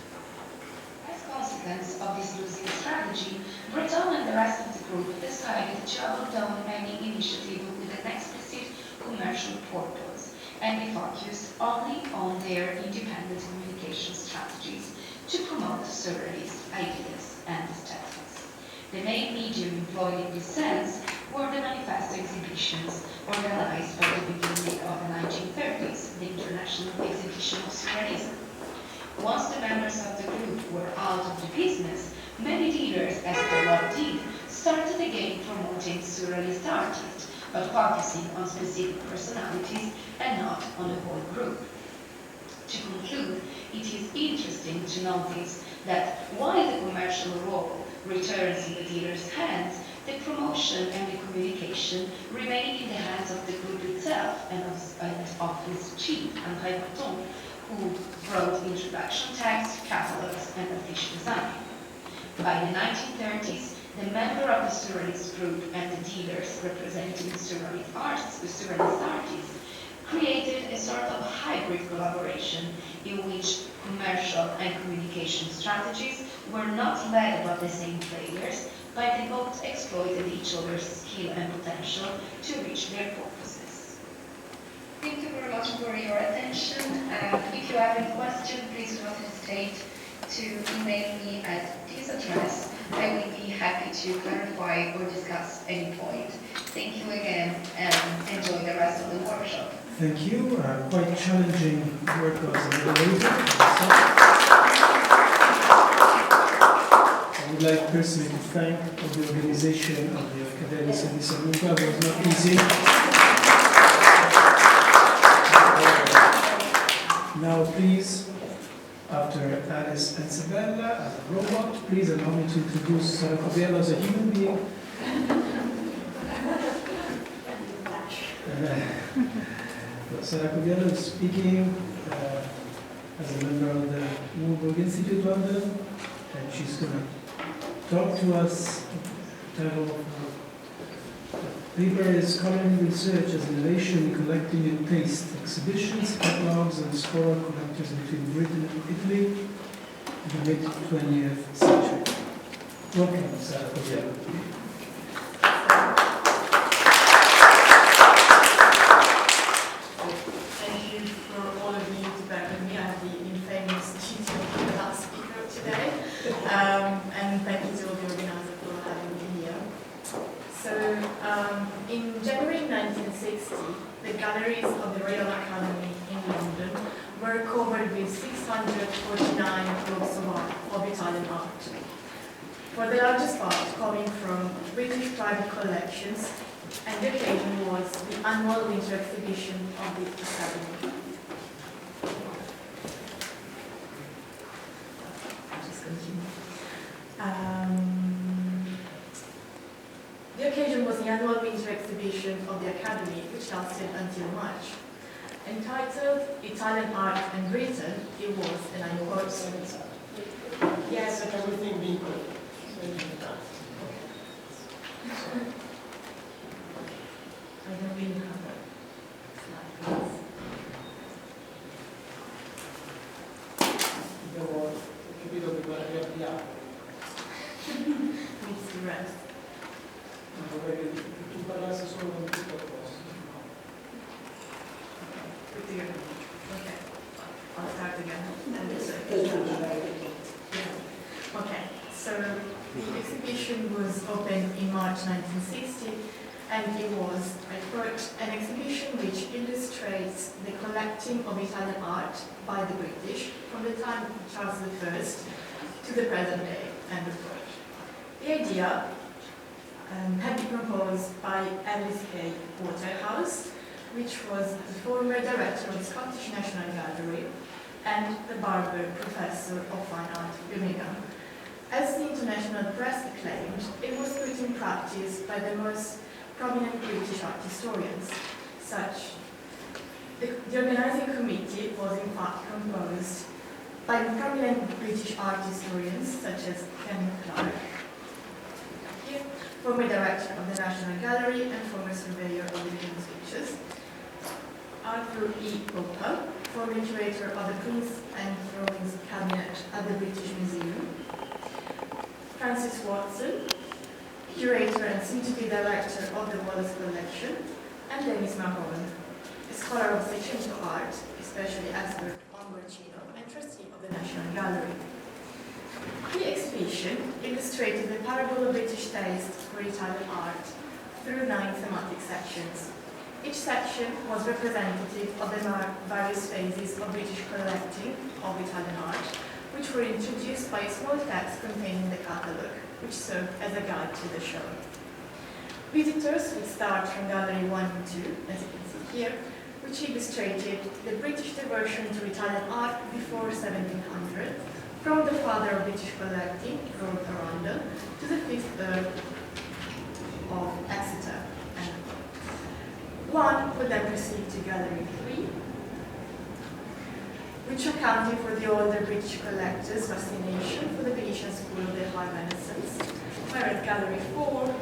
As a consequence of this losing strategy, Breton and the rest of the group decided to abandon any initiative with an explicit commercial purpose, and they focused only on their independent communication strategies to promote surrealist ideas and aesthetics. The main medium employed in this sense were the manifesto exhibitions organized by the beginning of the 1930s, the International Exhibition of Surrealism. Once the members of the group were out of the business, many dealers, as Loeb did, started again promoting surrealist artists, but focusing on specific personalities and not on the whole group. To conclude, it is interesting to notice that while the commercial role returns in the dealer's hands, the promotion and the communication remain in the hands of the group itself and of its chief, André Breton, who wrote introduction texts, catalogs, and affiche design. By the 1930s, the member of the surrealist group and the dealers representing surrealist artists created a sort of hybrid collaboration in which commercial and communication strategies were not led by the same players, but they both exploited each other's skill and potential to reach their purposes. Thank you very much for your attention. If you have any questions, please do not hesitate to email me at this address. I will be happy to clarify or discuss any point. Thank you again and enjoy the rest of the workshop. Thank you. Quite challenging work as a moderator. I would like personally to thank the organization of the Accademia Service Luca. It was not easy. Now please, after Alice and Sabella as a robot, please allow me to introduce Sara Coviello as a human being. Sara Coviello is speaking as a member of the Warburg Institute London, and she's going to talk to us. The title of her paper is Culinary Research as Innovation in Collecting and Taste, Exhibitions, Catalogs, and Score Collectors between Britain and Italy in the mid-20th century. Welcome, Sara Coviello. And thank you to all the organizers for having me here. So, in January 1960, the galleries of the Royal Academy in London were covered with 649 works of Italian art, for the largest part coming from British private collections, and the occasion was the annual winter exhibition of the Academy. The occasion was the annual winter exhibition of the Academy, which lasted until March. Entitled Italian Art and Britain, it was an annual exhibition. Yes, but everything being good. I don't really have a slide. rest. Vorrei che tu parlassi solo con tutto a posto. Okay, I'll start again. Okay, so the exhibition was opened in March 1960, and it was, I quote, an exhibition which illustrates the collecting of Italian art by the British from the time of Charles I to the present day, end of quote. The idea had been proposed by Elisabetta Lazzaro, which was the former director of the Scottish National Gallery and the Barber Professor of Fine Art at Birmingham. As the international press acclaimed, it was put in practice by the most prominent British art historians. The organizing committee was in fact composed by prominent British art historians such as Kenneth Clark, former director of the National Gallery and former surveyor of the Museum's Pictures, Arthur E. Popper, former curator of the Prince and Thrones Cabinet at the British Museum, Francis Watson, curator and soon-to-be director of the Wallace Collection, and Denis Mahon, a scholar of Seicento art, especially expert on Guercino and trustee of the National Gallery. The exhibition illustrated the parable of British taste for Italian art through 9 thematic sections. Each section was representative of the various phases of British collecting of Italian art, which were introduced by a small text contained in the catalogue, which served as a guide to the show. Visitors would start from Gallery 1 and 2, as you can see here, which illustrated the British devotion to Italian art before 1700, from the father of British collecting, Lord Arundel, to the 5th Earl of Exeter. One would then proceed to Gallery 3, which accounted for the older British collectors' fascination for the Venetian school of the High Renaissance, whereas Gallery 4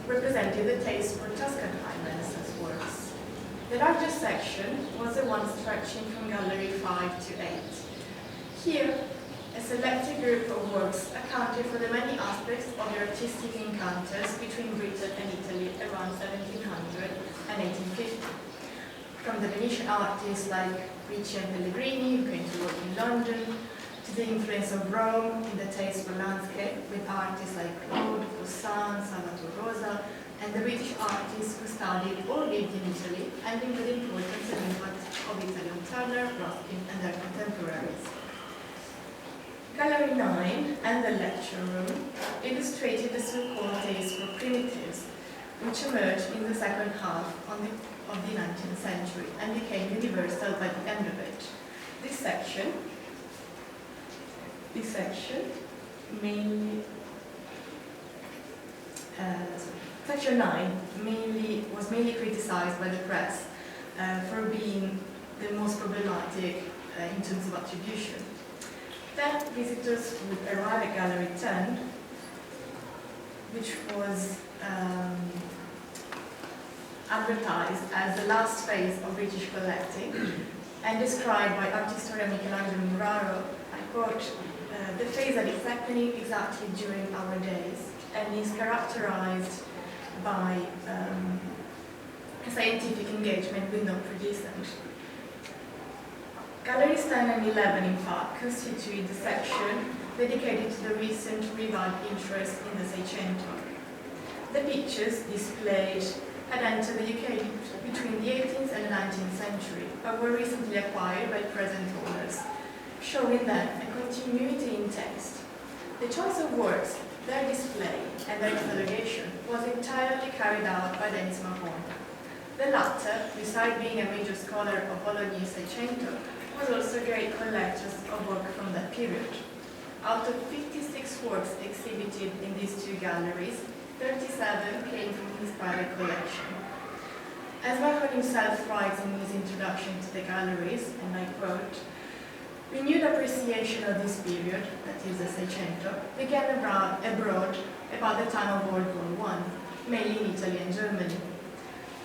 represented the taste for Tuscan High Renaissance works. The largest section was the one stretching from Gallery 5 to 8. Here, a selected group of works accounted for the many aspects of the artistic encounters between Britain and Italy around 1700 and 1850. From the Venetian artists like Ricci and Pellegrini, who came to work in London, to the influence of Rome in the taste for landscape, with artists like Claude, Poussin, Salvatore Rosa, and the British artists who studied or lived in Italy, and in the importance and impact of Italian Turner, Ruskin, and their contemporaries. Gallery 9 and the lecture room illustrated the so-called taste for primitives, which emerged in the second half of the 19th century and became universal by the end of it. This section mainly, section 9 was mainly criticized by the press for being the most problematic in terms of attribution. Then visitors would arrive at Gallery 10, which was advertised as the last phase of British collecting and described by art historian Nathalie Moureau, I quote, the phase that is happening exactly during our days and is characterized by a scientific engagement with no precedent. Galleries 10 and 11, in fact, constitute the section dedicated to the recent revived interest in the Seicento. The pictures displayed had entered the UK between the 18th and 19th century, but were recently acquired by present owners, showing them a continuity in taste. The choice of works, their display, and their catalogation was entirely carried out by Denis Mahon. The latter, besides being a major scholar of Bolognese Seicento, was also a great collector of work from that period. Out of 56 works exhibited in these two galleries, 37 came from his private collection. As Mahon himself writes in his introduction to the galleries, and I quote, renewed appreciation of this period, that is the Seicento, began abroad about the time of World War I, mainly in Italy and Germany.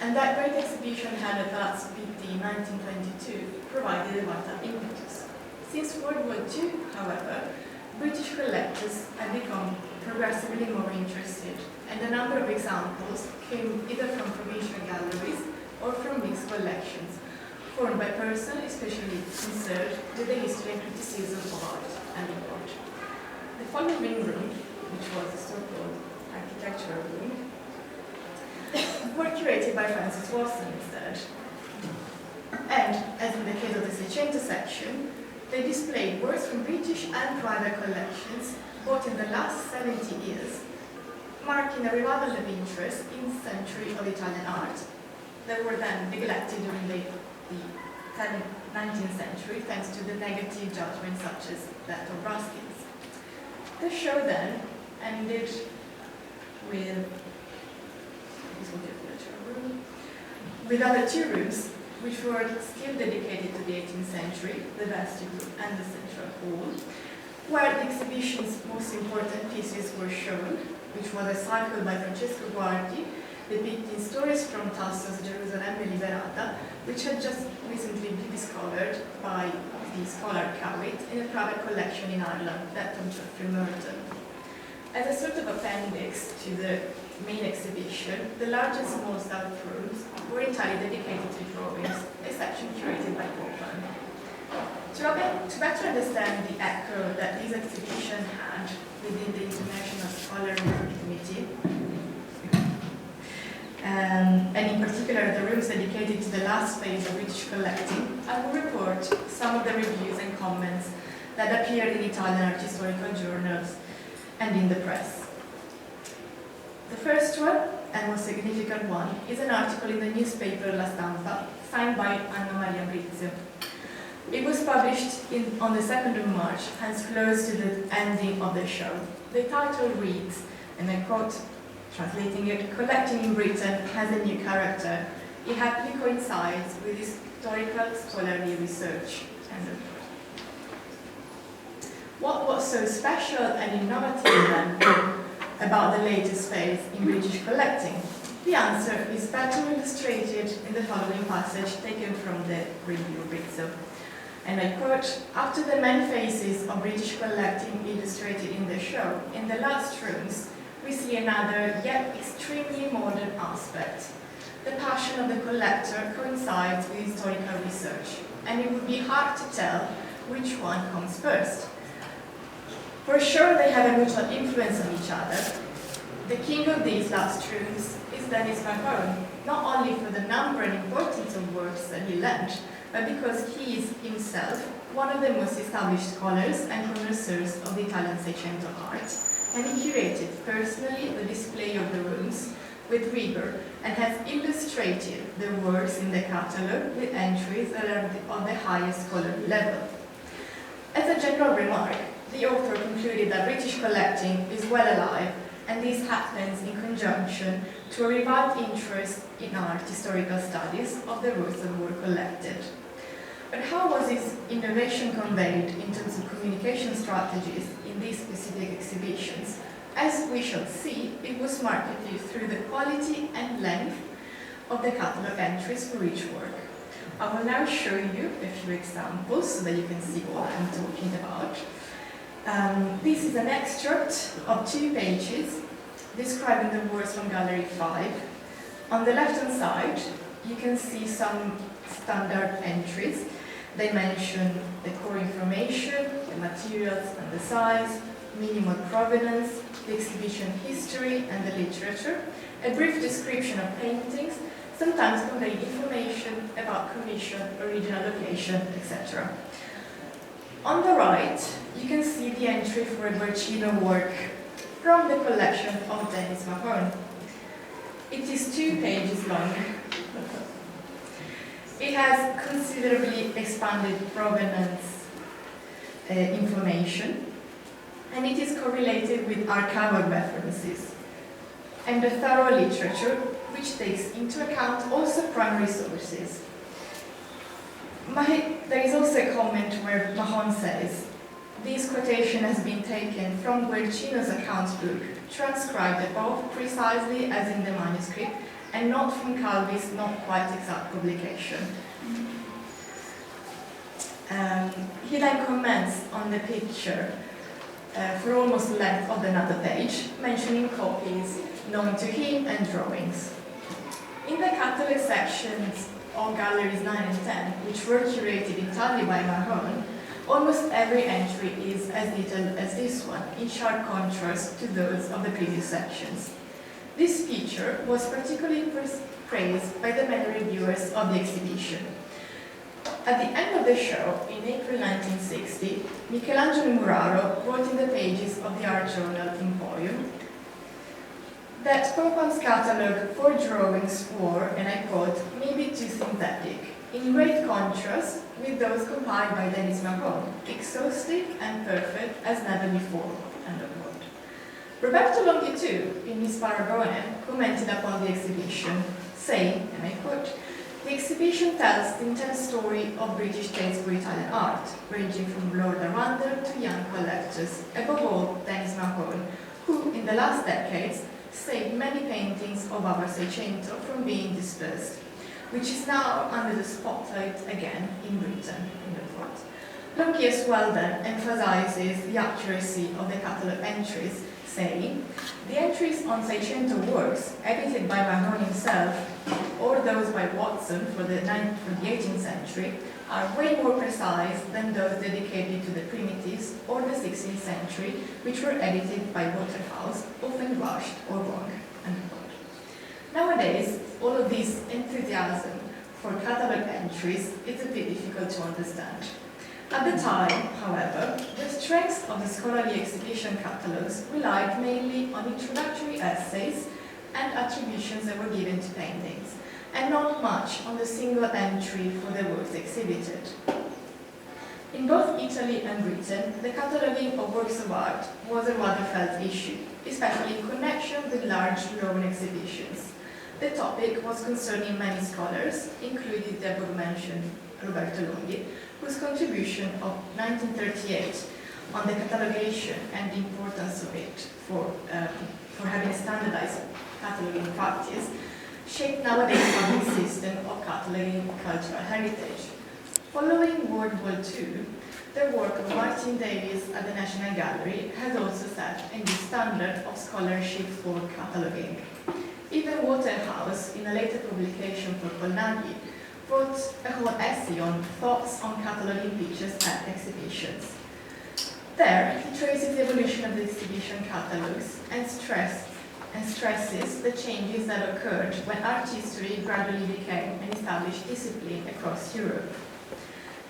And that great exhibition held at Arts Utrecht in 1922 provided a vital impetus. Since World War II, however, British collectors had become progressively more interested, and a number of examples came either from provincial galleries or from mixed collections, formed by persons especially concerned with the history and criticism of art and of art. The following room, which was a so-called architectural room, were curated by Francis Watson instead. And, as in the case of the Seicento section, they displayed works from British and private collections, both in the last 70 years, marking a revival of interest in the century of Italian art that were then neglected during the 19th century, thanks to the negative judgments such as that of Ruskin's. The show then ended with other two rooms, which were still dedicated to the 18th century, the vestibule and the central hall, where the exhibition's most important pieces were shown, which was a cycle by Francesco Guardi, depicting stories from Tasso's Gerusalemme Liberata, which had just recently been discovered by the scholar Cowitt in a private collection in Ireland, that of Geoffrey Merton. As a sort of appendix to the main exhibition, the large and small south rooms were entirely dedicated to drawings, a section curated by Copeland. To better understand the echo that this exhibition had within the International Scholarly Committee, and in particular the rooms dedicated to the last phase of British collecting, I will report some of the reviews and comments that appeared in Italian art historical journals and in the press. The first one, and most significant one, is an article in the newspaper La Stampa, signed by Anna Maria Brizio. It was published on the 2nd of March, hence close to the ending of the show. The title reads, and I quote, translating it, "Collecting in Britain has a new character. It happily coincides with historical scholarly research." End of quote. What was so special and innovative then about the latest phase in British collecting? The answer is better illustrated in the following passage taken from the review Brizio. And I quote, "After the main phases of British collecting illustrated in the show, in the last rooms, we see another yet extremely modern aspect. The passion of the collector coincides with historical research, and it would be hard to tell which one comes first. For sure they have a mutual influence on each other. The king of these last rooms is Denis Mahon, not only for the number and importance of works that he lent, but because he is himself one of the most established scholars and connoisseurs of the Italian Seicento art, and he curated personally the display of the rooms with rigor and has illustrated the works in the catalogue with entries that are on the highest scholarly level. As a general remark, the author concluded that British collecting is well alive, and this happens in conjunction to a revived interest in art historical studies of the works that were collected. But how was this innovation conveyed in terms of communication strategies in these specific exhibitions? As we shall see, it was marketed through the quality and length of the catalogue entries for each work. I will now show you a few examples so that you can see what I'm talking about. This is an extract of 2 pages describing the works from Gallery 5. On the left-hand side, you can see some standard entries. They mention the core information, the materials and the size, minimal provenance, the exhibition history and the literature, a brief description of paintings, sometimes conveying information about commission, original location, etc. On the right, you can see the entry for a Bercino work from the collection of Denis Mahon. It is 2 pages long. It has considerably expanded provenance information, and it is correlated with archival references, and a thorough literature which takes into account also primary sources. There is also a comment where Mahon says, "This quotation has been taken from Guercino's account book, transcribed above precisely as in the manuscript, and not from Calvi's not quite exact publication." He then comments on the picture for almost the length of another page, mentioning copies known to him and drawings. In the catalog sections of galleries 9 and 10, which were curated entirely by Moureau, almost every entry is as detailed as this one, in sharp contrast to those of the previous sections. This feature was particularly praised by the many reviewers of the exhibition. At the end of the show, in April 1960, Nathalie Moureau wrote in the pages of the art journal Emporium that Popam's catalogue for drawings were, and I quote, maybe too synthetic, in great contrast with those compiled by Denis Moureau, exhaustive and perfect as never before, end of quote. Roberto Longhi too, in his Paragone, commented upon the exhibition, saying, and I quote, the exhibition tells the intense story of British taste for Italian art, ranging from Lord Arundel to young collectors, above all Denis Moureau, who, in the last decades, saved many paintings of our Seicento from being dispersed, which is now under the spotlight again in Britain, in the port. Longhi as well then emphasizes the accuracy of the catalogue entries, saying, the entries on Seicento works, edited by Moureau himself, or those by Watson for the 18th century, are way more precise than those dedicated to the primitives or the 16th century, which were edited by Waterhouse, often rushed or wrong. Nowadays, all of this enthusiasm for catalogue entries is a bit difficult to understand. At the time, however, the strength of the scholarly exhibition catalogues relied mainly on introductory essays and attributions that were given to paintings, and not much on the single entry for the works exhibited. In both Italy and Britain, the cataloguing of works of art was a rather felt issue, especially in connection with large loan exhibitions. The topic was concerning many scholars, including the above-mentioned Roberto Longhi, whose contribution of 1938 on the catalogation and the importance of it for having a standardized cataloging practice shaped nowadays public system of cataloging cultural heritage. Following World War II, the work of Martin Davies at the National Gallery has also set a new standard of scholarship for cataloging. Even Waterhouse, in a later publication for Polanyi, wrote a whole essay on thoughts on cataloging pictures at exhibitions. There, he traces the evolution of the exhibition catalogues and stresses the changes that occurred when art history gradually became an established discipline across Europe.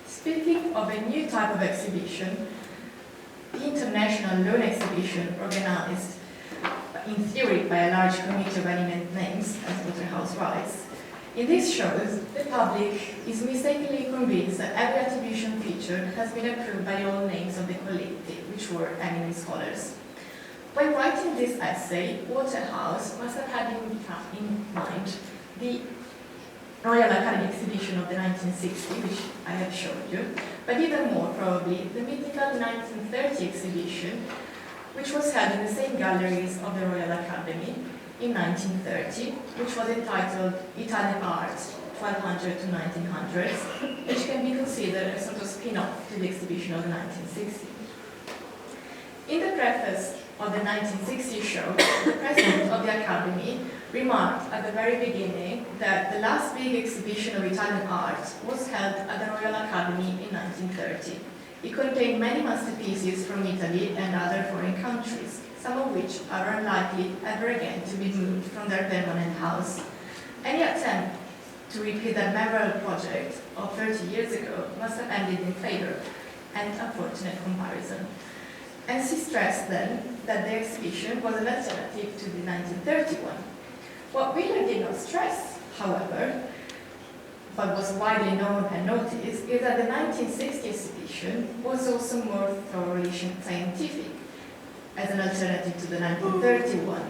Speaking of a new type of exhibition, the international loan exhibition organized in theory by a large committee of eminent names, as Waterhouse writes, in these shows, the public is mistakenly convinced that every attribution featured has been approved by all names of the collective, which were eminent scholars. When writing this essay, Waterhouse must have had in mind the Royal Academy exhibition of the 1960, which I have showed you, but even more probably the mythical 1930 exhibition, which was held in the same galleries of the Royal Academy in 1930, which was entitled Italian Art, 1200 to 1900s, which can be considered a sort of spin-off to the exhibition of the 1960s. In the preface of the 1960 show, the president of the Academy remarked at the very beginning that the last big exhibition of Italian art was held at the Royal Academy in 1930. It contained many masterpieces from Italy and other foreign countries, some of which are unlikely ever again to be moved from their permanent house. Any attempt to repeat that memorable project of 30 years ago must have ended in failure and unfortunate comparison. And she stressed then that the exhibition was an alternative to the 1931. What Wheeler did not stress, however, but was widely known and noticed, is that the 1960 exhibition was also more thoroughly scientific, as an alternative to the 1931,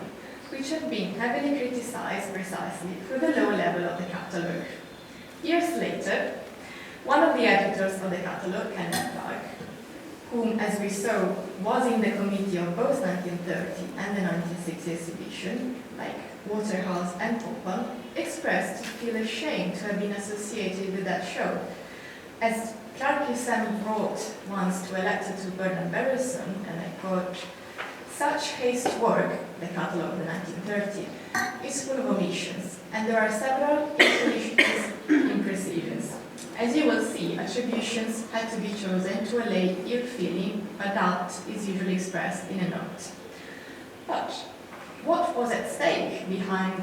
which had been heavily criticized precisely for the low level of the catalogue. Years later, one of the editors of the catalogue, Kenneth Clark, whom, as we saw, was in the committee of both 1930 and the 1960 exhibition, like Waterhouse and Popham, expressed to feel ashamed to have been associated with that show, as Clarkison wrote once to a letter to Bernard Berelson, and I quote, "Such haste work, the catalogue of the 1930, is full of omissions, and there are several imprecisions. As you will see, attributions had to be chosen to allay ill feeling, but that is usually expressed in a note." But what was at stake behind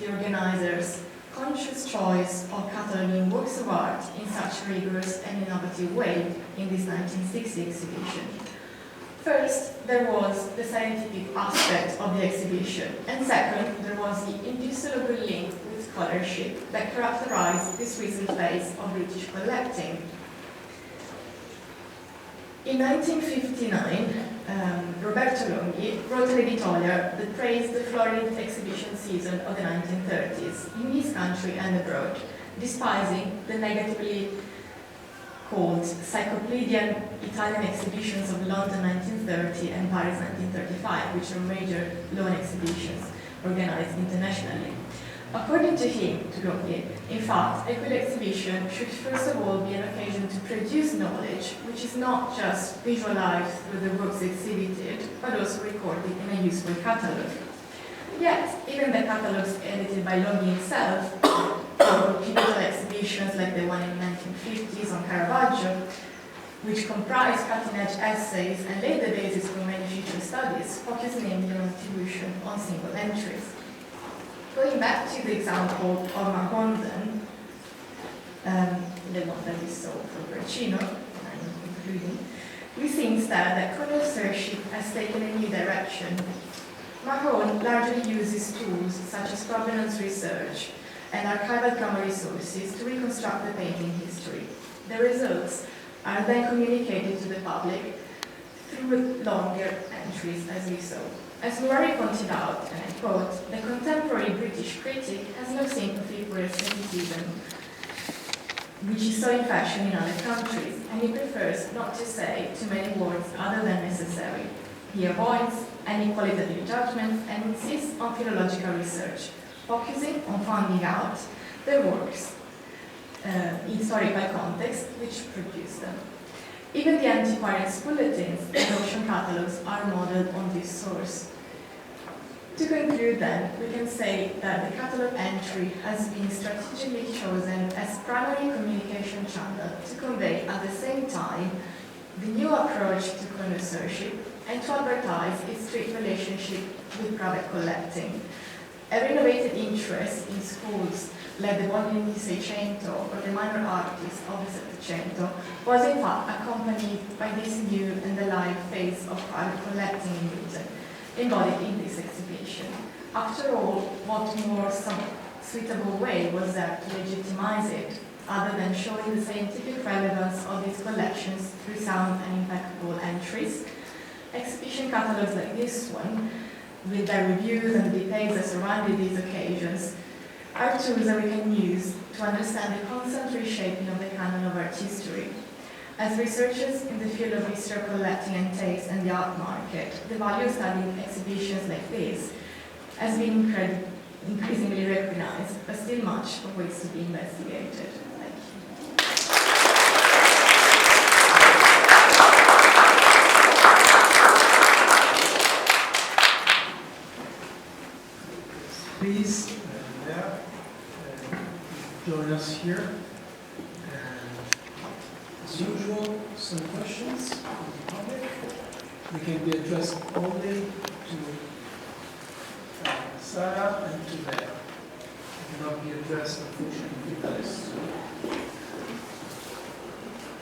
the organizers' conscious choice of cataloging works of art in such a rigorous and innovative way in this 1960 exhibition? First, there was the scientific aspect of the exhibition, and second, there was the indissoluble link with scholarship that characterized this recent phase of British collecting. In 1959, Roberto Longhi wrote an editorial that praised the florid exhibition season of the 1930s in his country and abroad, despising the negatively called Cyclopedian Italian exhibitions of London 1930 and Paris 1935, which are major lawn exhibitions organized internationally. According to him, to Longhi, in fact, a good exhibition should first of all be an occasion to produce knowledge, which is not just visualized through the works exhibited, but also recorded in a useful catalogue. Yet, even the catalogues edited by Longhi himself, or pivotal exhibitions like the one in the 1950s on Caravaggio, which comprise cutting-edge essays and laid the basis for many future studies, focus namely on attribution on single entries. Going back to the example of Mahon then, the one that we saw for Braccino, I'm concluding, we see instead that connoisseurship has taken a new direction. Mahon largely uses tools such as provenance research and archival camera resources to reconstruct the painting history. The results are then communicated to the public through longer entries, as we saw. As Moureau pointed out, and I quote, "The contemporary British critic has no sympathy for aestheticism, which is so in fashion in other countries, and he prefers not to say too many words other than necessary. He avoids any qualitative judgments and insists on philological research, focusing on finding out the works in historical context which produce them. Even the antiquarians bulletins and auction catalogues are modeled on this source." To conclude then, we can say that the catalogue entry has been strategically chosen as primary communication channel to convey at the same time the new approach to connoisseurship and to advertise its strict relationship with private collecting. A renovated interest in schools like the one in the Seicento or the minor artists of the Settecento was in fact accompanied by this new and alive phase of private collecting in Britain, embodied in this exhibition. After all, what more suitable way was there to legitimize it, other than showing the scientific relevance of these collections through sound and impeccable entries? Exhibition catalogues like this one, with their reviews and the details that surrounded these occasions, are tools that we can use to understand the constant reshaping of the canon of art history. As researchers in the field of history of collecting and taste and the art market, the value of studying exhibitions like this has been increasingly recognized, but still much of ways to be investigated. Thank you. Please, join us here. As usual, some questions from the public. They can be addressed only to Sarah and to Vera. They cannot be addressed, unfortunately, to others.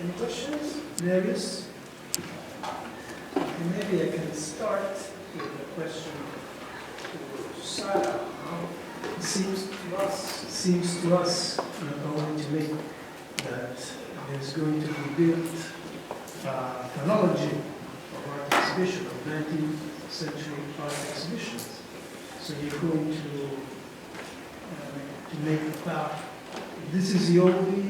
Any questions? Various? And maybe I can start with a question to Sarah. It seems to us not only to me that there's going to be built a chronology of art exhibition, of 19th century art exhibitions. So you're going to make about, this is the only,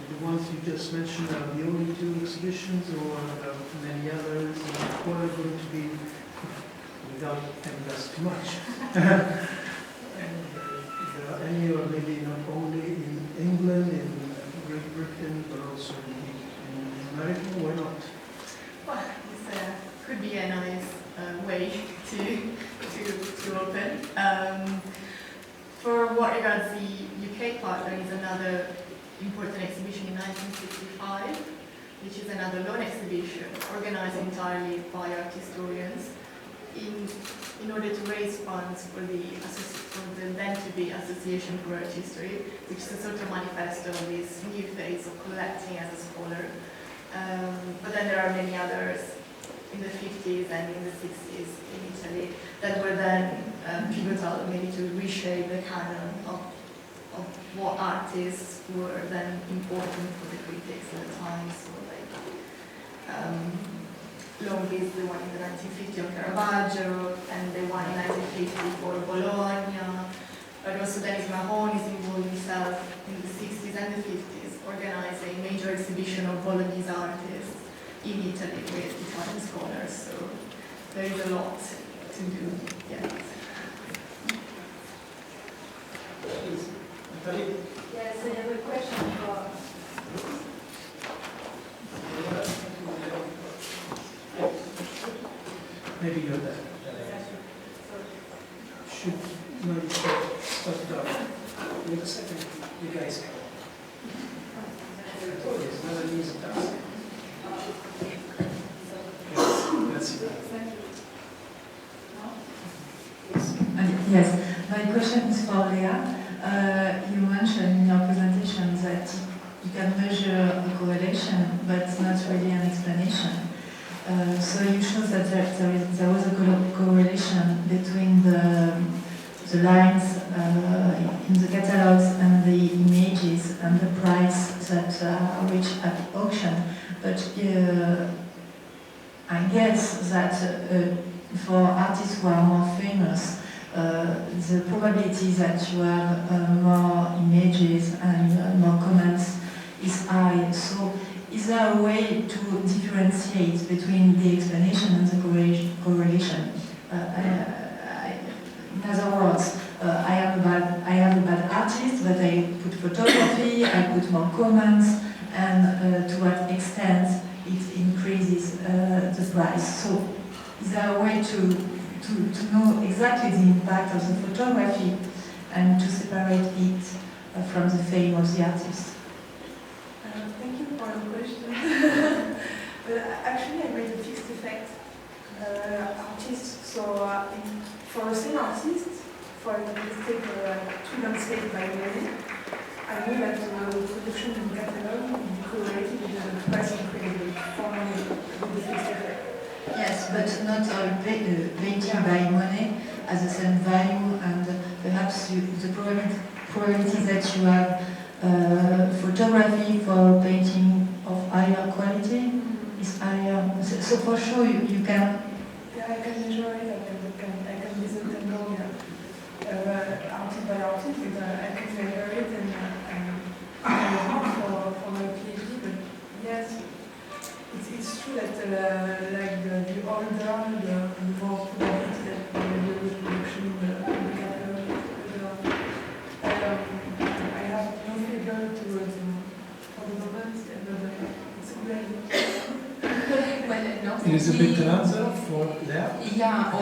the ones you just mentioned are the only two exhibitions, or are there many others, and what are going to be, without telling us too much. Any, or maybe not only in England, in Great Britain, but also in actually a nice way to open. For what regards the UK part, there is another important exhibition in 1965, which is another loan exhibition organized entirely by art historians in order to raise funds for the then-to-be Association for Art History, which is a sort of manifesto of this new phase of collecting as a scholar. But then there are many others in the 50s and in the 60s in Italy that were then pivotal, maybe to reshape the canon of what artists were then important for the critics at the time. So Longhi's the one in the 1950 on Caravaggio, and the one in 1950 for Bologna, but also Dennis Mahoney's involved himself in the 60s and the 50s, organizing a major exhibition of Bolognese artists in Italy with Italian scholars, so there is a lot to do, yeah. Yes, I have a question for... Maybe you're there. Should maybe start it off. Wait a second, you guys come. I told you, it's not an easy task. That's it. Yes, my question is for Lea. You mentioned in your presentation that you can measure a correlation, but not really an explanation. So you showed that there was a correlation between the lines in the catalogs and the images and the price that are reached at auction. But I guess that for artists who are more famous, the probability that you have more images and more comments is high. So is there a way to differentiate between the explanation and the correlation? In other words, I am a bad artist, but I put photography, I put more comments, and to what extent it increases the price. So is there a way to know exactly the impact of the photography and to separate it from the fame of the artist? Thank you for the question. Actually, I made a fixed effect artist. So for the same artist, for let's take two landscapes by Monet, I know that the production in the catalog will be correlated with the price increase for Monet with the fixed effect. Yes, but not all painting by Monet has the same value, and perhaps the probability that you have photography for painting of higher quality is higher. So for sure you can... Yeah, I can measure it, I can disentangle artist by artist, but I can measure it and for my PhD, but yes. It's true that like the older, the more probability that there will be production in the catalog. I have no figure for the moment, but it's a good idea. Elisabetta Lazzaro for there. Yeah, I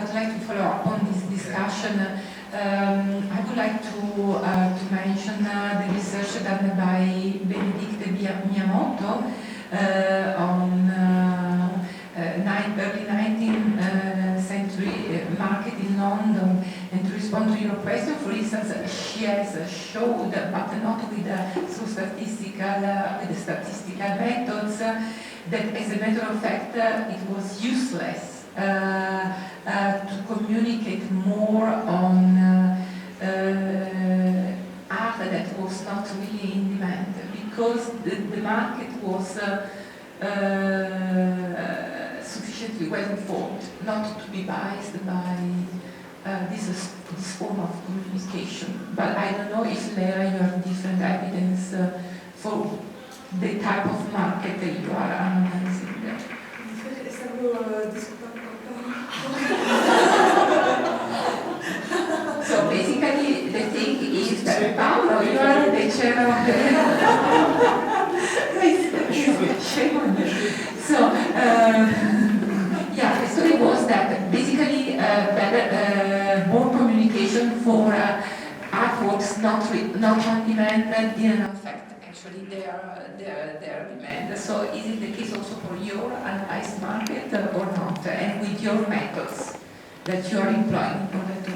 would like to follow up on this discussion. I would like to mention the research done by Benedicte Miyamoto on early 19th century market in London, and to respond to your question, for instance, she has showed, but not with the statistical methods, that as a matter of fact it was useless to communicate more on art that was not really in demand, because the market was sufficiently well informed not to be biased by this form of communication. But I don't know if there you have different evidence for the type of market that you are analyzing. So basically the thing is that Paolo, you are the chair of the... Shame on you. So, yeah, for artworks not on demand but didn't affect actually their demand. So is it the case also for your analyzed market or not? And with your methods that you are employing in order to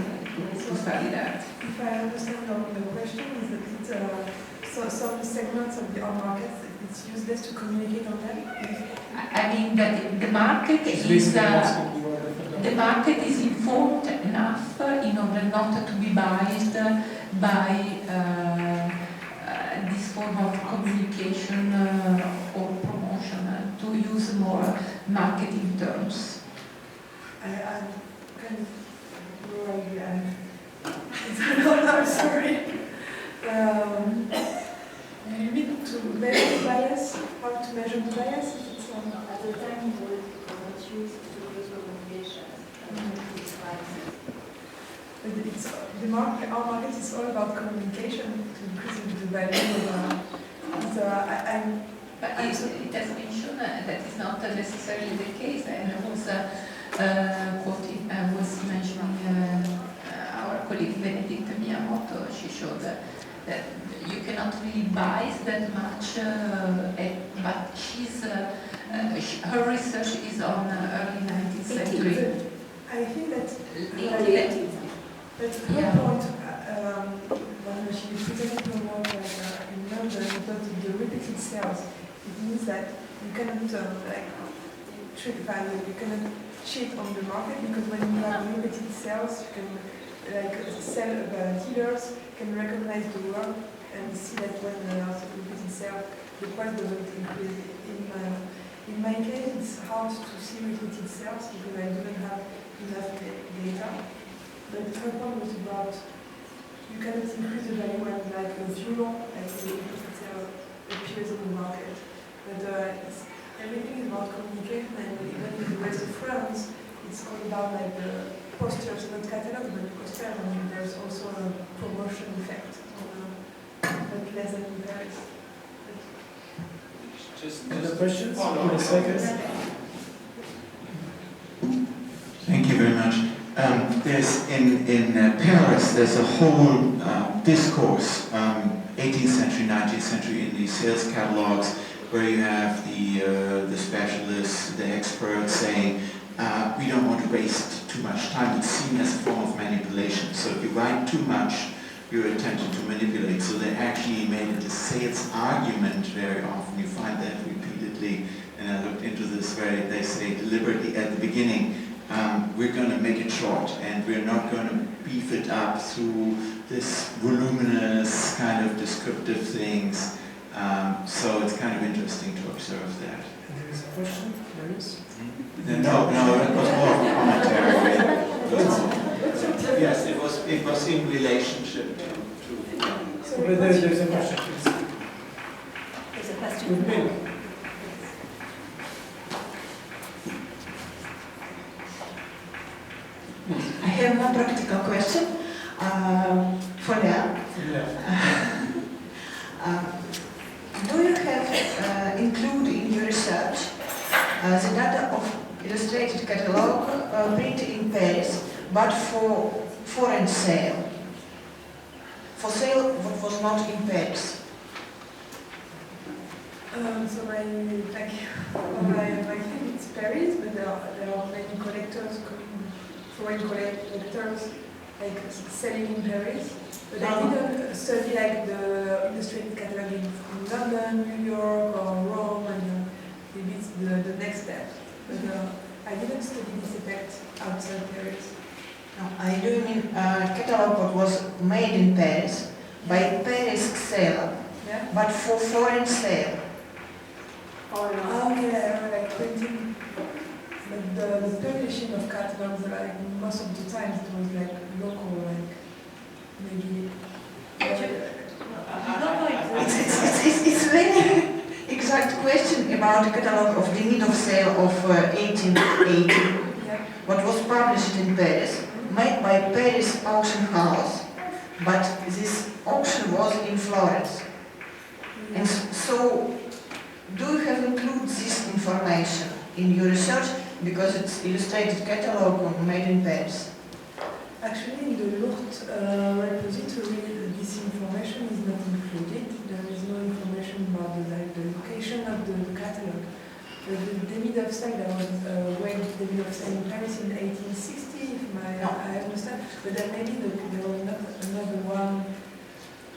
study that? If I understand the question, is that so some segments of our market, it's useless to communicate on them? I mean that the market is informed enough in order not to be biased by this form of communication or promotion, to use more marketing terms. I'm sorry. You need to measure the bias? How to measure the bias? At the time you would not use to use communication. Our market is all about communication to increase the value of But it has been shown that is not necessarily the case, and I was mentioning our colleague Benedicta Miyamoto. She showed that you cannot really bias that much, but her research is on early 19th century. I think that her point, when she presented her work in London about the repeated sales, it means that you cannot trick value, you cannot cheat on the market, because when you have repeated sales, you can dealers can recognize the work and see that when there are repeated sales, the price doesn't increase. In my case, it's hard to see repeated sales because I don't have enough data. But her point was about you cannot increase the value when like a euro, like the repeated sales appears on the market. But everything is about communication, and even in the rest of France, it's all about like the posters, not catalog, but posters, and there's also a promotion effect, but less than in Paris. Other questions? In a second. Thank you very much. There's in Paris, there's a whole discourse, 18th century, 19th century, in the sales catalogs, where you have the specialists, the experts saying, we don't want to waste too much time. It's seen as a form of manipulation. So if you write too much, you're attempting to manipulate. So they actually made it a sales argument very often. You find that repeatedly. And I looked into this where they say deliberately at the beginning, we're going to make it short, and we're not going to beef it up through this voluminous kind of descriptive things. So it's kind of interesting to observe that. And there is a question, there is? No, it was more of a commentary. Yes, it was in relationship to There's a question, please. There's a question. I have one practical question for Lea. Do you have include in your research the data of illustrated catalogue printed in Paris, but for foreign sale? For sale what was not in Paris? So my thing is Paris, but there are many collectors, foreign collectors, like selling in Paris. But I didn't study like the illustrated catalog in London, New York, or Rome, and maybe it's the next step. But I didn't study this effect outside Paris. No, I do mean catalog that was made in Paris by Paris seller, yeah? but for foreign sale. Okay, like printing. But the publishing of catalogs, like most of the time, it was like local, like maybe. It's very exact question about the catalog of limit of sale of 1880, what was published in Paris, made by Paris auction house, but this auction was in Florence. And so, do you have included this information in your research, because it's illustrated catalog made in Paris? Actually, in the Lourdes repository, this information is not included. There is no information about the location of the catalogue. The Demi d'Offside, there was when Demi d'Offside in Paris in 1860, if I understand. But then maybe there was not another one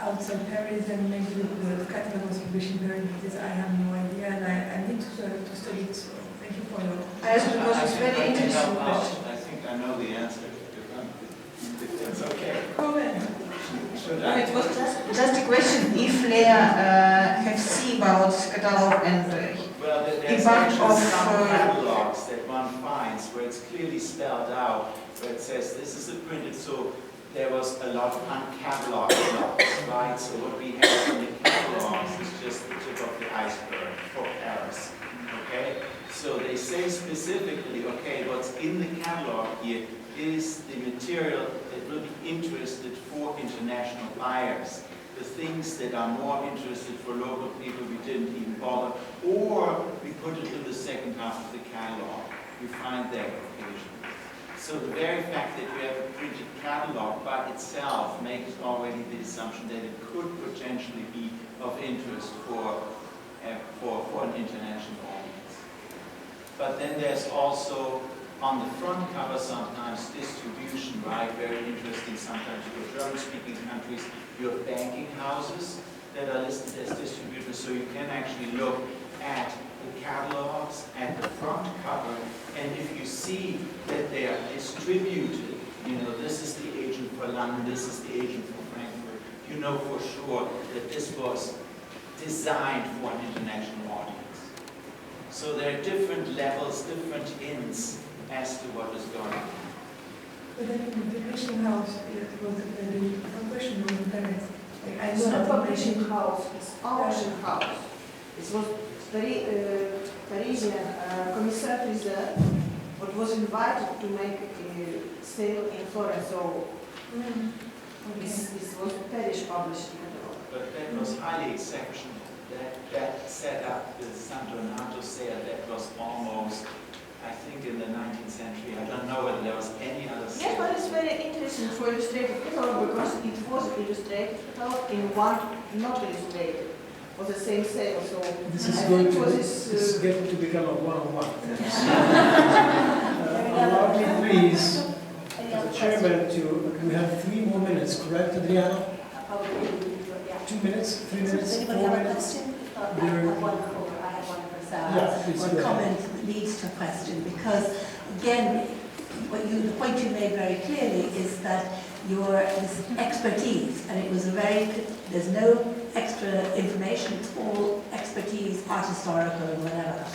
outside Paris, and maybe the catalogue was published in Paris, because I have no idea, and I need to study it. So thank you for your. I asked because it's very interesting question. I think I know the answer. If it's okay. Go ahead. It was just a question if Leah have seen about catalog and well, there's impact actually of some catalogs that one finds where it's clearly spelled out, where it says this is a printed, so there was a lot of uncatalogued blocks, right? So what we have in the catalogs is just the tip of the iceberg for Paris, okay? So they say specifically, okay, what's in the catalog here is the material that will be interested for international buyers. The things that are more interested for local people we didn't even bother, or we put it in the second half of the catalog. You find that occasionally. So the very fact that we have a printed catalog by itself makes already the assumption that it could potentially be of interest for an international audience. But then there's also on the front cover sometimes distribution, right? Very interesting. Sometimes you have German-speaking countries, you have banking houses that are listed as distributors, so you can actually look at the catalogs at the front cover, and if you see that they are distributed, you know, this is the agent for London, this is the agent for Frankfurt, you know for sure that this was designed for an international audience. So there are different levels, different hints as to what is going on. But then in the publishing house, it was the question was in Paris. It's not publishing house, it's auction house. It was Parisian commissaire-priseur, but was invited to make a sale in foreign, so this was a Paris published catalog. But that was highly exceptional. That setup, the San Donato sale, that was almost, I think, in the 19th century. I don't know whether there was any other sale. Yes, but it's very interesting for illustrated catalog because it was illustrated catalog in one not illustrated. It was the same sale, so this is going to become a one-on-one. Allow me, please, as a chairman, we have 3 more minutes, correct, Adriana? 2 minutes, 3 minutes, 4 minutes? I have one for Sarah. One comment that leads to a question, because again, the point you made very clearly is that this expertise, and it was there's no extra information, it's all expertise, art historical and whatever.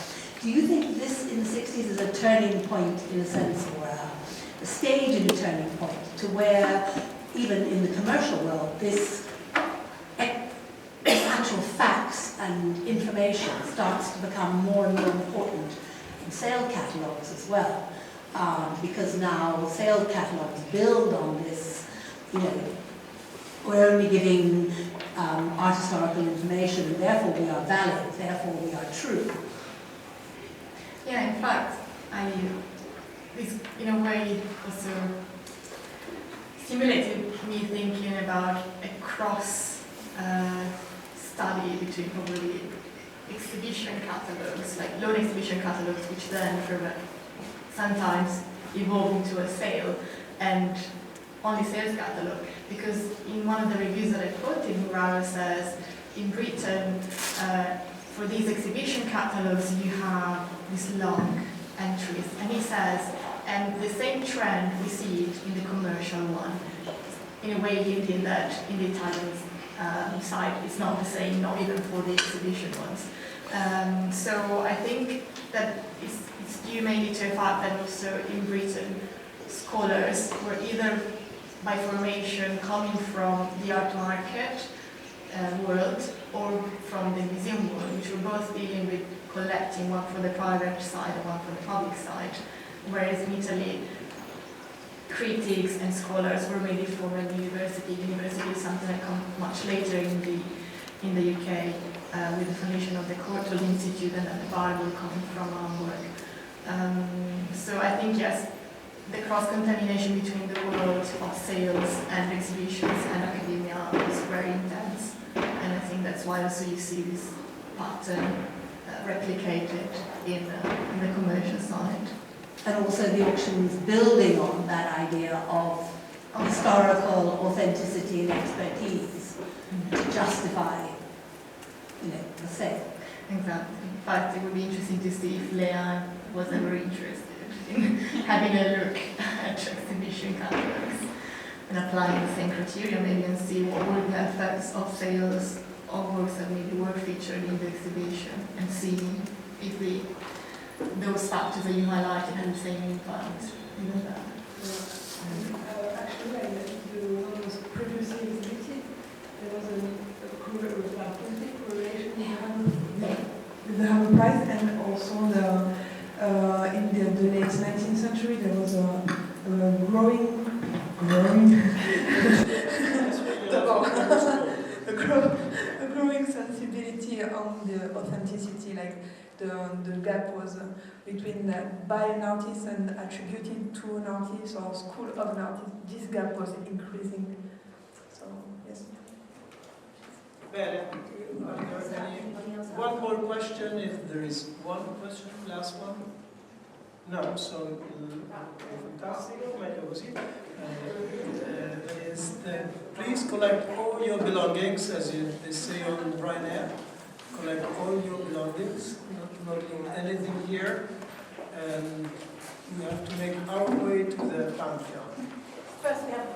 Do you think this in the 60s is a turning point in a sense, or a stage in a turning point, to where even in the commercial world, this actual facts and information starts to become more and more important in sale catalogues as well, because now sale catalogues build on this, you know, we're only giving art historical information, and therefore we are valid, therefore we are true. Yeah, in fact, this in a way also stimulated me thinking about a cross study between probably exhibition catalogs, like loan exhibition catalogs, which then sometimes evolve into a sale, and only sales catalog. Because in one of the reviews that I quoted, Moureau says, in Britain, for these exhibition catalogs, you have these long entries. And he says, and the same trend we see in the commercial one, in a way hinting that in the Italian side it's not the same, not even for the exhibition ones. So I think that it's due mainly to the fact that also in Britain, scholars were either by formation coming from the art market world or from the museum world, which were both dealing with collecting, one from the private side and one from the public side, whereas in Italy, critics and scholars were mainly from a university. University is something that comes much later in the UK with the foundation of the Courtauld Institute, and then the Bible coming from our work. So I think, yes, the cross-contamination between the world of sales and exhibitions and academia is very intense. And I think that's why also you see this pattern replicated in the commercial side. And also the auctions building on that idea of historical authenticity and expertise to justify, the sale. Exactly. In fact, it would be interesting to see if Leanne was ever interested in having a look at exhibition catalogs and applying the same criteria maybe and see what were the effects of sales of works that maybe were featured in the exhibition and see if those factors that you highlighted had the same impact in that. Actually, when I was previously exhibited, there was a correlation with the Hammer Prize, and also in the late 19th century there was a growing sensibility on the authenticity, like the gap was between by an artist and attributed to an artist or school of an artist. This gap was increasing. So yes. Bene. One more question, if there is one question, last one. No, so fantastico, meglio così. Please collect all your belongings, as they say on Ryanair. Collect all your belongings, not leaving anything here, and we have to make our way to the Pantheon. First we have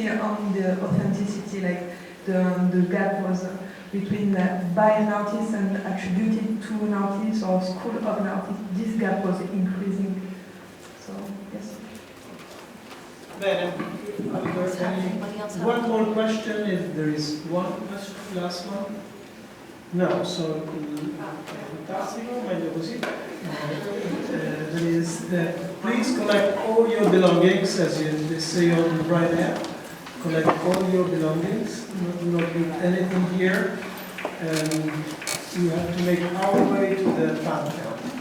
see on the authenticity, like the gap was between by an artist and attributed to an artist or school of an artist. This gap was increasing. So, yes. Bene, one more question, if there is one question, last one. No, so fantastico, meglio così. There is, please collect all your belongings, as they say on Ryanair. Collect all your belongings, do not leave anything here, and you have to make our way to the fan count.